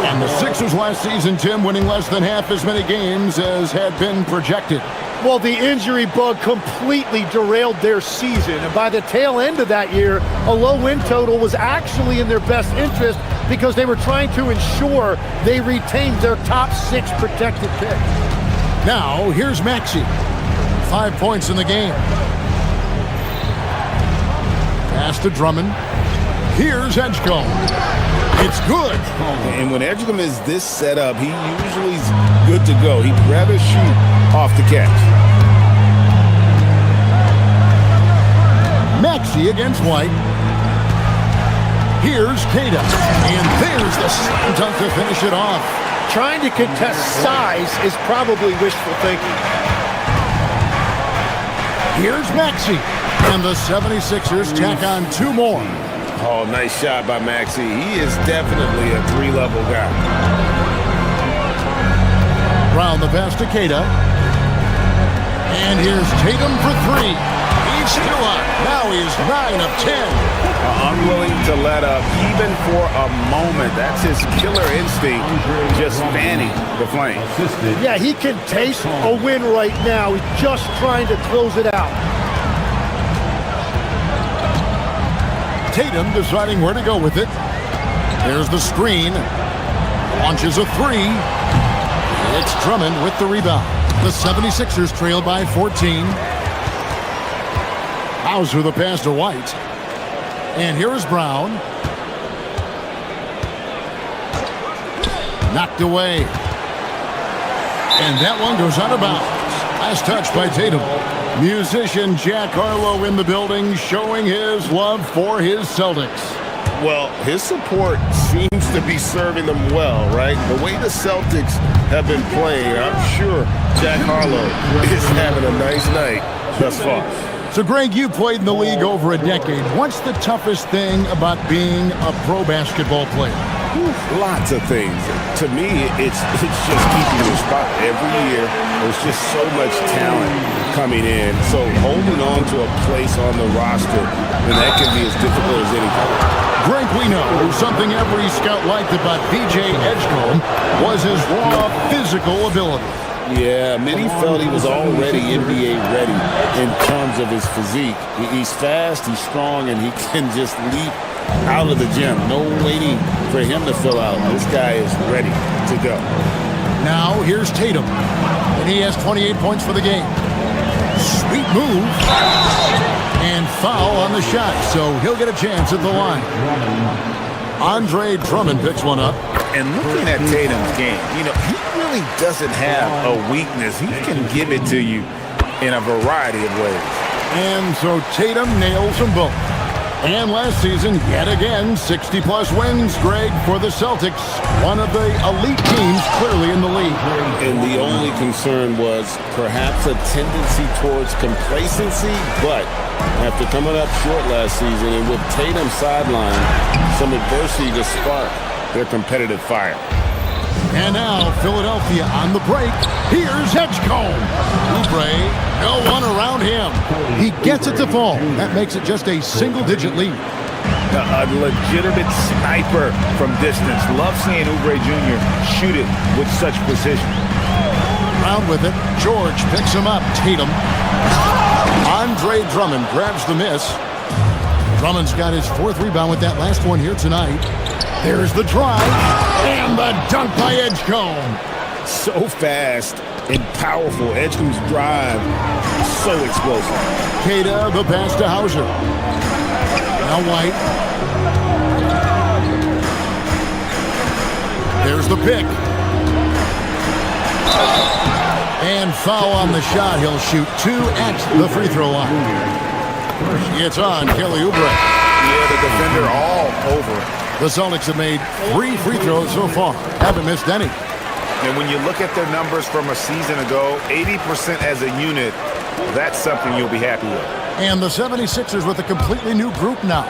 And the Sixers last season, Tim, winning less than half as many games as had been projected. Well, the injury bug completely derailed their season. And by the tail end of that year, a low win total was actually in their best interest because they were trying to ensure they retained their top 6 protected picks. Now, here's Maxey. 5 points in the game. Pass to Drummond. Here's Edgecombe. It's good. And when Edgecombe is this set up, he usually is good to go. He'd rather shoot off the catch. Maxey against White. Here's Kata. And there's the slam dunk to finish it off. Trying to contest size is probably wishful thinking. Here's Maxey. And the 76ers tack on 2 more. Oh, nice shot by Maxey. He is definitely a 3-level guy. Brown the pass to Kata. And here's Tatum for 3. He's still up. Now he's 9 of 10. Unwilling to let up even for a moment. That's his killer instinct, just fanning the flame. Yeah, he can taste a win right now. He's just trying to close it out. Tatum deciding where to go with it. There's the screen. Launches a 3. It's Drummond with the rebound. The 76ers trail by 14. Hauser the pass to White. And here is Brown. Knocked away. And that one goes out of bounds. Last touch by Tatum. Musician Jack Harlow in the building, showing his love for his Celtics. Well, his support seems to be serving them well, right? The way the Celtics have been playing, I'm sure Jack Harlow is having a nice night thus far. So, Greg, you played in the league over a decade. What's the toughest thing about being a pro basketball player? Lots of things. To me, it's just keeping your spot. Every year, there's just so much talent coming in. So holding on to a place on the roster, and that can be as difficult as anything. Greg, we know something every scout liked about DJ Edgecombe was his raw physical ability. Yeah, many felt he was already NBA ready in terms of his physique. He's fast, he's strong, and he can just leap out of the gym. No waiting for him to fill out. This guy is ready to go. Now here's Tatum, and he has 28 points for the game. Sweet move. And foul on the shot, so he'll get a chance at the line. Andre Drummond picks one up. And looking at Tatum's game, you know, he really doesn't have a weakness. He can give it to you in a variety of ways. And so Tatum nails them both. And last season, yet again, 60-plus wins, Greg, for the Celtics. One of the elite teams clearly in the league. And the only concern was perhaps a tendency towards complacency, but after coming up short last season and with Tatum sidelined, some adversity to spark their competitive fire. And now Philadelphia on the break. Here's Edgecombe. Oubre, no one around him. He gets it to fall. That makes it just a single-digit lead. A legitimate sniper from distance. Love seeing Oubre Jr. shoot it with such precision. Round with it. George picks him up. Tatum. Andre Drummond grabs the miss. Drummond's got his fourth rebound with that last one here tonight. There's the drive, and the dunk by Edgecombe. So fast and powerful. Edgecombe's drive, so explosive. Queta, the pass to Hauser. Now White. There's the pick. And foul on the shot. He'll shoot 2 at the free throw line. It's on Kelly Oubre. Yeah, the defender all over. The Celtics have made 3 free throws so far. Haven't missed any. And when you look at their numbers from a season ago, 80% as a unit, that's something you'll be happy with. And the 76ers with a completely new group now.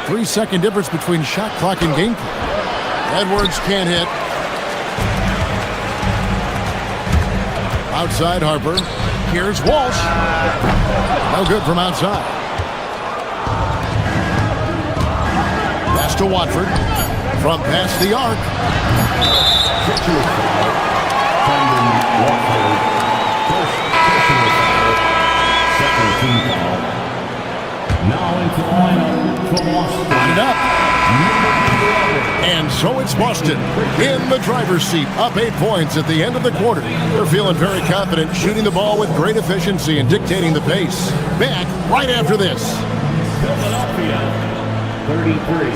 3-second difference between shot clock and game clock. Edwards can't hit. Outside Harper. Here's Walsh. No good from outside. Pass to Watford. From past the arc. Now into the lineup for Boston. Lined up. And so it's Boston in the driver's seat, up 8 points at the end of the quarter. They're feeling very confident, shooting the ball with great efficiency and dictating the pace. Back right after this. Philadelphia, 33.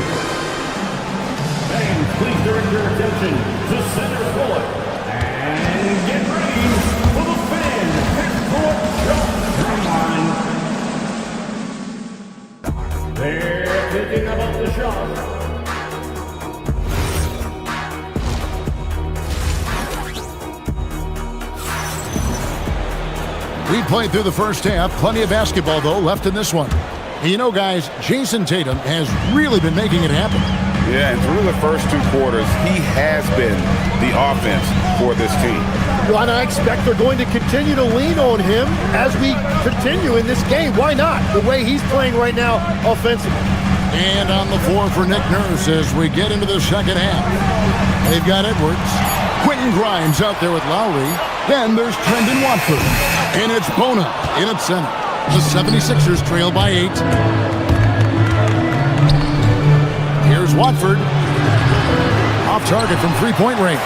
Fans, please direct your attention to center court. And get ready for the fan half-court shot. They're thinking about the shot. We played through the first half. Plenty of basketball, though, left in this one. And you know, guys, Jason Tatum has really been making it happen. Yeah, and through the first 2 quarters, he has been the offense for this team. Well, and I expect they're going to continue to lean on him as we continue in this game. Why not? The way he's playing right now offensively. And on the floor for Nick Nurse as we get into the second half. They've got Edwards. Quentin Grimes out there with Lowry. Then there's Trendon Watford. And it's Bona in at center. The 76ers trail by 8. Here's Watford. Off target from three-point range.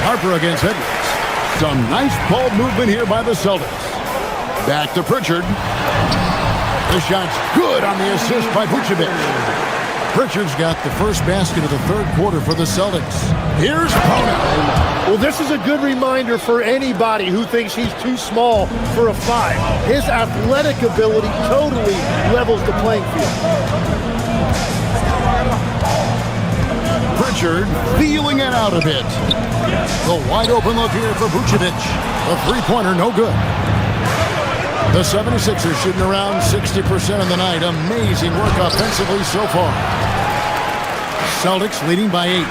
Harper against Edwards. Some nice ball movement here by the Celtics. Back to Pritchard. The shot's good on the assist by Vucevic. Pritchard's got the first basket of the third quarter for the Celtics. Here's Bona. Well, this is a good reminder for anybody who thinks he's too small for a 5. His athletic ability totally levels the playing field. Pritchard feeling it out a bit. The wide open look here for Vucevic. The three-pointer no good. The 76ers shooting around 60% of the night. Amazing work offensively so far. Celtics leading by 8.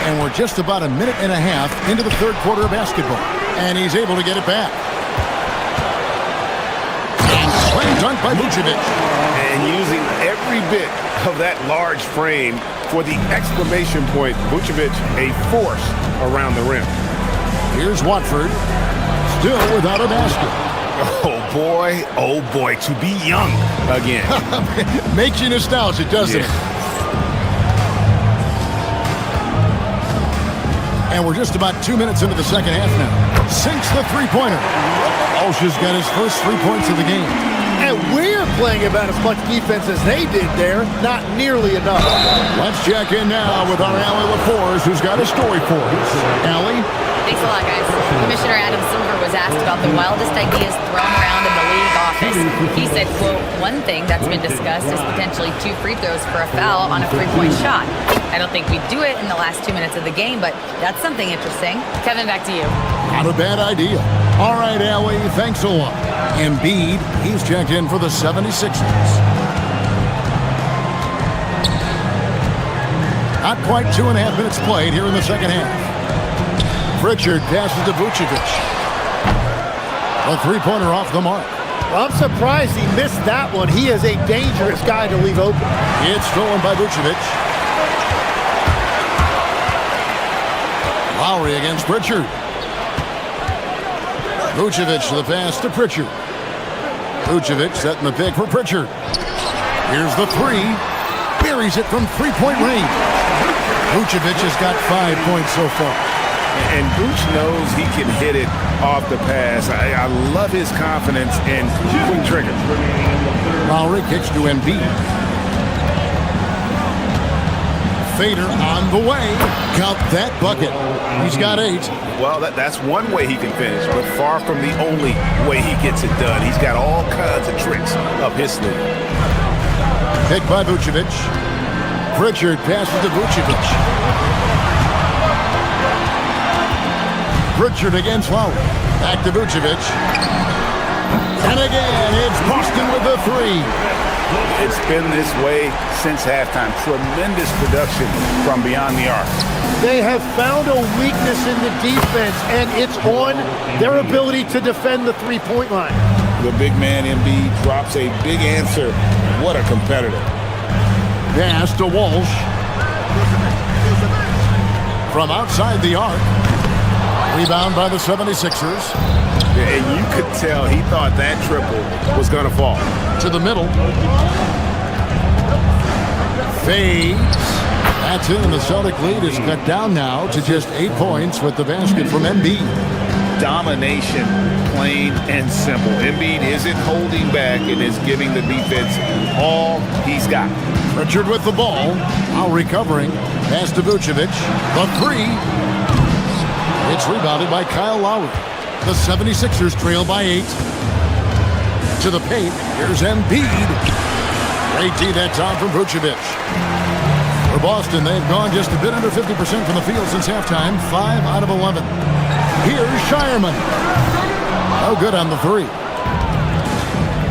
And we're just about a minute and a half into the third quarter of basketball. And he's able to get it back. And slam dunk by Vucevic. And using every bit of that large frame for the exclamation point, Vucevic, a force around the rim. Here's Watford, still without a basket. Oh boy, to be young again. Makes you nostalgic, doesn't it? And we're just about 2 minutes into the second half now. Sinks the three-pointer. Walsh has got his first 3 points of the game. And we're playing about as much defense as they did there. Not nearly enough. Let's check in now with our Allie LaForce, who's got a story for us. Allie? Thanks a lot, guys. Commissioner Adam Silver was asked about the wildest ideas thrown around in the league office. He said, quote, one thing that's been discussed is potentially 2 free throws for a foul on a 3-point shot. I don't think we'd do it in the last 2 minutes of the game, but that's something interesting. Kevin, back to you. Not a bad idea. All right, Allie, thanks a lot. Embiid, he's checked in for the 76ers. Not quite 2.5 minutes played here in the second half. Pritchard passes to Vucevic. A three-pointer off the mark. Well, I'm surprised he missed that one. He is a dangerous guy to leave open. It's stolen by Vucevic. Lowry against Pritchard. Vucevic to the pass to Pritchard. Vucevic setting the pick for Pritchard. Here's the three. Buries it from three-point range. Vucevic has got 5 points so far. And Vooch knows he can hit it off the pass. I love his confidence and quick trigger. Lowry kicks to Embiid. Fader on the way. Count that bucket. He's got 8. Well, that's one way he can finish, but far from the only way he gets it done. He's got all kinds of tricks up his sleeve. Picked by Vucevic. Pritchard passes to Vucevic. Pritchard against Lowry. Back to Vucevic. And again, it's Boston with the 3. It's been this way since halftime. Tremendous production from beyond the arc. They have found a weakness in the defense, and it's on their ability to defend the three-point line. The big man, Embiid, drops a big answer. What a competitor. Pass to Walsh. From outside the arc. Rebound by the 76ers. Yeah, and you could tell he thought that triple was going to fall. To the middle. Fades. That's it, and the Celtic lead is cut down now to just 8 points with the basket from Embiid. Domination, plain and simple. Embiid isn't holding back and is giving the defense all he's got. Pritchard with the ball. Now recovering. Pass to Vucevic. The 3. It's rebounded by Kyle Lowry. The 76ers trail by 8. To the paint. Here's Embiid. Great D that time from Vucevic. For Boston, they've gone just a bit under 50% from the field since halftime. 5 out of 11. Here's Shireman. No good on the 3.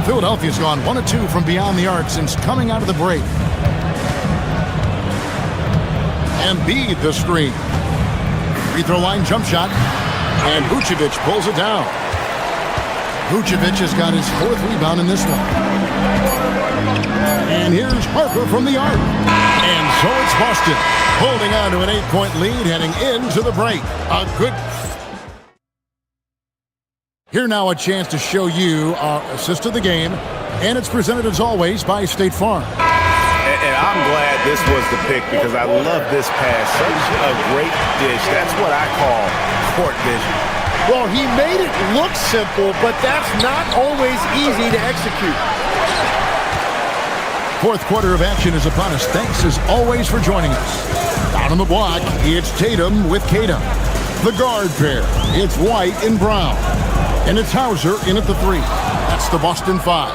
Philadelphia's gone 1 of 2 from beyond the arc since coming out of the break. Embiid the screen. Free throw line jump shot. And Vucevic pulls it down. Vucevic has got his 4th rebound in this one. And here's Harper from the arc. And so it's Boston holding on to an 8-point lead heading into the break. A good... Here now a chance to show you our assist of the game. And it's presented as always by State Farm. And I'm glad this was the pick because I love this pass. Such a great dish. That's what I call court vision. Well, he made it look simple, but that's not always easy to execute. 4th quarter of action is upon us. Thanks as always for joining us. Down on the block, it's Tatum with Kata. The guard pair, it's White and Brown. And it's Hauser in at the 3. That's the Boston 5.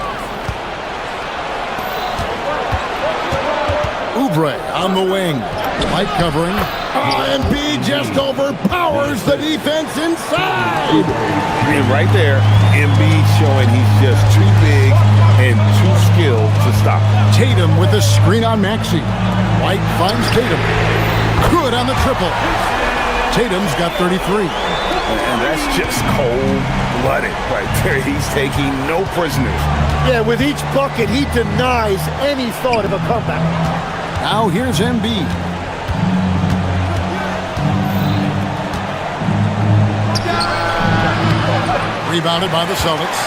Oubre on the wing. Light covering. Embiid just overpowers the defense inside. And right there, Embiid showing he's just too big and too skilled to stop. Tatum with the screen on Maxey. White finds Tatum. Good on the triple. Tatum's got 33. And that's just cold-blooded right there. He's taking no prisoners. Yeah, with each bucket, he denies any thought of a comeback. Now here's Embiid. Rebounded by the Celtics.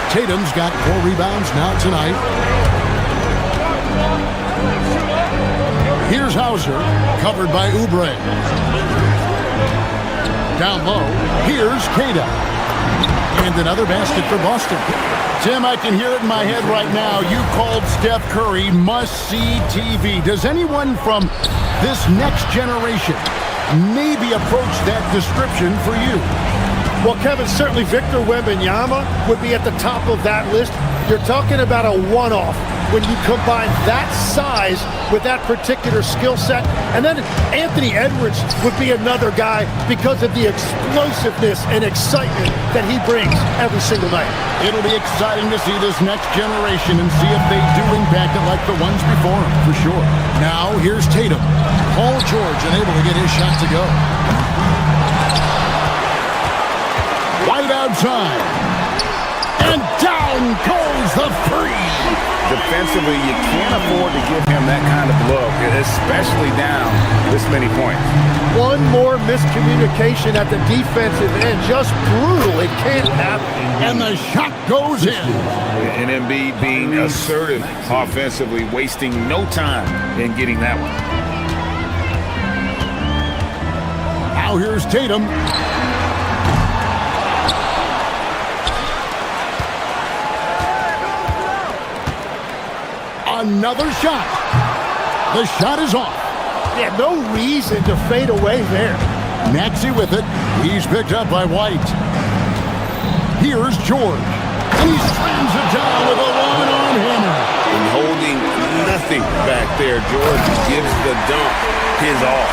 Tatum's got 4 rebounds now tonight. Here's Hauser, covered by Oubre. Down low, here's Cada. And another basket for Boston. Tim, I can hear it in my head right now. You called Steph Curry must-see TV. Does anyone from this next generation maybe approach that description for you? Well, Kevin, certainly Victor Wembanyama would be at the top of that list. You're talking about a one-off when you combine that size with that particular skill set. And then Anthony Edwards would be another guy because of the explosiveness and excitement that he brings every single night. It'll be exciting to see this next generation and see if they do impact it like the ones before him, for sure. Now, here's Tatum. Paul George unable to get his shot to go. White outside. And down goes the three. Defensively, you can't afford to give him that kind of look, especially down this many points. One more miscommunication at the defensive end. Just brutal. It can't happen. And the shot goes in. And Embiid being assertive offensively, wasting no time in getting that one. Now here's Tatum. Another shot. The shot is off. Yeah, no reason to fade away there. Maxey with it. He's picked up by White. Here's George. And he slams it down with a one-arm hammer. And holding nothing back there, George gives the dunk his all.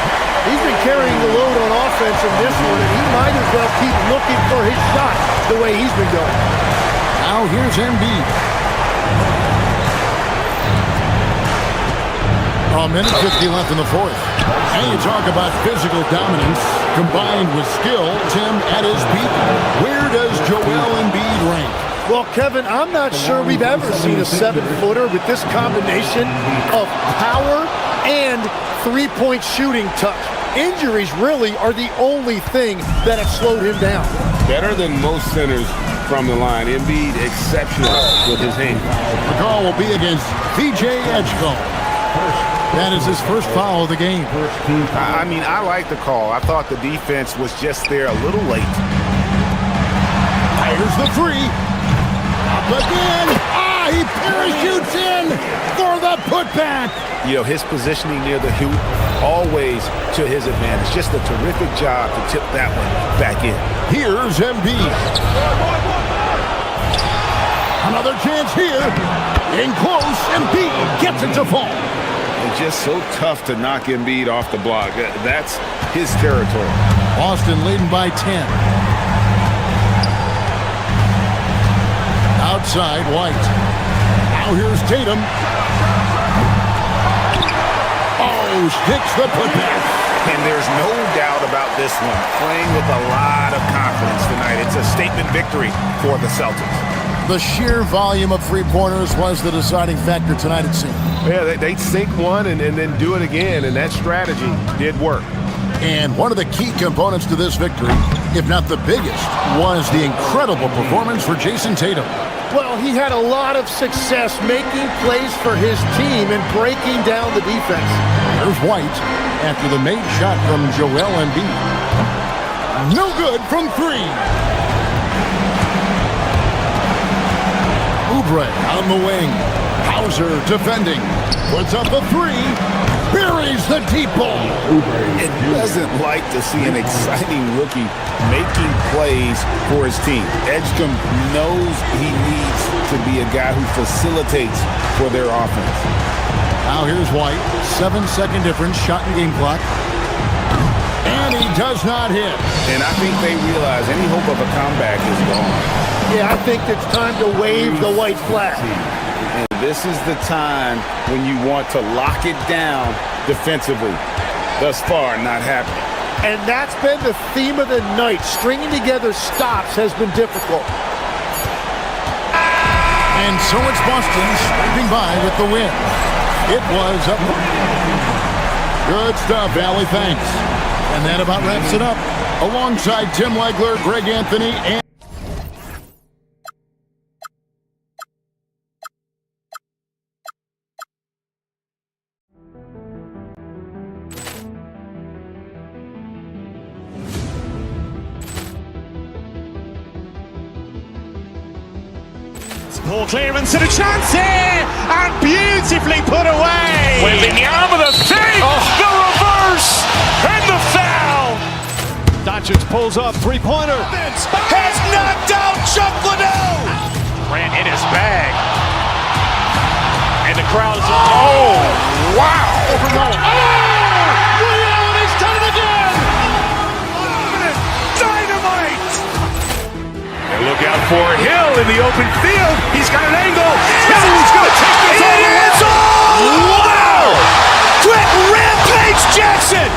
He's been carrying the load on offense in this one, and he might as well keep looking for his shot the way he's been going. Now here's Embiid. A minute 50 left in the fourth. And you talk about physical dominance combined with skill. Tim, at his peak, where does Joel Embiid rank? Well, Kevin, I'm not sure we've ever seen a 7-footer with this combination of power and three-point shooting touch. Injuries really are the only thing that have slowed him down. Better than most centers from the line. Embiid exceptional with his hand. The call will be against VJ Edgecombe. That is his first foul of the game. I mean, I like the call. I thought the defense was just there a little late. Here's the three. Up again. He parachutes in for the putback. You know, his positioning near the hoop, always to his advantage. Just a terrific job to tip that one back in. Here's Embiid. Another chance here. In close, Embiid gets it to fall. It's just so tough to knock Embiid off the block. That's his territory. Boston leading by 10. Outside, White. Now here's Tatum. Sticks the putback. And there's no doubt about this one. Playing with a lot of confidence tonight. It's a statement victory for the Celtics. The sheer volume of three-pointers was the deciding factor tonight, it seemed. Yeah, they sink one and then do it again, and that strategy did work. And one of the key components to this victory, if not the biggest, was the incredible performance for Jason Tatum. Well, he had a lot of success making plays for his team and breaking down the defense. There's White after the made shot from Joel Embiid. No good from three. Oubre on the wing. Hauser defending. Puts up the three. Buries the deep ball. It doesn't like to see an exciting rookie making plays for his team. Edgecombe knows he needs to be a guy who facilitates for their offense. Now here's White. 7-second difference, shot and game clock. And he does not hit. And I think they realize any hope of a comeback is gone. Yeah, I think it's time to wave the white flag. And this is the time when you want to lock it down defensively. Thus far, not happening. And that's been the theme of the night. Stringing together stops has been difficult. And so it's Boston scraping by with the win. It was up. Good stuff, Allie. Thanks. And that about wraps it up. Alongside Tim Legler, Greg Anthony, and Ball clearance and a chance here, and beautifully put away. Wembanyama the save, the reverse, and the foul. Doncic pulls up, three-pointer. Has knocked out Chuck Liddell. Ran in his bag. And the crowd is... Oh, wow. He's done it again. Dynamite. And look out for Hill in the open field. He's got an angle. Hill's going to take this all the way. Wow! Quick Rampage Jackson.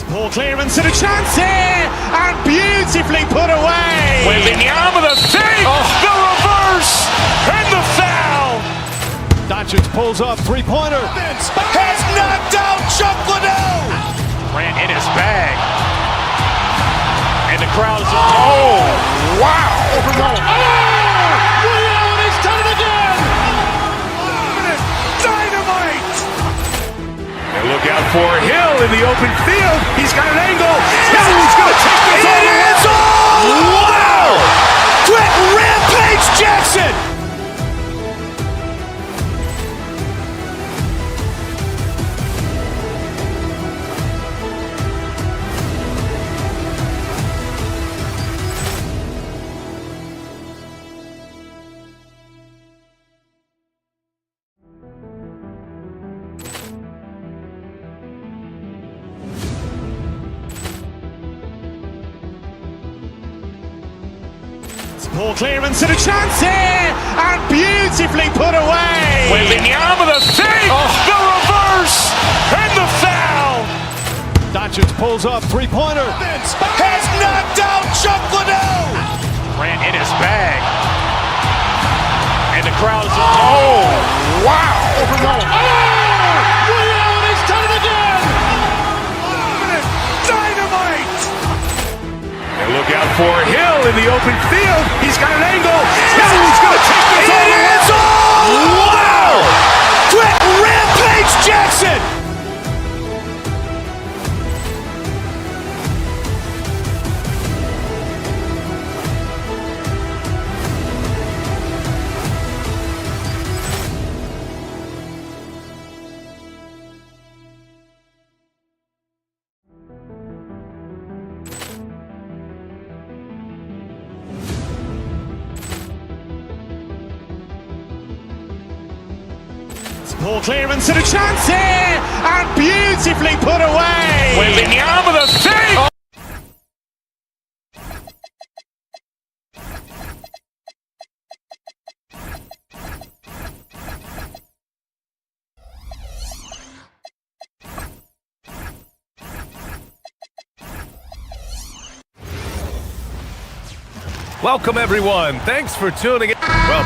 Ball clearance and a chance here, and beautifully put away. Wembanyama the save, the reverse, and the foul. Doncic pulls up, three-pointer. Has knocked out Chuck Liddell. Ran in his bag. And the crowd is... Oh, wow. He's done it again. Dynamite. And look out for Hill in the open field. He's got an angle. Hill's going to take this all the way. Wow! Quick Rampage Jackson. Ball clearance and a chance here, and beautifully put away. Wembanyama the save, the reverse, and the foul. Doncic pulls up, three-pointer. Has knocked out Chuck Liddell. Ran in his bag. And the crowd is... Oh, wow. He's done it again. Dynamite. And look out for Hill in the open field. He's got an angle. Hill's going to take this all the way. Wow! Quick Rampage Jackson. Ball clearance and a chance here, and beautifully put away. Wembanyama the save. Welcome, everyone. Thanks for tuning in. Well,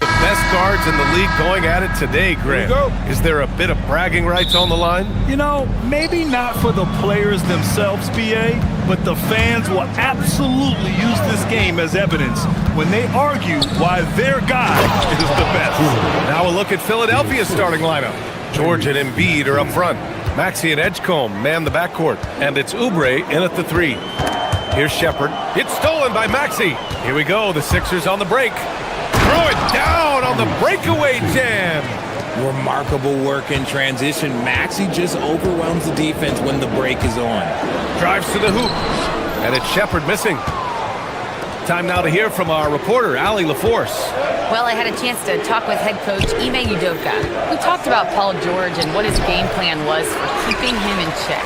best guards in the league going at it today, Grant. Is there a bit of bragging rights on the line? You know, maybe not for the players themselves, BA, but the fans will absolutely use this game as evidence when they argue why their guy is the best. Now a look at Philadelphia's starting lineup. George and Embiid are up front. Maxey and Edgecombe man the backcourt, and it's Oubre in at the 3. Here's Shepherd. It's stolen by Maxey. Here we go. The Sixers on the break. Throw it down on the breakaway jam. Remarkable work in transition. Maxey just overwhelms the defense when the break is on. Drives to the hoop, and it's Shepherd missing. Time now to hear from our reporter, Allie LaForce. Well, I had a chance to talk with head coach Ime Udoka. We talked about Paul George and what his game plan was for keeping him in check.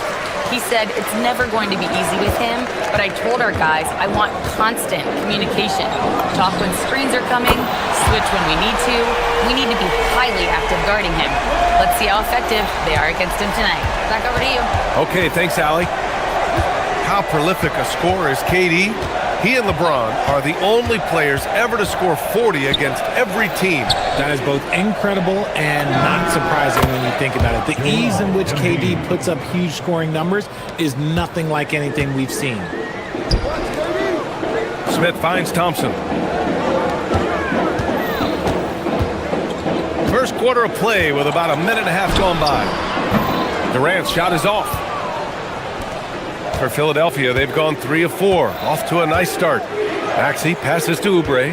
He said it's never going to be easy with him, but I told our guys I want constant communication. Talk when screens are coming, switch when we need to. We need to be highly active guarding him. Let's see how effective they are against him tonight. Back over to you. Okay, thanks, Allie. How prolific a scorer is KD? He and LeBron are the only players ever to score 40 against every team. That is both incredible and not surprising when you think about it. The ease in which KD puts up huge scoring numbers is nothing like anything we've seen. Smith finds Thompson. First quarter of play with about a minute and a half gone by. Durant's shot is off. For Philadelphia, they've gone 3 of 4. Off to a nice start. Maxey passes to Oubre.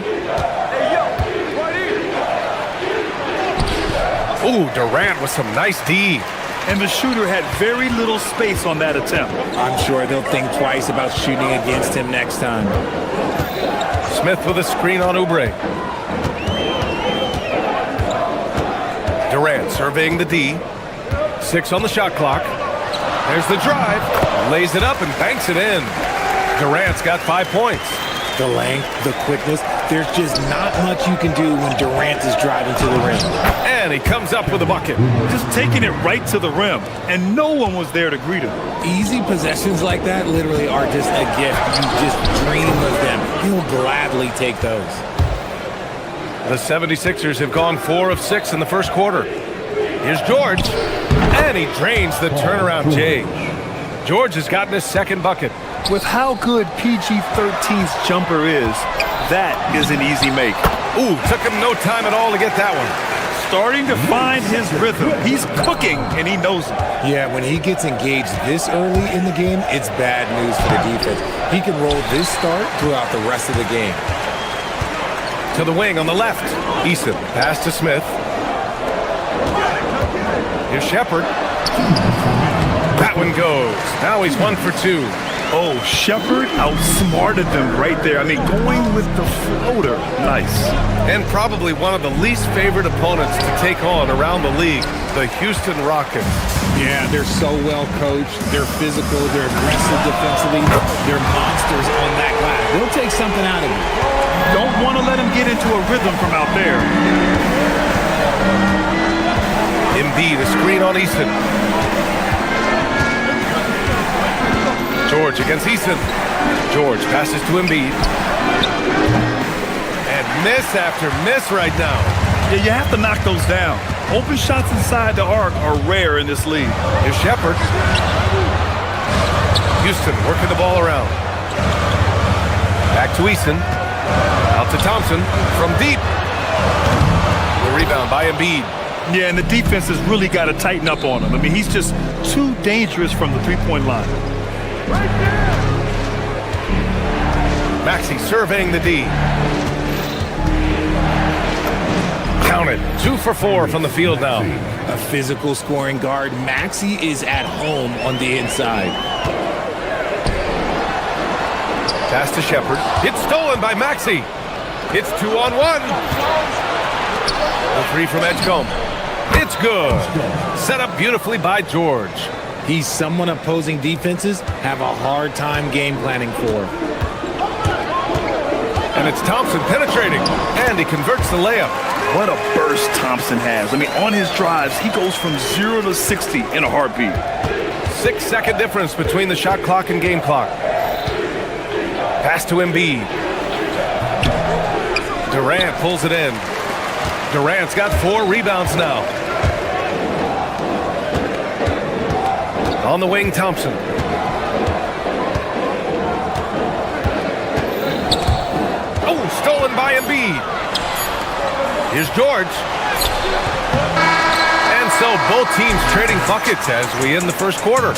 Ooh, Durant with some nice D. And the shooter had very little space on that attempt. I'm sure they'll think twice about shooting against him next time. Smith with a screen on Oubre. Durant surveying the D. 6 on the shot clock. There's the drive. Lays it up and banks it in. Durant's got 5 points. The length, the quickness, there's just not much you can do when Durant is driving to the rim. And he comes up with a bucket. Just taking it right to the rim, and no one was there to greet him. Easy possessions like that literally are just a gift. You just dream of them. He'll gladly take those. The 76ers have gone 4 of 6 in the first quarter. Here's George, and he drains the turnaround J. George has gotten his second bucket. With how good PG-13's jumper is, that is an easy make. Ooh, took him no time at all to get that one. Starting to find his rhythm. He's cooking, and he knows it. Yeah, when he gets engaged this early in the game, it's bad news for the defense. He can roll this start throughout the rest of the game. To the wing on the left. Eason, pass to Smith. Here's Shepherd. That one goes. Now he's 1 for 2. Oh, Shepherd outsmarted them right there. I mean, going with the floater. Nice. And probably one of the least favorite opponents to take on around the league, the Houston Rockets. Yeah, they're so well coached. They're physical. They're aggressive defensively. They're monsters on that glass. They'll take something out of you. Don't want to let him get into a rhythm from out there. Embiid, a screen on Easton. George against Easton. George passes to Embiid. And miss after miss right now. Yeah, you have to knock those down. Open shots inside the arc are rare in this league. Here's Shepherd. Houston working the ball around. Back to Easton. Out to Thompson from deep. The rebound by Embiid. Yeah, and the defense has really got to tighten up on him. I mean, he's just too dangerous from the three-point line. Maxey surveying the D. Counted. 2 for 4 from the field now. A physical scoring guard. Maxey is at home on the inside. Pass to Shepherd. It's stolen by Maxey. It's 2-on-1. The 3 from Edgecombe. It's good. Set up beautifully by George. He's someone opposing defenses have a hard time game planning for. And it's Thompson penetrating. And he converts the layup. What a burst Thompson has. I mean, on his drives, he goes from 0 to 60 in a heartbeat. 6-second difference between the shot clock and game clock. Pass to Embiid. Durant pulls it in. Durant's got 4 rebounds now. On the wing, Thompson. stolen by Embiid. Here's George. And so both teams trading buckets as we end the first quarter.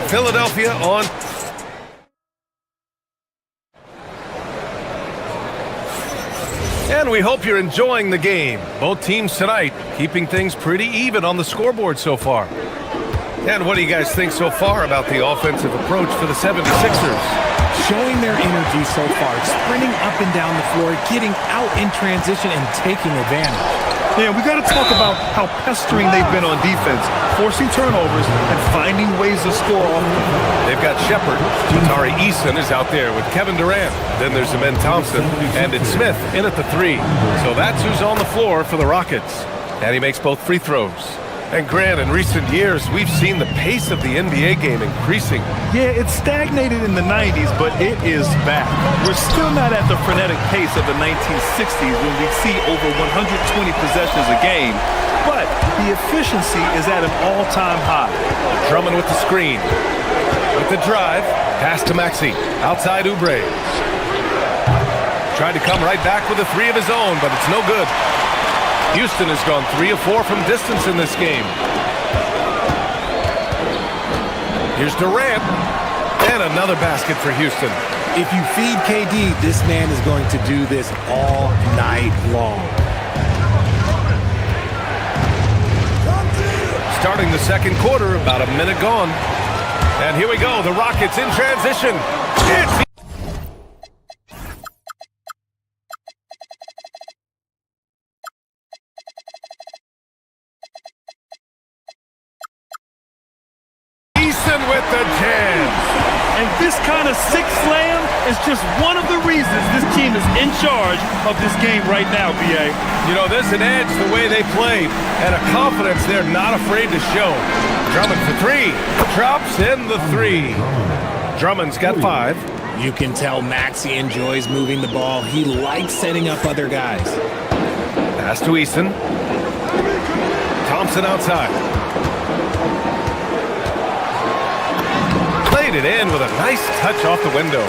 Philadelphia on. And we hope you're enjoying the game. Both teams tonight keeping things pretty even on the scoreboard so far. And what do you guys think so far about the offensive approach for the 76ers? Showing their energy so far, sprinting up and down the floor, getting out in transition and taking advantage. Yeah, we got to talk about how pestering they've been on defense, forcing turnovers and finding ways to score off them. They've got Shepard. Tari Eason is out there with Kevin Durant. Then there's Amen Thompson, and it's Smith in at the 3. So that's who's on the floor for the Rockets. And he makes both free throws. And Grant, in recent years, we've seen the pace of the NBA game increasing. Yeah, it stagnated in the 90s, but it is back. We're still not at the frenetic pace of the 1960s when we see over 120 possessions a game, but the efficiency is at an all-time high. Drummond with the screen. With the drive, pass to Maxey. Outside Oubre. Tried to come right back with a 3 of his own, but it's no good. Houston has gone 3 of 4 from distance in this game. Here's Durant. And another basket for Houston. If you feed KD, this man is going to do this all night long. Starting the second quarter, about a minute gone. And here we go, the Rockets in transition. It's with the jam. And this kind of sick slam is just one of the reasons this team is in charge of this game right now, B.A. You know, there's an edge the way they play and a confidence they're not afraid to show. Drummond for 3. Drops in the 3. Drummond's got 5. You can tell Maxey enjoys moving the ball. He likes setting up other guys. Pass to Eason. Thompson outside. It in with a nice touch off the window.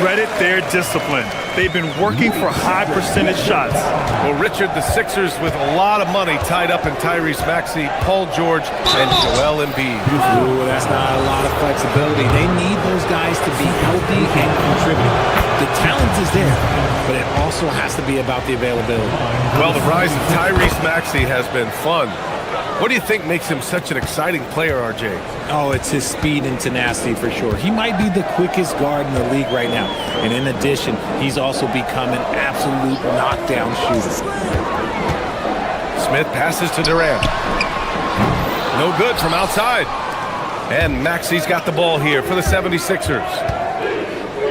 Credit their discipline. They've been working for high percentage shots. Well, Richard, the Sixers with a lot of money tied up in Tyrese Maxey, Paul George, and Joel Embiid. Ooh, that's not a lot of flexibility. They need those guys to be healthy and contributing. The talent is there, but it also has to be about the availability. Well, the rise of Tyrese Maxey has been fun. What do you think makes him such an exciting player, RJ? Oh, it's his speed and tenacity for sure. He might be the quickest guard in the league right now. And in addition, he's also become an absolute knockdown shooter. Smith passes to Durant. No good from outside. And Maxey's got the ball here for the 76ers.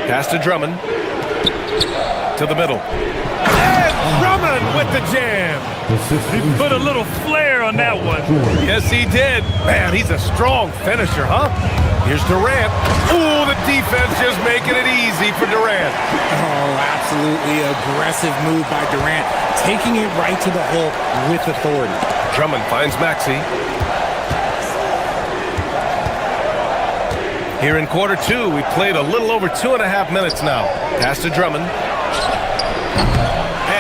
Pass to Drummond. To the middle. And Drummond with the jam. He put a little flair on that one. Yes, he did. Man, he's a strong finisher, huh? Here's Durant. Ooh, the defense just making it easy for Durant. Oh, absolutely aggressive move by Durant. Taking it right to the hole with authority. Drummond finds Maxey. Here in quarter 2, we played a little over 2.5 minutes now. Pass to Drummond.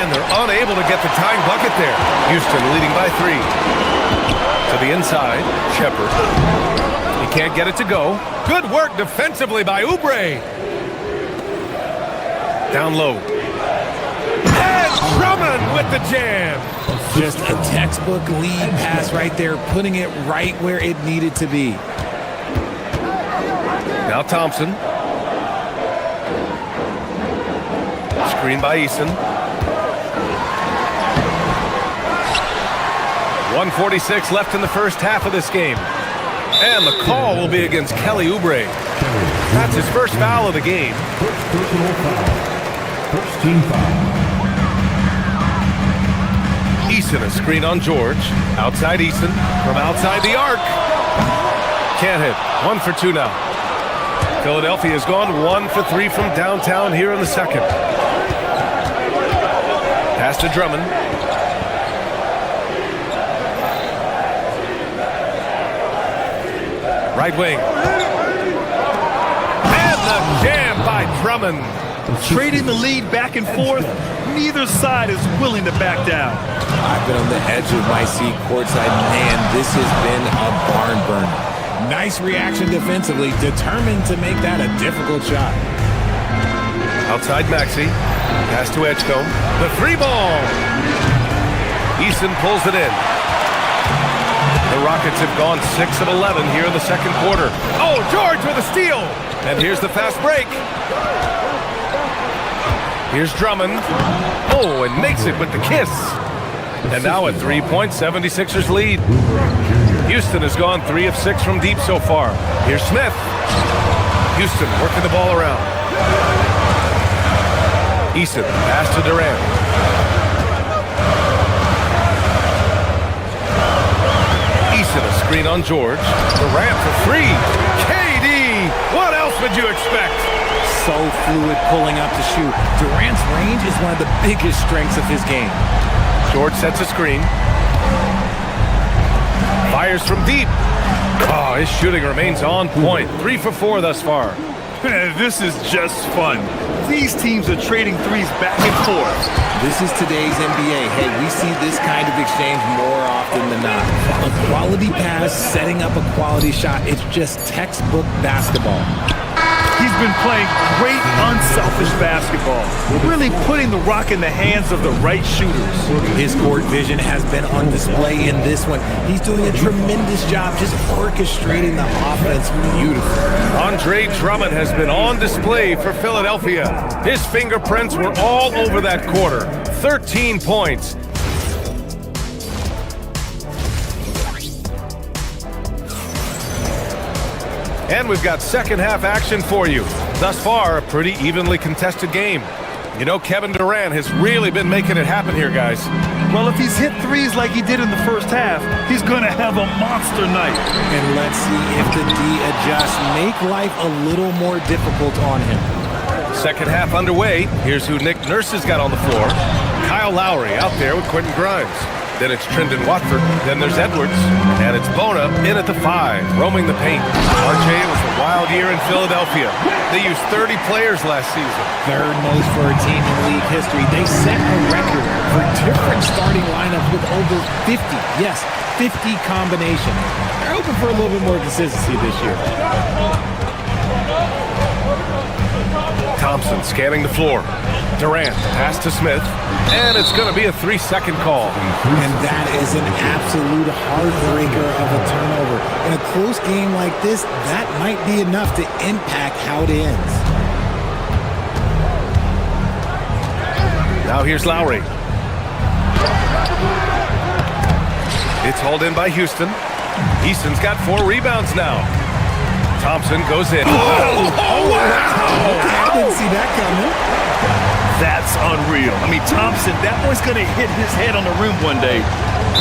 And they're unable to get the tying bucket there. Houston leading by 3. To the inside, Shepard. He can't get it to go. Good work defensively by Oubre. Down low. And Drummond with the jam. Just a textbook lead pass right there, putting it right where it needed to be. Now Thompson. Screen by Eason. 1:46 left in the first half of this game. And the call will be against Kelly Oubre. That's his first foul of the game. First team foul. Eason a screen on George. Outside Eason. From outside the arc. Can't hit. 1 for 2 now. Philadelphia has gone 1 for 3 from downtown here in the second. Pass to Drummond. Right wing. And the jam by Drummond. Trading the lead back and forth neither side is willing to back down. I've been on the edge of my seat courtside. Man, this has been a barn burner. Nice reaction defensively, determined to make that a difficult shot. Outside Maxey. Pass to Edgecombe. The three ball. Easton pulls it in. The Rockets have gone 6 of 11 here in the second quarter. Oh, George with a steal. And here's the fast break. Here's Drummond. Oh, and makes it with the kiss. And now a 3-point 76ers lead. Houston has gone 3 of 6 from deep so far. Here's Smith. Houston working the ball around. Easton, pass to Durant. Easton, a screen on George. Durant for 3. KD! What else would you expect? So fluid pulling up to shoot. Durant's range is one of the biggest strengths of his game. George sets a screen. Fires from deep. Oh, his shooting remains on point. 3 for 4 thus far. This is just fun. These teams are trading threes back and forth. This is today's NBA. Hey, we see this kind of exchange more often than not. A quality pass, setting up a quality shot. It's just textbook basketball. He's been playing great, unselfish basketball, really putting the rock in the hands of the right shooters. His court vision has been on display in this one. He's doing a tremendous job just orchestrating the offense beautifully. Andre Drummond has been on display for Philadelphia. His fingerprints were all over that quarter. 13 points. And we've got second half action for you. Thus far, a pretty evenly contested game. You know, Kevin Durant has really been making it happen here, guys. Well, if he's hit threes like he did in the first half, he's going to have a monster night. And let's see if the D adjusts, make life a little more difficult on him. Second half underway. Here's who Nick Nurse has got on the floor. Kyle Lowry out there with Quentin Grimes. Then it's Trendon Watford. Then there's Edwards. And it's Bona in at the 5, roaming the paint. RJ, it was a wild year in Philadelphia. They used 30 players last season. Third most for a team in league history. They set a record for different starting lineups with over 50. Yes, 50 combinations. They're hoping for a little bit more consistency this year. Thompson scanning the floor. Durant, pass to Smith, and it's going to be a 3-second call. And that is an absolute heartbreaker of a turnover. In a close game like this, that might be enough to impact how it ends. Now here's Lowry. It's hauled in by Houston. Easton's got 4 rebounds now. Thompson goes in. Oh, wow! I didn't see that coming. That's unreal. I mean, Thompson, that boy's going to hit his head on the rim one day.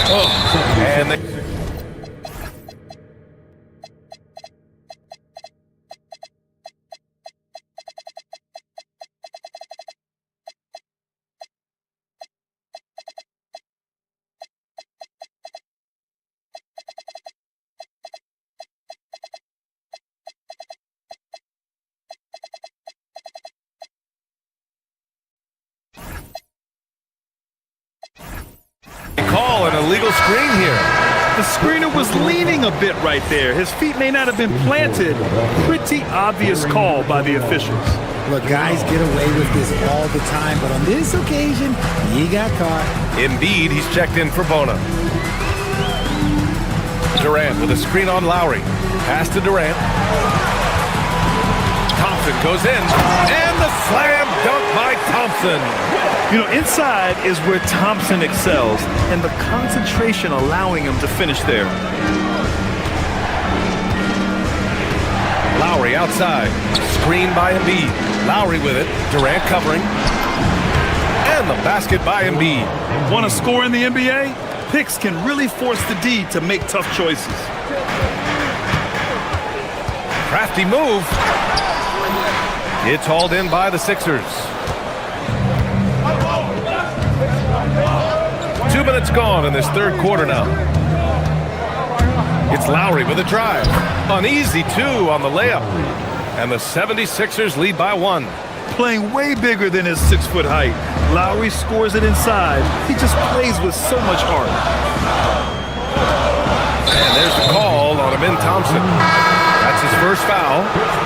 Oh, and they... call an illegal screen here. The screener was leaning a bit right there. His feet may not have been planted. Pretty obvious call by the officials. Look, guys get away with this all the time, but on this occasion, he got caught. Embiid, he's checked in for Bona. Durant with a screen on Lowry. Pass to Durant. Thompson goes in, and the slam dunk by Thompson. You know, inside is where Thompson excels, and the concentration allowing him to finish there. Lowry outside. Screen by Embiid. Lowry with it. Durant covering. And the basket by Embiid. Want to score in the NBA? Picks can really force the D to make tough choices. Crafty move. It's hauled in by the Sixers. 2 minutes gone in this third quarter now. It's Lowry with a drive. An easy 2 on the layup. And the 76ers lead by 1. playing way bigger than his 6-foot height. Lowry scores it inside. He just plays with so much heart. And there's the call on Amin Thompson. That's his first foul.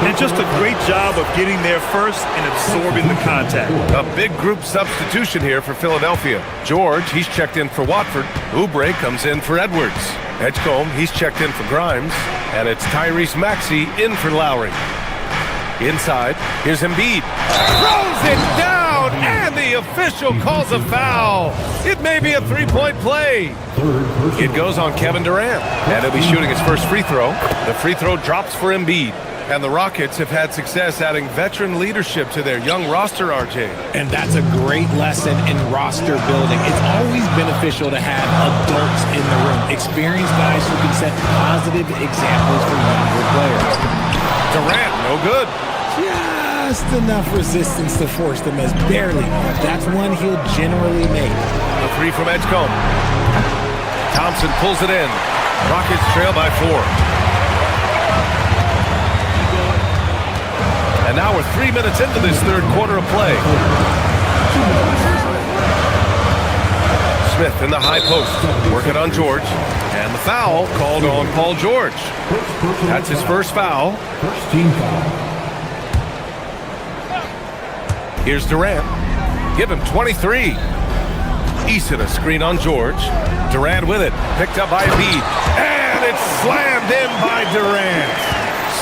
And just a great job of getting there first and absorbing the contact. A big group substitution here for Philadelphia. George, he's checked in for Watford. Oubre comes in for Edwards. Edgecombe, he's checked in for Grimes. And it's Tyrese Maxey in for Lowry. Inside, here's Embiid. Throws it down, and the official calls a foul. It may be a three-point play. It goes on Kevin Durant, and he'll be shooting his first free throw. The free throw drops for Embiid. And the Rockets have had success adding veteran leadership to their young roster, RJ. And that's a great lesson in roster building. It's always beneficial to have adults in the room, experienced guys who can set positive examples for younger players. Durant, no good. Just enough resistance to force the miss, barely. That's one he'll generally make. A three from Edgecombe. Thompson pulls it in. Rockets trail by 4. And now we're 3 minutes into this third quarter of play. Smith in the high post, working on George. And the foul called on Paul George. That's his first foul. First team foul. Here's Durant. Give him 23. Eason a screen on George. Durant with it. Picked up by Embiid. And it's slammed in by Durant.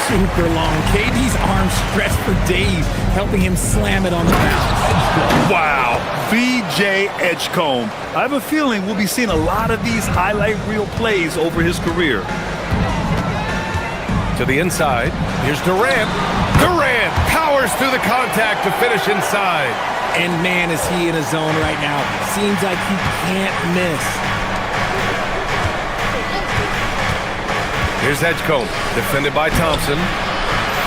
Super long. KD's arms stretched for days, helping him slam it on the bounce. Wow. VJ Edgecombe. I have a feeling we'll be seeing a lot of these highlight reel plays over his career. To the inside. Here's Durant. Durant powers through the contact to finish inside. And man, is he in a zone right now. Seems like he can't miss. Here's Edgecombe, defended by Thompson.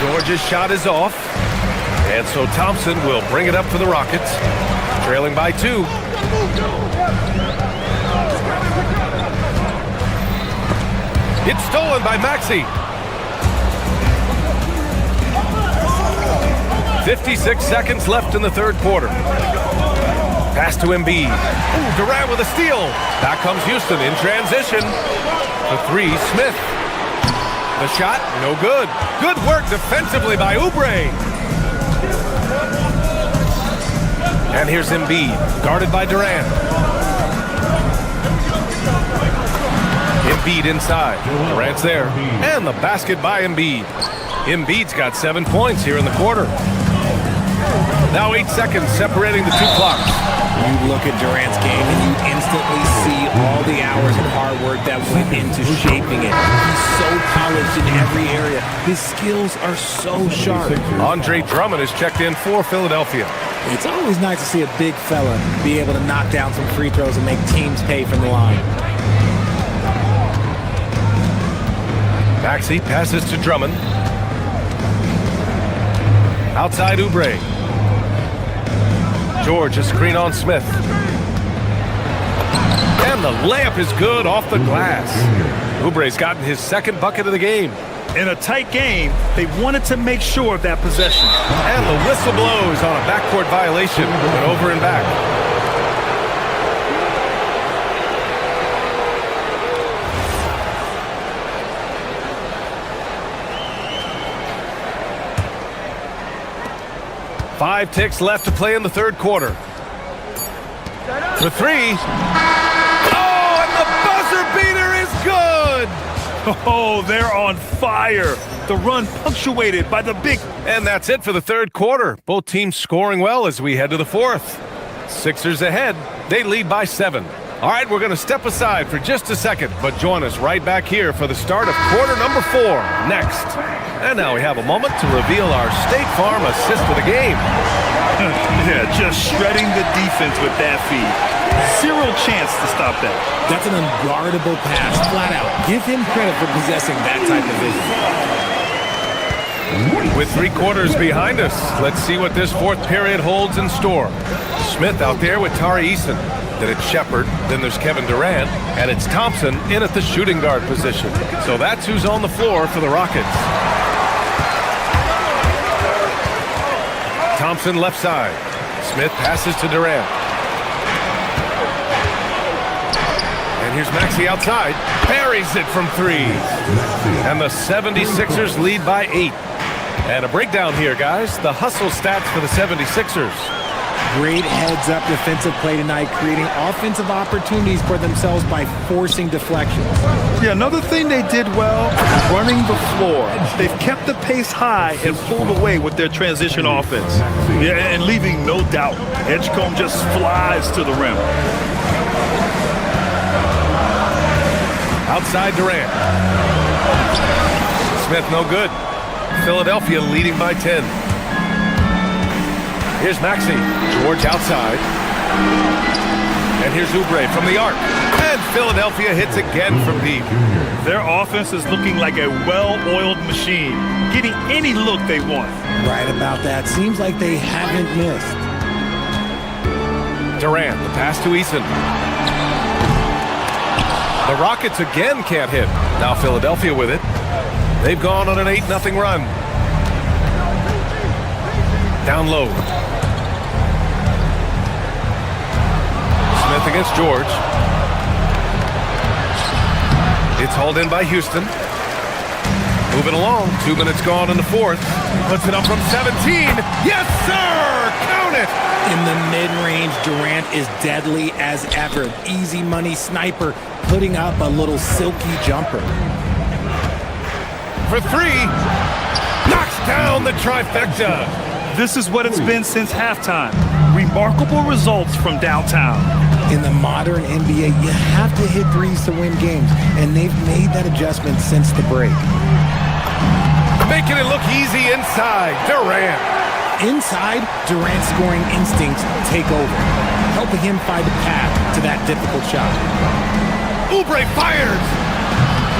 George's shot is off. And so Thompson will bring it up for the Rockets, trailing by 2. It's stolen by Maxey. 56 seconds left in the third quarter. Pass to Embiid. Ooh, Durant with a steal. Back comes Houston in transition. The 3, Smith. The shot, no good. Good work defensively by Oubre. And here's Embiid, guarded by Durant. Embiid inside. Durant's there. And the basket by Embiid. Embiid's got 7 points here in the quarter. Now 8 seconds separating the 2 clocks. You look at Durant's game and you instantly see all the hours of hard work that went into shaping it. He's so polished in every area. His skills are so sharp. Andre Drummond is checked in for Philadelphia. It's always nice to see a big fella be able to knock down some free throws and make teams pay from the line. Maxey passes to Drummond. Outside Oubre. George, a screen on Smith. And the layup is good off the glass. Oubre's gotten his second bucket of the game. In a tight game, they wanted to make sure of that possession. And the whistle blows on a backcourt violation. Went over and back. Five ticks left to play in the third quarter. For 3. Oh, and the buzzer beater is good! Oh, they're on fire. The run punctuated by the big... And that's it for the third quarter. Both teams scoring well as we head to the fourth. Sixers ahead. They lead by 7. All right, we're going to step aside for just a second, but join us right back here for the start of quarter number 4 next. And now we have a moment to reveal our State Farm assist of the game. Yeah, just shredding the defense with that feed. Zero chance to stop that. That's an unguardable pass, flat out. Give him credit for possessing that type of vision. With 3 quarters behind us, let's see what this fourth period holds in store. Smith out there with Tari Eason. Then it's Shepard, then there's Kevin Durant, and it's Thompson in at the shooting guard position. So that's who's on the floor for the Rockets. Thompson left side. Smith passes to Durant. And here's Maxey outside. Buries it from 3. And the 76ers lead by 8. And a breakdown here, guys. The hustle stats for the 76ers. Great heads-up defensive play tonight, creating offensive opportunities for themselves by forcing deflections. Yeah, another thing they did well is running the floor. They've kept the pace high and pulled away with their transition offense. Yeah, and leaving no doubt. Edgecombe just flies to the rim. Outside Durant. Smith no good. Philadelphia leading by 10. Here's Maxey. George outside. And here's Oubre from the arc. And Philadelphia hits again from deep. Their offense is looking like a well-oiled machine, getting any look they want. Right about that. Seems like they haven't missed. Durant, the pass to Eason. The Rockets again can't hit. Now Philadelphia with it. They've gone on an 8-0 run. Down low. Smith against George. It's hauled in by Houston. Moving along. 2 minutes gone in the fourth. Puts it up from 17. Yes, sir! Count it! In the mid-range, Durant is deadly as ever. Easy money sniper, putting up a little silky jumper. For 3. Knocks down the trifecta. This is what it's been since halftime. Remarkable results from downtown. In the modern NBA, you have to hit threes to win games, and they've made that adjustment since the break. Making it look easy inside. Durant. Inside, Durant's scoring instincts take over, helping him find a path to that difficult shot. Oubre fires.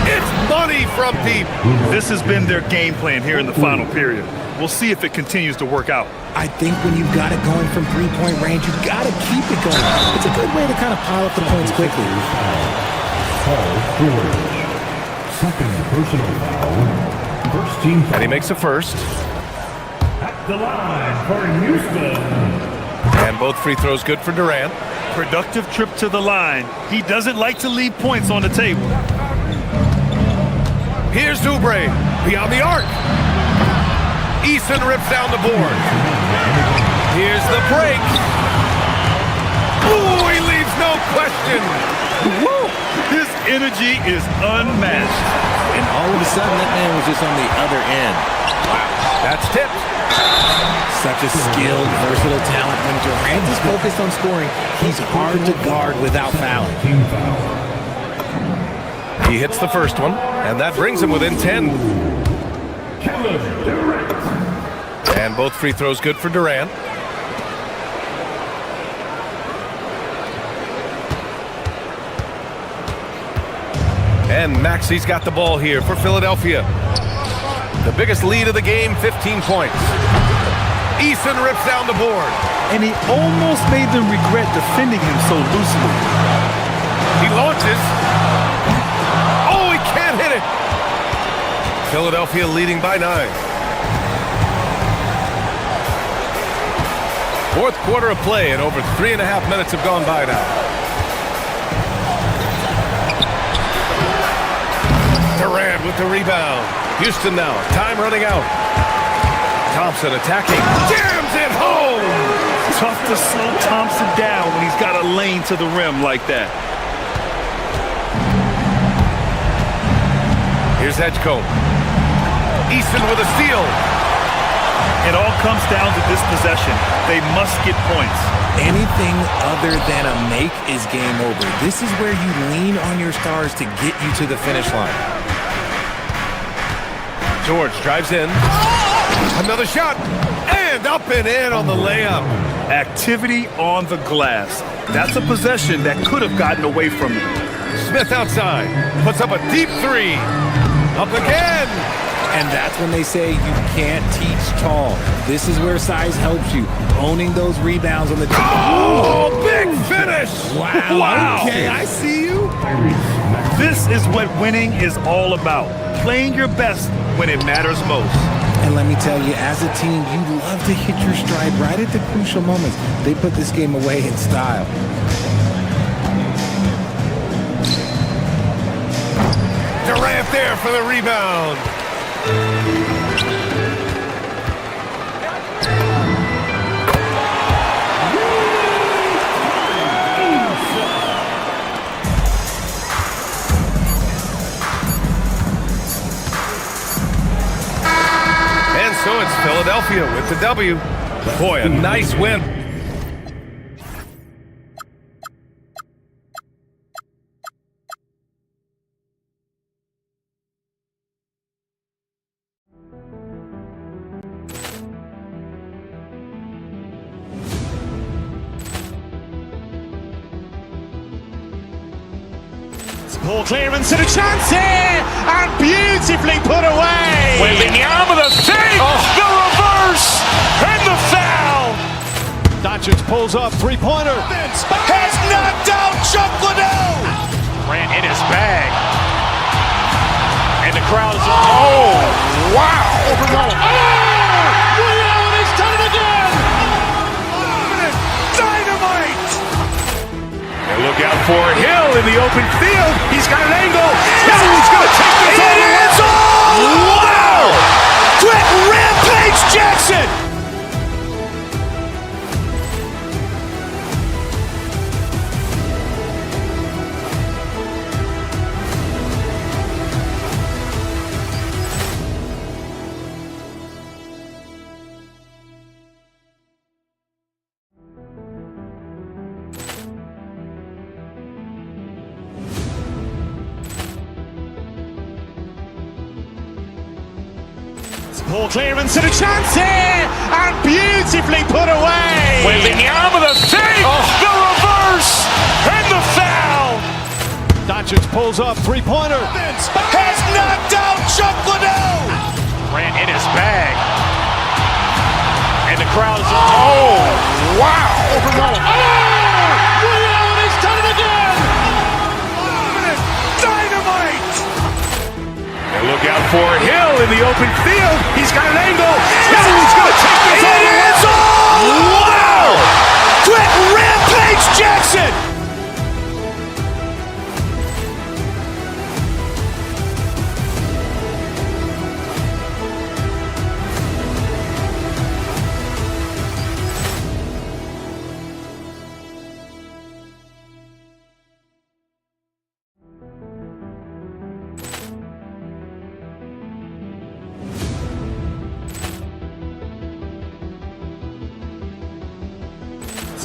It's money from deep. This has been their game plan here in the final period. We'll see if it continues to work out. I think when you've got it going from three-point range, you've got to keep it going. It's a good way to kind of pile up the points quickly. Paul George. Second personal foul. First team foul. And he makes a first. At the line for Houston. And both free throws good for Durant. Productive trip to the line. He doesn't like to leave points on the table. Here's Oubre. Beyond the arc. Eason rips down the board. Here's the break. Ooh, he leaves no question. Woo! His energy is unmatched. And all of a sudden, that man was just on the other end. Wow, that's tipped. Such a skilled, versatile talent. When Durant is focused on scoring, he's hard to guard without fouling. He hits the first one, and that brings him within 10. And both free throws good for Durant. And Maxey's got the ball here for Philadelphia. The biggest lead of the game, 15 points. Eason rips down the board. And he almost made them regret defending him so loosely. He launches. Oh, he can't hit it. Philadelphia leading by 9. Fourth quarter of play, and over 3.5 minutes have gone by now. Durant with the rebound. Houston now. Time running out. Thompson attacking. Jams it home! Tough to slow Thompson down when he's got a lane to the rim like that. Here's Edgecombe. Eason with a steal. It all comes down to this possession. They must get points. Anything other than a make is game over. This is where you lean on your stars to get you to the finish line. George drives in. Another shot. And up and in on the layup. Activity on the glass. That's a possession that could have gotten away from you. Smith outside. Puts up a deep 3. Up again. And that's when they say you can't teach tall. This is where size helps you. Owning those rebounds on the team. Oh, big finish! Wow. Okay, I see you. This is what winning is all about. Playing your best when it matters most. And let me tell you, as a team, you love to hit your stride right at the crucial moments. They put this game away in style. Durant there for the rebound. And so it's Philadelphia with the W. Boy, a nice win. Ball clearance and a chance here, and beautifully put away. Wembanyama the save, the reverse, and the foul. Doncic pulls up, three-pointer. Has knocked out Chuck Liddell. Grant in his bag. And the crowd is... Oh, wow. He's done it again. Dynamite. And look out for Hill in the open field. He's got an angle. He's going to take this all the way. Wow. Quick Rampage Jackson. Ball clearance and a chance here, and beautifully put away. Wembanyama the save, the reverse, and the foul. Doncic pulls up, three-pointer. Has knocked out Chuck Liddell. Grant in his bag. And the crowd is... Oh, wow. He's done it again. Dynamite. And look out for Hill in the open field. He's got an angle. He's going to take this all the way. Wow. Quick Rampage Jackson.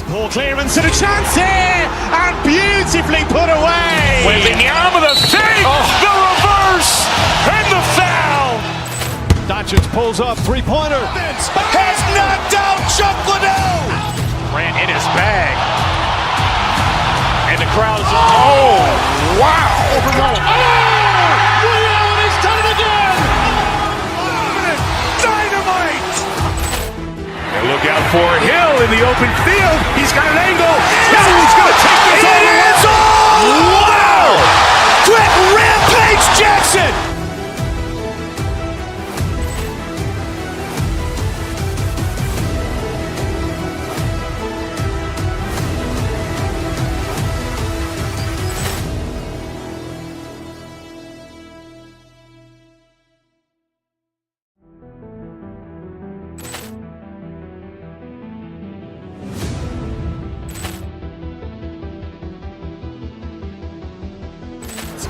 Ball clearance and a chance here, and beautifully put away. Wembanyama the save, the reverse, and the foul. Doncic pulls up, three-pointer. Has knocked out Chuck Liddell. Grant in his bag. And the crowd is... Oh, wow. He's done it again. Dynamite. And look out for Hill in the open field. He's got an angle. He's going to take this all the way. Wow. Quick Rampage Jackson.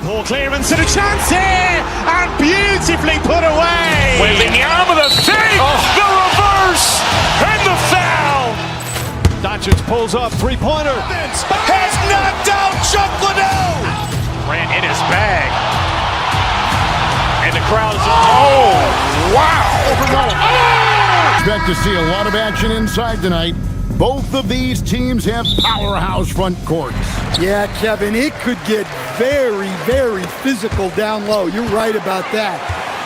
Ball clearance and a chance here, and beautifully put away. Wembanyama the save, the reverse, and the foul. Doncic pulls up, three-pointer. Has knocked out Chuck Liddell. Grant in his bag. And the crowd is... Oh, wow. Expect to see a lot of action inside tonight. Both of these teams have powerhouse front courts. Yeah, Kevin, it could get very, very physical down low. You're right about that.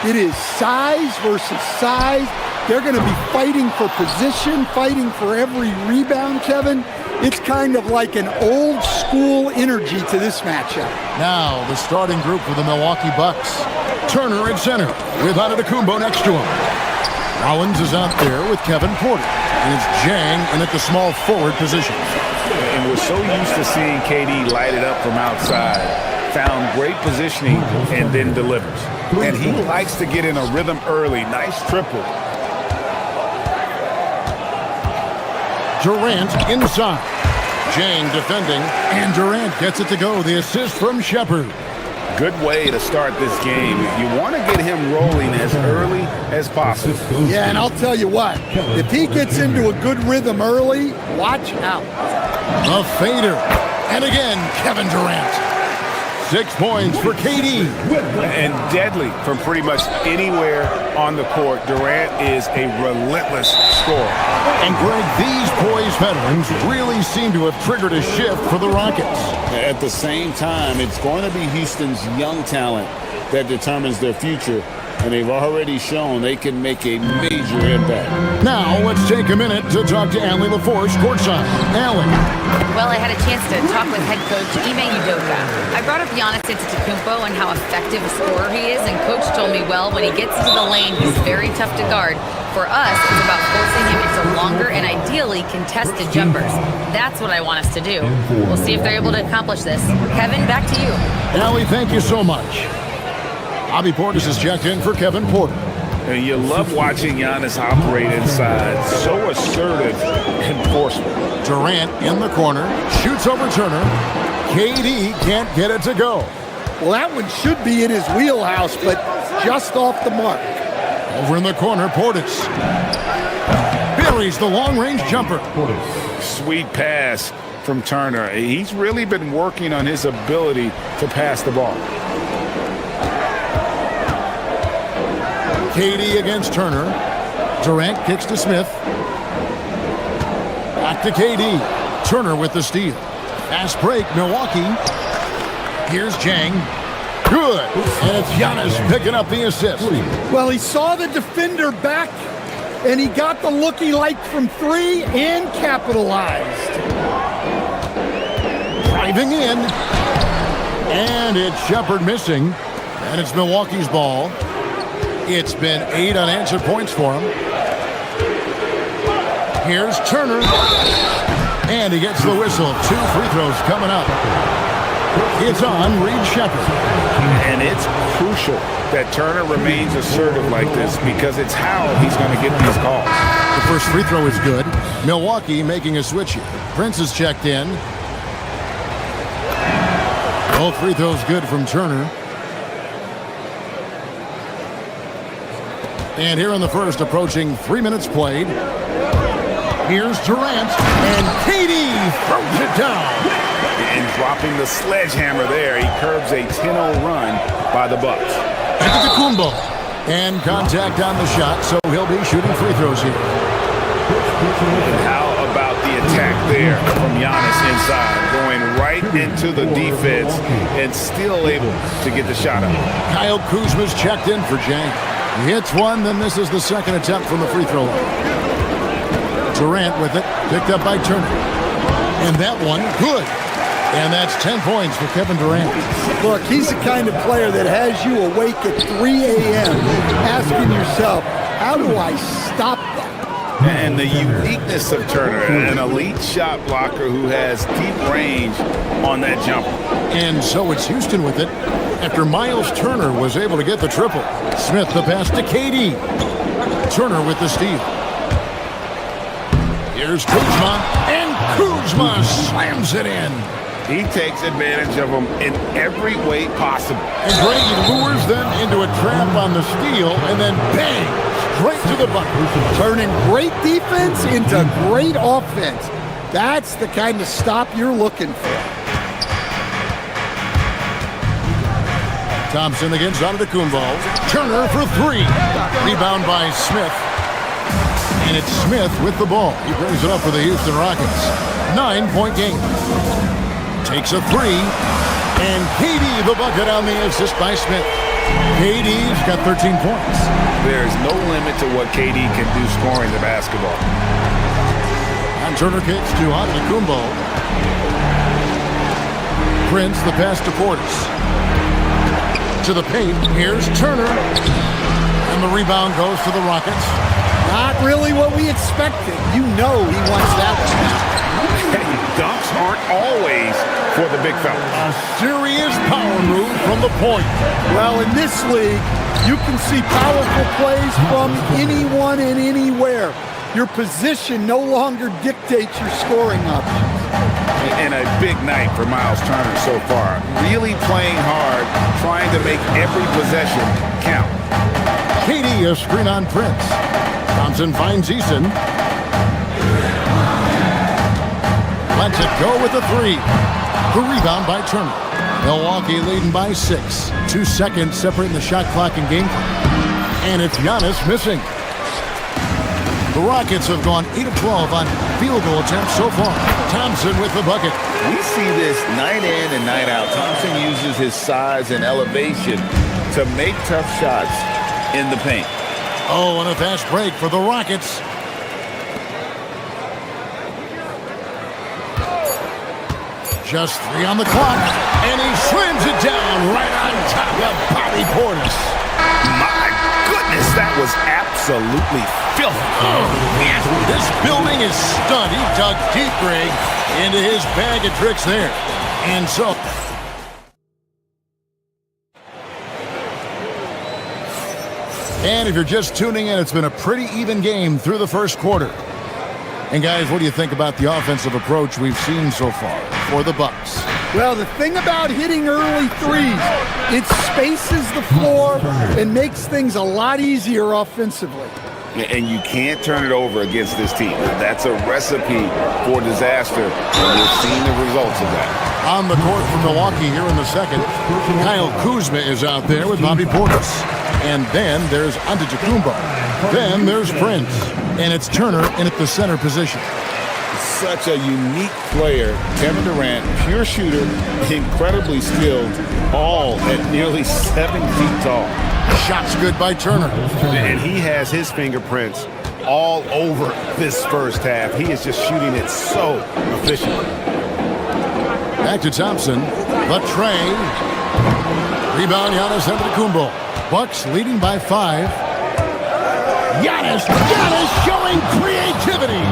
It is size versus size. They're going to be fighting for position, fighting for every rebound, Kevin. It's kind of like an old school energy to this matchup. Now, the starting group for the Milwaukee Bucks. Turner at center with Antetokounmpo next to him. Rollins is out there with Kevin Porter. And it's Jang in at the small forward position. And we're so used to seeing KD light it up from outside. Found great positioning and then delivers. And he likes to get in a rhythm early. Nice triple. Durant inside. Jang defending, and Durant gets it to go. The assist from Shepherd. Good way to start this game. You want to get him rolling as early as possible. Yeah, and I'll tell you what, if he gets into a good rhythm early, watch out. A fader. And again, Kevin Durant. 6 points for KD. And deadly from pretty much anywhere on the court. Durant is a relentless scorer. And Greg, these poised veterans really seem to have triggered a shift for the Rockets. At the same time, it's going to be Houston's young talent that determines their future. And they've already shown they can make a major impact. Now, let's take a minute to talk to Allie LaForce courtside. Allie. Well, I had a chance to talk with head coach Ime Udoka. I brought up Giannis Antetokounmpo and how effective a scorer he is, and coach told me, well, when he gets into the lane, he's very tough to guard. For us, it's about forcing him into longer and ideally contested jumpers. That's what I want us to do. We'll see if they're able to accomplish this. Kevin, back to you. Allie, thank you so much. Bobby Portis has checked in for Kevin Porter. And you love watching Giannis operate inside. So assertive and forceful. Durant in the corner, shoots over Turner. KD can't get it to go. Well, that one should be in his wheelhouse, but just off the mark. Over in the corner, Portis buries the long-range jumper. Sweet pass from Turner. He's really been working on his ability to pass the ball. KD against Turner. Durant kicks to Smith. Back to KD. Turner with the steal. Fast break, Milwaukee. Here's Jang. Good. And it's Giannis picking up the assist. Well, he saw the defender back, and he got the look he liked from three and capitalized. Driving in. And it's Shepherd missing. And it's Milwaukee's ball. It's been 8 unanswered points for him. Here's Turner. And he gets the whistle. 2 free throws coming up. It's on Reed Shepherd. And it's crucial that Turner remains assertive like this because it's how he's going to get these calls. The first free throw is good. Milwaukee making a switch here. Prince is checked in. Both free throws good from Turner. And here in the first, approaching 3 minutes played. Here's Durant, and KD throws it down. And dropping the sledgehammer there, he curbs a 10-0 run by the Bucks. Antetokounmpo, and contact on the shot, so he'll be shooting free throws here. And how about the attack there from Giannis inside, going right into the defense and still able to get the shot up. Kyle Kuzma's checked in for Jang. He hits one, then this is the second attempt from the free throw line. Durant with it, picked up by Turner. And that one, good. And that's 10 points for Kevin Durant. Look, he's the kind of player that has you awake at 3 a.m. asking yourself, how do I stop that? And the uniqueness of Turner, an elite shot blocker who has deep range on that jumper. And so it's Houston with it. After Miles Turner was able to get the triple. Smith the pass to KD. Turner with the steal. Here's Kuzma, and Kuzma slams it in. He takes advantage of them in every way possible. And Grady lures them into a trap on the steal, and then bang, straight to the bucket. Turning great defense into great offense. That's the kind of stop you're looking for. Thompson against Antetokounmpo. Turner for 3. Rebound by Smith. And it's Smith with the ball. He brings it up for the Houston Rockets. 9-point game. Takes a 3. And KD the bucket on the assist by Smith. KD's got 13 points. There's no limit to what KD can do scoring the basketball. And Turner kicks to Antetokounmpo. Prince the pass to Portis. Into the paint. Here's Turner. And the rebound goes to the Rockets. Not really what we expected. You know he wants that one. Hey, dunks aren't always for the big fella. A serious power move from the point. Well, in this league, you can see powerful plays from anyone and anywhere. Your position no longer dictates your scoring options. And a big night for Miles Turner so far. Really playing hard, trying to make every possession count. KD, a screen on Prince. Thompson finds Eason. Lets it go with a three. The rebound by Turner. Milwaukee leading by 6. 2 seconds separating the shot clock and game clock. And it's Giannis missing. The Rockets have gone 8 of 12 on field goal attempts so far. Thompson with the bucket. We see this night in and night out. Thompson uses his size and elevation to make tough shots in the paint. Oh, and a fast break for the Rockets. Just 3 on the clock, and he slams it down right on top of Bobby Portis. My goodness, that was absolutely filthy. Oh, man. This building is stunned. He dug deep, Greg, into his bag of tricks there. And so... And if you're just tuning in, it's been a pretty even game through the first quarter. And guys, what do you think about the offensive approach we've seen so far for the Bucks? Well, the thing about hitting early threes, it spaces the floor and makes things a lot easier offensively. And you can't turn it over against this team. That's a recipe for disaster, and we've seen the results of that. On the court for Milwaukee here in the second, Kyle Kuzma is out there with Bobby Portis. And then there's Antetokounmpo. Then there's Prince. And it's Turner in at the center position. Such a unique player. Kevin Durant, pure shooter, incredibly skilled, all at nearly 7 feet tall. Shots good by Turner. And he has his fingerprints all over this first half. He is just shooting it so efficiently. Back to Thompson. Latre. Rebound, Giannis Antetokounmpo. Bucks leading by 5. Giannis showing creativity.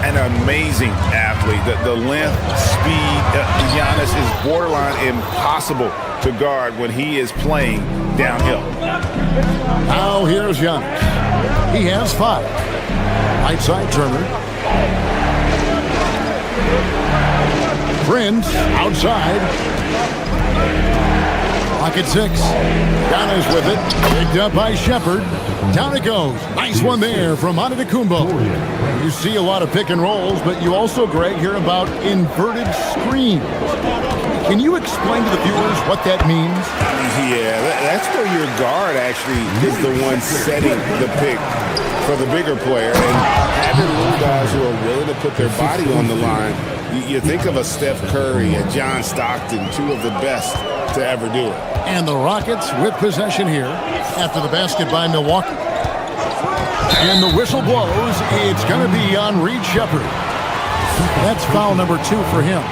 An amazing athlete. The length, speed. Giannis is borderline impossible to guard when he is playing downhill. Now here's Giannis. He has 5. Right side Turner. Prince outside. Pocket 6. Giannis with it. Picked up by Shepard. Down it goes. Nice one there from Antetokounmpo. You see a lot of pick and rolls, but you also, Greg, hear about inverted screens. Can you explain to the viewers what that means? Yeah, that's where your guard actually is the one setting the pick for the bigger player. And having little guys who are willing to put their body on the line, you think of a Steph Curry, a John Stockton, 2 of the best to ever do it. And the Rockets with possession here after the basket by Milwaukee. And the whistle blows. It's going to be on Reed Shepard. That's foul number 2 for him.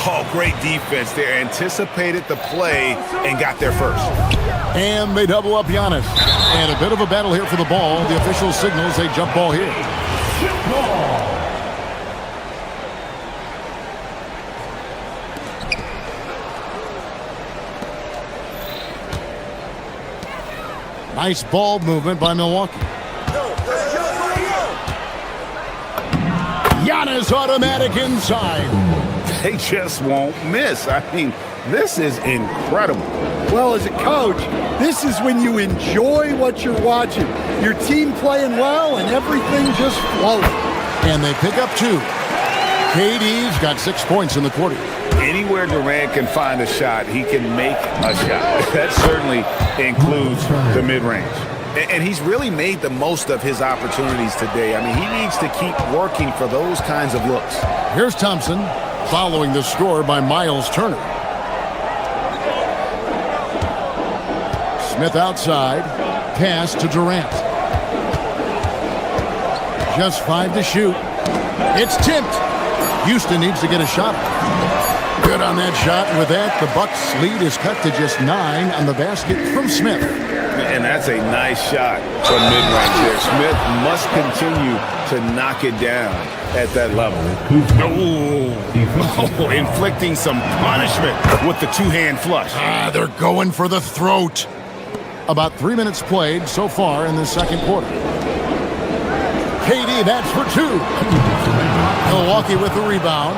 Oh, great defense there. Anticipated the play and got there first. And they double up Giannis. And a bit of a battle here for the ball. The official signals a jump ball here. Nice ball movement by Milwaukee. Giannis automatic inside. They just won't miss. I mean, this is incredible. Well, as a coach, this is when you enjoy what you're watching. Your team playing well and everything just flowing. And they pick up 2. KD's got 6 points in the quarter. Anywhere Durant can find a shot, he can make a shot. That certainly includes the mid-range. And he's really made the most of his opportunities today. I mean, he needs to keep working for those kinds of looks. Here's Thompson following the score by Miles Turner. Smith outside. Pass to Durant. Just 5 to shoot. It's tipped. Houston needs to get a shot. Good on that shot. And with that, the Bucks lead is cut to just 9 on the basket from Smith. And that's a nice shot from mid-range there. Smith must continue to knock it down at that level. Oh, inflicting some punishment with the two-hand flush. They're going for the throat. About 3 minutes played so far in the second quarter. KD, that's for 2. Milwaukee with the rebound.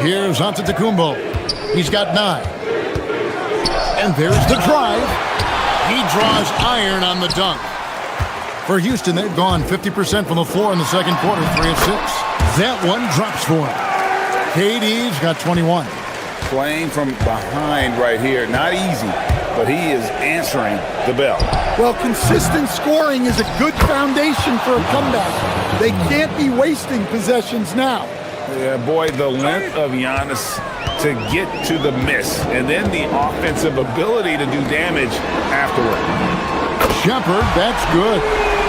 Here's Antetokounmpo. He's got 9. And there's the drive. He draws iron on the dunk. For Houston, they've gone 50% from the floor in the second quarter, 3 of 6. That one drops for him. KD's got 21. Playing from behind right here. Not easy, but he is answering the bell. Well, consistent scoring is a good foundation for a comeback. They can't be wasting possessions now. Yeah, boy, the length of Giannis to get to the miss, and then the offensive ability to do damage afterward. Shepard, that's good.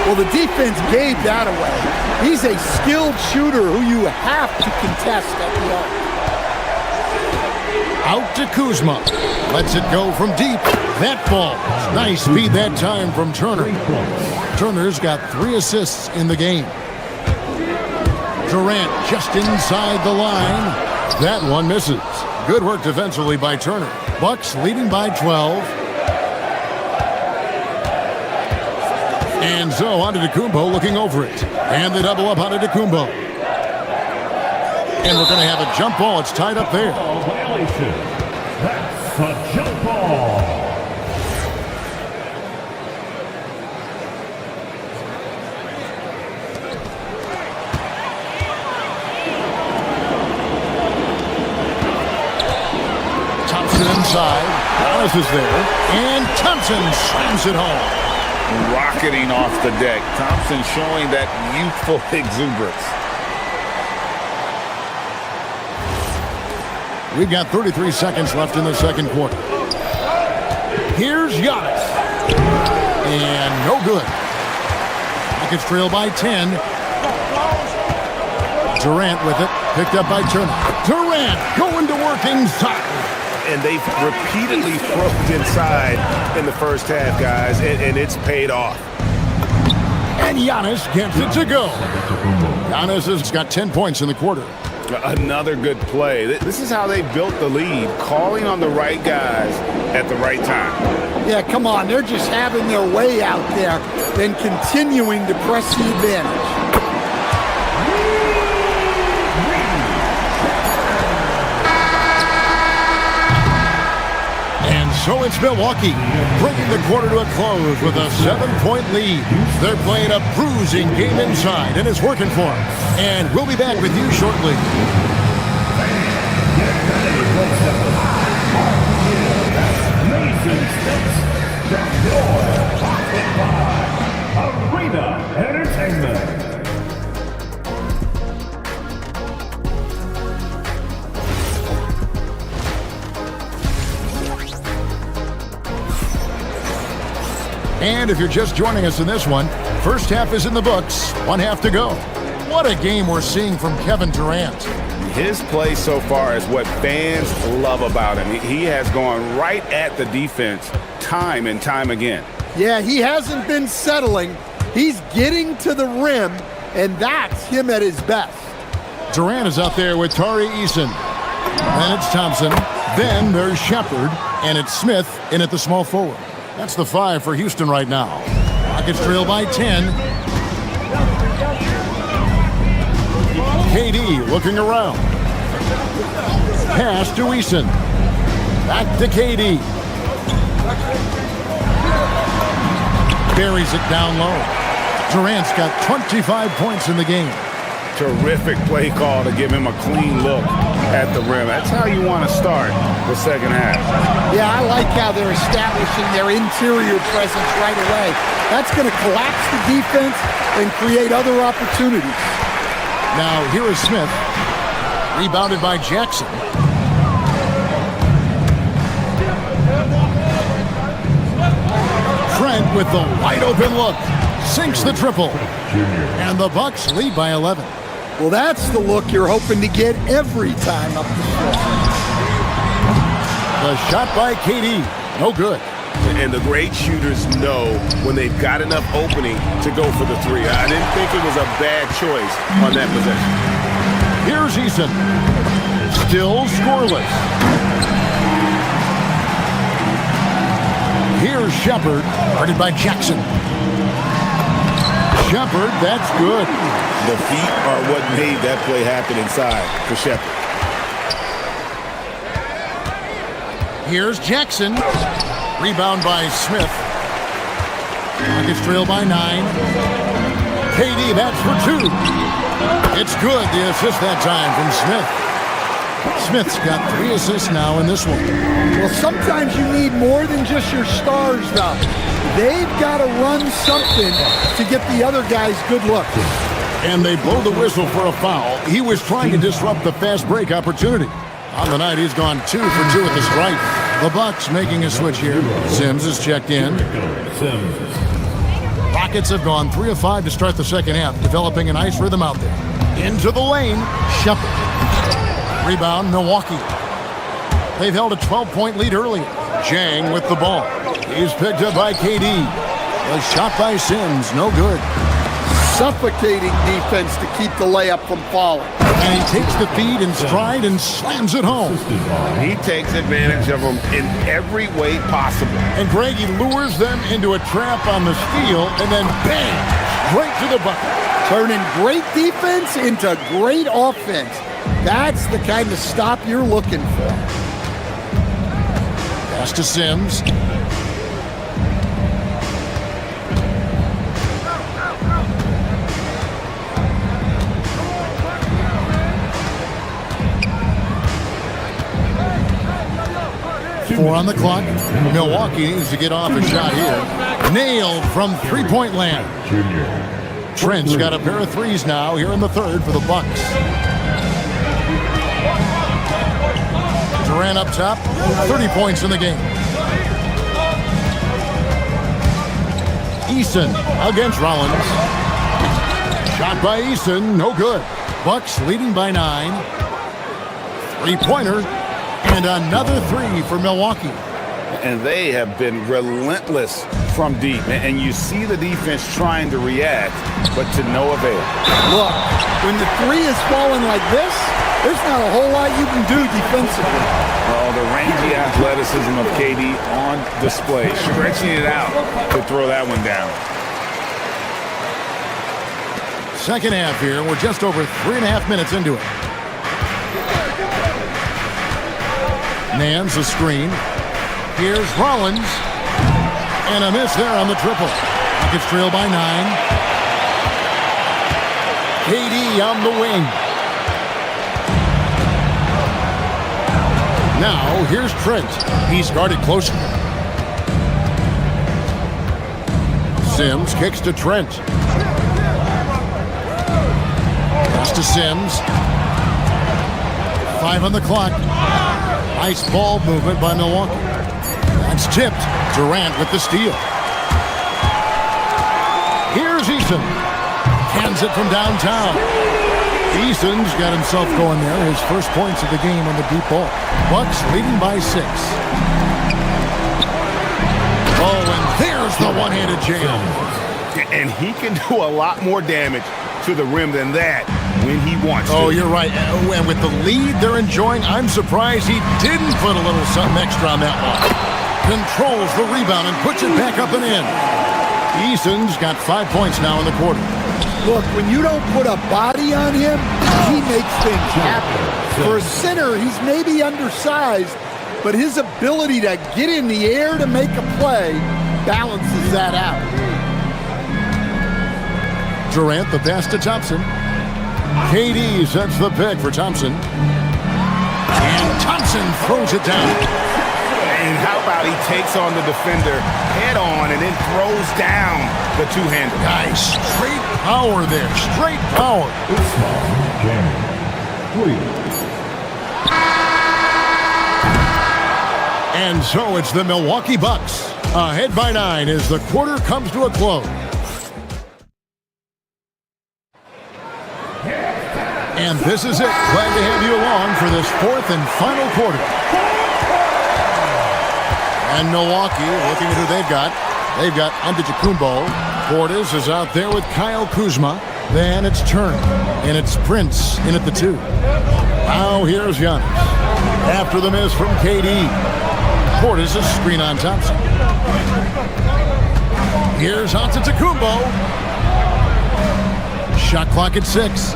Well, the defense gave that away. He's a skilled shooter who you have to contest at the arc. Out to Kuzma. Lets it go from deep. That falls. Nice feed that time from Turner. Turner's got 3 assists in the game. Durant just inside the line. That one misses. Good work defensively by Turner. Bucks leading by 12. And so Antetokounmpo looking over it. And they double up Antetokounmpo. And we're going to have a jump ball. It's tied up there. That's a jump ball. Thompson inside. Giannis is there. And Thompson slams it home. Rocketing off the deck. Thompson showing that youthful exuberance. We've got 33 seconds left in the second quarter. Here's Giannis. And no good. Rockets trail by 10. Durant with it. Picked up by Turner. Durant going to work inside. And they've repeatedly froze inside in the first half, guys, and it's paid off. And Giannis gets it to go. Giannis has got 10 points in the quarter. Another good play. This is how they built the lead, calling on the right guys at the right time. Yeah, come on. They're just having their way out there and continuing to press the advantage. So it's Milwaukee bringing the quarter to a close with a 7-point lead. They're playing a bruising game inside, and it's working for them. And we'll be back with you shortly. Arena Entertainment. And if you're just joining us in this one, first half is in the books, 1 half to go. What a game we're seeing from Kevin Durant. His play so far is what fans love about him. He has gone right at the defense time and time again. Yeah, he hasn't been settling. He's getting to the rim, and that's him at his best. Durant is out there with Tari Eason. Then it's Thompson. Then there's Shepard, and it's Smith in at the small forward. That's the 5 for Houston right now. Rockets trail by 10. KD looking around. Pass to Eason. Back to KD. Buries it down low. Durant's got 25 points in the game. Terrific play call to give him a clean look at the rim. That's how you want to start the second half. Yeah, I like how they're establishing their interior presence right away. That's going to collapse the defense and create other opportunities. Now, here is Smith. Rebounded by Jackson. Trent with the wide open look. Sinks the triple. And the Bucks lead by 11. Well, that's the look you're hoping to get every time up the floor. The shot by KD. No good. And the great shooters know when they've got enough opening to go for the three. I didn't think it was a bad choice on that possession. Here's Eason. Still scoreless. Here's Shepard, guarded by Jackson. Shepard, that's good. The feet are what made that play happen inside for Shepard. Here's Jackson. Rebound by Smith. Rockets trail by 9. KD, that's for 2. It's good, the assist that time from Smith. Smith's got 3 assists now in this one. Well, sometimes you need more than just your stars, though. They've got to run something to get the other guys good looks. And they blow the whistle for a foul. He was trying to disrupt the fast break opportunity. On the night, he's gone 2 for 2 at the stripe. The Bucks making a switch here. Sims is checked in. Rockets have gone 3 of 5 to start the second half, developing a nice rhythm out there. Into the lane, Shepard. Rebound, Milwaukee. They've held a 12-point lead earlier. Jang with the ball. He's picked up by KD. A shot by Sims, no good. Suffocating defense to keep the layup from falling. And he takes the feed in stride and slams it home. He takes advantage of them in every way possible. And Greg, he lures them into a trap on the steal, and then bang, straight to the bucket. Turning great defense into great offense. That's the kind of stop you're looking for. Pass to Sims. Four on the clock. Milwaukee needs to get off a shot here. Nailed from three-point land. Trent's got a pair of threes now here in the third for the Bucks. Durant up top, 30 points in the game. Eason against Rollins. Shot by Eason, no good. Bucks leading by 9. Three-pointer. And another 3 for Milwaukee. And they have been relentless from deep. And you see the defense trying to react, but to no avail. Look, when the 3 is falling like this, there's not a whole lot you can do defensively. Oh, the rangy athleticism of KD on display, stretching it out to throw that one down. Second half here. We're just over 3.5 minutes into it. Nance a screen. Here's Rollins. And a miss there on the triple. Rockets trail by 9. KD on the wing. Now, here's Trent. He's guarded closely. Sims kicks to Trent. Pass to Sims. 5 on the clock. Nice ball movement by Milwaukee. That's tipped. Durant with the steal. Here's Eason. Hands it from downtown. Eason's got himself going there. His first points of the game on the deep ball. Bucks leading by 6. Oh, and there's the one-handed jam. And he can do a lot more damage to the rim than that when he wants to. Oh, you're right. And with the lead they're enjoying, I'm surprised he didn't put a little something extra on that one. Controls the rebound and puts it back up and in. Eason's got 5 points now in the quarter. Look, when you don't put a body on him, he makes things happen. For a center, he's maybe undersized, but his ability to get in the air to make a play balances that out. Durant, the pass to Thompson. KD sets the pick for Thompson. And Thompson throws it down. And how about he takes on the defender head on and then throws down the two-hander. Nice. Straight power there. Straight power. And so it's the Milwaukee Bucks. Ahead by 9 as the quarter comes to a close. And this is it. Glad to have you along for this fourth and final quarter. And Milwaukee, looking at who they've got. They've got Antetokounmpo. Portis is out there with Kyle Kuzma. Then it's Turner. And it's Prince in at the 2. Now here's Giannis. After the miss from KD. Portis is screen on Thompson. Here's Antetokounmpo. Shot clock at 6.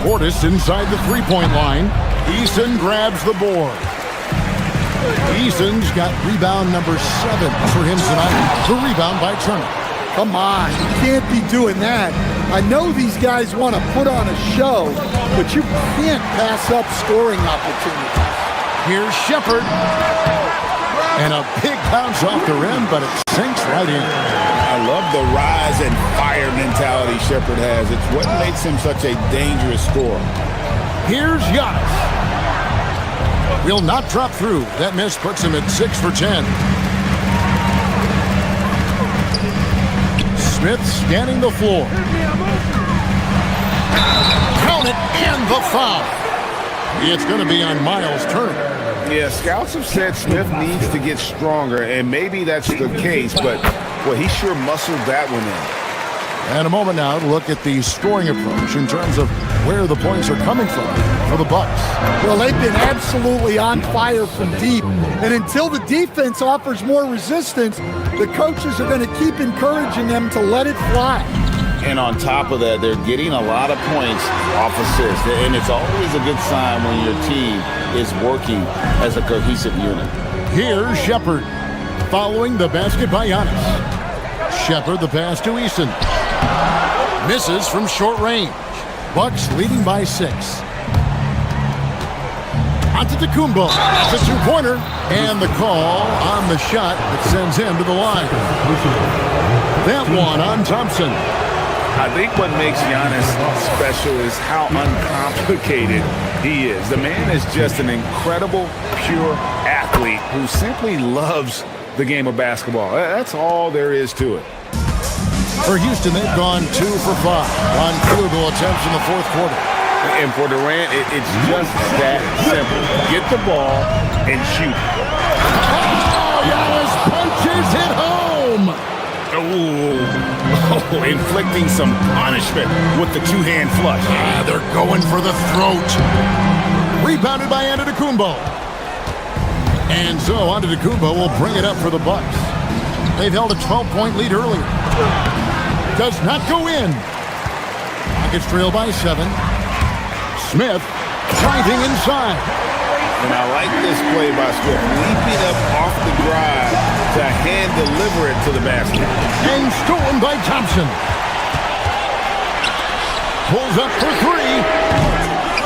Portis inside the three-point line. Eason grabs the board. Eason's got rebound number 7 for him tonight. The rebound by Turner. Come on, you can't be doing that. I know these guys want to put on a show, but you can't pass up scoring opportunities. Here's Shepherd. And a big bounce off the rim, but it sinks right in. I love the rise and fire mentality Shepherd has. It's what makes him such a dangerous scorer. Here's Giannis. Will not drop through. That miss puts him at 6 for 10. Smith scanning the floor. Count it, and the foul. It's going to be on Miles Turner. Yeah, scouts have said Smith needs to get stronger, and maybe that's the case, but well, he sure muscled that one in. And a moment now to look at the scoring approach in terms of where the points are coming from for the Bucks. Well, they've been absolutely on fire from deep. And until the defense offers more resistance, the coaches are going to keep encouraging them to let it fly. And on top of that, they're getting a lot of points off assists. And it's always a good sign when your team is working as a cohesive unit. Here's Shepherd following the basket by Giannis. Shepherd the pass to Eason. Misses from short range. Bucks leading by 6. Antetokounmpo. The two-pointer. And the call on the shot that sends him to the line. That one on Thompson. I think what makes Giannis special is how uncomplicated he is. The man is just an incredible, pure athlete who simply loves the game of basketball. That's all there is to it. For Houston, they've gone 2 for 5 on field goal attempts in the fourth quarter. And for Durant, it's just that simple. Get the ball and shoot. Oh, Giannis punches it home. Oh, inflicting some punishment with the two-hand flush. They're going for the throat. Rebounded by Antetokounmpo. And so Antetokounmpo will bring it up for the Bucks. They've held a 12-point lead earlier. Does not go in. Rockets trail by 7. Smith driving inside. And I like this play by Smith, leaping up off the drive to hand deliver it to the basket. And stolen by Thompson. Pulls up for 3.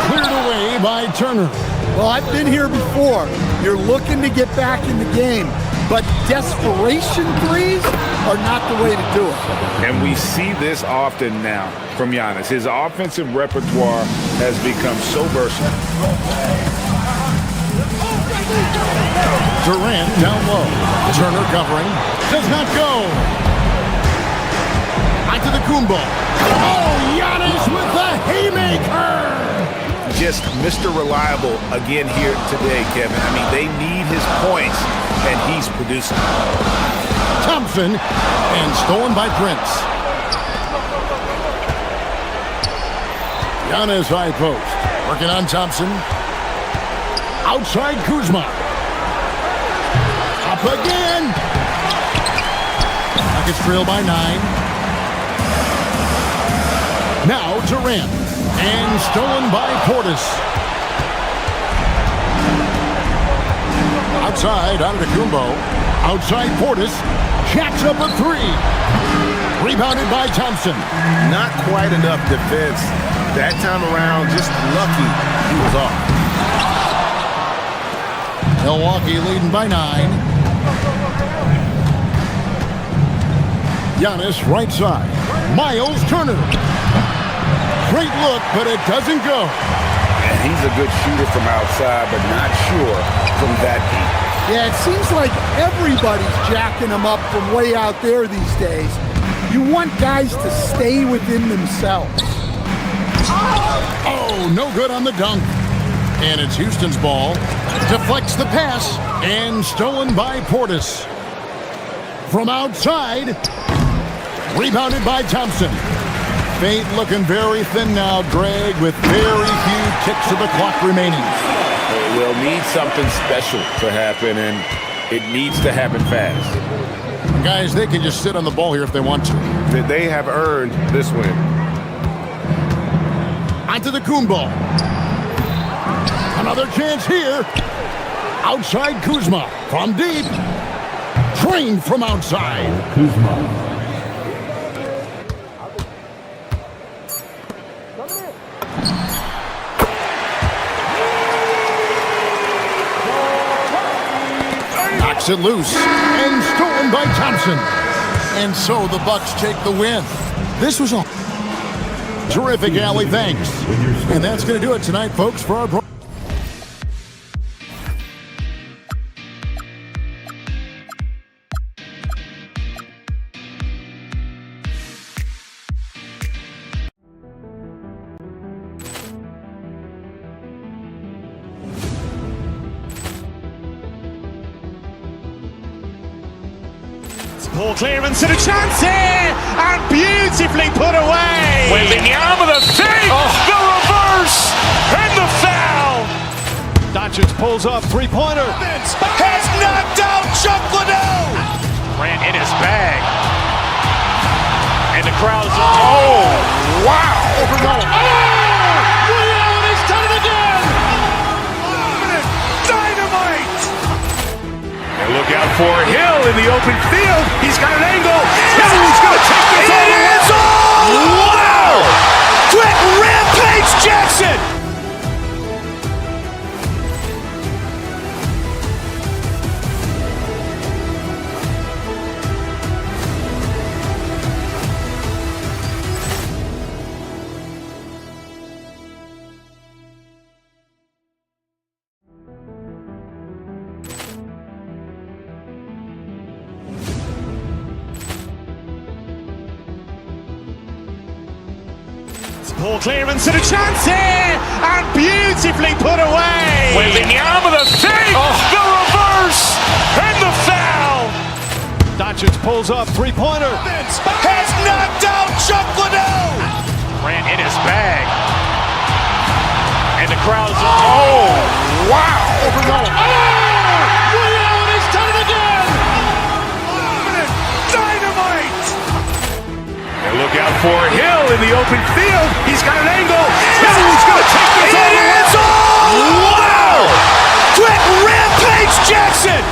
Cleared away by Turner. Well, I've been here before. You're looking to get back in the game, but desperation threes are not the way to do it. And we see this often now from Giannis. His offensive repertoire has become so versatile. Durant down low. Turner covering. Does not go. Antetokounmpo. Oh, Giannis with the haymaker. Just Mr. Reliable again here today, Kevin. I mean, they need his points, and he's producing. Thompson, and stolen by Prince. Giannis high post. Working on Thompson. Outside Kuzma. Up again. Rockets trail by 9. Now Durant. And stolen by Portis. Outside Antetokounmpo. Outside Portis. Jacks up a 3. Rebounded by Thompson. Not quite enough defense that time around. Just lucky he was off. Milwaukee leading by 9. Giannis right side. Miles Turner. Great look, but it doesn't go. And he's a good shooter from outside, but not sure from that deep. Yeah, it seems like everybody's jacking them up from way out there these days. You want guys to stay within themselves. Oh, no good on the dunk. And it's Houston's ball. Deflects the pass and stolen by Portis. From outside, rebounded by Thompson. Fate looking very thin now, Greg, with very few ticks of the clock remaining. It will need something special to happen, and it needs to happen fast. Guys, they can just sit on the ball here if they want to. They have earned this win. Onto the Kuhn ball. Another chance here. Outside Kuzma from deep. Trained from outside. Kuzma. Knocks it loose and stolen by Thompson. And so the Bucks take the win. This was a terrific alley, thanks. And that's going to do it tonight, folks, for our program. Poor clearance and a chance here, and beautifully put away. Wembanyama with a fake, the reverse, and the foul. Doncic pulls up, three-pointer. Has knocked out Chuck Liddell. Ran in his bag. And the crowd is, oh, wow. Overrun. Ray Allen has done it again. Dynamite. And look out for Hill in the open field. He's got an angle. He's going to take this all the way. Wow. Quick Rampage Jackson. Poor clearance and a chance here, and beautifully put away. Wembanyama with a fake, the reverse, and the foul. Doncic pulls up, three-pointer. Has knocked out Chuck Liddell. Ran in his bag. And the crowd is, oh, wow. Overrun. Ray Allen has done it again. Dynamite. And look out for Hill in the open field. He's got an angle. He's going to take this all the way. Wow. Quick Rampage Jackson.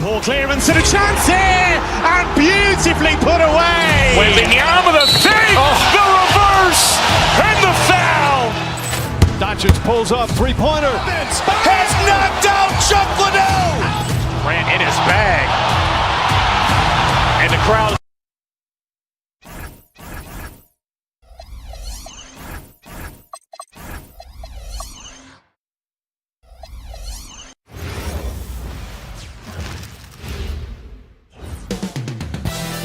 Poor clearance and a chance here, and beautifully put away. Wembanyama with a fake, the reverse, and the foul. Doncic pulls up, three-pointer. Has knocked out Chuck Liddell. Ran in his bag. And the crowd.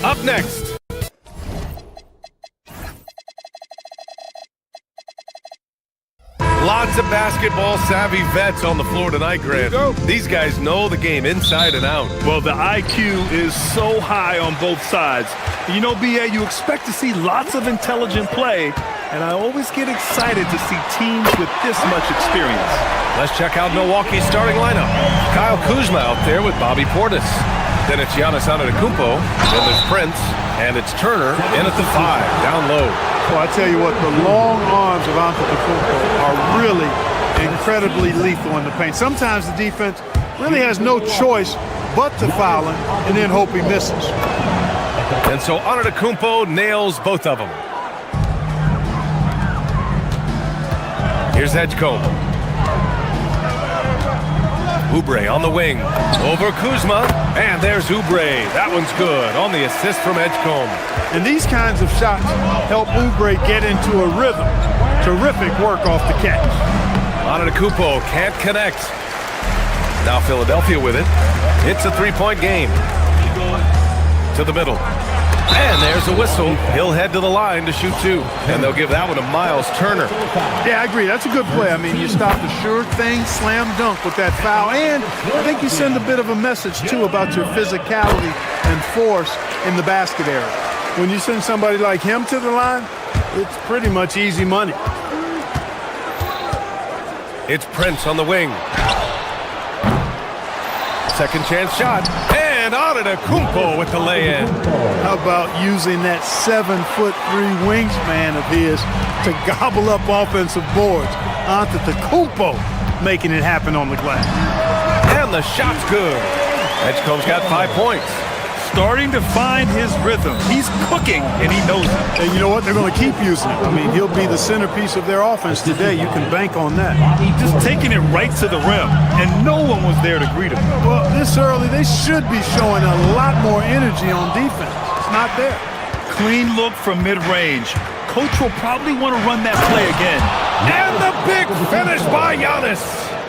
Up next. Lots of basketball savvy vets on the floor tonight, Grant. These guys know the game inside and out. Well, the IQ is so high on both sides. You know, BA, you expect to see lots of intelligent play, and I always get excited to see teams with this much experience. Let's check out Milwaukee's starting lineup. Kyle Kuzma out there with Bobby Portis. Then it's Giannis Antetokounmpo. Then there's Prince. And it's Turner in at the 5, down low. Well, I tell you what, the long arms of Antetokounmpo are really incredibly lethal in the paint. Sometimes the defense really has no choice but to foul him and then hope he misses. And so Antetokounmpo nails both of them. Here's Edgecombe. Oubre on the wing. Over Kuzma. And there's Oubre. That one's good on the assist from Edgecombe. And these kinds of shots help Oubre get into a rhythm. Terrific work off the catch. Antetokounmpo can't connect. Now Philadelphia with it. It's a three-point game. To the middle. And there's a whistle. He'll head to the line to shoot two. And they'll give that one to Miles Turner. Yeah, I agree. That's a good play. I mean, you stop the sure thing, slam dunk with that foul. And I think you send a bit of a message, too, about your physicality and force in the basket area. When you send somebody like him to the line, it's pretty much easy money. It's Prince on the wing. Second chance shot. And Antetokounmpo with the lay-in. How about using that 7'3" wingspan of his to gobble up offensive boards? Antetokounmpo making it happen on the glass. And the shot's good. Edgecombe's got 5 points. Starting to find his rhythm. He's cooking, and he knows it. And you know what? They're going to keep using it. I mean, he'll be the centerpiece of their offense today. You can bank on that. Just taking it right to the rim, and no one was there to greet him. Well, this early, they should be showing a lot more energy on defense. It's not there. Clean look from mid-range. Coach will probably want to run that play again. And the big finish by Giannis.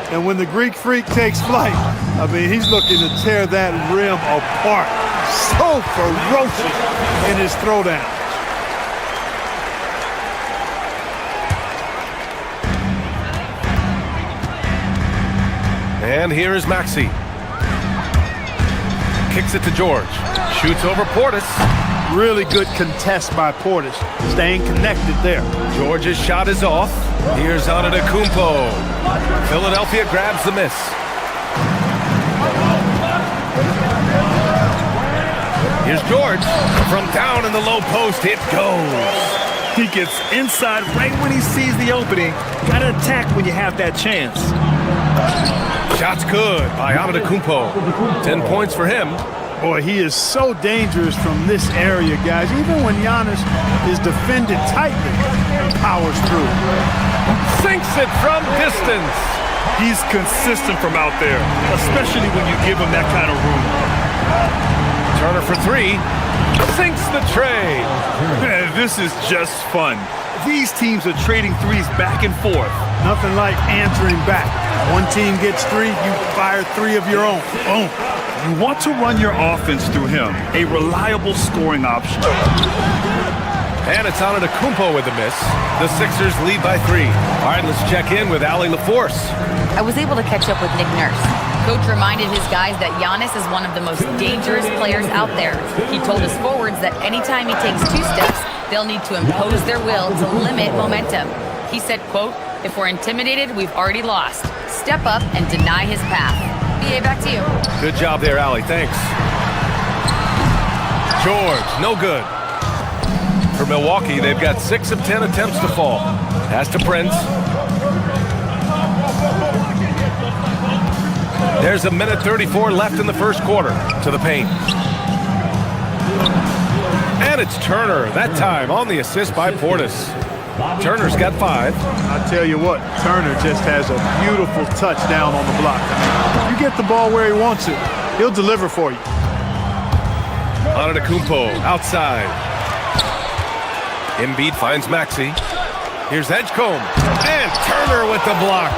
And when the Greek Freak takes flight, I mean, he's looking to tear that rim apart. So ferocious in his throwdown. And here is Maxey. Kicks it to George. Shoots over Portis. Really good contest by Portis. Staying connected there. George's shot is off. Here's Antetokounmpo. Philadelphia grabs the miss. Here's George. From down in the low post, it goes. He gets inside right when he sees the opening. Got to attack when you have that chance. Shot's good by Antetokounmpo. 10 points for him. Boy, he is so dangerous from this area, guys. Even when Giannis is defended tightly, he powers through. Sinks it from distance. He's consistent from out there, especially when you give him that kind of room. Turner for three. Sinks the tray. Man, this is just fun. These teams are trading threes back and forth. Nothing like answering back. One team gets three, you fire three of your own. Boom. You want to run your offense through him, a reliable scoring option. And it's Antetokounmpo with the miss. The Sixers lead by 3. All right, let's check in with Allie LaForce. I was able to catch up with Nick Nurse. Coach reminded his guys that Giannis is one of the most dangerous players out there. He told his forwards that anytime he takes 2 steps, they'll need to impose their will to limit momentum. He said, quote, "If we're intimidated, we've already lost. Step up and deny his path." BA, back to you. Good job there, Allie. Thanks. George, no good. For Milwaukee, they've got 6 of 10 attempts to fall. Pass to Prince. There's 1:34 left in the first quarter. To the paint. And it's Turner, that time on the assist by Portis. Turner's got 5. I tell you what, Turner just has a beautiful touchdown on the block. You get the ball where he wants it, he'll deliver for you. Antetokounmpo outside. Embiid finds Maxey. Here's Edgecombe. And Turner with the block.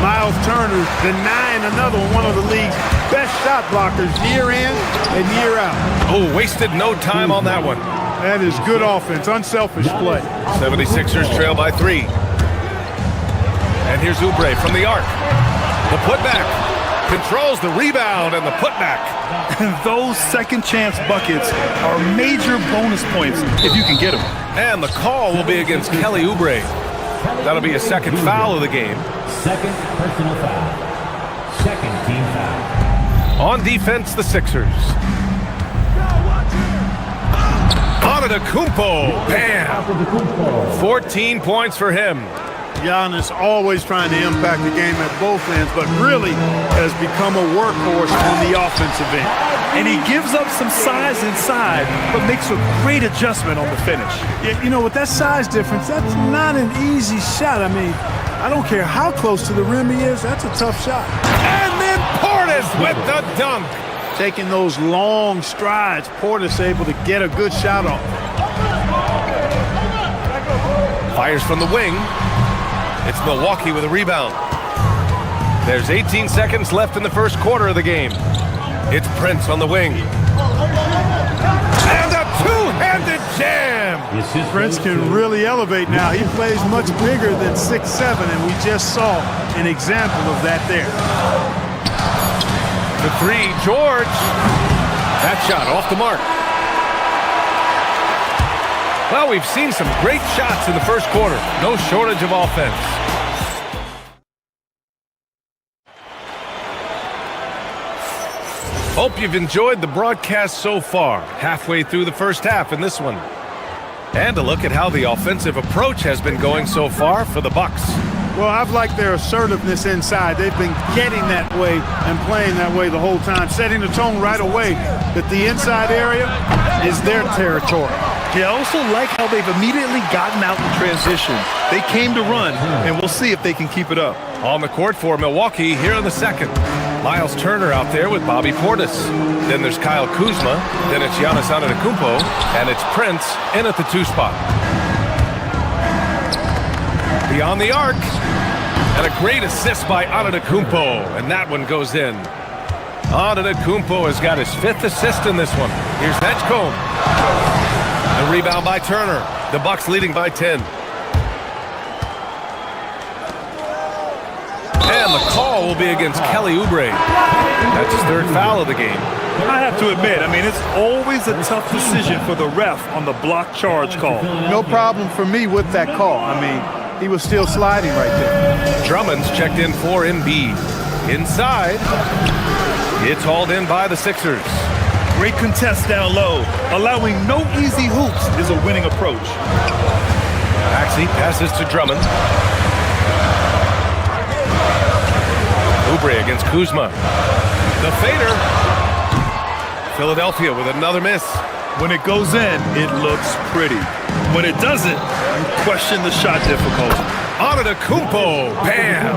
Miles Turner denying another one of the league's best shot blockers year in and year out. Oh, wasted no time on that one. That is good offense, unselfish play. 76ers trail by 3. And here's Oubre from the arc. The putback. Controls the rebound and the putback. And those second chance buckets are major bonus points if you can get them. And the call will be against Kelly Oubre. That'll be a second foul of the game. Second personal foul. Second team foul. On defense, the Sixers. Antetokounmpo, bam! 14 points for him. Giannis always trying to impact the game at both ends, but really has become a workhorse on the offensive end. And he gives up some size inside, but makes a great adjustment on the finish. Yeah, you know, with that size difference, that's not an easy shot. I mean, I don't care how close to the rim he is, that's a tough shot. And then Portis with the dunk. Taking those long strides, Portis able to get a good shot off. Fires from the wing. It's Milwaukee with a rebound. There's 18 seconds left in the first quarter of the game. It's Prince on the wing. And a two-handed jam! Prince can really elevate now. He plays much bigger than 6'7", and we just saw an example of that there. The three, George. That shot off the mark. Well, we've seen some great shots in the first quarter. No shortage of offense. Hope you've enjoyed the broadcast so far. Halfway through the first half in this one. And a look at how the offensive approach has been going so far for the Bucks. Well, I've liked their assertiveness inside. They've been getting that way and playing that way the whole time, setting the tone right away that the inside area is their territory. Yeah, I also like how they've immediately gotten out in transition. They came to run, and we'll see if they can keep it up. On the court for Milwaukee here in the second. Miles Turner out there with Bobby Portis. Then there's Kyle Kuzma. Then it's Giannis Antetokounmpo. And it's Prince in at the 2 spot. Beyond the arc. And a great assist by Antetokounmpo. And that one goes in. Antetokounmpo has got his 5th assist in this one. Here's Edgecombe. A rebound by Turner. The Bucks leading by 10. And the call will be against Kelly Oubre. That's his 3rd foul of the game. I have to admit, it's always a tough decision for the ref on the block charge call. No problem for me with that call. He was still sliding right there. Drummond's checked in for Embiid. Inside. It's hauled in by the Sixers. Great contest down low. Allowing no easy hoops is a winning approach. Maxey passes to Drummond. Oubre against Kuzma. The fader. Philadelphia with another miss. When it goes in, it looks pretty. When it doesn't, you question the shot difficulty. Antetokounmpo, bam!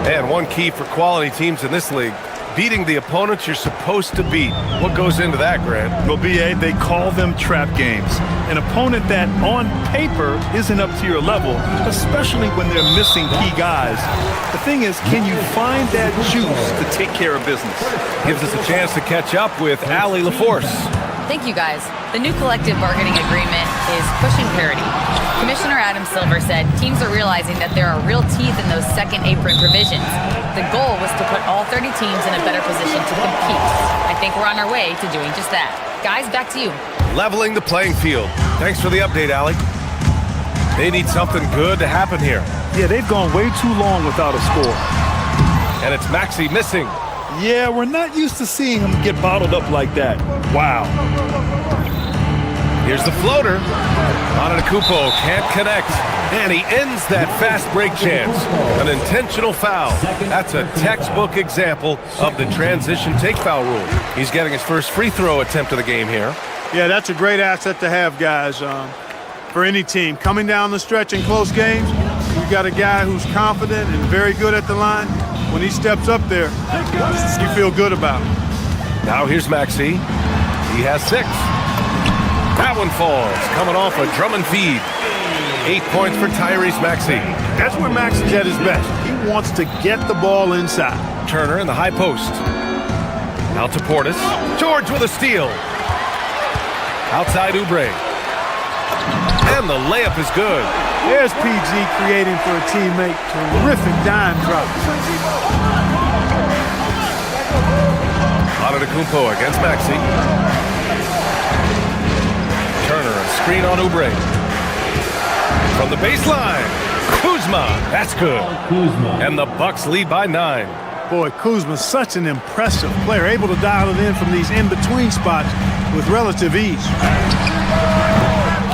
And one key for quality teams in this league, beating the opponents you're supposed to beat. What goes into that, Grant? Well, BA, they call them trap games. An opponent that, on paper, isn't up to your level, especially when they're missing key guys. The thing is, can you find that juice to take care of business? Gives us a chance to catch up with Allie LaForce. Thank you, guys. The new collective bargaining agreement is pushing parity. Commissioner Adam Silver said teams are realizing that there are real teeth in those second apron provisions. The goal was to put all 30 teams in a better position to compete. I think we're on our way to doing just that. Guys, back to you. Leveling the playing field. Thanks for the update, Allie. They need something good to happen here. Yeah, they've gone way too long without a score. And it's Maxey missing. Yeah, we're not used to seeing him get bottled up like that. Wow. Here's the floater. Antetokounmpo can't connect. And he ends that fast break chance. An intentional foul. That's a textbook example of the transition take foul rule. He's getting his first free throw attempt of the game here. Yeah, that's a great asset to have, guys, for any team. Coming down the stretch in close games, you got a guy who's confident and very good at the line. When he steps up there, you feel good about him. Now here's Maxey. He has 6. That one falls, coming off a Drummond feed. 8 points for Tyrese Maxey. That's where Maxey's at his best. He wants to get the ball inside. Turner in the high post. Out to Portis. George with a steal. Outside Oubre. And the layup is good. There's PG creating for a teammate. Terrific dime drop. Antetokounmpo against Maxey. Turner, a screen on Oubre. From the baseline, Kuzma. That's good. And the Bucks lead by 9. Boy, Kuzma's such an impressive player, able to dial it in from these in-between spots with relative ease.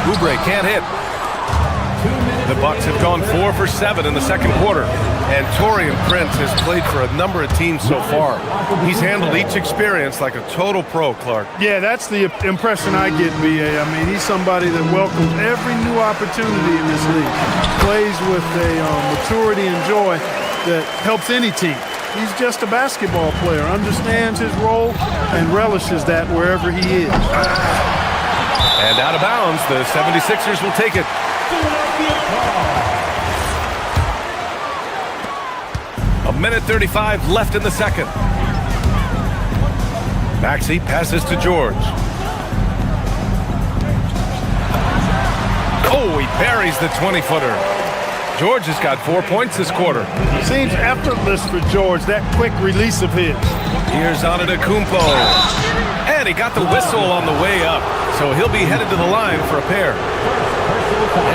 Oubre can't hit. The Bucks have gone 4 for 7 in the second quarter. And Taurean Prince has played for a number of teams so far. He's handled each experience like a total pro, Clark. Yeah, that's the impression I get, B.A. He's somebody that welcomes every new opportunity in this league. Plays with a maturity and joy that helps any team. He's just a basketball player, understands his role, and relishes that wherever he is. And out of bounds, the 76ers will take it. A minute 35 left in the second. Maxey passes to George. Oh, he buries the 20-footer. George has got 4 points this quarter. Seems effortless for George, that quick release of his. Here's Antetokounmpo. And he got the whistle on the way up, so he'll be headed to the line for a pair.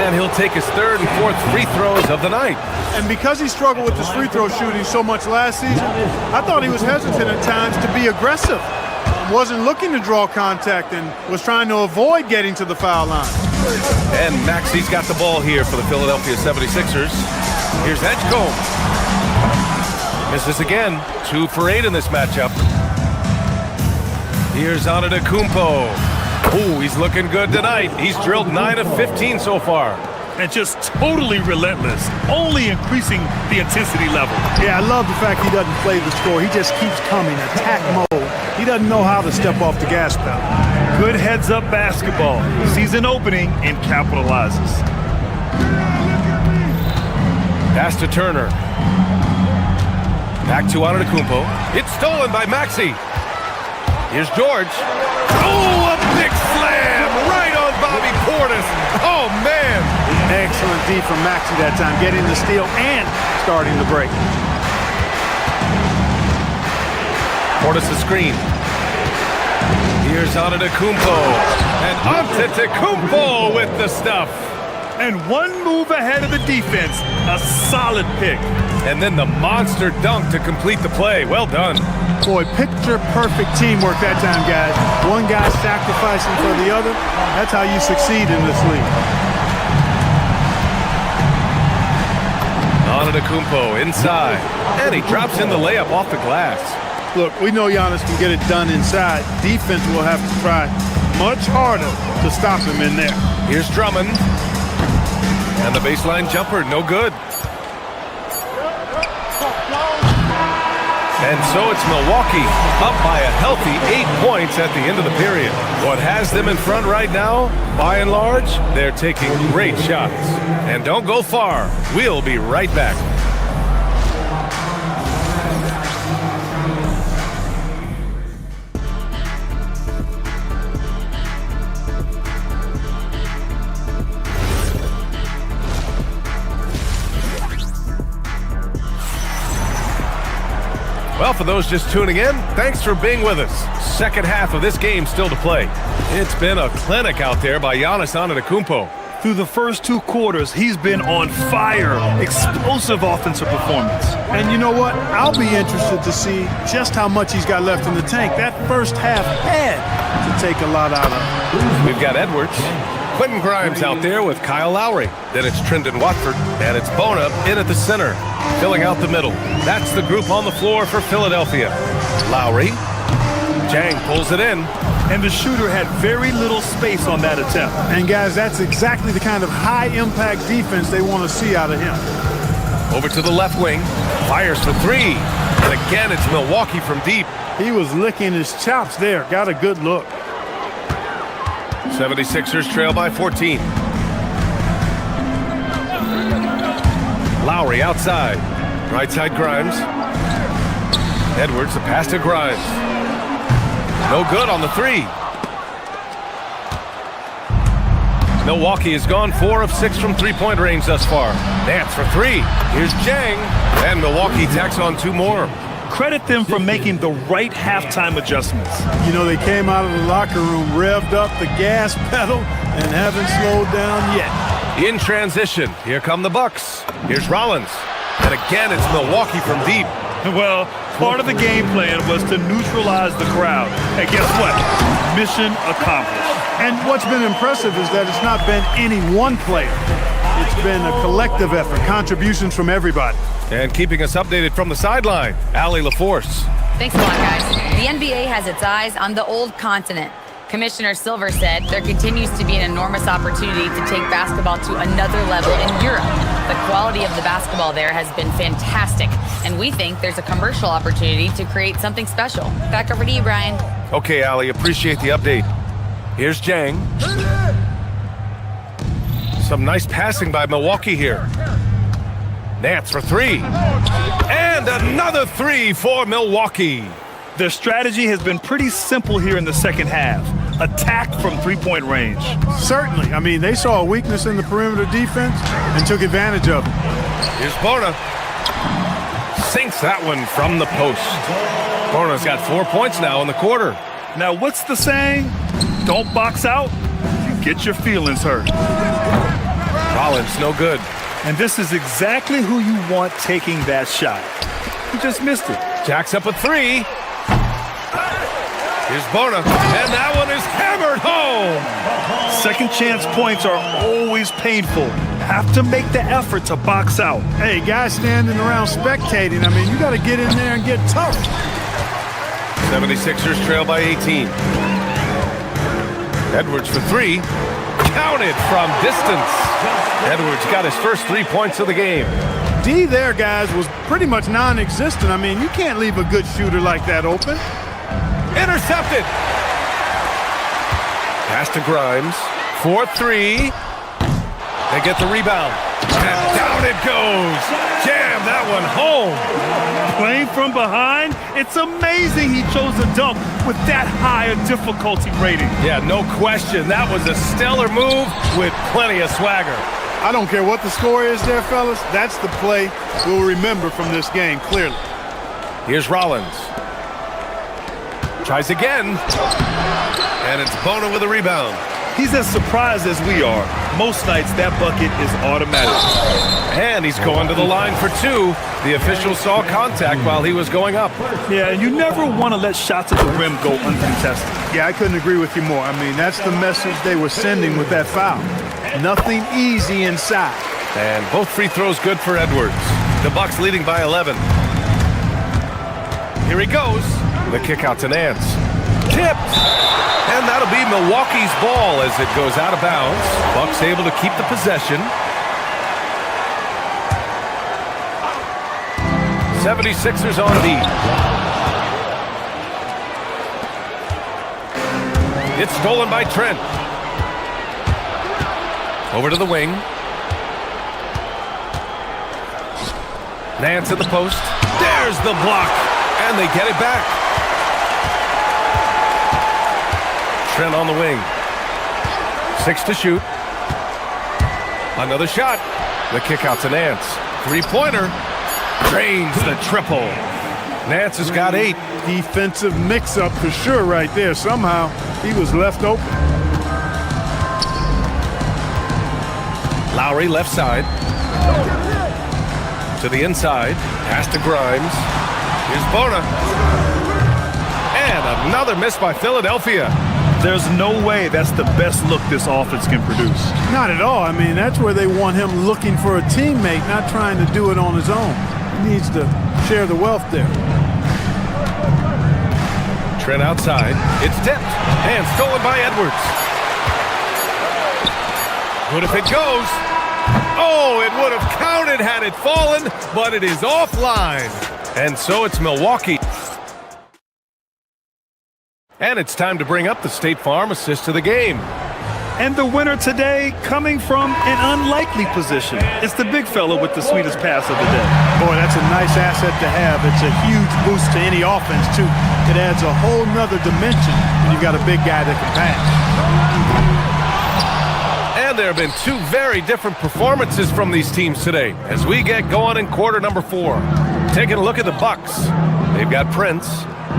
And he'll take his third and fourth free throws of the night. And because he struggled with his free throw shooting so much last season, I thought he was hesitant at times to be aggressive. Wasn't looking to draw contact and was trying to avoid getting to the foul line. And Maxey's got the ball here for the Philadelphia 76ers. Here's Edgecombe. Misses again. 2 for 8 in this matchup. Here's Antetokounmpo. Ooh, he's looking good tonight. He's drilled 9 of 15 so far. And just totally relentless, only increasing the intensity level. Yeah, I love the fact he doesn't play the score. He just keeps coming, attack mode. He doesn't know how to step off the gas pedal. Good heads-up basketball. Sees an opening and capitalizes. Pass to Turner. Back to Antetokounmpo. It's stolen by Maxey. Here's George. Oh, a big slam right on Bobby Portis. Oh, man. Excellent D from Maxey that time, getting the steal and starting the break. Portis the screen. Here's Antetokounmpo. And Antetokounmpo with the stuff. And one move ahead of the defense. A solid pick. And then the monster dunk to complete the play. Well done. Boy, picture-perfect teamwork that time, guys. One guy sacrificing for the other. That's how you succeed in this league. Antetokounmpo inside. And he drops in the layup off the glass. Look, we know Giannis can get it done inside. Defense will have to try much harder to stop him in there. Here's Drummond. And the baseline jumper, no good. And so it's Milwaukee up by a healthy 8 points at the end of the period. What has them in front right now, by and large, they're taking great shots. And don't go far. We'll be right back. Well, for those just tuning in, thanks for being with us. Second half of this game still to play. It's been a clinic out there by Giannis Antetokounmpo. Through the first 2 quarters, he's been on fire. Explosive offensive performance. And you know what? I'll be interested to see just how much he's got left in the tank. That first half had to take a lot out of him. We've got Edwards. Quentin Grimes out there with Kyle Lowry. Then it's Trendon Watford, and it's Bona in at the center, filling out the middle. That's the group on the floor for Philadelphia. Lowry. Jang pulls it in. And the shooter had very little space on that attempt. And guys, that's exactly the kind of high-impact defense they want to see out of him. Over to the left wing. Fires for 3. And again, it's Milwaukee from deep. He was licking his chops there. Got a good look. 76ers trail by 14. Lowry outside. Right side Grimes. Edwards, the pass to Grimes. No good on the 3. Milwaukee has gone 4 of 6 from three-point range thus far. Nance for 3. Here's Jang. And Milwaukee tacks on 2 more. Credit them for making the right halftime adjustments. You know, they came out of the locker room, revved up the gas pedal, and haven't slowed down yet. In transition, here come the Bucks. Here's Rollins. And again, it's Milwaukee from deep. Well, part of the game plan was to neutralize the crowd. And guess what? Mission accomplished. And what's been impressive is that it's not been any one player. It's been a collective effort, contributions from everybody. And keeping us updated from the sideline, Allie LaForce. Thanks a lot, guys. The NBA has its eyes on the old continent. Commissioner Silver said there continues to be an enormous opportunity to take basketball to another level in Europe. The quality of the basketball there has been fantastic, and we think there's a commercial opportunity to create something special. Back over to you, Brian. Okay, Allie, appreciate the update. Here's Jang. Some nice passing by Milwaukee here. Nance for three. And another three for Milwaukee. Their strategy has been pretty simple here in the second half. Attack from three-point range. Certainly. I mean, they saw a weakness in the perimeter defense and took advantage of it. Here's Bona. Sinks that one from the post. Bona's got 4 points now in the quarter. Now, what's the saying? Don't box out, you get your feelings hurt. Rollins, no good. And this is exactly who you want taking that shot. He just missed it. Jacks up a three. Here's Bona, and that one is hammered home. Second chance points are always painful. Have to make the effort to box out. Hey, guys standing around spectating, I mean, you got to get in there and get tough. 76ers trail by 18. Edwards for three. Counted from distance. Edwards got his first 3 points of the game. D there, guys, was pretty much non-existent. I mean, you can't leave a good shooter like that open. Intercepted. Pass to Grimes. 4-3. They get the rebound. And down it goes. Jam that one home. Playing from behind, it's amazing he chose a dunk with that high a difficulty rating. Yeah, no question. That was a stellar move with plenty of swagger. I don't care what the score is there, fellas. That's the play we'll remember from this game, clearly. Here's Rollins. Tries again. And it's Bona with a rebound. He's as surprised as we are. Most nights, that bucket is automatic. And he's going to the line for two. The official saw contact while he was going up. Yeah, and you never want to let shots at the rim go uncontested. Yeah, I couldn't agree with you more. I mean, that's the message they were sending with that foul. Nothing easy inside. And both free throws good for Edwards. The Bucks leading by 11. Here he goes. The kick out to Nance. Tipped. And that'll be Milwaukee's ball as it goes out of bounds. Bucks able to keep the possession. 76ers on D. It's stolen by Trent. Over to the wing. Nance at the post. There's the block. And they get it back. Trent on the wing. 6 to shoot. Another shot. The kick out to Nance. Three-pointer. Drains the triple. Nance has got 8. Defensive mix-up for sure right there. Somehow he was left open. Lowry left side. To the inside. Pass to Grimes. Here's Bona. And another miss by Philadelphia. There's no way that's the best look this offense can produce. Not at all. I mean, that's where they want him looking for a teammate, not trying to do it on his own. He needs to share the wealth there. Trent outside. It's tipped and stolen by Edwards. What if it goes? Oh, it would have counted had it fallen, but it is offline. And so it's Milwaukee. And it's time to bring up the State Farm assist to the game. And the winner today coming from an unlikely position. It's the big fella with the sweetest pass of the day. Boy, that's a nice asset to have. It's a huge boost to any offense, too. It adds a whole nother dimension when you've got a big guy that can pass. And there have been two very different performances from these teams today as we get going in quarter number 4. Taking a look at the Bucks. They've got Prince.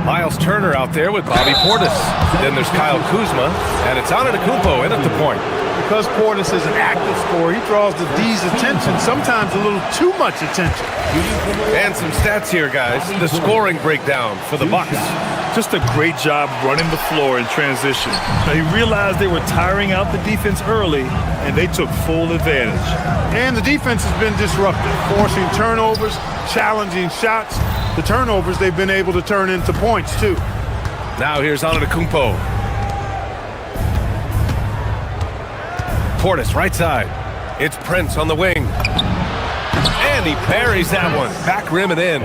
Miles Turner out there with Bobby Portis. Then there's Kyle Kuzma, and it's Antetokounmpo in at the point. Because Portis is an active scorer, he draws the D's attention, sometimes a little too much attention. And some stats here, guys. The scoring breakdown for the Bucks. Just a great job running the floor in transition. Now, he realized they were tiring out the defense early, and they took full advantage. And the defense has been disruptive, forcing turnovers, challenging shots. The turnovers they've been able to turn into points, too. Now here's Antetokounmpo. Portis right side. It's Prince on the wing. And he parries that one. Back rim and in.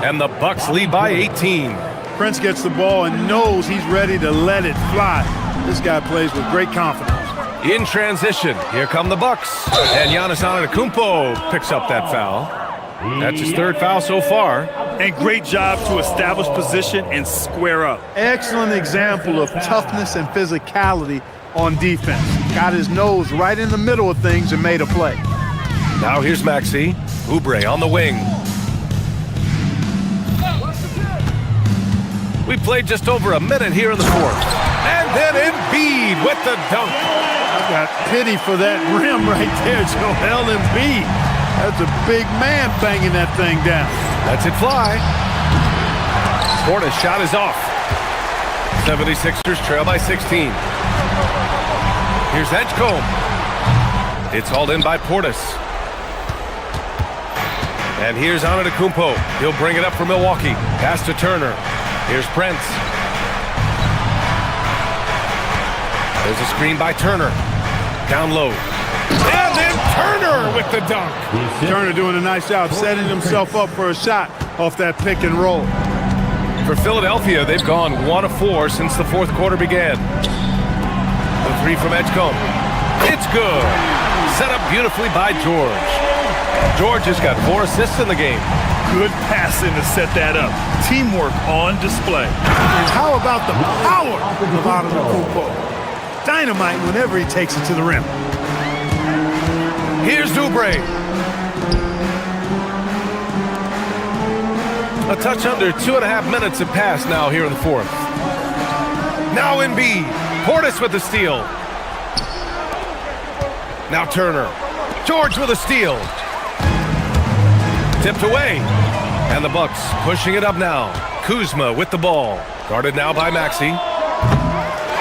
And the Bucks lead by 18. Prince gets the ball and knows he's ready to let it fly. This guy plays with great confidence. In transition, here come the Bucks. And Giannis Antetokounmpo picks up that foul. That's his third foul so far. And great job to establish position and square up. Excellent example of toughness and physicality on defense. Got his nose right in the middle of things and made a play. Now here's Maxey. Oubre on the wing. We played just over a minute here in the fourth. And then Embiid with the dunk. I got pity for that rim right there, Joel Embiid. That's a big man banging that thing down. Lets it fly. Portis' shot is off. 76ers trail by 16. Here's Edgecombe. It's hauled in by Portis. And here's Antetokounmpo. He'll bring it up for Milwaukee. Pass to Turner. Here's Prince. There's a screen by Turner. Down low. And then Turner with the dunk. Turner doing a nice job setting himself up for a shot off that pick and roll. For Philadelphia, they've gone 1 of 4 since the fourth quarter began. The three from Edgecombe. It's good. Set up beautifully by George. George has got 4 assists in the game. Good passing to set that up. Teamwork on display. And how about the power of Antetokounmpo? Dynamite whenever he takes it to the rim. Here's Oubre. A touch under 2.5 minutes have passed now here in the fourth. Now Embiid. Portis with the steal. Now Turner. George with a steal. Tipped away. And the Bucks pushing it up now. Kuzma with the ball. Guarded now by Maxey.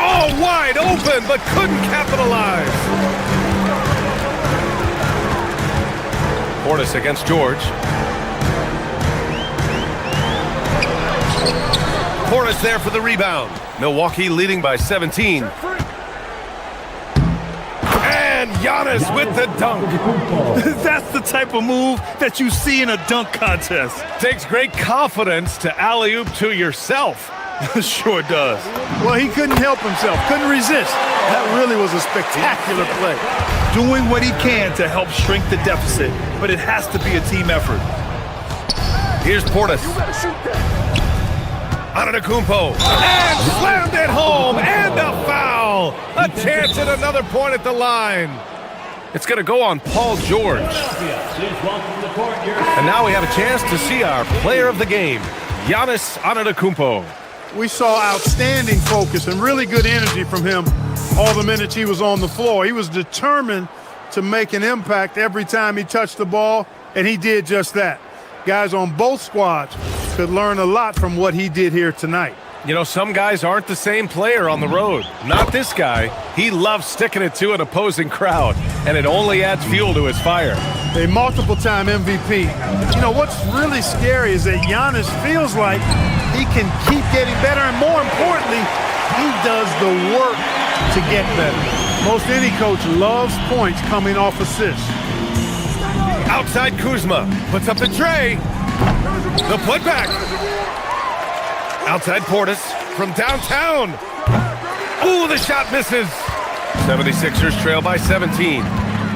Oh, wide open, but couldn't capitalize. Portis against George. Portis there for the rebound. Milwaukee leading by 17. And Giannis with the dunk. That's the type of move that you see in a dunk contest. Takes great confidence to alley-oop to yourself. Sure does. Well, he couldn't help himself, couldn't resist. That really was a spectacular play. Doing what he can to help shrink the deficit, but it has to be a team effort. Here's Portis. Antetokounmpo. And slammed it home. And a foul. A chance at another point at the line. It's going to go on Paul George. And now we have a chance to see our player of the game, Giannis Antetokounmpo. We saw outstanding focus and really good energy from him all the minutes he was on the floor. He was determined to make an impact every time he touched the ball, and he did just that. Guys on both squads could learn a lot from what he did here tonight. You know, some guys aren't the same player on the road. Not this guy. He loves sticking it to an opposing crowd, and it only adds fuel to his fire. A multiple-time MVP. You know, what's really scary is that Giannis feels like he can keep getting better, and more importantly, he does the work to get better. Most any coach loves points coming off assists. Outside Kuzma puts up the tray. The putback. Outside Portis from downtown. Ooh, the shot misses. 76ers trail by 17.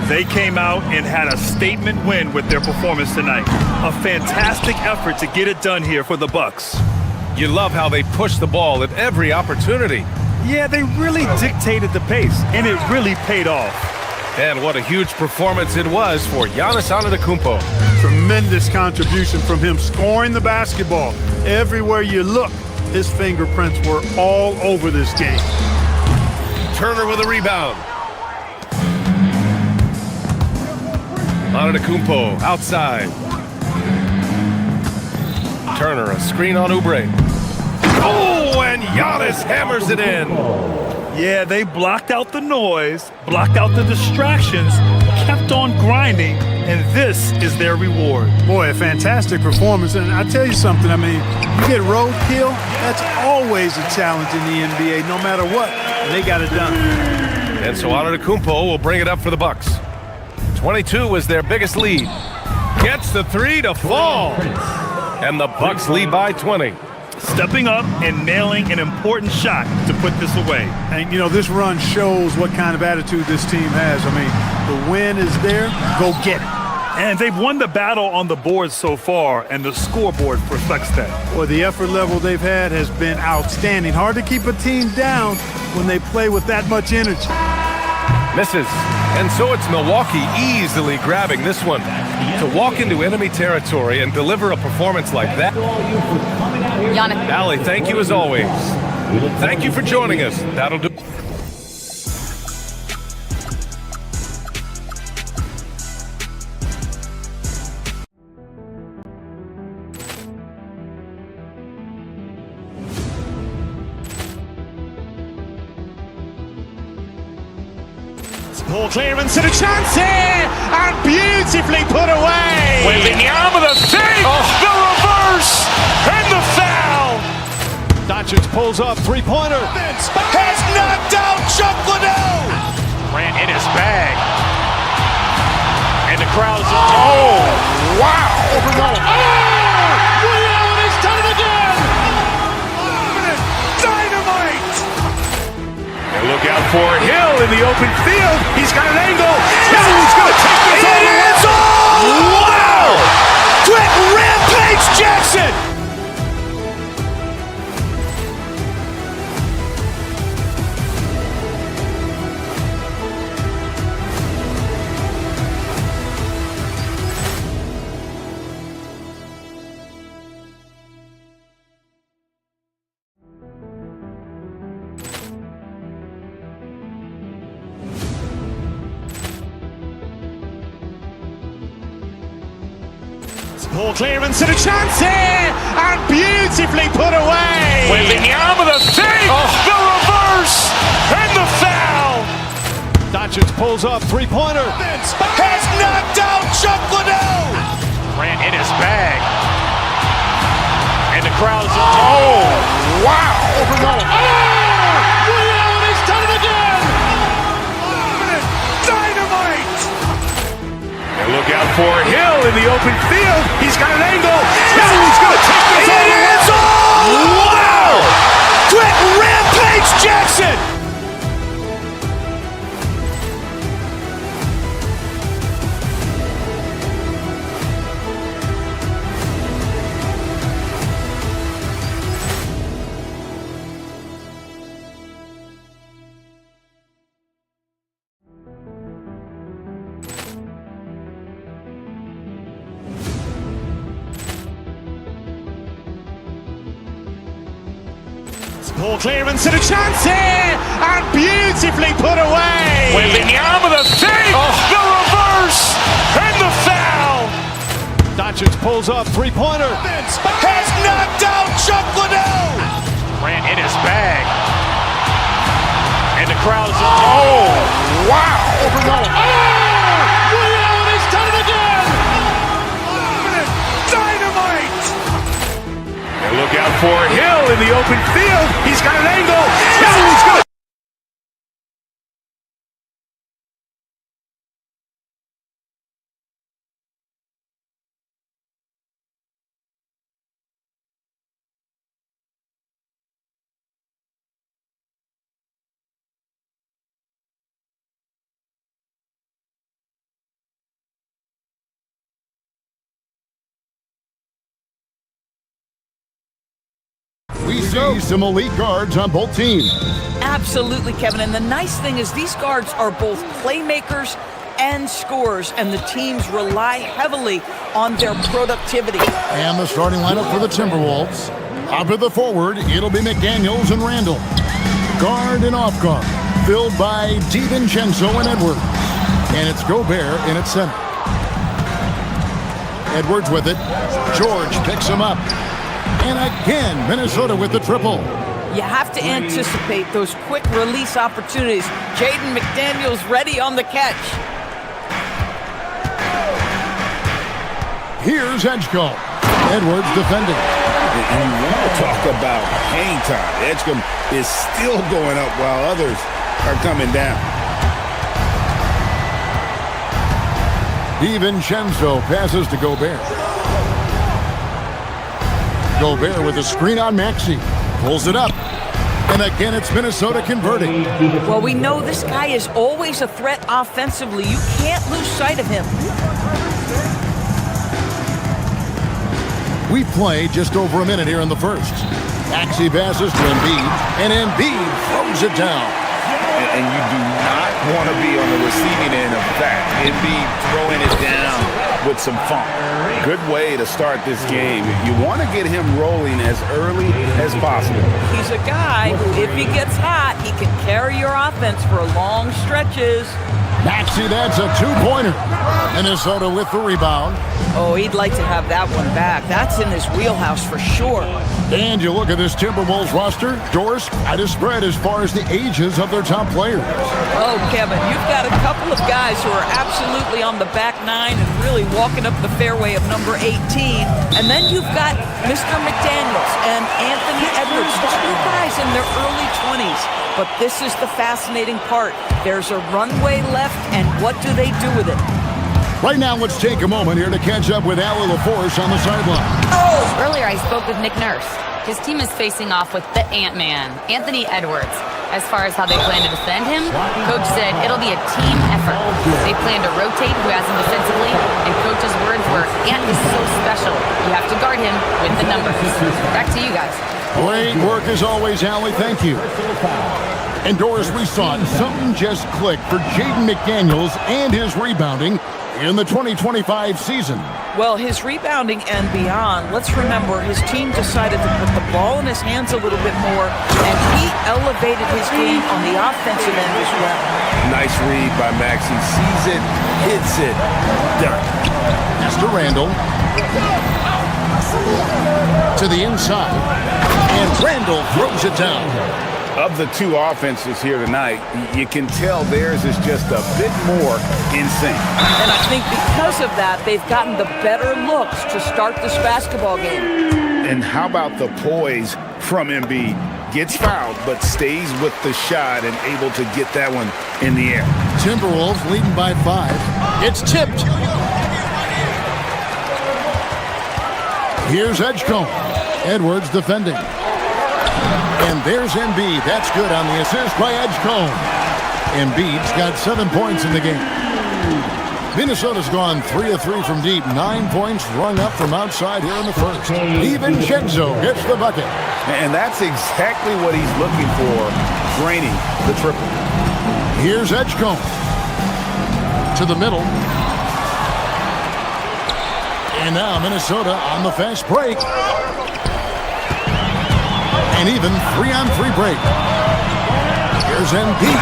They came out and had a statement win with their performance tonight. A fantastic effort to get it done here for the Bucks. You love how they push the ball at every opportunity. Yeah, they really dictated the pace, and it really paid off. And what a huge performance it was for Giannis Antetokounmpo. Tremendous contribution from him, scoring the basketball. Everywhere you look, his fingerprints were all over this game. Turner with a rebound. Antetokounmpo outside. Turner, a screen on Oubre. Oh, and Giannis hammers it in. Yeah, they blocked out the noise, blocked out the distractions, kept on grinding, and this is their reward. Boy, a fantastic performance. And I tell you something, I mean, you get roadkill, that's always a challenge in the NBA, no matter what. And they got it done. And so Antetokounmpo will bring it up for the Bucks. 22 was their biggest lead. gets the three to fall. And the Bucks lead by 20. Stepping up and nailing an important shot to put this away. And, you know, this run shows what kind of attitude this team has. I mean, the win is there. Go get it. And they've won the battle on the board so far, and the scoreboard reflects that. Well, the effort level they've had has been outstanding. Hard to keep a team down when they play with that much energy. Misses. And so it's Milwaukee easily grabbing this one. To walk into enemy territory and deliver a performance like that. Allie, thank you as always. Thank you for joining us. That'll do. Ball clearance and a chance here, and beautifully put away. Wembanyama the save, the reverse, and the foul. Doncic pulls up, three-pointer. Has knocked out Chuck Liddell. Ran in his bag. And the crowd's oh, wow. He's done it again. Dynamite. And look out for Hill in the open field. He's got an angle. Hill's going to take this all the way. Wow! Quick Rampage Jackson. Ball clearance and a chance here, and beautifully put away. Wembanyama the save, the reverse, and the foul. Doncic pulls up, three-pointer. Has knocked out Chuck Liddell. Ran in his bag. And the crowd's oh, wow. He's done it again. Dynamite. And look out for Hill in the open field. He's got an angle. Hill's going to take this all the way. Wow! Quick Rampage Jackson. Ball clearance and a chance here, and beautifully put away. Wembanyama the save, the reverse, and the foul. Doncic pulls up, three-pointer. Has knocked out Chuck Liddell. Ran in his bag. And the crowd's oh, wow. He's done it again. Dynamite. And look out for Hill in the open field. He's got an angle. Hill's going to We see some elite guards on both teams. Absolutely, Kevin. And the nice thing is these guards are both playmakers and scorers, and the teams rely heavily on their productivity. And the starting lineup for the Timberwolves. Up at the forward, it'll be McDaniels and Randall. Guard and off guard, filled by DiVincenzo and Edwards. And it's Gobert in its center. Edwards with it. George picks him up. And again, Minnesota with the triple. You have to anticipate those quick release opportunities. Jaden McDaniels ready on the catch. Here's Edgecombe. Edwards defending. And you want to talk about hang time. Edgecombe is still going up while others are coming down. DiVincenzo passes to Gobert. Gobert with a screen on Maxey. Pulls it up. And again, it's Minnesota converting. Well, we know this guy is always a threat offensively. You can't lose sight of him. We play just over a minute here in the first. Maxey passes to Embiid, and Embiid throws it down. And you do not want to be on the receiving end of that. Embiid throwing it down with some funk. Good way to start this game. You want to get him rolling as early as possible. He's a guy who, if he gets hot, he can carry your offense for long stretches. Maxey, that's a two-pointer. Minnesota with the rebound. Oh, he'd like to have that one back. That's in his wheelhouse for sure. And you look at this Timberwolves roster, Doris, quite a spread as far as the ages of their top players. Oh, Kevin, you've got a couple of guys who are absolutely on the back nine and really walking up the fairway of number 18. And then you've got Mr. McDaniels and Anthony Edwards, two guys in their early 20s. But this is the fascinating part. There's a runway left, and what do they do with it? Right now, let's take a moment here to catch up with Allie LaForce on the sideline. Earlier, I spoke with Nick Nurse. His team is facing off with the Ant-Man, Anthony Edwards. As far as how they plan to defend him, Coach said it'll be a team effort. They plan to rotate who has him defensively, and Coach's words were, Ant is so special. You have to guard him with the numbers. Back to you guys. Great work as always, Allie. Thank you. And Doris, we saw it. Something just clicked for Jaden McDaniels and his rebounding in the 2025 season. Well, his rebounding and beyond, let's remember his team decided to put the ball in his hands a little bit more, and he elevated his game on the offensive end as well. Nice read by Maxey. Sees it, hits it, done. Pass to Randall. To the inside. And Randall throws it down. Of the two offenses here tonight, you can tell theirs is just a bit more in sync. And I think because of that, they've gotten the better looks to start this basketball game. And how about the poise from Embiid? Gets fouled, but stays with the shot and able to get that one in the air. Timberwolves leading by 5. It's tipped. Here's Edgecombe. Edwards defending. And there's Embiid. That's good on the assist by Edgecombe. Embiid's got 7 points in the game. Minnesota's gone 3 of 3 from deep. 9 points rung up from outside here in the first. DiVincenzo gets the bucket. And that's exactly what he's looking for, draining the triple. Here's Edgecombe. To the middle. And now Minnesota on the fast break. And even 3-on-3 break. Here's Embiid.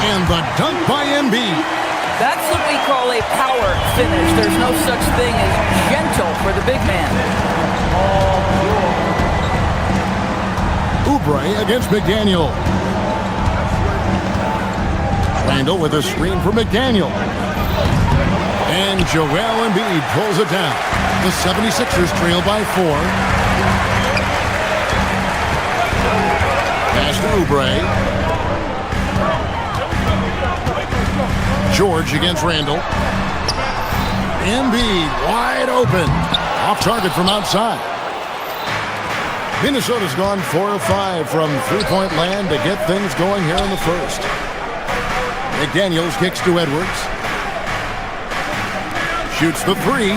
And the dunk by Embiid. That's what we call a power finish. There's no such thing as gentle for the big man. Oubre against McDaniel. Randall with a screen for McDaniel. And Joel Embiid pulls it down. The 76ers trail by 4. Pass to Oubre. George against Randall. Embiid wide open. Off target from outside. Minnesota's gone 4 of 5 from three-point land to get things going here in the first. McDaniels kicks to Edwards. Shoots the 3.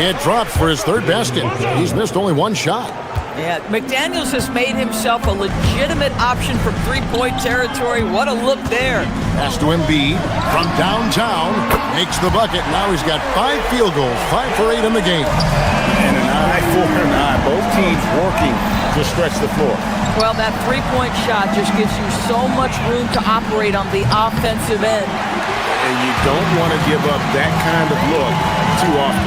It drops for his third basket. He's missed only 1 shot. Yeah, McDaniels has made himself a legitimate option from three-point territory. What a look there. Pass to Embiid from downtown. Makes the bucket. Now he's got 5 field goals. 5 for 8 in the game. And an eye for an eye. Both teams working to stretch the floor. Well, that three-point shot just gives you so much room to operate on the offensive end. And you don't want to give up that kind of look too often.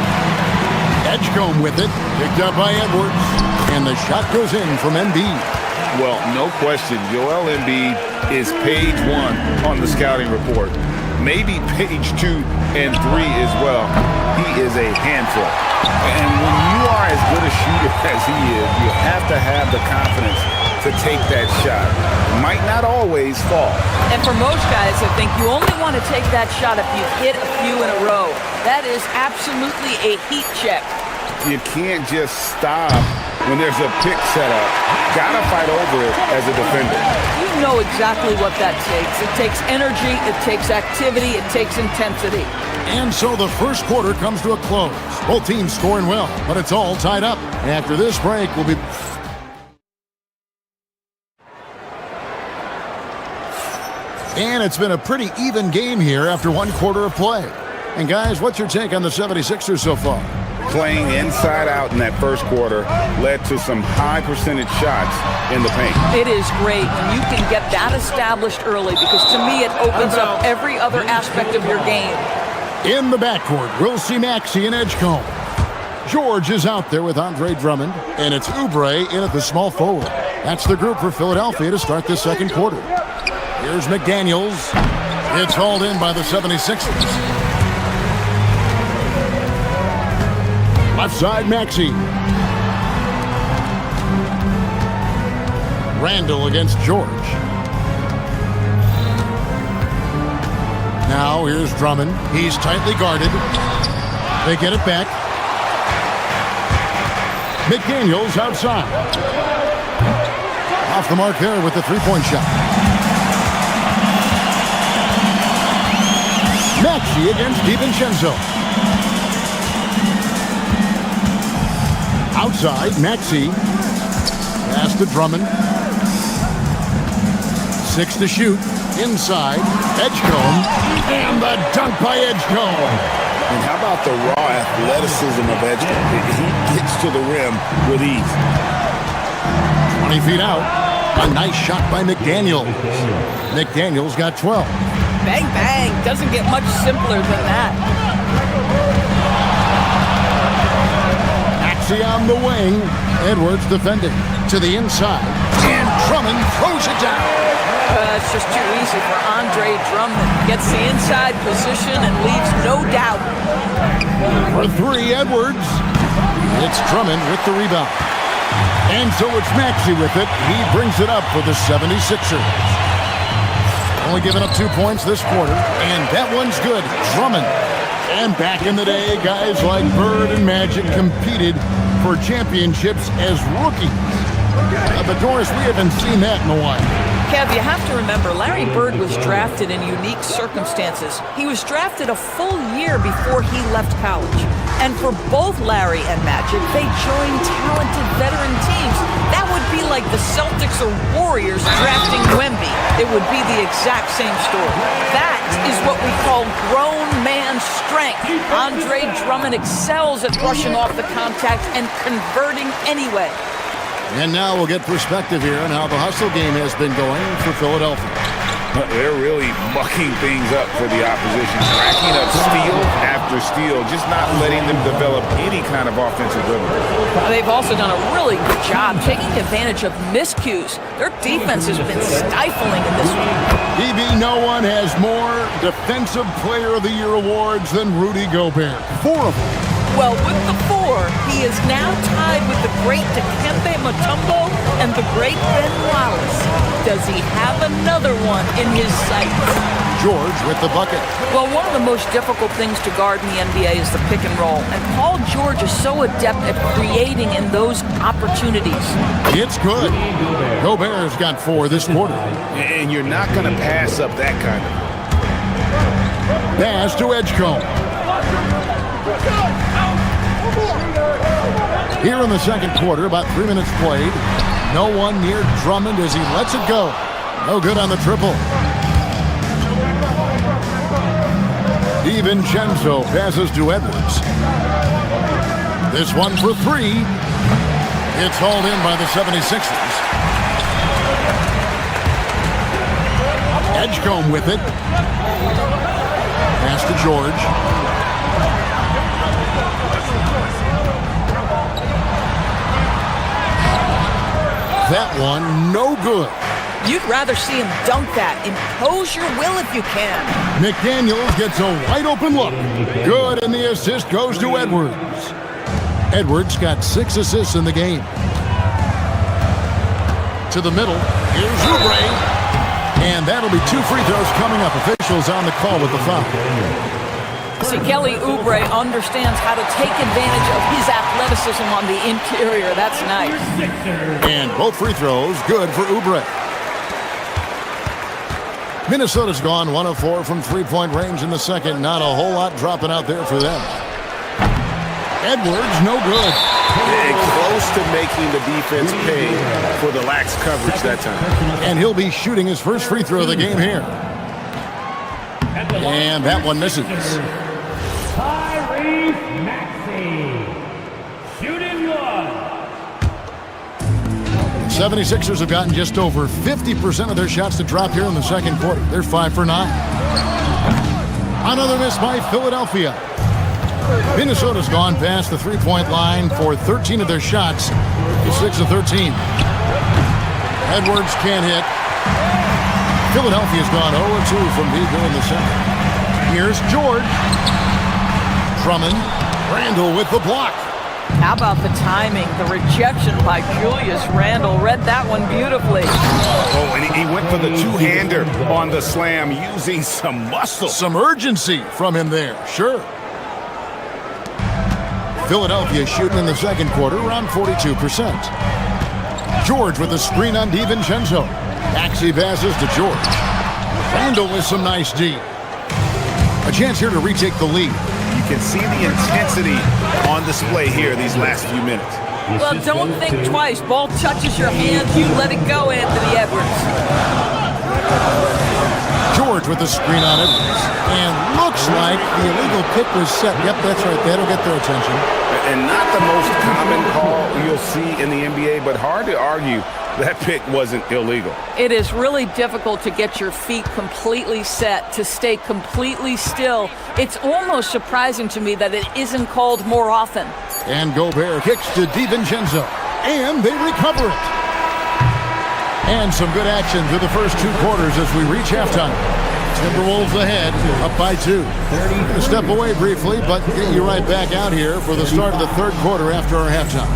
Edgecombe with it. Picked up by Edwards. And the shot goes in from Embiid. Well, no question, Joel Embiid is page 1 on the scouting report. Maybe page 2 and 3 as well. He is a handful. And when you are as good a shooter as he is, you have to have the confidence to take that shot. Might not always fall. And for most guys, I think you only want to take that shot if you've hit a few in a row. That is absolutely a heat check. You can't just stop when there's a pick set up. Gotta fight over it as a defender. You know exactly what that takes. It takes energy, it takes activity, it takes intensity. And so the first quarter comes to a close. Both teams scoring well, but it's all tied up. After this break, we'll be... And it's been a pretty even game here after one quarter of play. And guys, what's your take on the 76ers so far? Playing inside out in that first quarter led to some high percentage shots in the paint. It is great when you can get that established early because to me it opens up every other aspect of your game. In the backcourt, we'll see Maxey and Edgecombe. George is out there with Andre Drummond, and it's Oubre in at the small forward. That's the group for Philadelphia to start this second quarter. Here's McDaniels. It's hauled in by the 76ers. Left side, Maxey. Randall against George. Now here's Drummond. He's tightly guarded. They get it back. McDaniels outside. Off the mark there with the three-point shot. Maxey against DiVincenzo. Outside, Maxey. Pass to Drummond. 6 to shoot. Inside, Edgecombe. And the dunk by Edgecombe. And how about the raw athleticism of Edgecombe? He gets to the rim with ease. 20 feet out. A nice shot by McDaniels. McDaniels got 12. Bang, bang. Doesn't get much simpler than that. Maxey on the wing. Edwards defending. To the inside. And Drummond throws it down. It's just too easy for Andre Drummond. Gets the inside position and leaves no doubt. For three, Edwards. It's Drummond with the rebound. And so it's Maxey with it. He brings it up for the 76ers. Only giving up 2 points this quarter. And that one's good. Drummond. And back in the day, guys like Bird and Magic competed for championships as rookies. But Doris, we haven't seen that in a while. Kev, you have to remember, Larry Bird was drafted in unique circumstances. He was drafted a full year before he left college. And for both Larry and Magic, they joined talented veteran teams. That would be like the Celtics or Warriors drafting Wemby. It would be the exact same story. That is what we call grown man strength. Andre Drummond excels at brushing off the contact and converting anyway. And now we'll get perspective here on how the hustle game has been going for Philadelphia. They're really mucking things up for the opposition, racking up steal after steal, just not letting them develop any kind of offensive rhythm. They've also done a really good job taking advantage of miscues. Their defense has been stifling in this one. DB, no one has more Defensive Player of the Year awards than Rudy Gobert. 4 of them. Well, with the 4, he is now tied with the great Dikembe Mutombo and the great Ben Wallace. Does he have another one in his sights? George with the bucket. Well, one of the most difficult things to guard in the NBA is the pick and roll. And Paul George is so adept at creating in those opportunities. It's good. Gobert's got 4 this quarter. And you're not going to pass up that kind of. Pass to Edgecombe. Here in the second quarter, about 3 minutes played. No one near Drummond as he lets it go. No good on the triple. DiVincenzo passes to Edwards. This one for 3. It's hauled in by the 76ers. Edgecombe with it. Pass to George. That one, no good. You'd rather see him dunk that. Impose your will if you can. McDaniels gets a wide-open look. Good, and the assist goes to Edwards. Edwards got 6 assists in the game. To the middle. Here's Oubre. And that'll be 2 free throws coming up. Officials on the call with the foul. See, Kelly Oubre understands how to take advantage of his athleticism on the interior. That's nice. And both free throws good for Oubre. Minnesota's gone 1 of 4 from three-point range in the second. Not a whole lot dropping out there for them. Edwards, no good. And close to making the defense pay for the lax coverage that time. And he'll be shooting his first free throw of the game here. And that one misses. Tyrese Maxey, shooting 1. 76ers have gotten just over 50% of their shots to drop here in the second quarter. They're 5 for 9. Another miss by Philadelphia. Minnesota's gone past the three-point line for 13 of their shots. 6 of 13. Edwards can't hit. Philadelphia's gone 0-2 from deep here in the second. Here's George. Drummond. Randle with the block. How about the timing? The rejection by Julius Randle. Read that one beautifully. Oh, and he went for the two-hander on the slam using some muscle. Some urgency from him there, sure. Philadelphia shooting in the second quarter around 42%. George with a screen on DiVincenzo. Maxey passes to George. Randle with some nice D. A chance here to retake the lead. You can see the intensity on display here these last few minutes. Well, don't think twice. Ball touches your hand, you let it go, Anthony Edwards. George with the screen on Edwards. And looks like the illegal pick was set. Yep, that's right. That'll get their attention. And not the most common call you'll see in the NBA, but hard to argue that pick wasn't illegal. It is really difficult to get your feet completely set, to stay completely still. It's almost surprising to me that it isn't called more often. And Gobert kicks to DiVincenzo. And they recover it. And some good action through the first 2 quarters as we reach halftime. Timberwolves ahead, up by 2. Gonna step away briefly, but get you right back out here for the start of the third quarter after our halftime.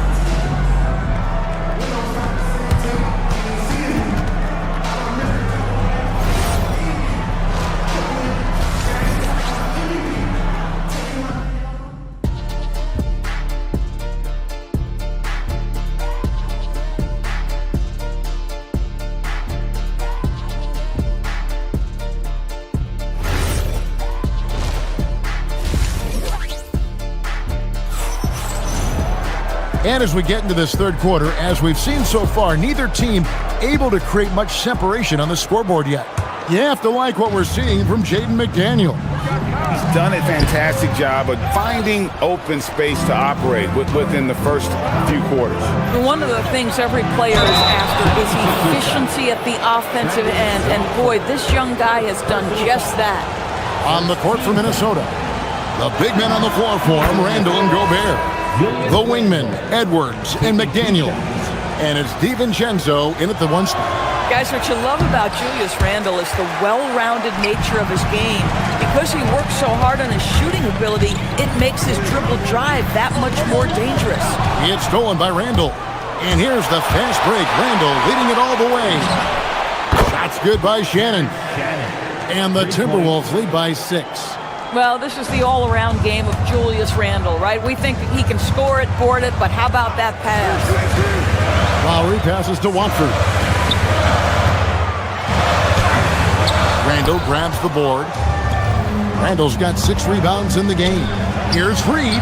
And as we get into this third quarter, as we've seen so far, neither team able to create much separation on the scoreboard yet. You have to like what we're seeing from Jaden McDaniel. He's done a fantastic job of finding open space to operate within the first few quarters. One of the things every player is after is efficiency at the offensive end. And boy, this young guy has done just that. On the court for Minnesota, the big men on the floor for him, Randle and Gobert. The wingmen, Edwards and McDaniel. And it's DiVincenzo in at the 1 spot. Guys, what you love about Julius Randle is the well-rounded nature of his game. Because he works so hard on his shooting ability, it makes his dribble drive that much more dangerous. It's stolen by Randle. And here's the fast break. Randle leading it all the way. Shots good by Shannon. And the Timberwolves lead by 6. Well, this is the all-around game of Julius Randle, right? We think he can score it, board it, but how about that pass? Lowry passes to Watford. Randle grabs the board. Randle's got 6 rebounds in the game. Here's Reed.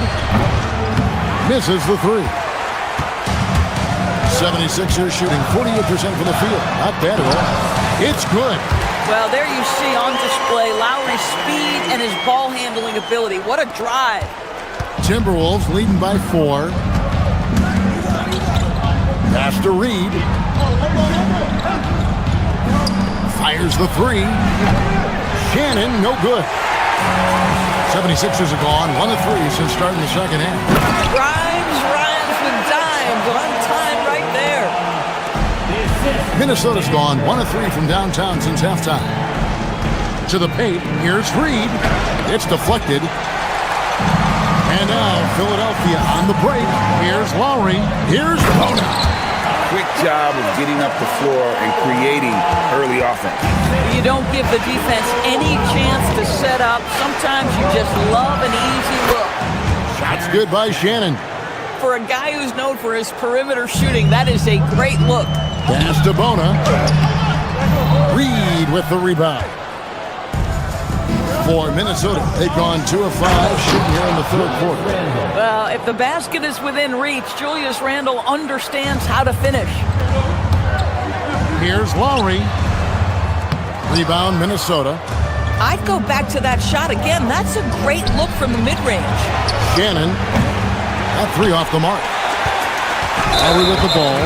Misses the 3. 76ers shooting 48% from the field. Not bad at all. It's good. Well, there you see on display Lowry's speed and his ball handling ability. What a drive. Timberwolves leading by 4. Pass to Reed. Fires the 3. Shannon, no good. 76ers have gone 1 of 3 since starting the second half. Grimes rhymes with dimes. On time right there. Minnesota's gone 1 of 3 from downtown since halftime. To the paint, here's Reed. It's deflected. And now Philadelphia on the break. Here's Lowry. Here's Bona. quick job of getting up the floor and creating early offense. You don't give the defense any chance to set up. Sometimes you just love an easy look. Shot's good by Shannon. For a guy who's known for his perimeter shooting, that is a great look. Pass to Bona. Reed with the rebound. For Minnesota, they've gone 2 of 5 shooting here in the third quarter. Well, if the basket is within reach, Julius Randle understands how to finish. Here's Lowry. Rebound, Minnesota. I'd go back to that shot again. That's a great look from the mid-range. Shannon. That 3 off the mark. Lowry with the ball.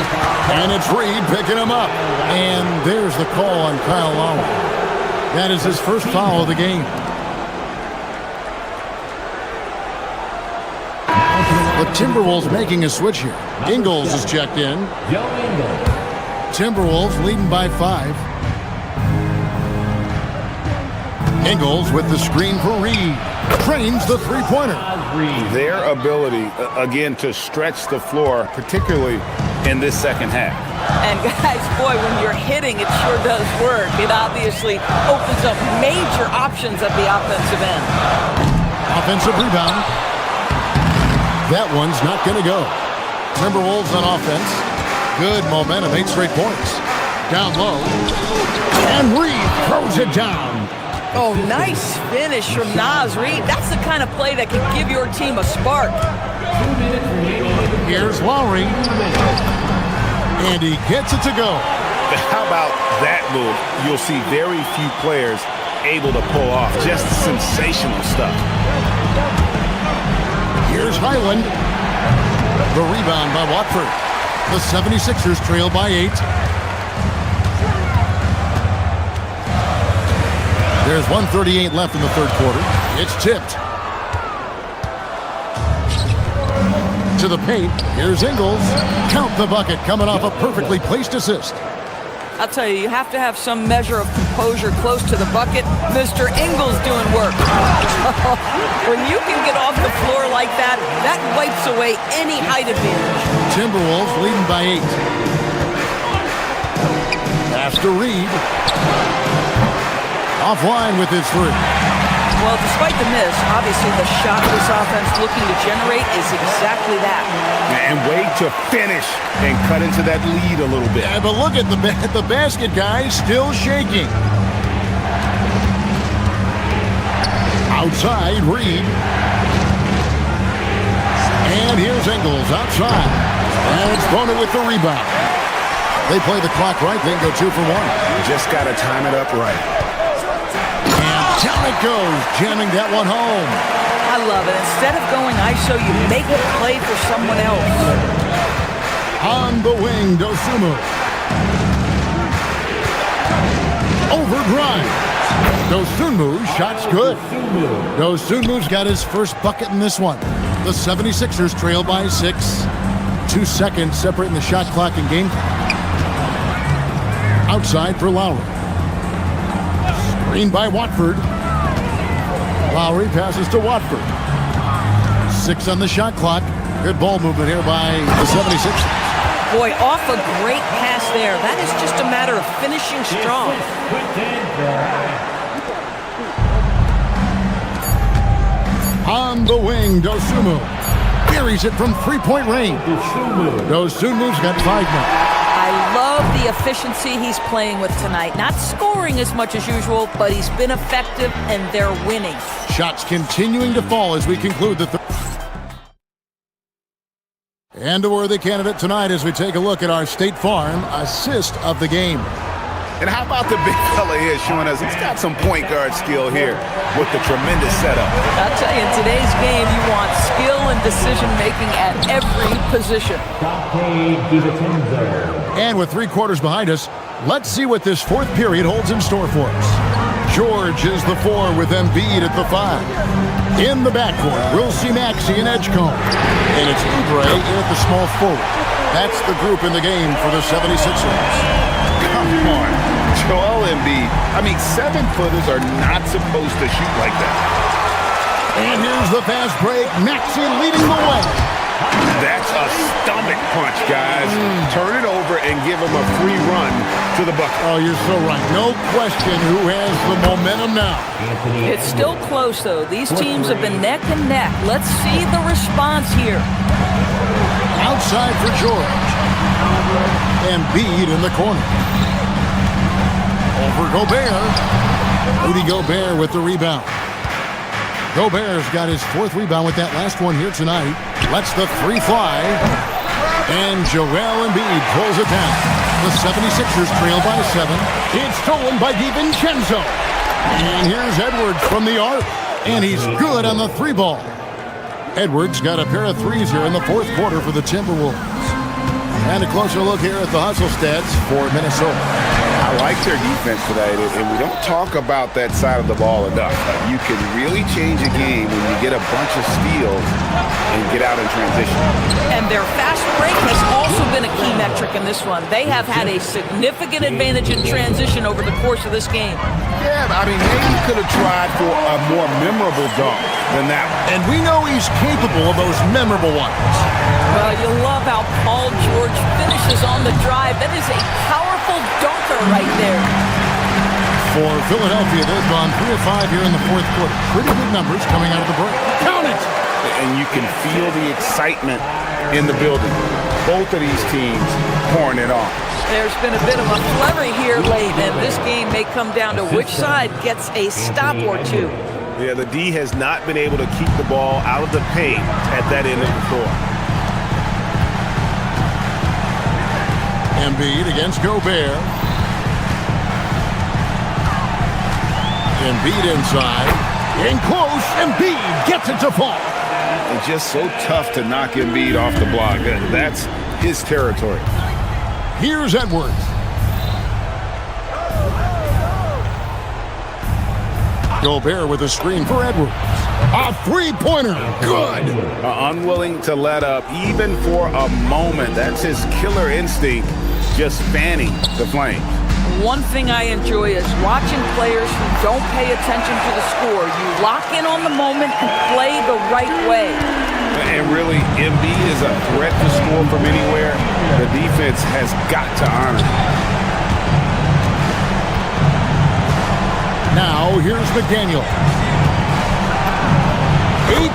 And it's Reed picking him up. And there's the call on Kyle Lowry. That is his first foul of the game. The Timberwolves making a switch here. Ingles is checked in. Timberwolves leading by 5. Ingles with the screen for Reed. Trains the three-pointer. Their ability, again, to stretch the floor, particularly in this second half. And guys, boy, when you're hitting, it sure does work. It obviously opens up major options at the offensive end. Offensive rebound. That one's not going to go. Timberwolves on offense. Good momentum, 8 straight points. Down low. And Reed throws it down. Oh, nice finish from Naz Reed. That's the kind of play that can give your team a spark. Here's Lowry. And he gets it to go. How about that move? You'll see very few players able to pull off just sensational stuff. Here's Highland. The rebound by Watford. The 76ers trail by 8. There's 1:38 left in the third quarter. It's tipped. To the paint. Here's Ingles. Count the bucket coming off a perfectly placed assist. I'll tell you, you have to have some measure of composure close to the bucket. Mr. Ingles doing work. When you can get off the floor like that, that wipes away any height advantage. Timberwolves leading by 8. Pass to Reed. Offline with his 3. Well, despite the miss, obviously the shot this offense looking to generate is exactly that. And way to finish and cut into that lead a little bit. Yeah, but look at the basket, guys, still shaking. Outside, Reed. And here's Ingles outside. And it's Bona with the rebound. They play the clock right, then go 2 for 1. Just got to time it up right. Down it goes, jamming that one home. I love it. Instead of going ISO, you make a play for someone else. On the wing, Dosunmu. Over drive. Dosunmu, shot's good. Dosunmu's got his first bucket in this one. The 76ers trail by 6. 2 seconds separating the shot clock and game clock. Outside for Lowry. Screen by Watford. Lowry passes to Watford. 6 on the shot clock. Good ball movement here by the 76ers. Boy, off a great pass there. That is just a matter of finishing strong. On the wing, Dosunmu. Buries it from 3-point range. Dosunmu's got 5 now. I love the efficiency he's playing with tonight. Not scoring as much as usual, but he's been effective, and they're winning. Shots continuing to fall as we conclude the third. And a worthy candidate tonight as we take a look at our State Farm assist of the game. And how about the big fella here showing us he's got some point guard skill here with the tremendous setup. I'll tell you, in today's game, you want skill and decision-making at every position. And with 3 quarters behind us, let's see what this fourth period holds in store for us. George is the 4 with Embiid at the 5. In the backcourt, we'll see Maxey and Edgecombe. And it's Oubre in at the small forward. That's the group in the game for the 76ers. Come on. Joel Embiid. I mean, 7-footers are not supposed to shoot like that. And here's the fast break. Maxey leading the way. That's a stomach punch, guys. Turn it over and give him a free run to the bucket. Oh, you're so right. No question who has the momentum now. It's still close, though. These teams have been neck and neck. Let's see the response here. Outside for George. Embiid in the corner. Over Gobert. Rudy Gobert with the rebound. Gobert's got his 4th rebound with that last one here tonight. Lets the 3 fly. And Joel Embiid pulls it down. The 76ers trail by 7. It's stolen by DiVincenzo. And here's Edwards from the arc. And he's good on the 3 ball. Edwards got a pair of 3s here in the 4th quarter for the Timberwolves. And a closer look here at the hustle stats for Minnesota. I like their defense tonight, and we don't talk about that side of the ball enough. You can really change a game when you get a bunch of steals and get out in transition. And their fast break has also been a key metric in this one. They have had a significant advantage in transition over the course of this game. Yeah, I mean, maybe he could have tried for a more memorable dunk than that one. And we know he's capable of those memorable ones. Well, you love how Paul George finishes on the drive. That is a powerful dunker right there. For Philadelphia, they've gone 3 of 5 here in the 4th quarter. Pretty good numbers coming out of the break. Count it! And you can feel the excitement in the building. Both of these teams pouring it on. There's been a bit of a flurry here late, and this game may come down to which side gets a stop or two. Yeah, the D has not been able to keep the ball out of the paint at that end of the floor. Embiid against Gobert. Embiid inside. In close, Embiid gets it to fall. It's just so tough to knock Embiid off the block. That's his territory. Here's Edwards. Gobert with a screen for Edwards. A 3-pointer. Good. Unwilling to let up even for a moment. That's his killer instinct, just fanning the flames. One thing I enjoy is watching players who don't pay attention to the score. You lock in on the moment and play the right way. And really, Embiid is a threat to score from anywhere. The defense has got to honor it. Now, here's McDaniel. 18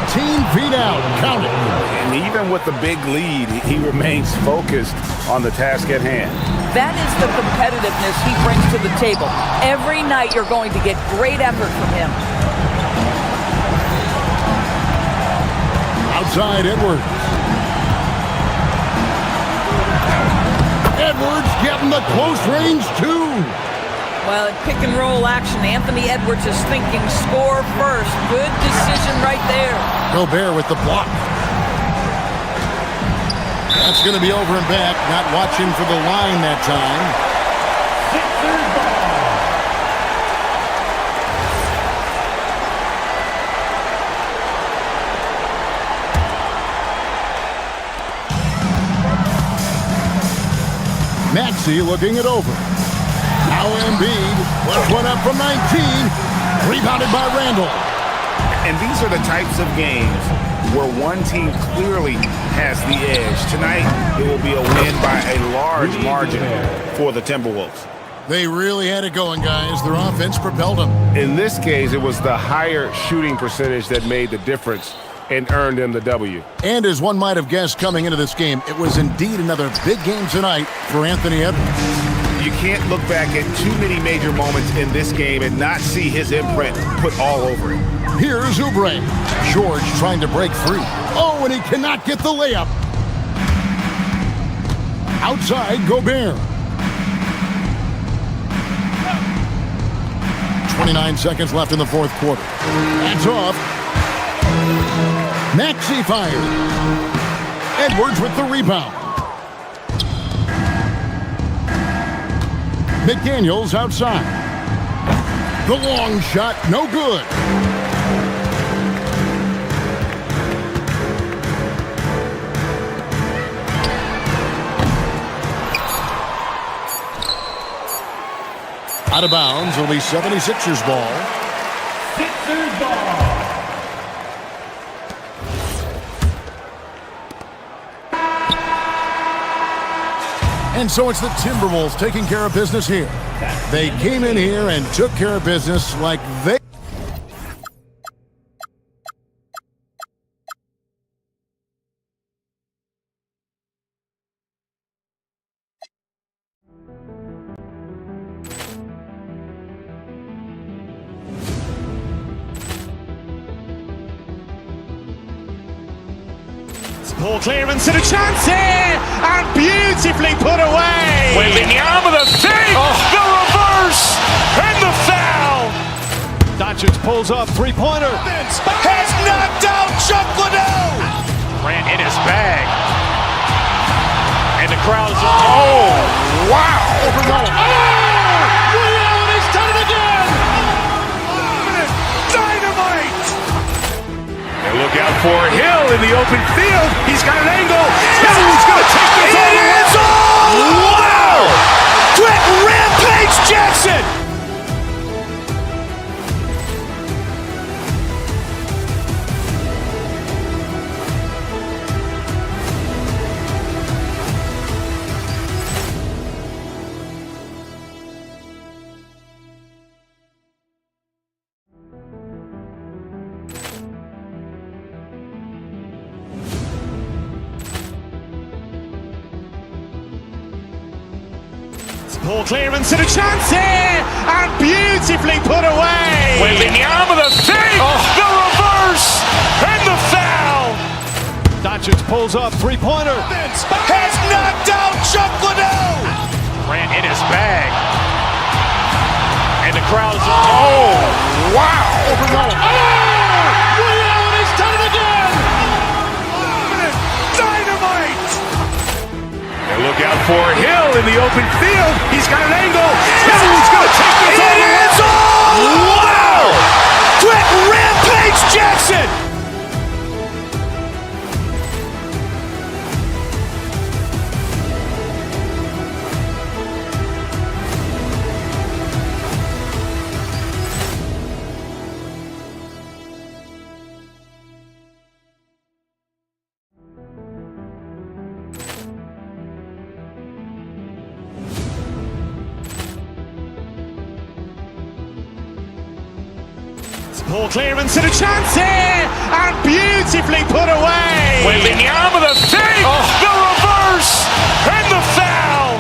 feet out. Count it. And even with the big lead, he remains focused on the task at hand. That is the competitiveness he brings to the table. Every night you're going to get great effort from him. Outside Edwards. Edwards getting the close range too. Well, in pick and roll action, Anthony Edwards is thinking score first. Good decision right there. Gobert with the block. That's going to be over and back. Not watching for the line that time. Sixers ball. Maxey looking it over. Now Embiid puts one up from 19. Rebounded by Randall. And these are the types of games where one team clearly has the edge. Tonight, it will be a win by a large margin for the Timberwolves. They really had it going, guys. Their offense propelled them. In this case, it was the higher shooting percentage that made the difference and earned them the W. And as one might have guessed coming into this game, it was indeed another big game tonight for Anthony Edwards. You can't look back at too many major moments in this game and not see his imprint put all over it. Here's Oubre. George trying to break free. Oh, and he cannot get the layup. Outside, Gobert. 29 seconds left in the 4th quarter. That's off. Maxey fired. Edwards with the rebound. McDaniels outside. The long shot, no good. Out of bounds, only 76ers ball. Sixers ball. And so it's the Timberwolves taking care of business here. They came in here and took care of business like they... Ball clearance and a chance here, and beautifully put away. Wembanyama the fake, the reverse, and the foul. Doncic pulls up, three-pointer. Has knocked out Chuck Liddell. Grant in his bag. And the crowd is, oh, wow. Ray Allen has done it again. Dynamite. And look out for Hill in the open field. He's got an angle. He's going to take this all the way. Wow. Quick Rampage Jackson. Ball clearance and a chance here, and beautifully put away. Wembanyama the fake, the reverse, and the foul. Doncic pulls up, three-pointer. Has knocked out Chuck Liddell. Grant in his bag. And the crowd is, oh, wow. Ray Allen has done it again. Dynamite. And look out for Hill in the open field. He's got an angle. He's going to take this all the way. Wow. Quick Rampage Jackson. Ball clearance and a chance here, and beautifully put away. Wembanyama the fake, the reverse, and the foul.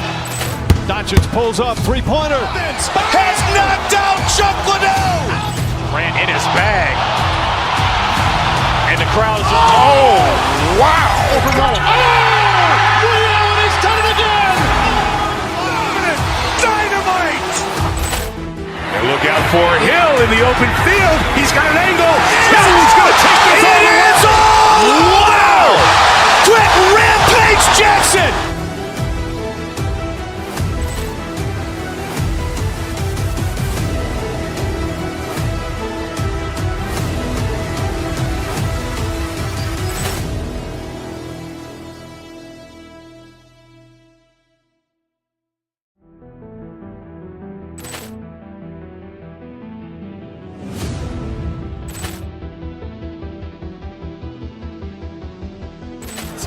Doncic pulls up, three-pointer. Has knocked out Chuck Liddell. Grant in his bag. And the crowd is, oh, wow. Ray Allen has done it again. Dynamite. And look out for Hill in the open field. He's got an angle. He's going to take this all the way. Wow. Quick Rampage Jackson.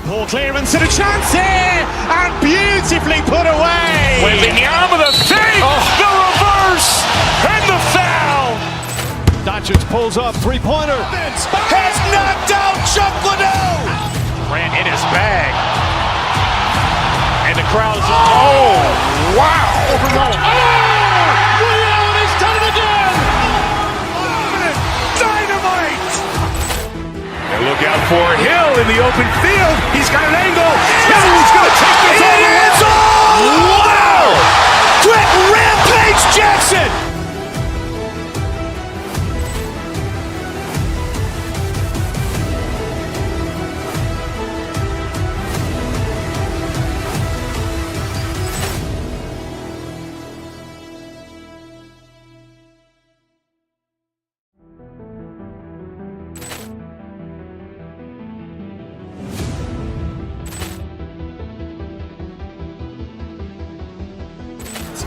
Ball clearance and a chance here, and beautifully put away. Wembanyama the fake, the reverse, and the foul. Doncic pulls up, three-pointer. Has knocked out Chuck Liddell. Grant in his bag. And the crowd is, oh, wow. Ray Allen has done it again. Dynamite. And look out for Hill in the open field. He's got an angle. He's going to take this all the way. Wow. Quick Rampage Jackson.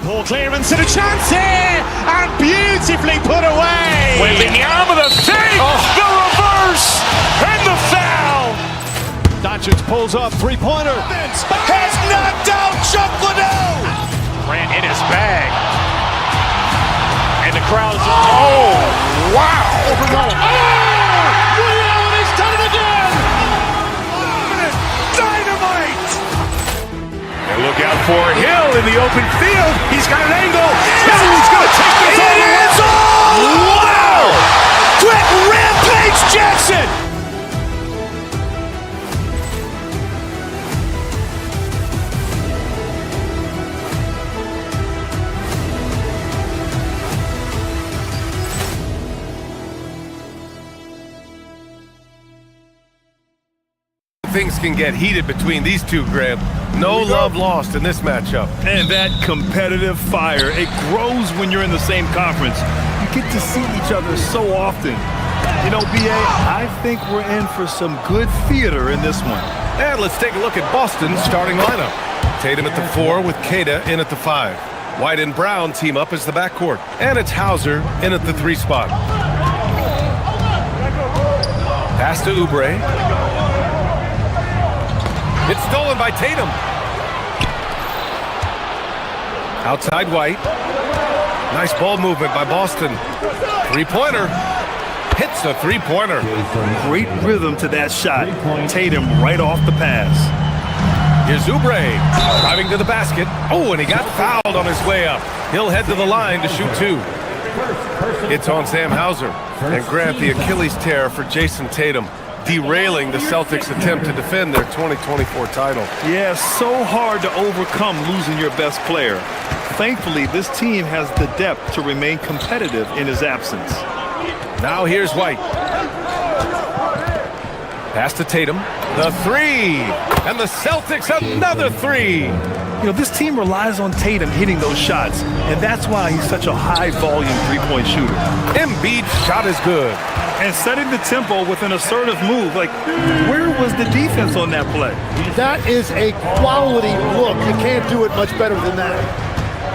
Ball clearance and a chance here, and beautifully put away. Wembanyama the fake, the reverse, and the foul. Doncic pulls up, three-pointer. Has knocked out Chuck Liddell. Grant in his bag. And the crowd is... Oh, wow. Ray Allen has done it again. Dynamite. And look out for Hill in the open field. He's got an angle. He's going to take this all the way. It's all! Wow! Quick Rampage Jackson. Things can get heated between these two, Grant. No love lost in this matchup. And that competitive fire, it grows when you're in the same conference. You get to see each other so often. You know, B.A., I think we're in for some good theater in this one. And let's take a look at Boston's starting lineup. Tatum at the 4 with Queta in at the 5. White and Brown team up as the backcourt. And it's Hauser in at the 3 spot. Pass to Oubre. It's stolen by Tatum. Outside White. Nice ball movement by Boston. Three-pointer. Hits a three-pointer. Great rhythm to that shot. Tatum right off the pass. Here's Oubre driving to the basket. Oh, and he got fouled on his way up. He'll head to the line to shoot 2. It's on Sam Hauser. And Grant, the Achilles tear for Jason Tatum, derailing the Celtics' attempt to defend their 2024 title. Yeah, so hard to overcome losing your best player. Thankfully, this team has the depth to remain competitive in his absence. Now here's White. Pass to Tatum. The 3. And the Celtics another 3. You know, this team relies on Tatum hitting those shots, and that's why he's such a high-volume three-point shooter. Embiid's shot is good. And setting the tempo with an assertive move. Like, where was the defense on that play? That is a quality look. You can't do it much better than that.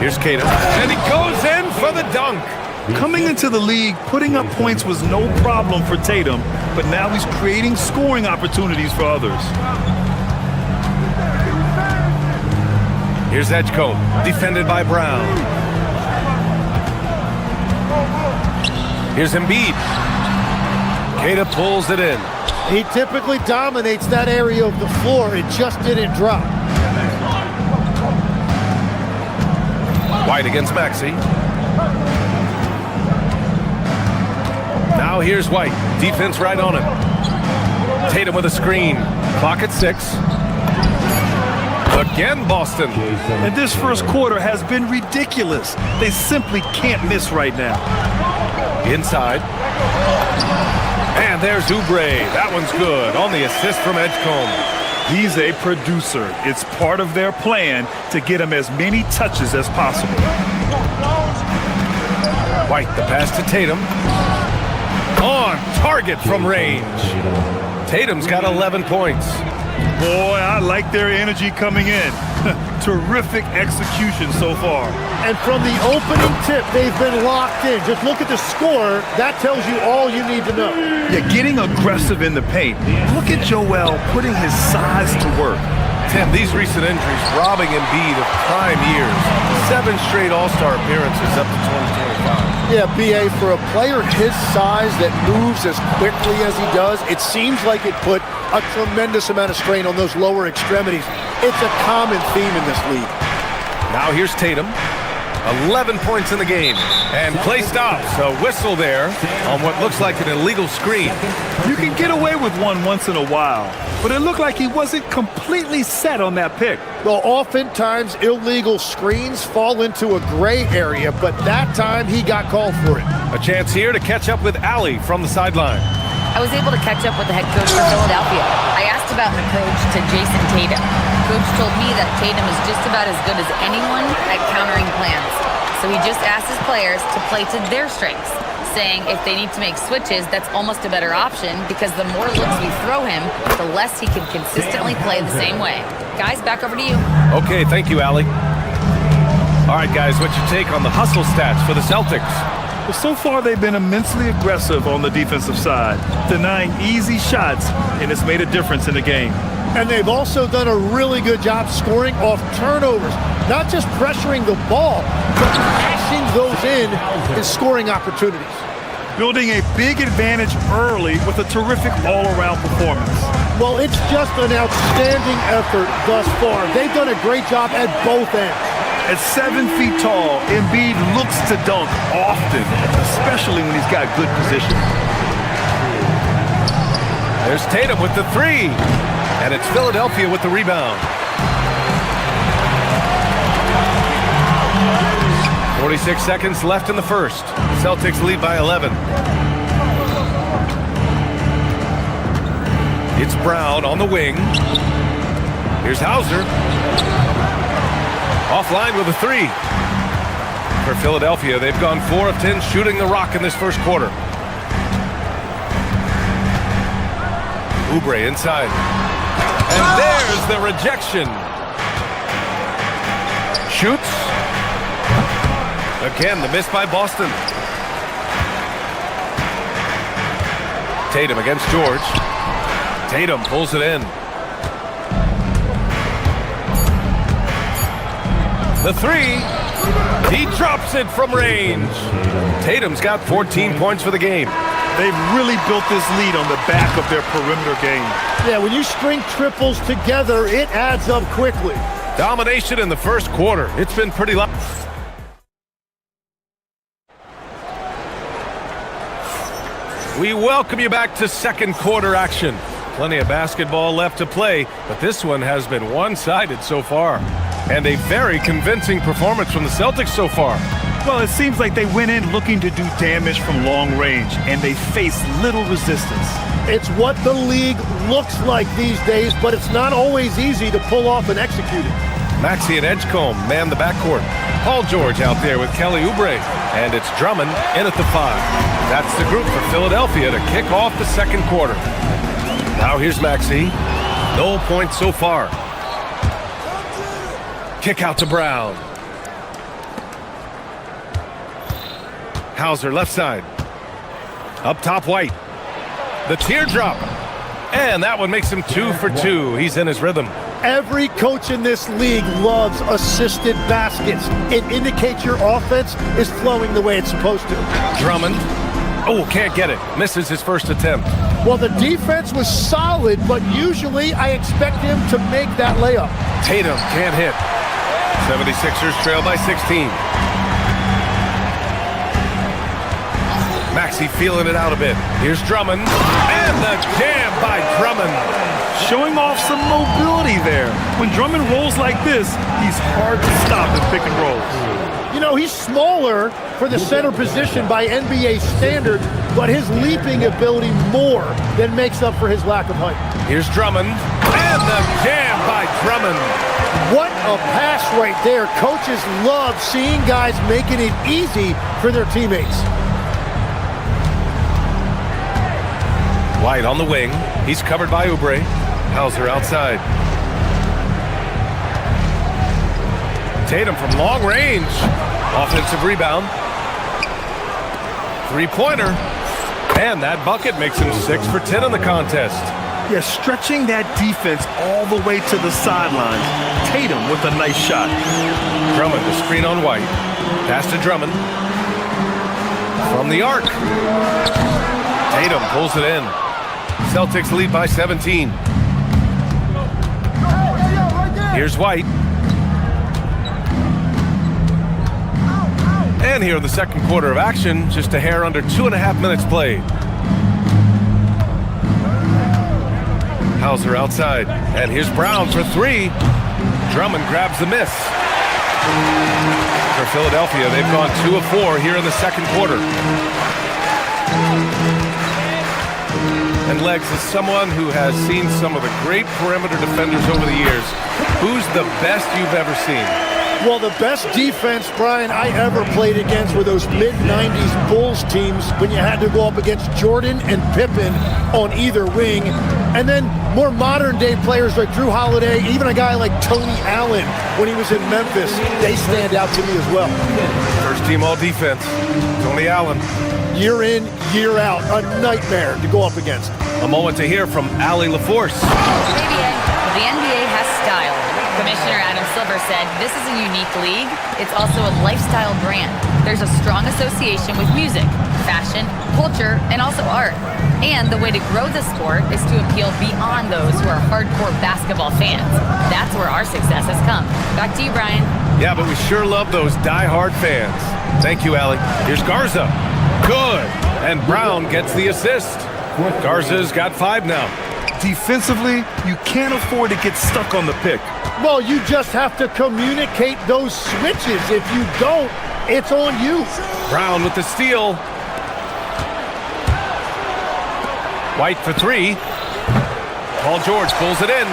Here's Queta. And he goes in for the dunk. Coming into the league, putting up points was no problem for Tatum, but now he's creating scoring opportunities for others. Here's Edgecombe, defended by Brown. Here's Embiid. Queta pulls it in. He typically dominates that area of the floor. It just didn't drop. White against Maxey. Now here's White. Defense right on him. Tatum with a screen. Clock at 6. Again, Boston. And this first quarter has been ridiculous. They simply can't miss right now. Inside. And there's Oubre. That one's good on the assist from Edgecombe. He's a producer. It's part of their plan to get him as many touches as possible. White, the pass to Tatum. On target from range. Tatum's got 11 points. Boy, I like their energy coming in. Terrific execution so far. And from the opening tip, they've been locked in. Just look at the score. That tells you all you need to know. Yeah, getting aggressive in the paint. Look at Joel putting his size to work. Tim, these recent injuries robbing Embiid of prime years. 7 straight All-Star appearances up to 2025. Yeah, B.A., for a player his size that moves as quickly as he does, it seems like it put a tremendous amount of strain on those lower extremities. It's a common theme in this league. Now here's Tatum. 11 points in the game. And play stops. A whistle there on what looks like an illegal screen. You can get away with one once in a while, but it looked like he wasn't completely set on that pick. Well, oftentimes illegal screens fall into a gray area, but that time he got called for it. A chance here to catch up with Allie from the sideline. I was able to catch up with the head coach for Philadelphia. I asked about an approach to Jason Tatum. Coach told me that Tatum is just about as good as anyone at countering plans. So he just asked his players to play to their strengths, saying if they need to make switches, that's almost a better option because the more looks we throw him, the less he can consistently play the same way. Guys, back over to you. Okay, thank you, Allie. All right, guys, what's your take on the hustle stats for the Celtics? But so far, they've been immensely aggressive on the defensive side, denying easy shots, and it's made a difference in the game. And they've also done a really good job scoring off turnovers. Not just pressuring the ball, but passing those in and scoring opportunities. Building a big advantage early with a terrific all-around performance. Well, it's just an outstanding effort thus far. They've done a great job at both ends. At 7 feet tall, Embiid looks to dunk often, especially when he's got good position. There's Tatum with the three. And it's Philadelphia with the rebound. 46 seconds left in the first. Celtics lead by 11. It's Brown on the wing. Here's Hauser. Offline with a three. For Philadelphia, they've gone 4 of 10 shooting the rock in this first quarter. Oubre inside. And there's the rejection. Shoots. Again, the miss by Boston. Tatum against George. Tatum pulls it in. The three. He drops it from range. Tatum's got 14 points for the game. They've really built this lead on the back of their perimeter game. Yeah, when you string triples together, it adds up quickly. Domination in the first quarter. It's been pretty loud. We welcome you back to second quarter action. Plenty of basketball left to play, but this one has been one-sided so far. And a very convincing performance from the Celtics so far. Well, it seems like they went in looking to do damage from long range, and they faced little resistance. It's what the league looks like these days, but it's not always easy to pull off and execute it. Maxey and Edgecombe man the backcourt. Paul George out there with Kelly Oubre. And it's Drummond in at the 5. That's the group for Philadelphia to kick off the second quarter. Now here's Maxey. No points so far. Kick out to Brown. Hauser left side. Up top, White. The teardrop. And that one makes him 2 for 2. He's in his rhythm. Every coach in this league loves assisted baskets. It indicates your offense is flowing the way it's supposed to. Drummond. Oh, can't get it. Misses his first attempt. Well, the defense was solid, but usually I expect him to make that layup. Tatum can't hit. 76ers trail by 16. Maxey feeling it out a bit. Here's Drummond. And the jam by Drummond. Showing off some mobility there. When Drummond rolls like this, he's hard to stop in pick and rolls. You know, he's smaller for the center position by NBA standard, but his leaping ability more than makes up for his lack of height. Here's Drummond. And the jam by Drummond. What a pass right there. Coaches love seeing guys making it easy for their teammates. White on the wing. He's covered by Oubre. Hauser outside. Tatum from long range. Offensive rebound. Three-pointer. And that bucket makes him 6 for 10 in the contest. Yeah, stretching that defense all the way to the sideline. Tatum with a nice shot. Drummond, the screen on White. Pass to Drummond. From the arc. Tatum pulls it in. Celtics lead by 17. Here's White. And here in the second quarter of action, just a hair under 2.5 minutes played. Hauser outside. And here's Brown for 3. Drummond grabs the miss. For Philadelphia, they've gone 2 of 4 here in the second quarter. And Legs, is someone who has seen some of the great perimeter defenders over the years. Who's the best you've ever seen? Well, the best defense, Brian, I ever played against were those mid-90s Bulls teams when you had to go up against Jordan and Pippen on either wing. And then more modern-day players like Drew Holiday, even a guy like Tony Allen when he was in Memphis, they stand out to me as well. For First team all defense. Tony Allen. Year in, year out, a nightmare to go up against. A moment to hear from Allie LaForce. The NBA has style. Commissioner Adam Silver said this is a unique league. It's also a lifestyle brand. There's a strong association with music, fashion, culture, and also art. And the way to grow the sport is to appeal beyond those who are hardcore basketball fans. That's where our success has come. Back to you, Brian. Yeah, but we sure love those die-hard fans. Thank you, Allie. Here's Garza. Good. And Brown gets the assist. Garza's got 5 now. Defensively, you can't afford to get stuck on the pick. Well, you just have to communicate those switches. If you don't, it's on you. Brown with the steal. White for 3. Paul George pulls it in.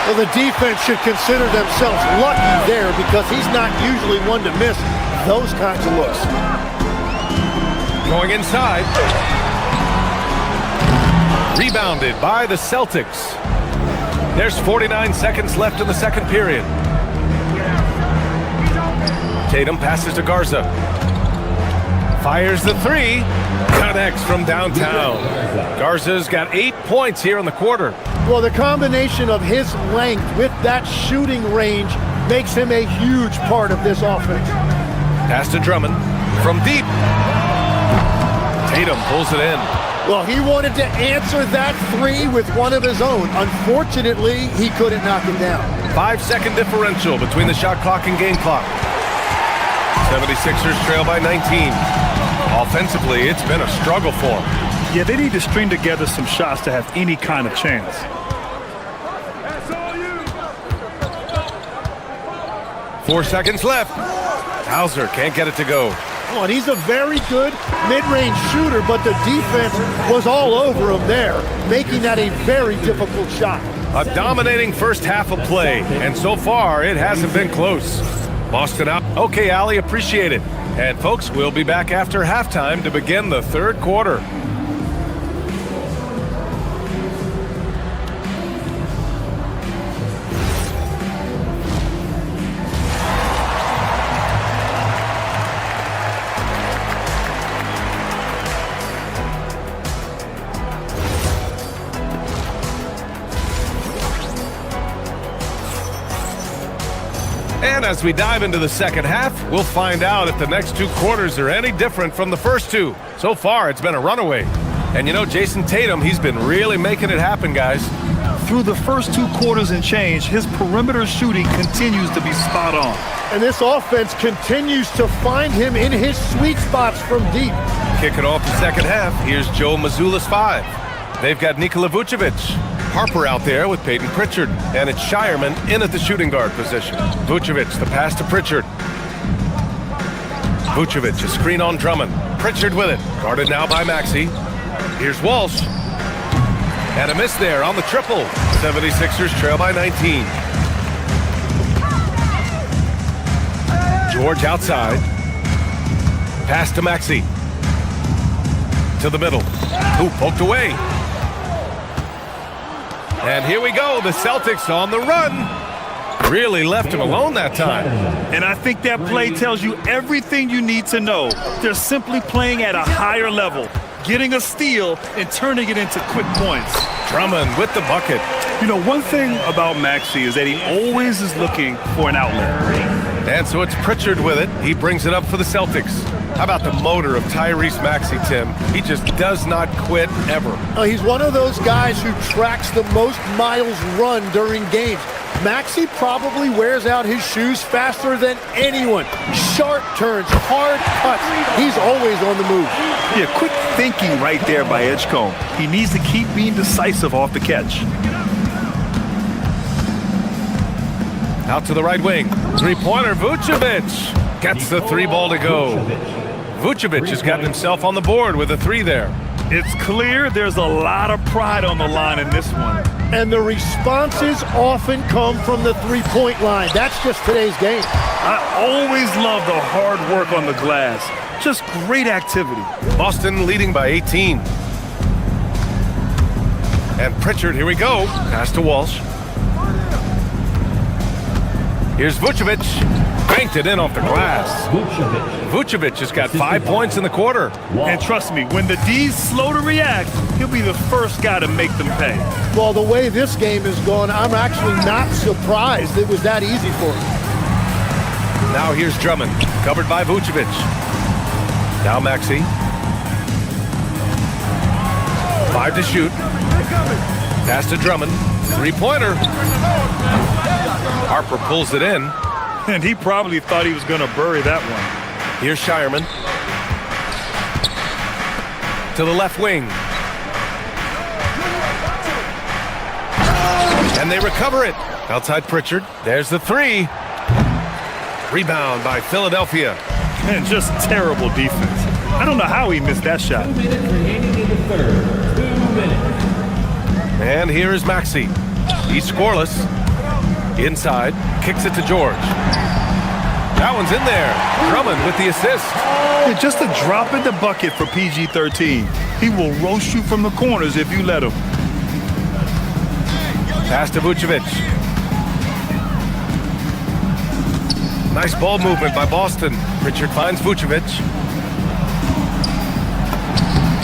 Well, the defense should consider themselves lucky there because he's not usually one to miss those kinds of looks. Going inside. Rebounded by the Celtics. There's 49 seconds left in the second period. Tatum passes to Garza. Fires the 3. Connects from downtown. Garza's got 8 points here in the quarter. Well, the combination of his length with that shooting range makes him a huge part of this offense. Pass to Drummond from deep. Tatum pulls it in. Well, he wanted to answer that 3 with one of his own. Unfortunately, he couldn't knock him down. 5-second differential between the shot clock and game clock. 76ers trail by 19. Offensively, it's been a struggle for them. Yeah, they need to string together some shots to have any kind of chance. 4 seconds left. Hauser can't get it to go. Oh, and he's a very good mid-range shooter, but the defense was all over him there, making that a very difficult shot. A dominating first half of play, and so far it hasn't been close. Boston out. Okay, Allie, appreciate it. And folks, we'll be back after halftime to begin the third quarter. And as we dive into the second half, we'll find out if the next 2 quarters are any different from the first 2. So far, it's been a runaway. And you know, Jason Tatum, he's been really making it happen, guys. Through the first 2 quarters and change, his perimeter shooting continues to be spot on. And this offense continues to find him in his sweet spots from deep. Kicking off the second half, here's Joe Mazzulla's 5. They've got Nikola Vucevic. Harper out there with Peyton Pritchard, and it's Shireman in at the shooting guard position. Vucevic, the pass to Pritchard. Vucevic, a screen on Drummond. Pritchard with it, guarded now by Maxey. Here's Walsh. And a miss there on the triple. 76ers trail by 19. George outside. Pass to Maxey. To the middle. Ooh, poked away. And here we go, the Celtics on the run. Really left him alone that time. And I think that play tells you everything you need to know. They're simply playing at a higher level, getting a steal and turning it into quick points. Drummond with the bucket. You know, one thing about Maxey is that he always is looking for an outlet. And so it's Pritchard with it. He brings it up for the Celtics. How about the motor of Tyrese Maxey, Tim? He just does not quit ever. He's one of those guys who tracks the most miles run during games. Maxey probably wears out his shoes faster than anyone. Sharp turns, hard cuts. He's always on the move. Yeah, quick thinking right there by Edgecombe. He needs to keep being decisive off the catch. Out to the right wing. Three-pointer, Vucevic. Gets the 3 ball to go. Vucevic has gotten himself on the board with a 3 there. It's clear there's a lot of pride on the line in this one. And the responses often come from the three-point line. That's just today's game. I always love the hard work on the glass. Just great activity. Boston leading by 18. And Pritchard, here we go. Pass to Walsh. Here's Vucevic. Banked it in off the glass. Vucevic has got 5 points in the quarter. And trust me, when the D's slow to react, he'll be the first guy to make them pay. Well, the way this game is going, I'm actually not surprised it was that easy for him. Now here's Drummond, covered by Vucevic. Now Maxey. 5 to shoot. Pass to Drummond. Three-pointer. Harper pulls it in. And he probably thought he was going to bury that one. Here's Shireman. To the left wing. And they recover it. Outside Pritchard. There's the three. Rebound by Philadelphia. And just terrible defense. I don't know how he missed that shot. 2 minutes remaining in the third. 2 minutes. And here is Maxey. He's scoreless. Inside. Kicks it to George. That one's in there. Drummond with the assist. Yeah, just a drop in the bucket for PG-13. He will roast you from the corners if you let him. Pass to Vucevic. Nice ball movement by Boston. Pritchard finds Vucevic.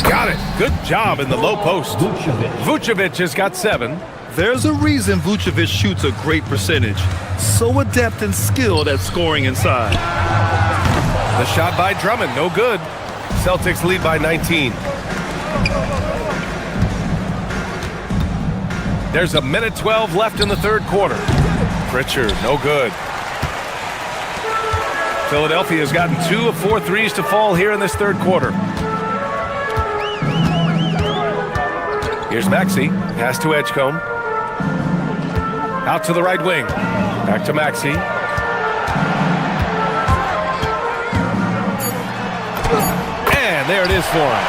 Got it. Good job in the low post. Vucevic has got 7. There's a reason Vucevic shoots a great percentage. So adept and skilled at scoring inside. The shot by Drummond, no good. Celtics lead by 19. There's 1:12 left in the third quarter. Pritchard, no good. Philadelphia has gotten 2 of 4 threes to fall here in this third quarter. Here's Maxey. Pass to Edgecombe. Out to the right wing. Back to Maxey. And there it is for him.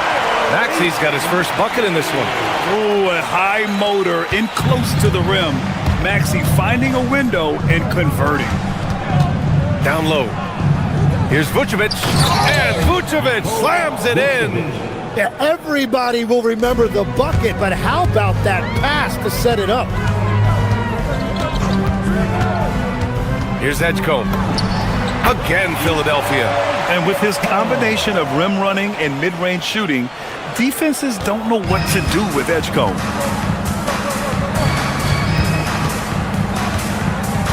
Maxey's got his first bucket in this one. Oh, a high motor in close to the rim. Maxey finding a window and converting. Down low. Here's Vucevic. And Vucevic slams it in. Yeah, everybody will remember the bucket, but how about that pass to set it up? Here's Edgecombe. Again, Philadelphia. And with his combination of rim running and mid-range shooting, defenses don't know what to do with Edgecombe.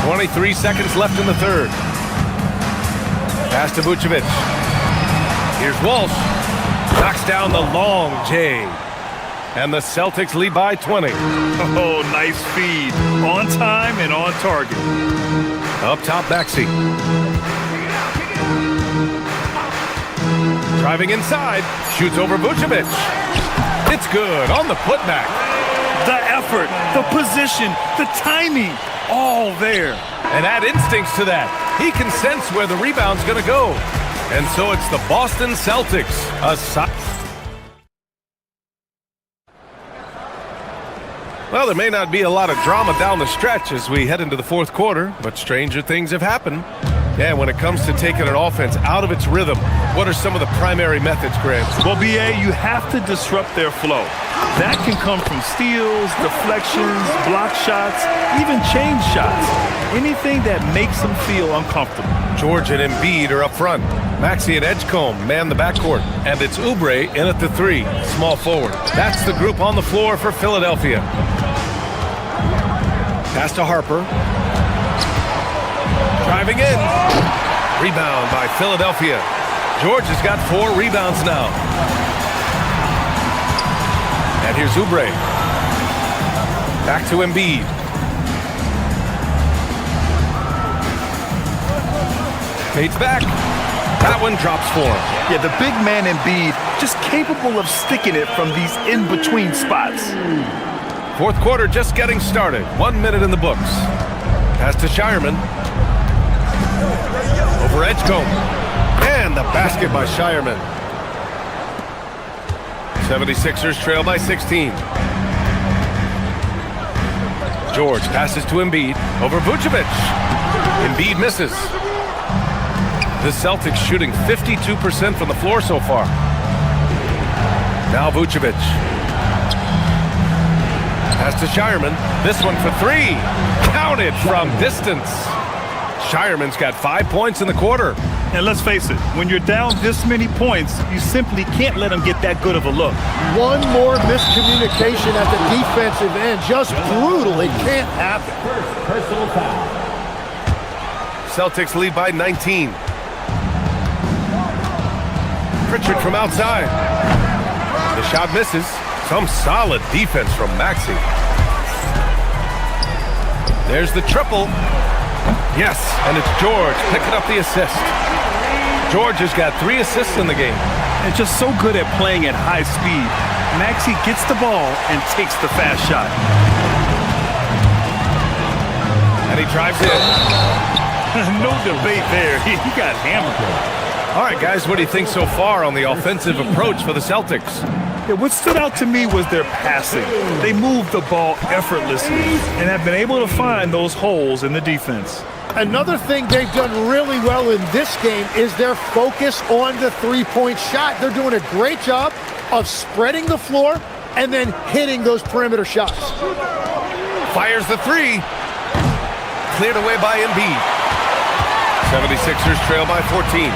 23 seconds left in the third. Pass to Vucevic. Here's Walsh. Knocks down the long J. And the Celtics lead by 20. Oh, nice feed. On time and on target. Up top, Maxey. Driving inside. Shoots over Vucevic. It's good on the putback. The effort, the position, the timing, all there. And add instincts to that. He can sense where the rebound's going to go. And so it's the Boston Celtics. Well, there may not be a lot of drama down the stretch as we head into the fourth quarter, but stranger things have happened. And when it comes to taking an offense out of its rhythm, what are some of the primary methods, Grant? Well, B.A., you have to disrupt their flow. That can come from steals, deflections, block shots, even change shots. Anything that makes them feel uncomfortable. George and Embiid are up front. Maxey and Edgecombe man the backcourt. And it's Oubre in at the 3, small forward. That's the group on the floor for Philadelphia. Pass to Harper. Driving in. Rebound by Philadelphia. George has got 4 rebounds now. And here's Oubre. Back to Embiid. Fades back. That one drops for him. Yeah, the big man Embiid just capable of sticking it from these in-between spots. Fourth quarter just getting started. 1 minute in the books. Pass to Shireman. Over Edgecombe. And the basket by Shireman. 76ers trail by 16. George passes to Embiid. Over Vucevic. Embiid misses. The Celtics shooting 52% from the floor so far. Now Vucevic. Pass to Shireman. This one for 3. Counted from distance. Shireman's got 5 points in the quarter. And let's face it, when you're down this many points, you simply can't let them get that good of a look. One more miscommunication at the defensive end. Just brutal. It can't happen. First personal foul. Celtics lead by 19. Pritchard from outside. The shot misses. Some solid defense from Maxey. There's the triple. Yes, and it's George picking up the assist. George has got 3 assists in the game. And just so good at playing at high speed. Maxey gets the ball and takes the fast shot. And he drives in. No debate there. He got hammered. All right, guys, what do you think so far on the offensive approach for the Celtics? Yeah, what stood out to me was their passing. They moved the ball effortlessly and have been able to find those holes in the defense. Another thing they've done really well in this game is their focus on the three-point shot. They're doing a great job of spreading the floor and then hitting those perimeter shots. Fires the 3. Cleared away by Embiid. 76ers trail by 14.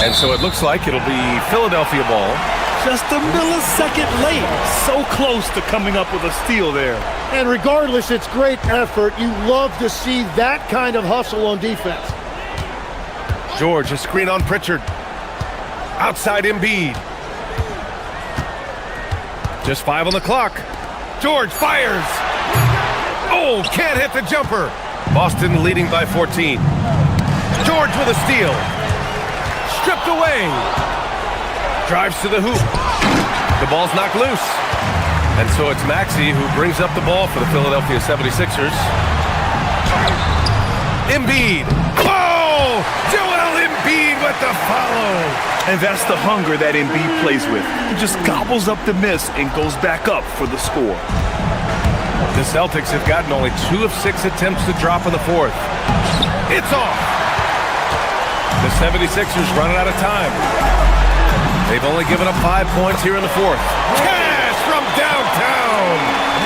And so it looks like it'll be Philadelphia ball. Just a millisecond late. So close to coming up with a steal there. And regardless, it's great effort. You love to see that kind of hustle on defense. George, a screen on Pritchard. Outside Embiid. Just 5 on the clock. George fires. Oh, can't hit the jumper. Boston leading by 14. George with a steal. Stripped away. Drives to the hoop. The ball's knocked loose. And so it's Maxey who brings up the ball for the Philadelphia 76ers. Embiid. Oh! Joel Embiid with the follow. And that's the hunger that Embiid plays with. He just gobbles up the miss and goes back up for the score. The Celtics have gotten only 2 of 6 attempts to drop in the 4th. It's off. The 76ers running out of time. They've only given up 5 points here in the 4th. Cash from downtown.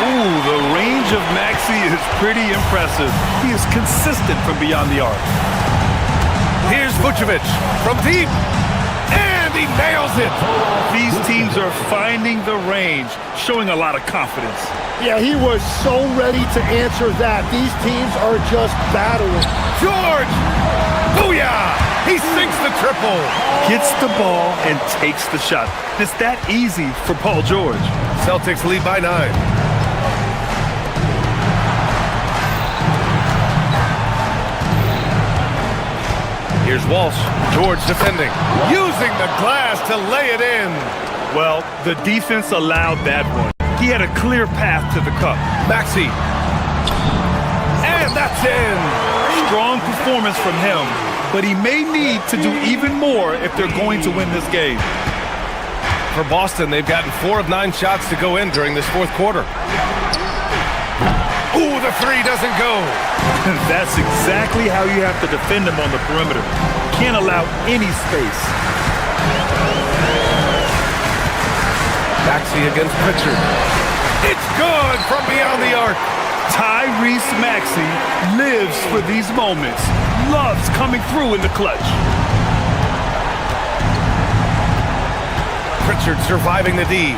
Ooh, the range of Maxey is pretty impressive. He is consistent from beyond the arc. Here's Vucevic from deep. And he nails it. These teams are finding the range, showing a lot of confidence. Yeah, he was so ready to answer that. These teams are just battling. George! Booyah! He sinks the triple. Gets the ball and takes the shot. It's that easy for Paul George. Celtics lead by 9. Here's Walsh. George defending. Using the glass to lay it in. Well, the defense allowed that one. He had a clear path to the cup. Maxey. And that's in. Strong performance from him, but he may need to do even more if they're going to win this game. For Boston, they've gotten 4 of 9 shots to go in during this 4th quarter. Ooh, the 3 doesn't go. That's exactly how you have to defend him on the perimeter. Can't allow any space. Maxey against Pritchard. It's good from beyond the arc. Tyrese Maxey lives for these moments. Loves coming through in the clutch. Pritchard surviving the D.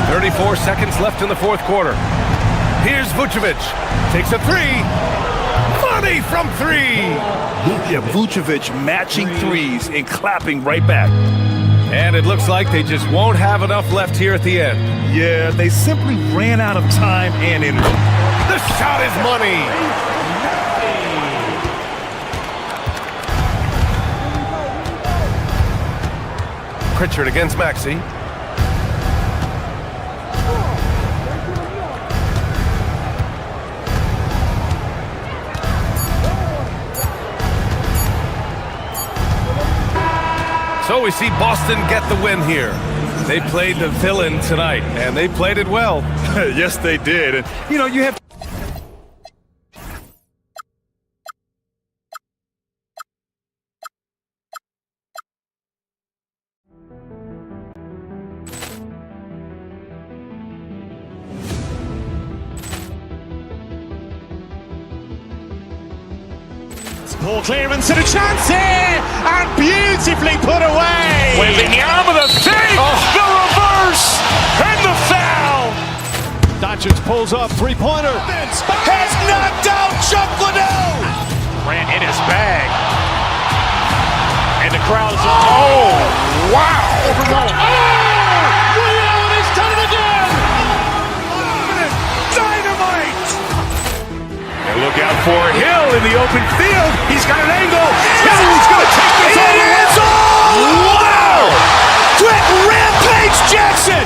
34 seconds left in the 4th quarter. Here's Vucevic. Takes a 3. Money from 3. Yeah, Vucevic matching threes and clapping right back. And it looks like they just won't have enough left here at the end. Yeah, they simply ran out of time and energy. The shot is money. Pritchard against Maxey. So we see Boston get the win here. They played the villain tonight, and they played it well. Yes, they did. And, you know, you have Ball clearance and a chance here, and beautifully put away. Wembanyama the save, the reverse, and the foul. Doncic pulls up, three-pointer. Has knocked out Chuck Liddell. Ran in his bag. And the crowd is, oh, wow. He's done it again. Dynamite. And look out for Hill in the open field. He's got an angle. Hill's going to take this all the way. Wow. Quick rampage Jackson.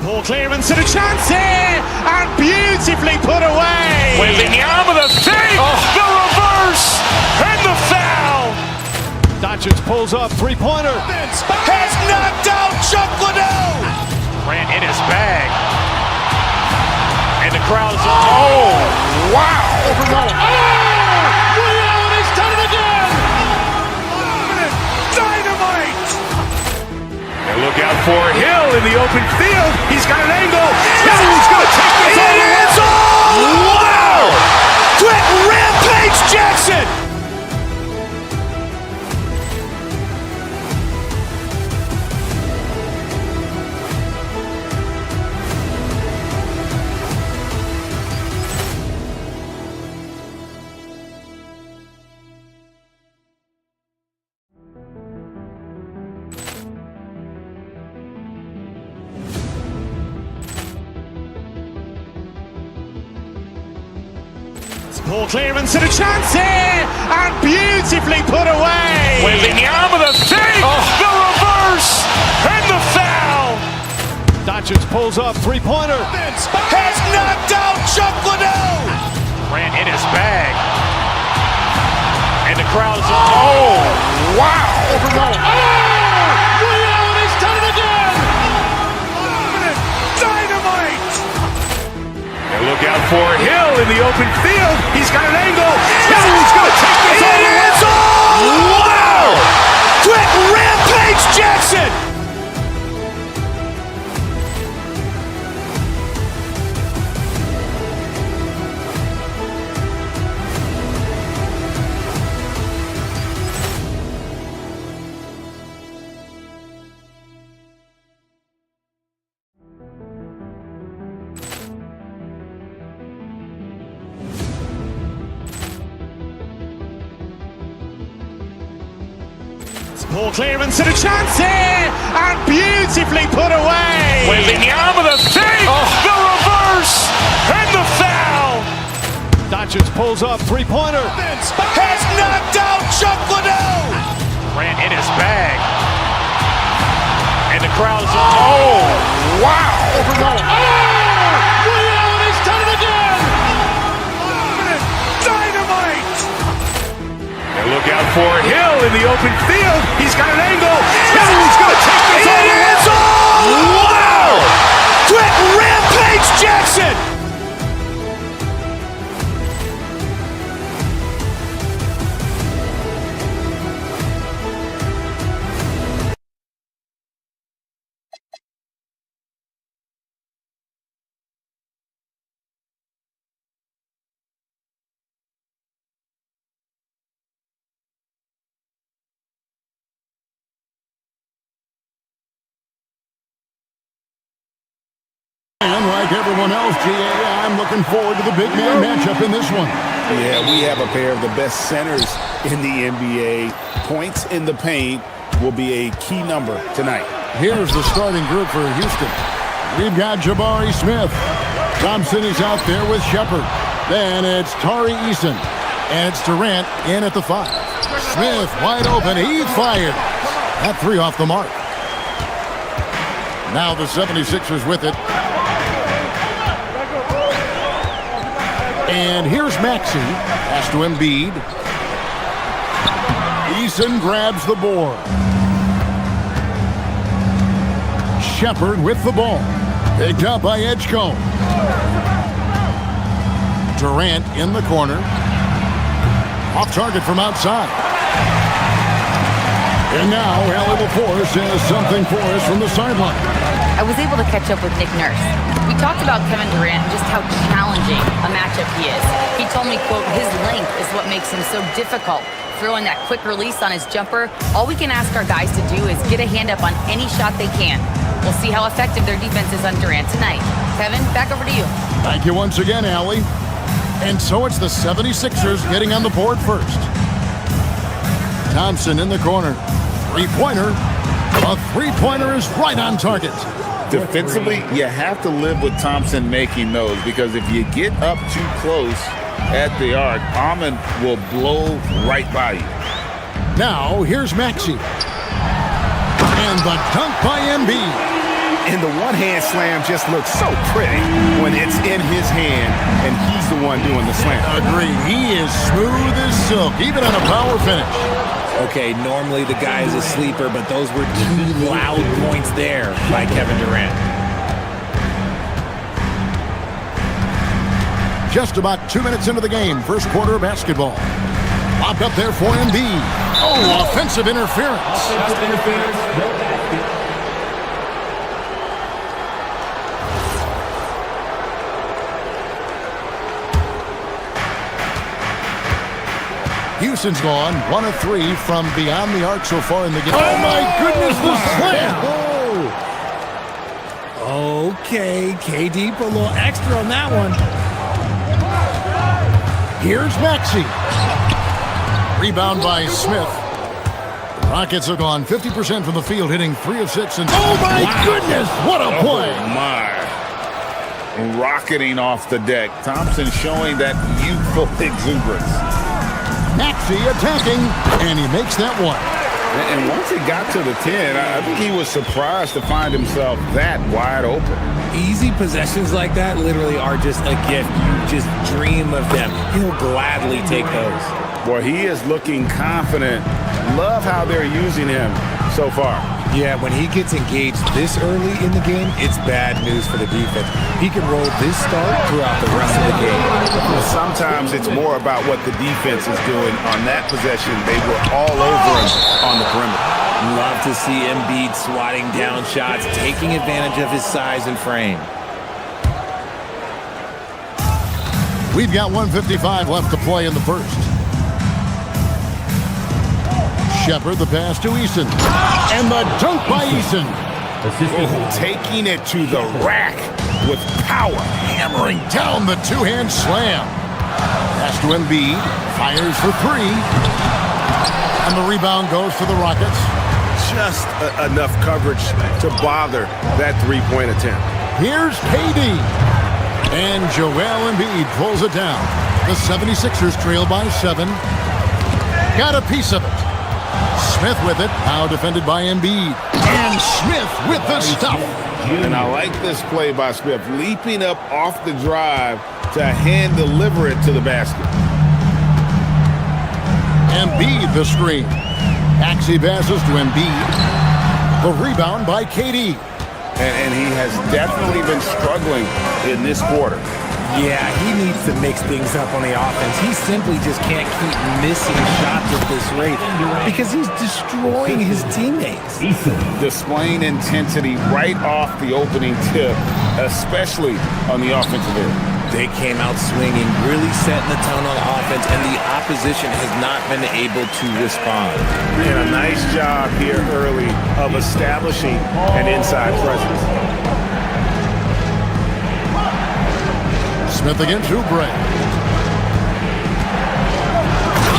Ball clearance and a chance here, and beautifully put away. Wembanyama the save, the reverse, and the foul. Doncic pulls up, three-pointer. Has knocked out Chuck Liddell. Ran in his bag. And the crowd is, oh, wow. He's done it again. Dynamite. And look out for Hill in the open field. He's got an angle. Hill's going to take this all the way. Wow. Quick rampage Jackson. Ball clearance and a chance here, and beautifully put away. Wembanyama the save, the reverse, and the foul. Doncic pulls up, three-pointer. Has knocked out Chuck Liddell. Ran in his bag. And the crowd is, oh, wow. He's done it again. Dynamite. And look out for Hill in the open field. He's got an angle. Hill's going to take this all the way. Wow. Quick rampage Jackson. Ball clearance and a chance here, and beautifully put away. Wembanyama the save, the reverse, and the foul. Doncic pulls up, three-pointer. Has knocked out Chuck Liddell. Ran in his bag. And the crowd is, oh, wow. He's done it again. Dynamite. And look out for Hill in the open field. He's got an angle. Hill's going to take this all the way. Wow. Quick rampage Jackson. And like everyone else, GA, I'm looking forward to the big man matchup in this one. Yeah, we have a pair of the best centers in the NBA. Points in the paint will be a key number tonight. Here's the starting group for Houston. We've got Jabari Smith. Thompson is out there with Shepard. Then it's Tari Eason. And it's Durant in at the 5. Smith wide open. He fires. That three off the mark. Now the 76ers with it. And here's Maxey. Pass to Embiid. Eason grabs the board. Shepard with the ball. Picked up by Edgecombe. Durant in the corner. Off target from outside. And now, Allie LaForce has something for us from the sideline. I was able to catch up with Nick Nurse. We talked about Kevin Durant and just how challenging a matchup he is. He told me, quote, his length is what makes him so difficult. Throwing that quick release on his jumper, all we can ask our guys to do is get a hand up on any shot they can. We'll see how effective their defense is on Durant tonight. Kevin, back over to you. Thank you once again, Allie. And so it's the 76ers getting on the board first. Thompson in the corner. Three-pointer. A three-pointer is right on target. Defensively, you have to live with Thompson making those, because if you get up too close at the arc, Ahmed will blow right by you. Now, here's Maxey. And the dunk by Embiid. And the one-hand slam just looks so pretty when it's in his hand and he's the one doing the slam. Agreed. He is smooth as silk, even on a power finish. Okay, normally the guy is a sleeper, but those were two loud points there by Kevin Durant. Just about 2 minutes into the game, first quarter of basketball. Lobbed up there for Embiid. Oh, offensive interference. Houston's gone 1 of 3 from beyond the arc so far in the game. Oh my goodness, the slam! Oh. Okay, KD put a little extra on that one. Here's Maxey. Rebound by Smith. The Rockets have gone 50% from the field, hitting 3 of 6. And oh my goodness, what a play! Oh my. Rocketing off the deck. Thompson showing that youthful exuberance. Maxey attacking, and he makes that one. And once he got to the 10, I think he was surprised to find himself that wide open. Easy possessions like that literally are just a gift. You just dream of them. He'll gladly take those. Boy, he is looking confident. Love how they're using him so far. Yeah, when he gets engaged this early in the game, it's bad news for the defense. He can roll this start throughout the rest of the game. Sometimes it's more about what the defense is doing. On that possession, they were all over him on the perimeter. Love to see Embiid swatting down shots, taking advantage of his size and frame. We've got 1:55 left to play in the first. Shepard, the pass to Eason. And the dunk by Eason. Taking it to the rack with power. Hammering down the two-hand slam. Pass to Embiid. Fires for 3. And the rebound goes to the Rockets. Just enough coverage to bother that three-point attempt. Here's KD. And Joel Embiid pulls it down. The 76ers trail by 7. Got a piece of it. Smith with it, now defended by Embiid. And Smith with the stuff. And I like this play by Smith, leaping up off the drive to hand deliver it to the basket. Embiid the screen. Maxey passes to Embiid. The rebound by KD. And he has definitely been struggling in this quarter. Yeah, he needs to mix things up on the offense. He simply just can't keep missing shots at this rate because he's destroying his teammates. Displaying intensity right off the opening tip, especially on the offensive end. They came out swinging, really setting the tone on offense, and the opposition has not been able to respond. And a nice job here early of establishing an inside presence. Smith against Oubre.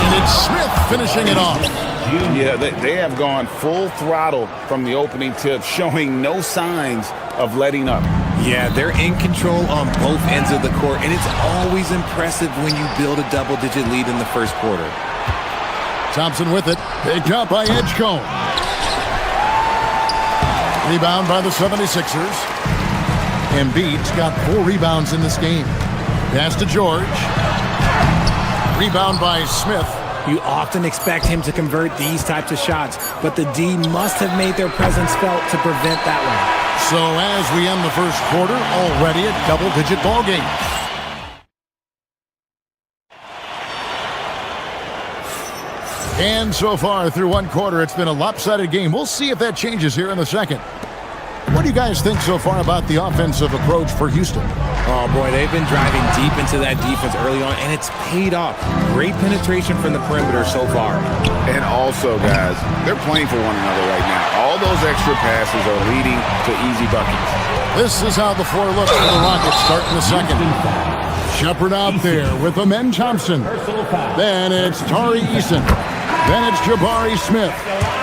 And it's Smith finishing it off. Yeah, they have gone full throttle from the opening tip, showing no signs of letting up. Yeah, they're in control on both ends of the court, and it's always impressive when you build a double-digit lead in the first quarter. Thompson with it. Picked up by Edgecombe. Rebound by the 76ers. Embiid's got 4 rebounds in this game. Pass to George. Rebound by Smith. You often expect him to convert these types of shots, but the D must have made their presence felt to prevent that one. So as we end the first quarter, already a double-digit ball game. And so far through one quarter, it's been a lopsided game. We'll see if that changes here in the second. What do you guys think so far about the offensive approach for Houston? Oh, boy, they've been driving deep into that defense early on, and it's paid off. Great penetration from the perimeter so far. And also, guys, they're playing for one another right now. All those extra passes are leading to easy buckets. This is how the floor looks for the Rockets starting the second. Shepherd out there with Amen Thompson. Then it's Tari Eason. Then it's Jabari Smith.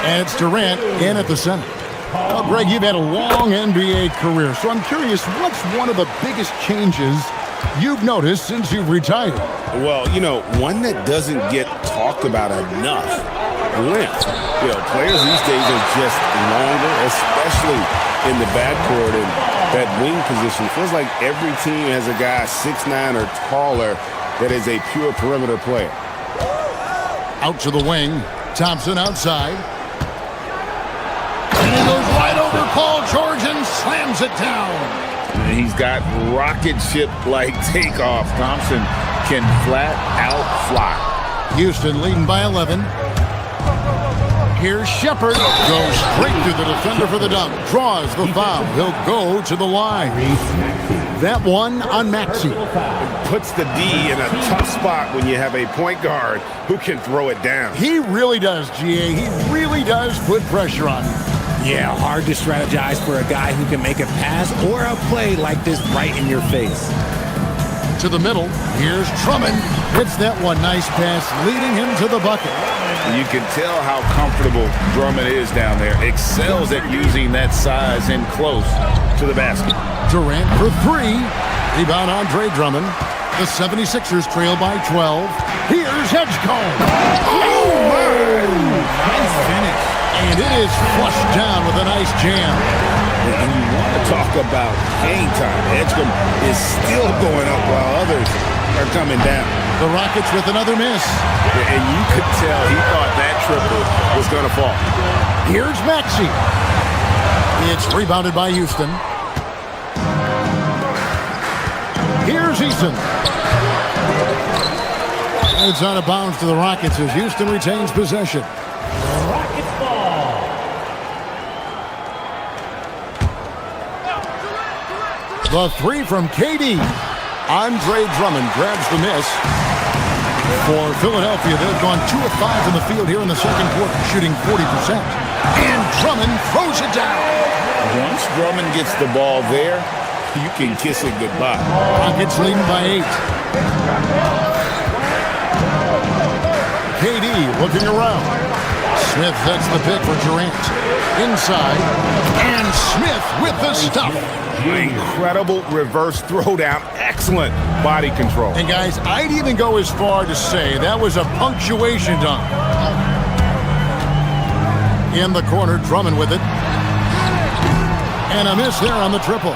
And it's Durant in at the center. Well, Greg, you've had a long NBA career, so I'm curious, what's one of the biggest changes you've noticed since you've retired? Well, one that doesn't get talked about enough, length. Players these days are just longer, especially in the backcourt and that wing position. Feels like every team has a guy 6'9" or taller that is a pure perimeter player. Out to the wing. Thompson outside. And he goes right over Paul George and slams it down. And he's got rocket ship-like takeoff. Thompson can flat out fly. Houston leading by 11. Here's Shepherd. Goes straight to the defender for the dunk. Draws the foul. He'll go to the line. That one on Maxey. Puts the D in a tough spot when you have a point guard who can throw it down. He really does, GA. He really does put pressure on him. Yeah, hard to strategize for a guy who can make a pass or a play like this right in your face. To the middle. Here's Drummond. Hits that one. Nice pass, leading him to the bucket. You can tell how comfortable Drummond is down there. Excels at using that size in close to the basket. Durant for three. Rebound Andre Drummond. The 76ers trail by 12. Here's Edgecombe. Oh, my! Nice finish. And it is flushed down with a nice jam. And you want to talk about hang time. Edgecombe is still going up while others are coming down. The Rockets with another miss. And you could tell he thought that triple was going to fall. Here's Maxey. It's rebounded by Houston. Here's Eason. It's out of bounds to the Rockets as Houston retains possession. Rockets ball. The three from KD. Andre Drummond grabs the miss. For Philadelphia, they've gone 2 of 5 from the field here in the second quarter, shooting 40%. And Drummond throws it down. Once Drummond gets the ball there, you can kiss it goodbye. Rockets leading by 8. KD looking around. Smith sets the pick for Durant. Inside. And Smith with the stuff. Incredible reverse throwdown. Excellent body control. And guys, I'd even go as far to say that was a punctuation dunk. In the corner, Drummond with it. And a miss there on the triple.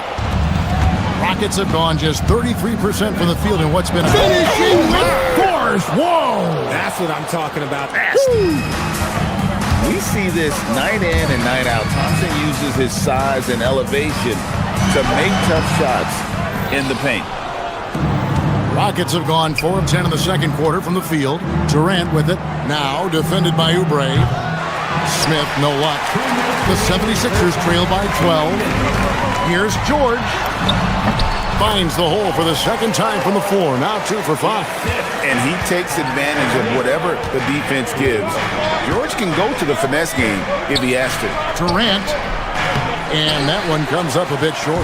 Rockets have gone just 33% from the field in what's been a finishing with force. Whoa! That's what I'm talking about. We see this night in and night out. Thompson uses his size and elevation to make tough shots in the paint. Rockets have gone 4 of 10 in the second quarter from the field. Durant with it. Now defended by Oubre. Smith, no luck. The 76ers trail by 12. Here's George. Finds the hole for the second time from the floor. Now 2 for 5. And he takes advantage of whatever the defense gives. George can go to the finesse game if he has to. Durant. And that one comes up a bit short.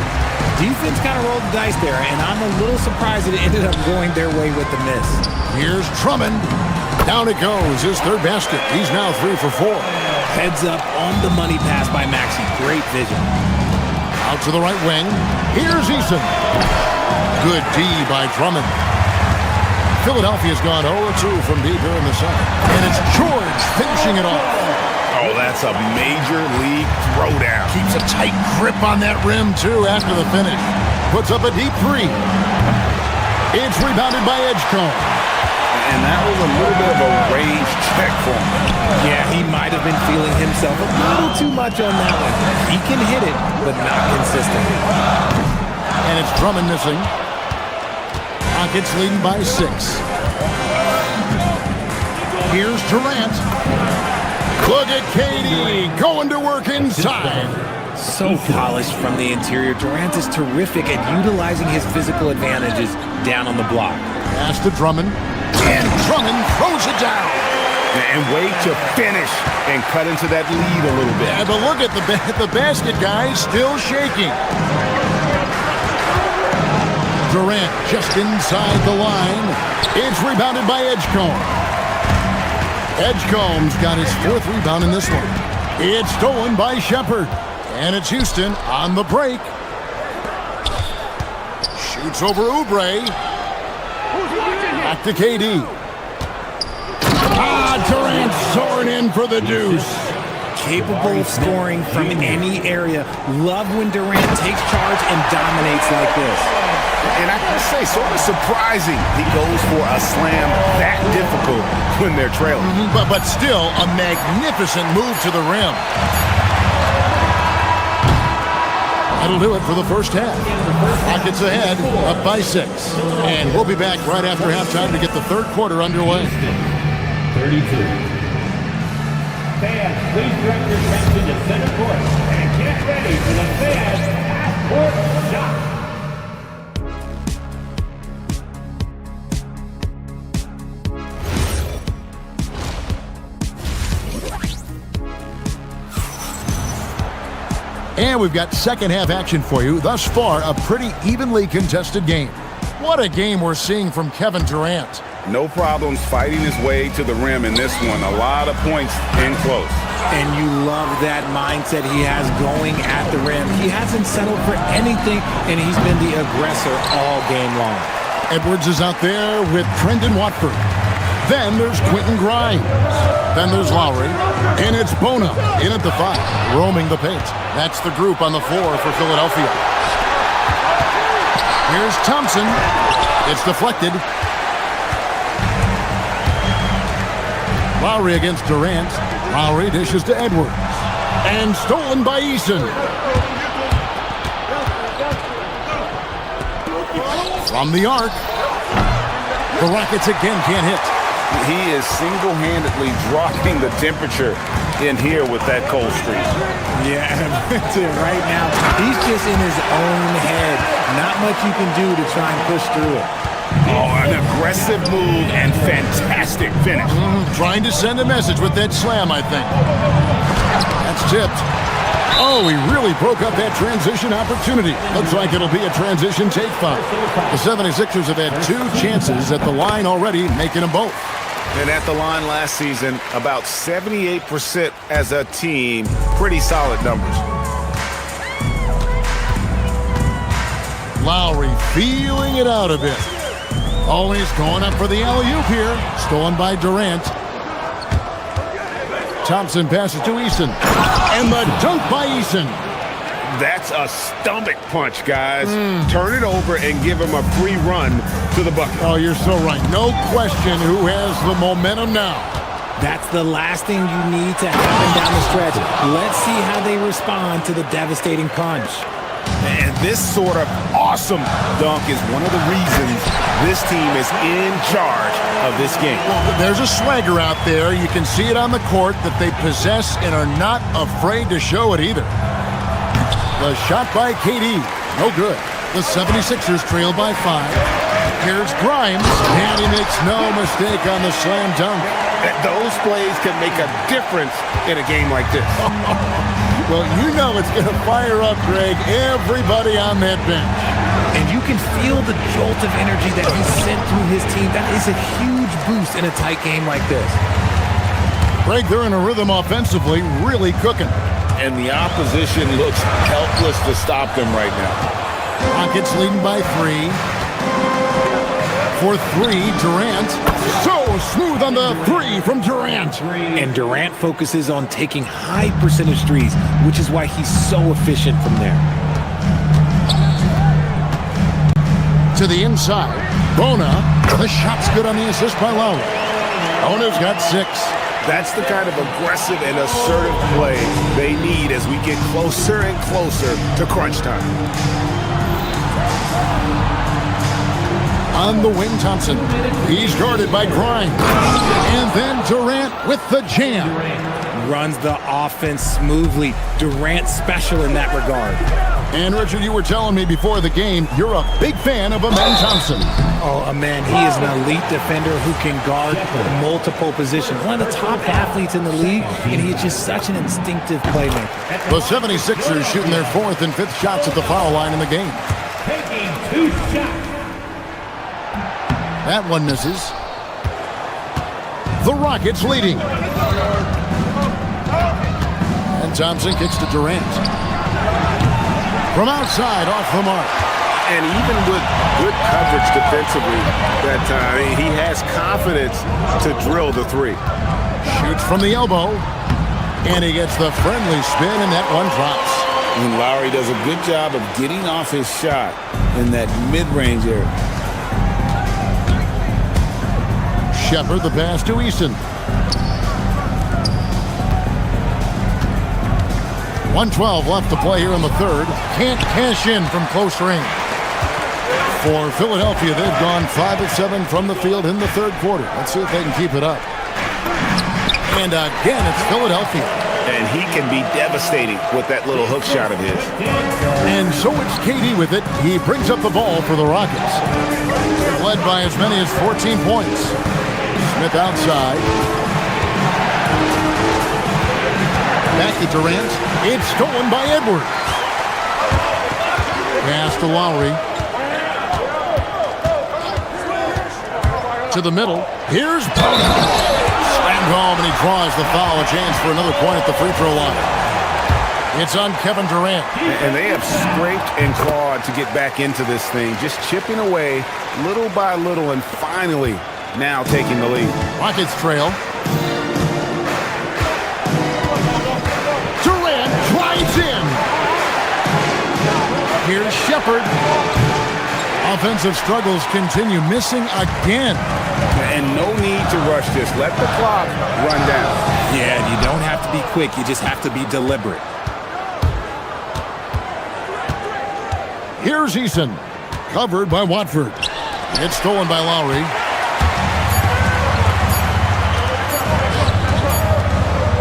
Defense kind of rolled the dice there, and I'm a little surprised that it ended up going their way with the miss. Here's Drummond. Down it goes. His third basket. He's now 3 for 4. Heads up on the money pass by Maxey. Great vision. Out to the right wing. Here's Eason. Good D by Drummond. Philadelphia's gone 0-2 from deep here in the second. And it's George finishing it off. Oh, that's a major league throwdown. Keeps a tight grip on that rim, too, after the finish. Puts up a deep 3. It's rebounded by Edgecombe. And that was a little bit of a rage check for him. Yeah, he might have been feeling himself a little too much on that one. He can hit it, but not consistent. And it's Drummond missing. Rockets leading by 6. Here's Durant. Look at KD going to work inside. So polished from the interior. Durant is terrific at utilizing his physical advantages down on the block. Pass to Drummond. And Drummond throws it down. And wait to finish and cut into that lead a little bit. Yeah, but look at the basket, guys, still shaking. Durant just inside the line. It's rebounded by Edgecombe. Edgecombe's got his 4th rebound in this one. It's stolen by Shepherd. And it's Houston on the break. Shoots over Oubre. Back to KD. Durant soaring in for the deuce. Capable of scoring from any area. Love when Durant takes charge and dominates like this. And I can say, sort of surprising, he goes for a slam that difficult when they're trailing. But still, a magnificent move to the rim. That'll do it for the first half. Rockets ahead, up by 6. And we'll be back right after halftime to get the third quarter underway. 32. Fans, please direct your attention to center court and get ready for the fans half-court shot. And we've got second half action for you. Thus far, a pretty evenly contested game. What a game we're seeing from Kevin Durant. No problems fighting his way to the rim in this one. A lot of points in close. And you love that mindset he has going at the rim. He hasn't settled for anything, and he's been the aggressor all game long. Edwards is out there with Trendon Watford. Then there's Quentin Grimes. Then there's Lowry. And it's Bona in at the 5, roaming the paint. That's the group on the floor for Philadelphia. Here's Thompson. It's deflected. Lowry against Durant. Lowry dishes to Edwards. And stolen by Eason. From the arc. The Rockets again can't hit. He is single-handedly dropping the temperature in here with that cold streak. Yeah, that's it right now. He's just in his own head. Not much you can do to try and push through it. Oh, an aggressive move and fantastic finish. Trying to send a message with that slam, I think. That's tipped. Oh, he really broke up that transition opportunity. Looks like it'll be a transition take foul. The 76ers have had 2 chances at the line already, making them both. And at the line last season, about 78% as a team. Pretty solid numbers. Lowry feeling it out a bit. Always going up for the alley-oop here. Stolen by Durant. Thompson passes to Eason. And the dunk by Eason. That's a stomach punch, guys. Turn it over and give him a free run to the bucket. Oh, you're so right. No question who has the momentum now. That's the last thing you need to happen down the stretch. Let's see how they respond to the devastating punch. And this sort of awesome dunk is one of the reasons this team is in charge of this game. There's a swagger out there. You can see it on the court that they possess and are not afraid to show it either. The shot by KD. No good. The 76ers trail by 5. Here's Grimes. And he makes no mistake on the slam dunk. Those plays can make a difference in a game like this. Well, you know it's going to fire up, Greg, everybody on that bench. And you can feel the jolt of energy that he sent through his team. That is a huge boost in a tight game like this. Greg, they're in a rhythm offensively, really cooking. And the opposition looks helpless to stop them right now. Rockets leading by 3. For 3, Durant. So smooth on the 3 from Durant. And Durant focuses on taking high percentage threes, which is why he's so efficient from there. To the inside. Bona The shot's good on the assist by Lowry. Ona's got 6. That's the kind of aggressive and assertive play they need as we get closer and closer to crunch time. On the wing, Thompson. He's guarded by Grimes. And then Durant with the jam. Runs the offense smoothly. Durant special in that regard. And Richard, you were telling me before the game, you're a big fan of Amen Thompson. Oh, Amen, he is an elite defender who can guard multiple positions. One of the top athletes in the league, and he's just such an instinctive playmaker. The 76ers shooting their 4th and 5th shots at the foul line in the game. Taking 2 shots. That one misses. The Rockets leading. And Thompson kicks to Durant. From outside, off the mark. And even with good coverage defensively that time, he has confidence to drill the 3. Shoots from the elbow. And he gets the friendly spin, and that one drops. And Lowry does a good job of getting off his shot in that mid-range area. Shepard, the pass to Eason. 1:12 left to play here in the third. Can't cash in from close range. For Philadelphia, they've gone 5 of 7 from the field in the third quarter. Let's see if they can keep it up. And again, it's Philadelphia. And he can be devastating with that little hook shot of his. And so it's KD with it. He brings up the ball for the Rockets. Led by as many as 14 points. Smith outside. Back to Durant. It's stolen by Edwards. Pass to Lowry. To the middle. Here's Panama. Slammed home, and he draws the foul. A chance for another point at the free throw line. It's on Kevin Durant. And they have scraped and clawed to get back into this thing. Just chipping away little by little, and finally now taking the lead. Rockets trail. Durant drives in. Here's Shepard. Offensive struggles continue, missing again. And no need to rush this. Let the clock run down. Yeah, you don't have to be quick. You just have to be deliberate. Here's Eason. Covered by Watford. It's stolen by Lowry.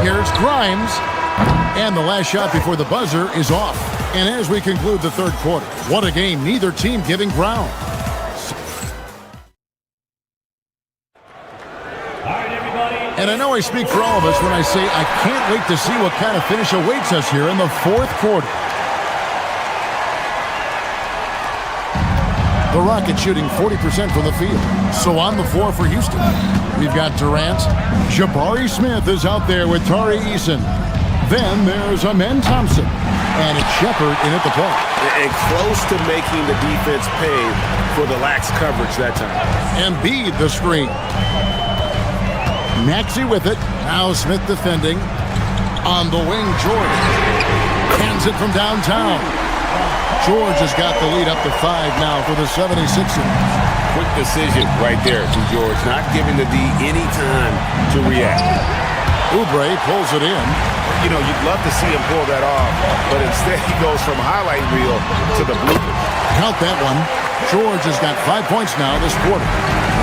Here's Grimes. And the last shot before the buzzer is off. And as we conclude the third quarter, what a game, neither team giving ground. And I know I speak for all of us when I say I can't wait to see what kind of finish awaits us here in the fourth quarter. The Rockets shooting 40% from the field. So on the floor for Houston, we've got Durant. Jabari Smith is out there with Tari Eason. Then there's Amen Thompson. And it's Shepard in at the play. And close to making the defense pay for the lax coverage that time. Embiid the screen. Maxey with it. Now Smith defending. On the wing, George. Hands it from downtown. George has got the lead up to 5 now for the 76ers. Quick decision right there to George. Not giving the D any time to react. Oubre pulls it in. You know, you'd love to see him pull that off, but instead he goes from highlight reel to the bloopers. Count that one. George has got 5 points now this quarter.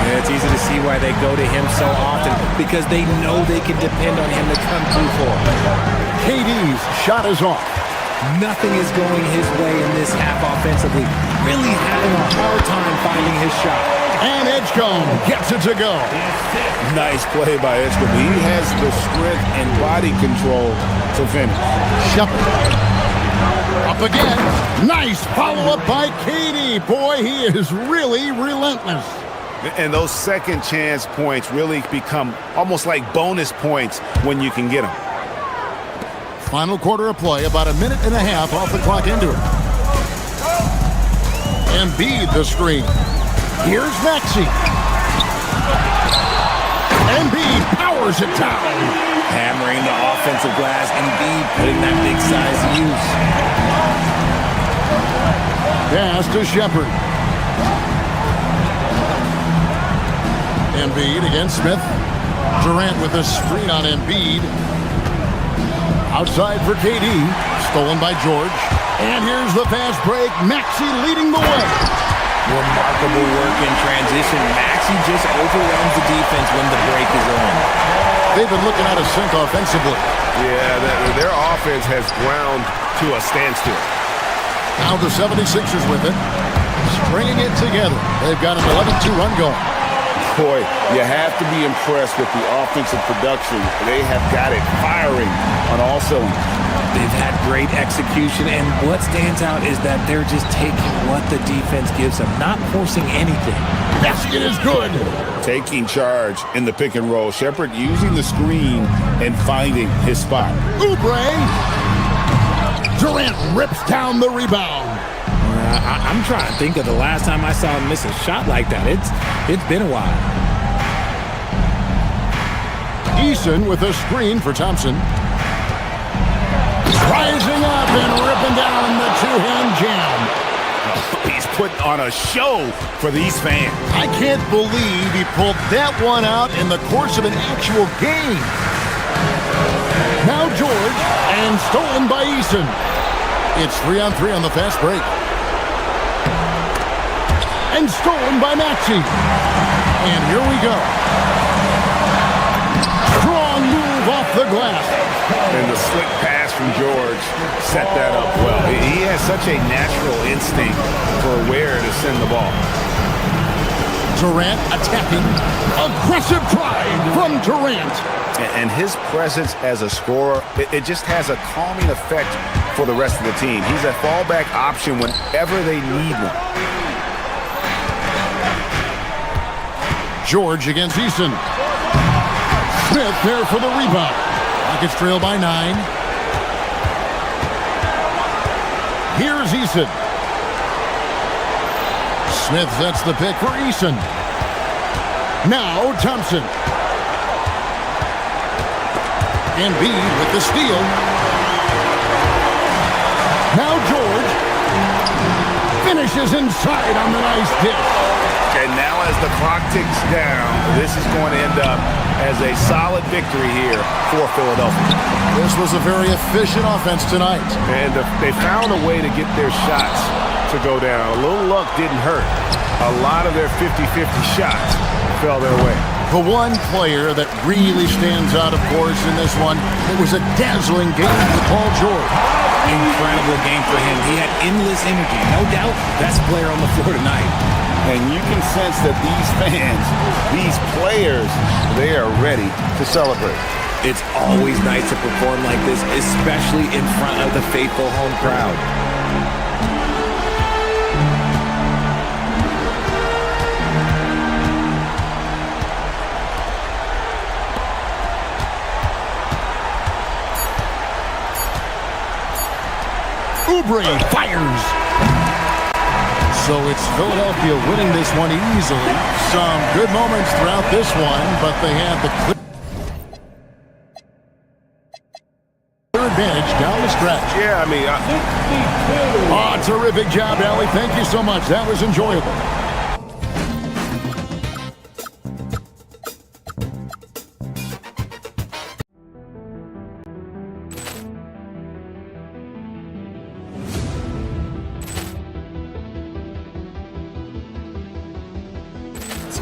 Yeah, it's easy to see why they go to him so often, because they know they can depend on him to come through for them. KD's shot is off. Nothing is going his way in this half offensively. Really having a hard time finding his shot. And Edgecombe gets it to go. Nice play by Edgecombe. He has the strength and body control to finish. Shepard. Up again. Nice follow-up by KD. Boy, he is really relentless. And those second chance points really become almost like bonus points when you can get them. Final quarter of play, about a minute and a half off the clock into it. Embiid the screen. Here's Maxey. Embiid powers it down. Hammering the offensive glass. Embiid putting that big size to use. Pass to Shepard. Embiid against Smith. Durant with a screen on Embiid. Outside for KD. Stolen by George. And here's the fast break. Maxey leading the way. Remarkable work in transition. Maxey just overwhelms the defense when the break is on. They've been looking out of sync offensively. Yeah, their offense has ground to a standstill. Now the 76ers with it. Stringing it together. They've got an 11-2 run going. Boy, you have to be impressed with the offensive production. They have got it firing on all cylinders. They've had great execution, and what stands out is that they're just taking what the defense gives them, not forcing anything. Basket is good. Taking charge in the pick and roll. Shepherd using the screen and finding his spot. Oubre. Durant rips down the rebound. I'm trying to think of the last time I saw him miss a shot like that. It's been a while. Eason with a screen for Thompson. Rising up and ripping down the two-hand jam. He's putting on a show for these fans. I can't believe he pulled that one out in the course of an actual game. Now George, and stolen by Eason. It's 3-on-3 on the fast break. And stolen by Maxey. And here we go. Strong move off the glass. And the slick pass from George set that up well. He has such a natural instinct for where to send the ball. Durant attacking. Aggressive drive from Durant. And his presence as a scorer, it just has a calming effect for the rest of the team. He's a fallback option whenever they need one. George against Eason. Smith there for the rebound. Rockets trail by 9. Here's Eason. Smith sets the pick for Eason. Now Thompson. Embiid with the steal. Now George finishes inside on the nice dish. And now as the clock ticks down, this is going to end up as a solid victory here for Philadelphia. This was a very efficient offense tonight. And they found a way to get their shots to go down. A little luck didn't hurt. A lot of their 50-50 shots fell their way. The one player that really stands out, of course, in this one, it was a dazzling game for Paul George. Incredible game for him. He had endless energy. No doubt, best player on the floor tonight. And you can sense that these fans, these players, they are ready to celebrate. It's always nice to perform like this, especially in front of the faithful home crowd. Oubre fires. So it's Philadelphia winning this one easily. Some good moments throughout this one, but they had the clear advantage down the stretch. Yeah, I mean... terrific job, Allie. Thank you so much. That was enjoyable.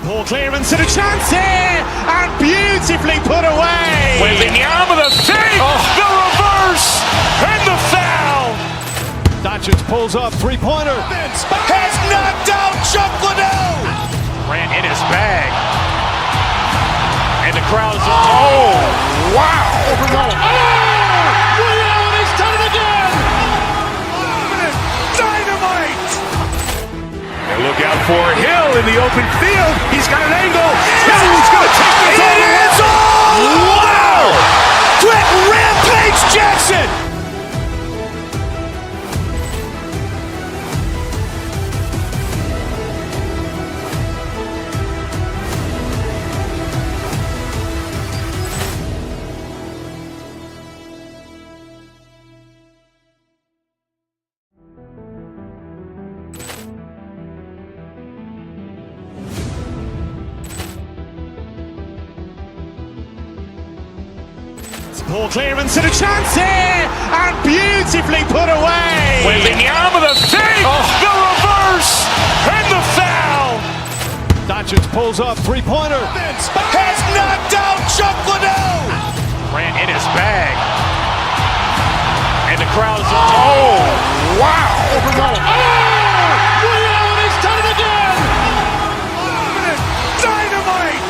Ball clearance and a chance here, and beautifully put away. Wembanyama the fake, the reverse, and the foul. Doncic pulls up, three-pointer. Has knocked out Chuck Liddell. Ran in his bag. And the crowd is... Oh, wow. He's done it again. Dynamite. And look out for Hill in the open field. He's got an angle. Hill's going to take this all the way. Wow! Quick rampage Jackson. Ball clearance and a chance here, and beautifully put away. Wembanyama with a fake, the reverse, and the foul. Doncic pulls up, three-pointer. Has knocked out Chuck Liddell. Grant in his bag. And the crowd's, oh, wow. He's done it again. Dynamite.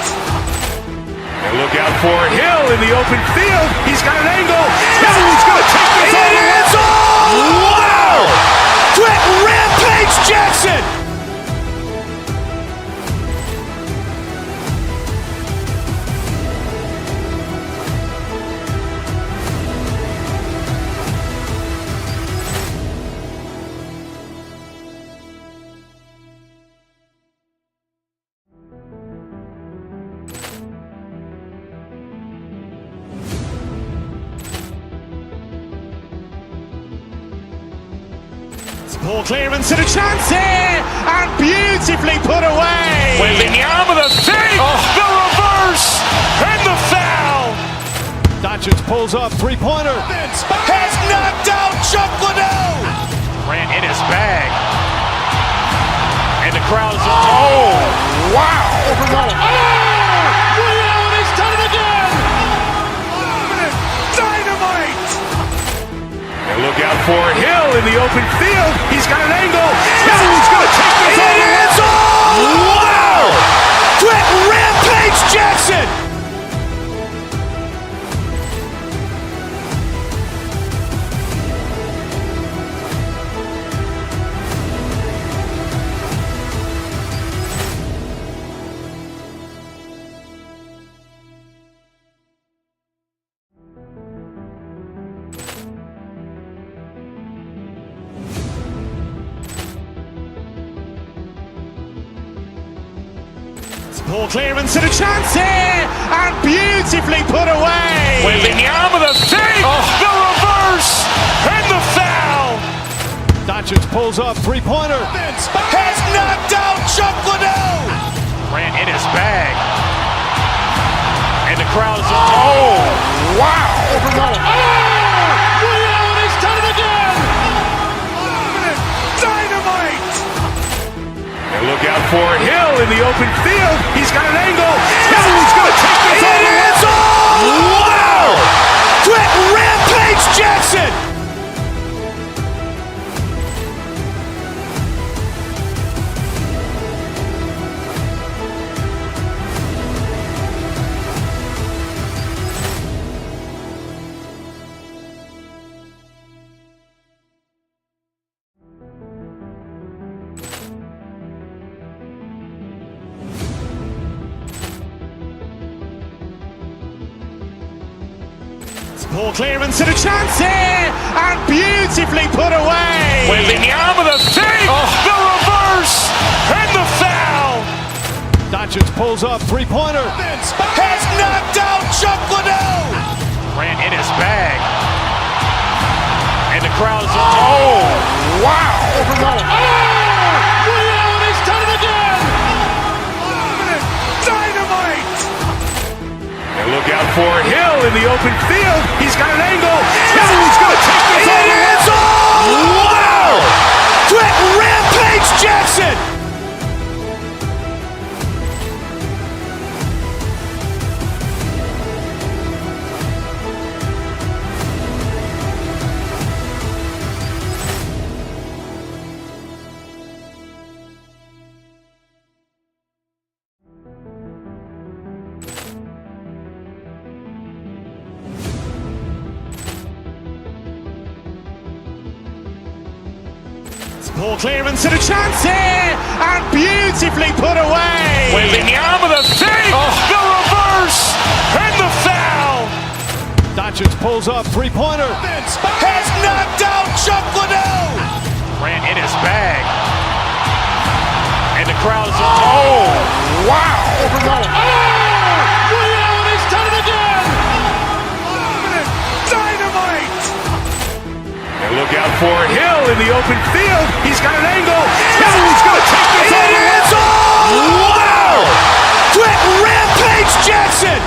And look out for Hill in the open field. He's got an angle. Hill's going to take this all the way. Wow. Quick Rampage Jackson. Ball clearance and a chance here, and beautifully put away. Wembanyama with a fake, the reverse, and the foul. Doncic pulls up, three-pointer. Has knocked out Chuck Liddell. Grant in his bag. And the crowd's, oh, wow. He's done it again. Dynamite. And look out for Hill in the open field. He's got an angle. Hill's going to take this all the way. Wow. Quick Rampage Jackson. Ball clearance and a chance here, and beautifully put away. Wembanyama with a fake, the reverse, and the foul. Doncic pulls up, three-pointer. Has knocked out Chuck Liddell. Grant in his bag. And the crowd's, oh, wow. He's done it again. Dynamite. And look out for Hill in the open field. He's got an angle. Hill's going to take this all the way. Wow. Quick Rampage Jackson. Ball clearance and a chance here, and beautifully put away. Wembanyama with a fake, the reverse, and the foul. Doncic pulls up, three-pointer. Has knocked out Chuck Liddell. Grant in his bag. And the crowd's, oh, wow. He's done it again. Dynamite. And look out for Hill in the open field. He's got an angle. Hill's going to take this all the way. Wow. Quick Rampage Jackson. Ball clearance and a chance here, and beautifully put away. Wembanyama with a fake, the reverse, and the foul. Doncic pulls up, three-pointer. Has knocked out Chuck Liddell. Grant in his bag. And the crowd's, oh, wow. He's done it again. Dynamite. And look out for Hill in the open field. He's got an angle. Hill's going to take this all the way. Wow. Quick Rampage Jackson.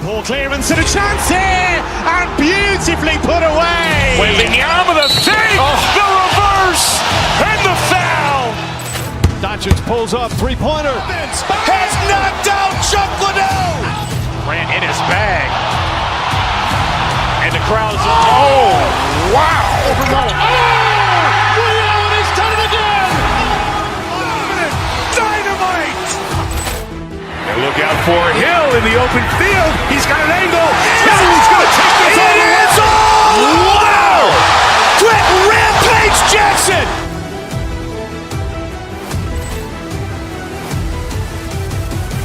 Ball clearance and a chance here, and beautifully put away. Wembanyama the fake, the reverse, and the foul. Doncic pulls up, three-pointer. Has knocked out Chuck Liddell. Ran in his bag. And the crowd is, oh, wow. Ray Allen has done it again. Dynamite. And look out for Hill in the open field. He's got an angle. Hill's going to take this all the way. Wow. Quick Rampage Jackson.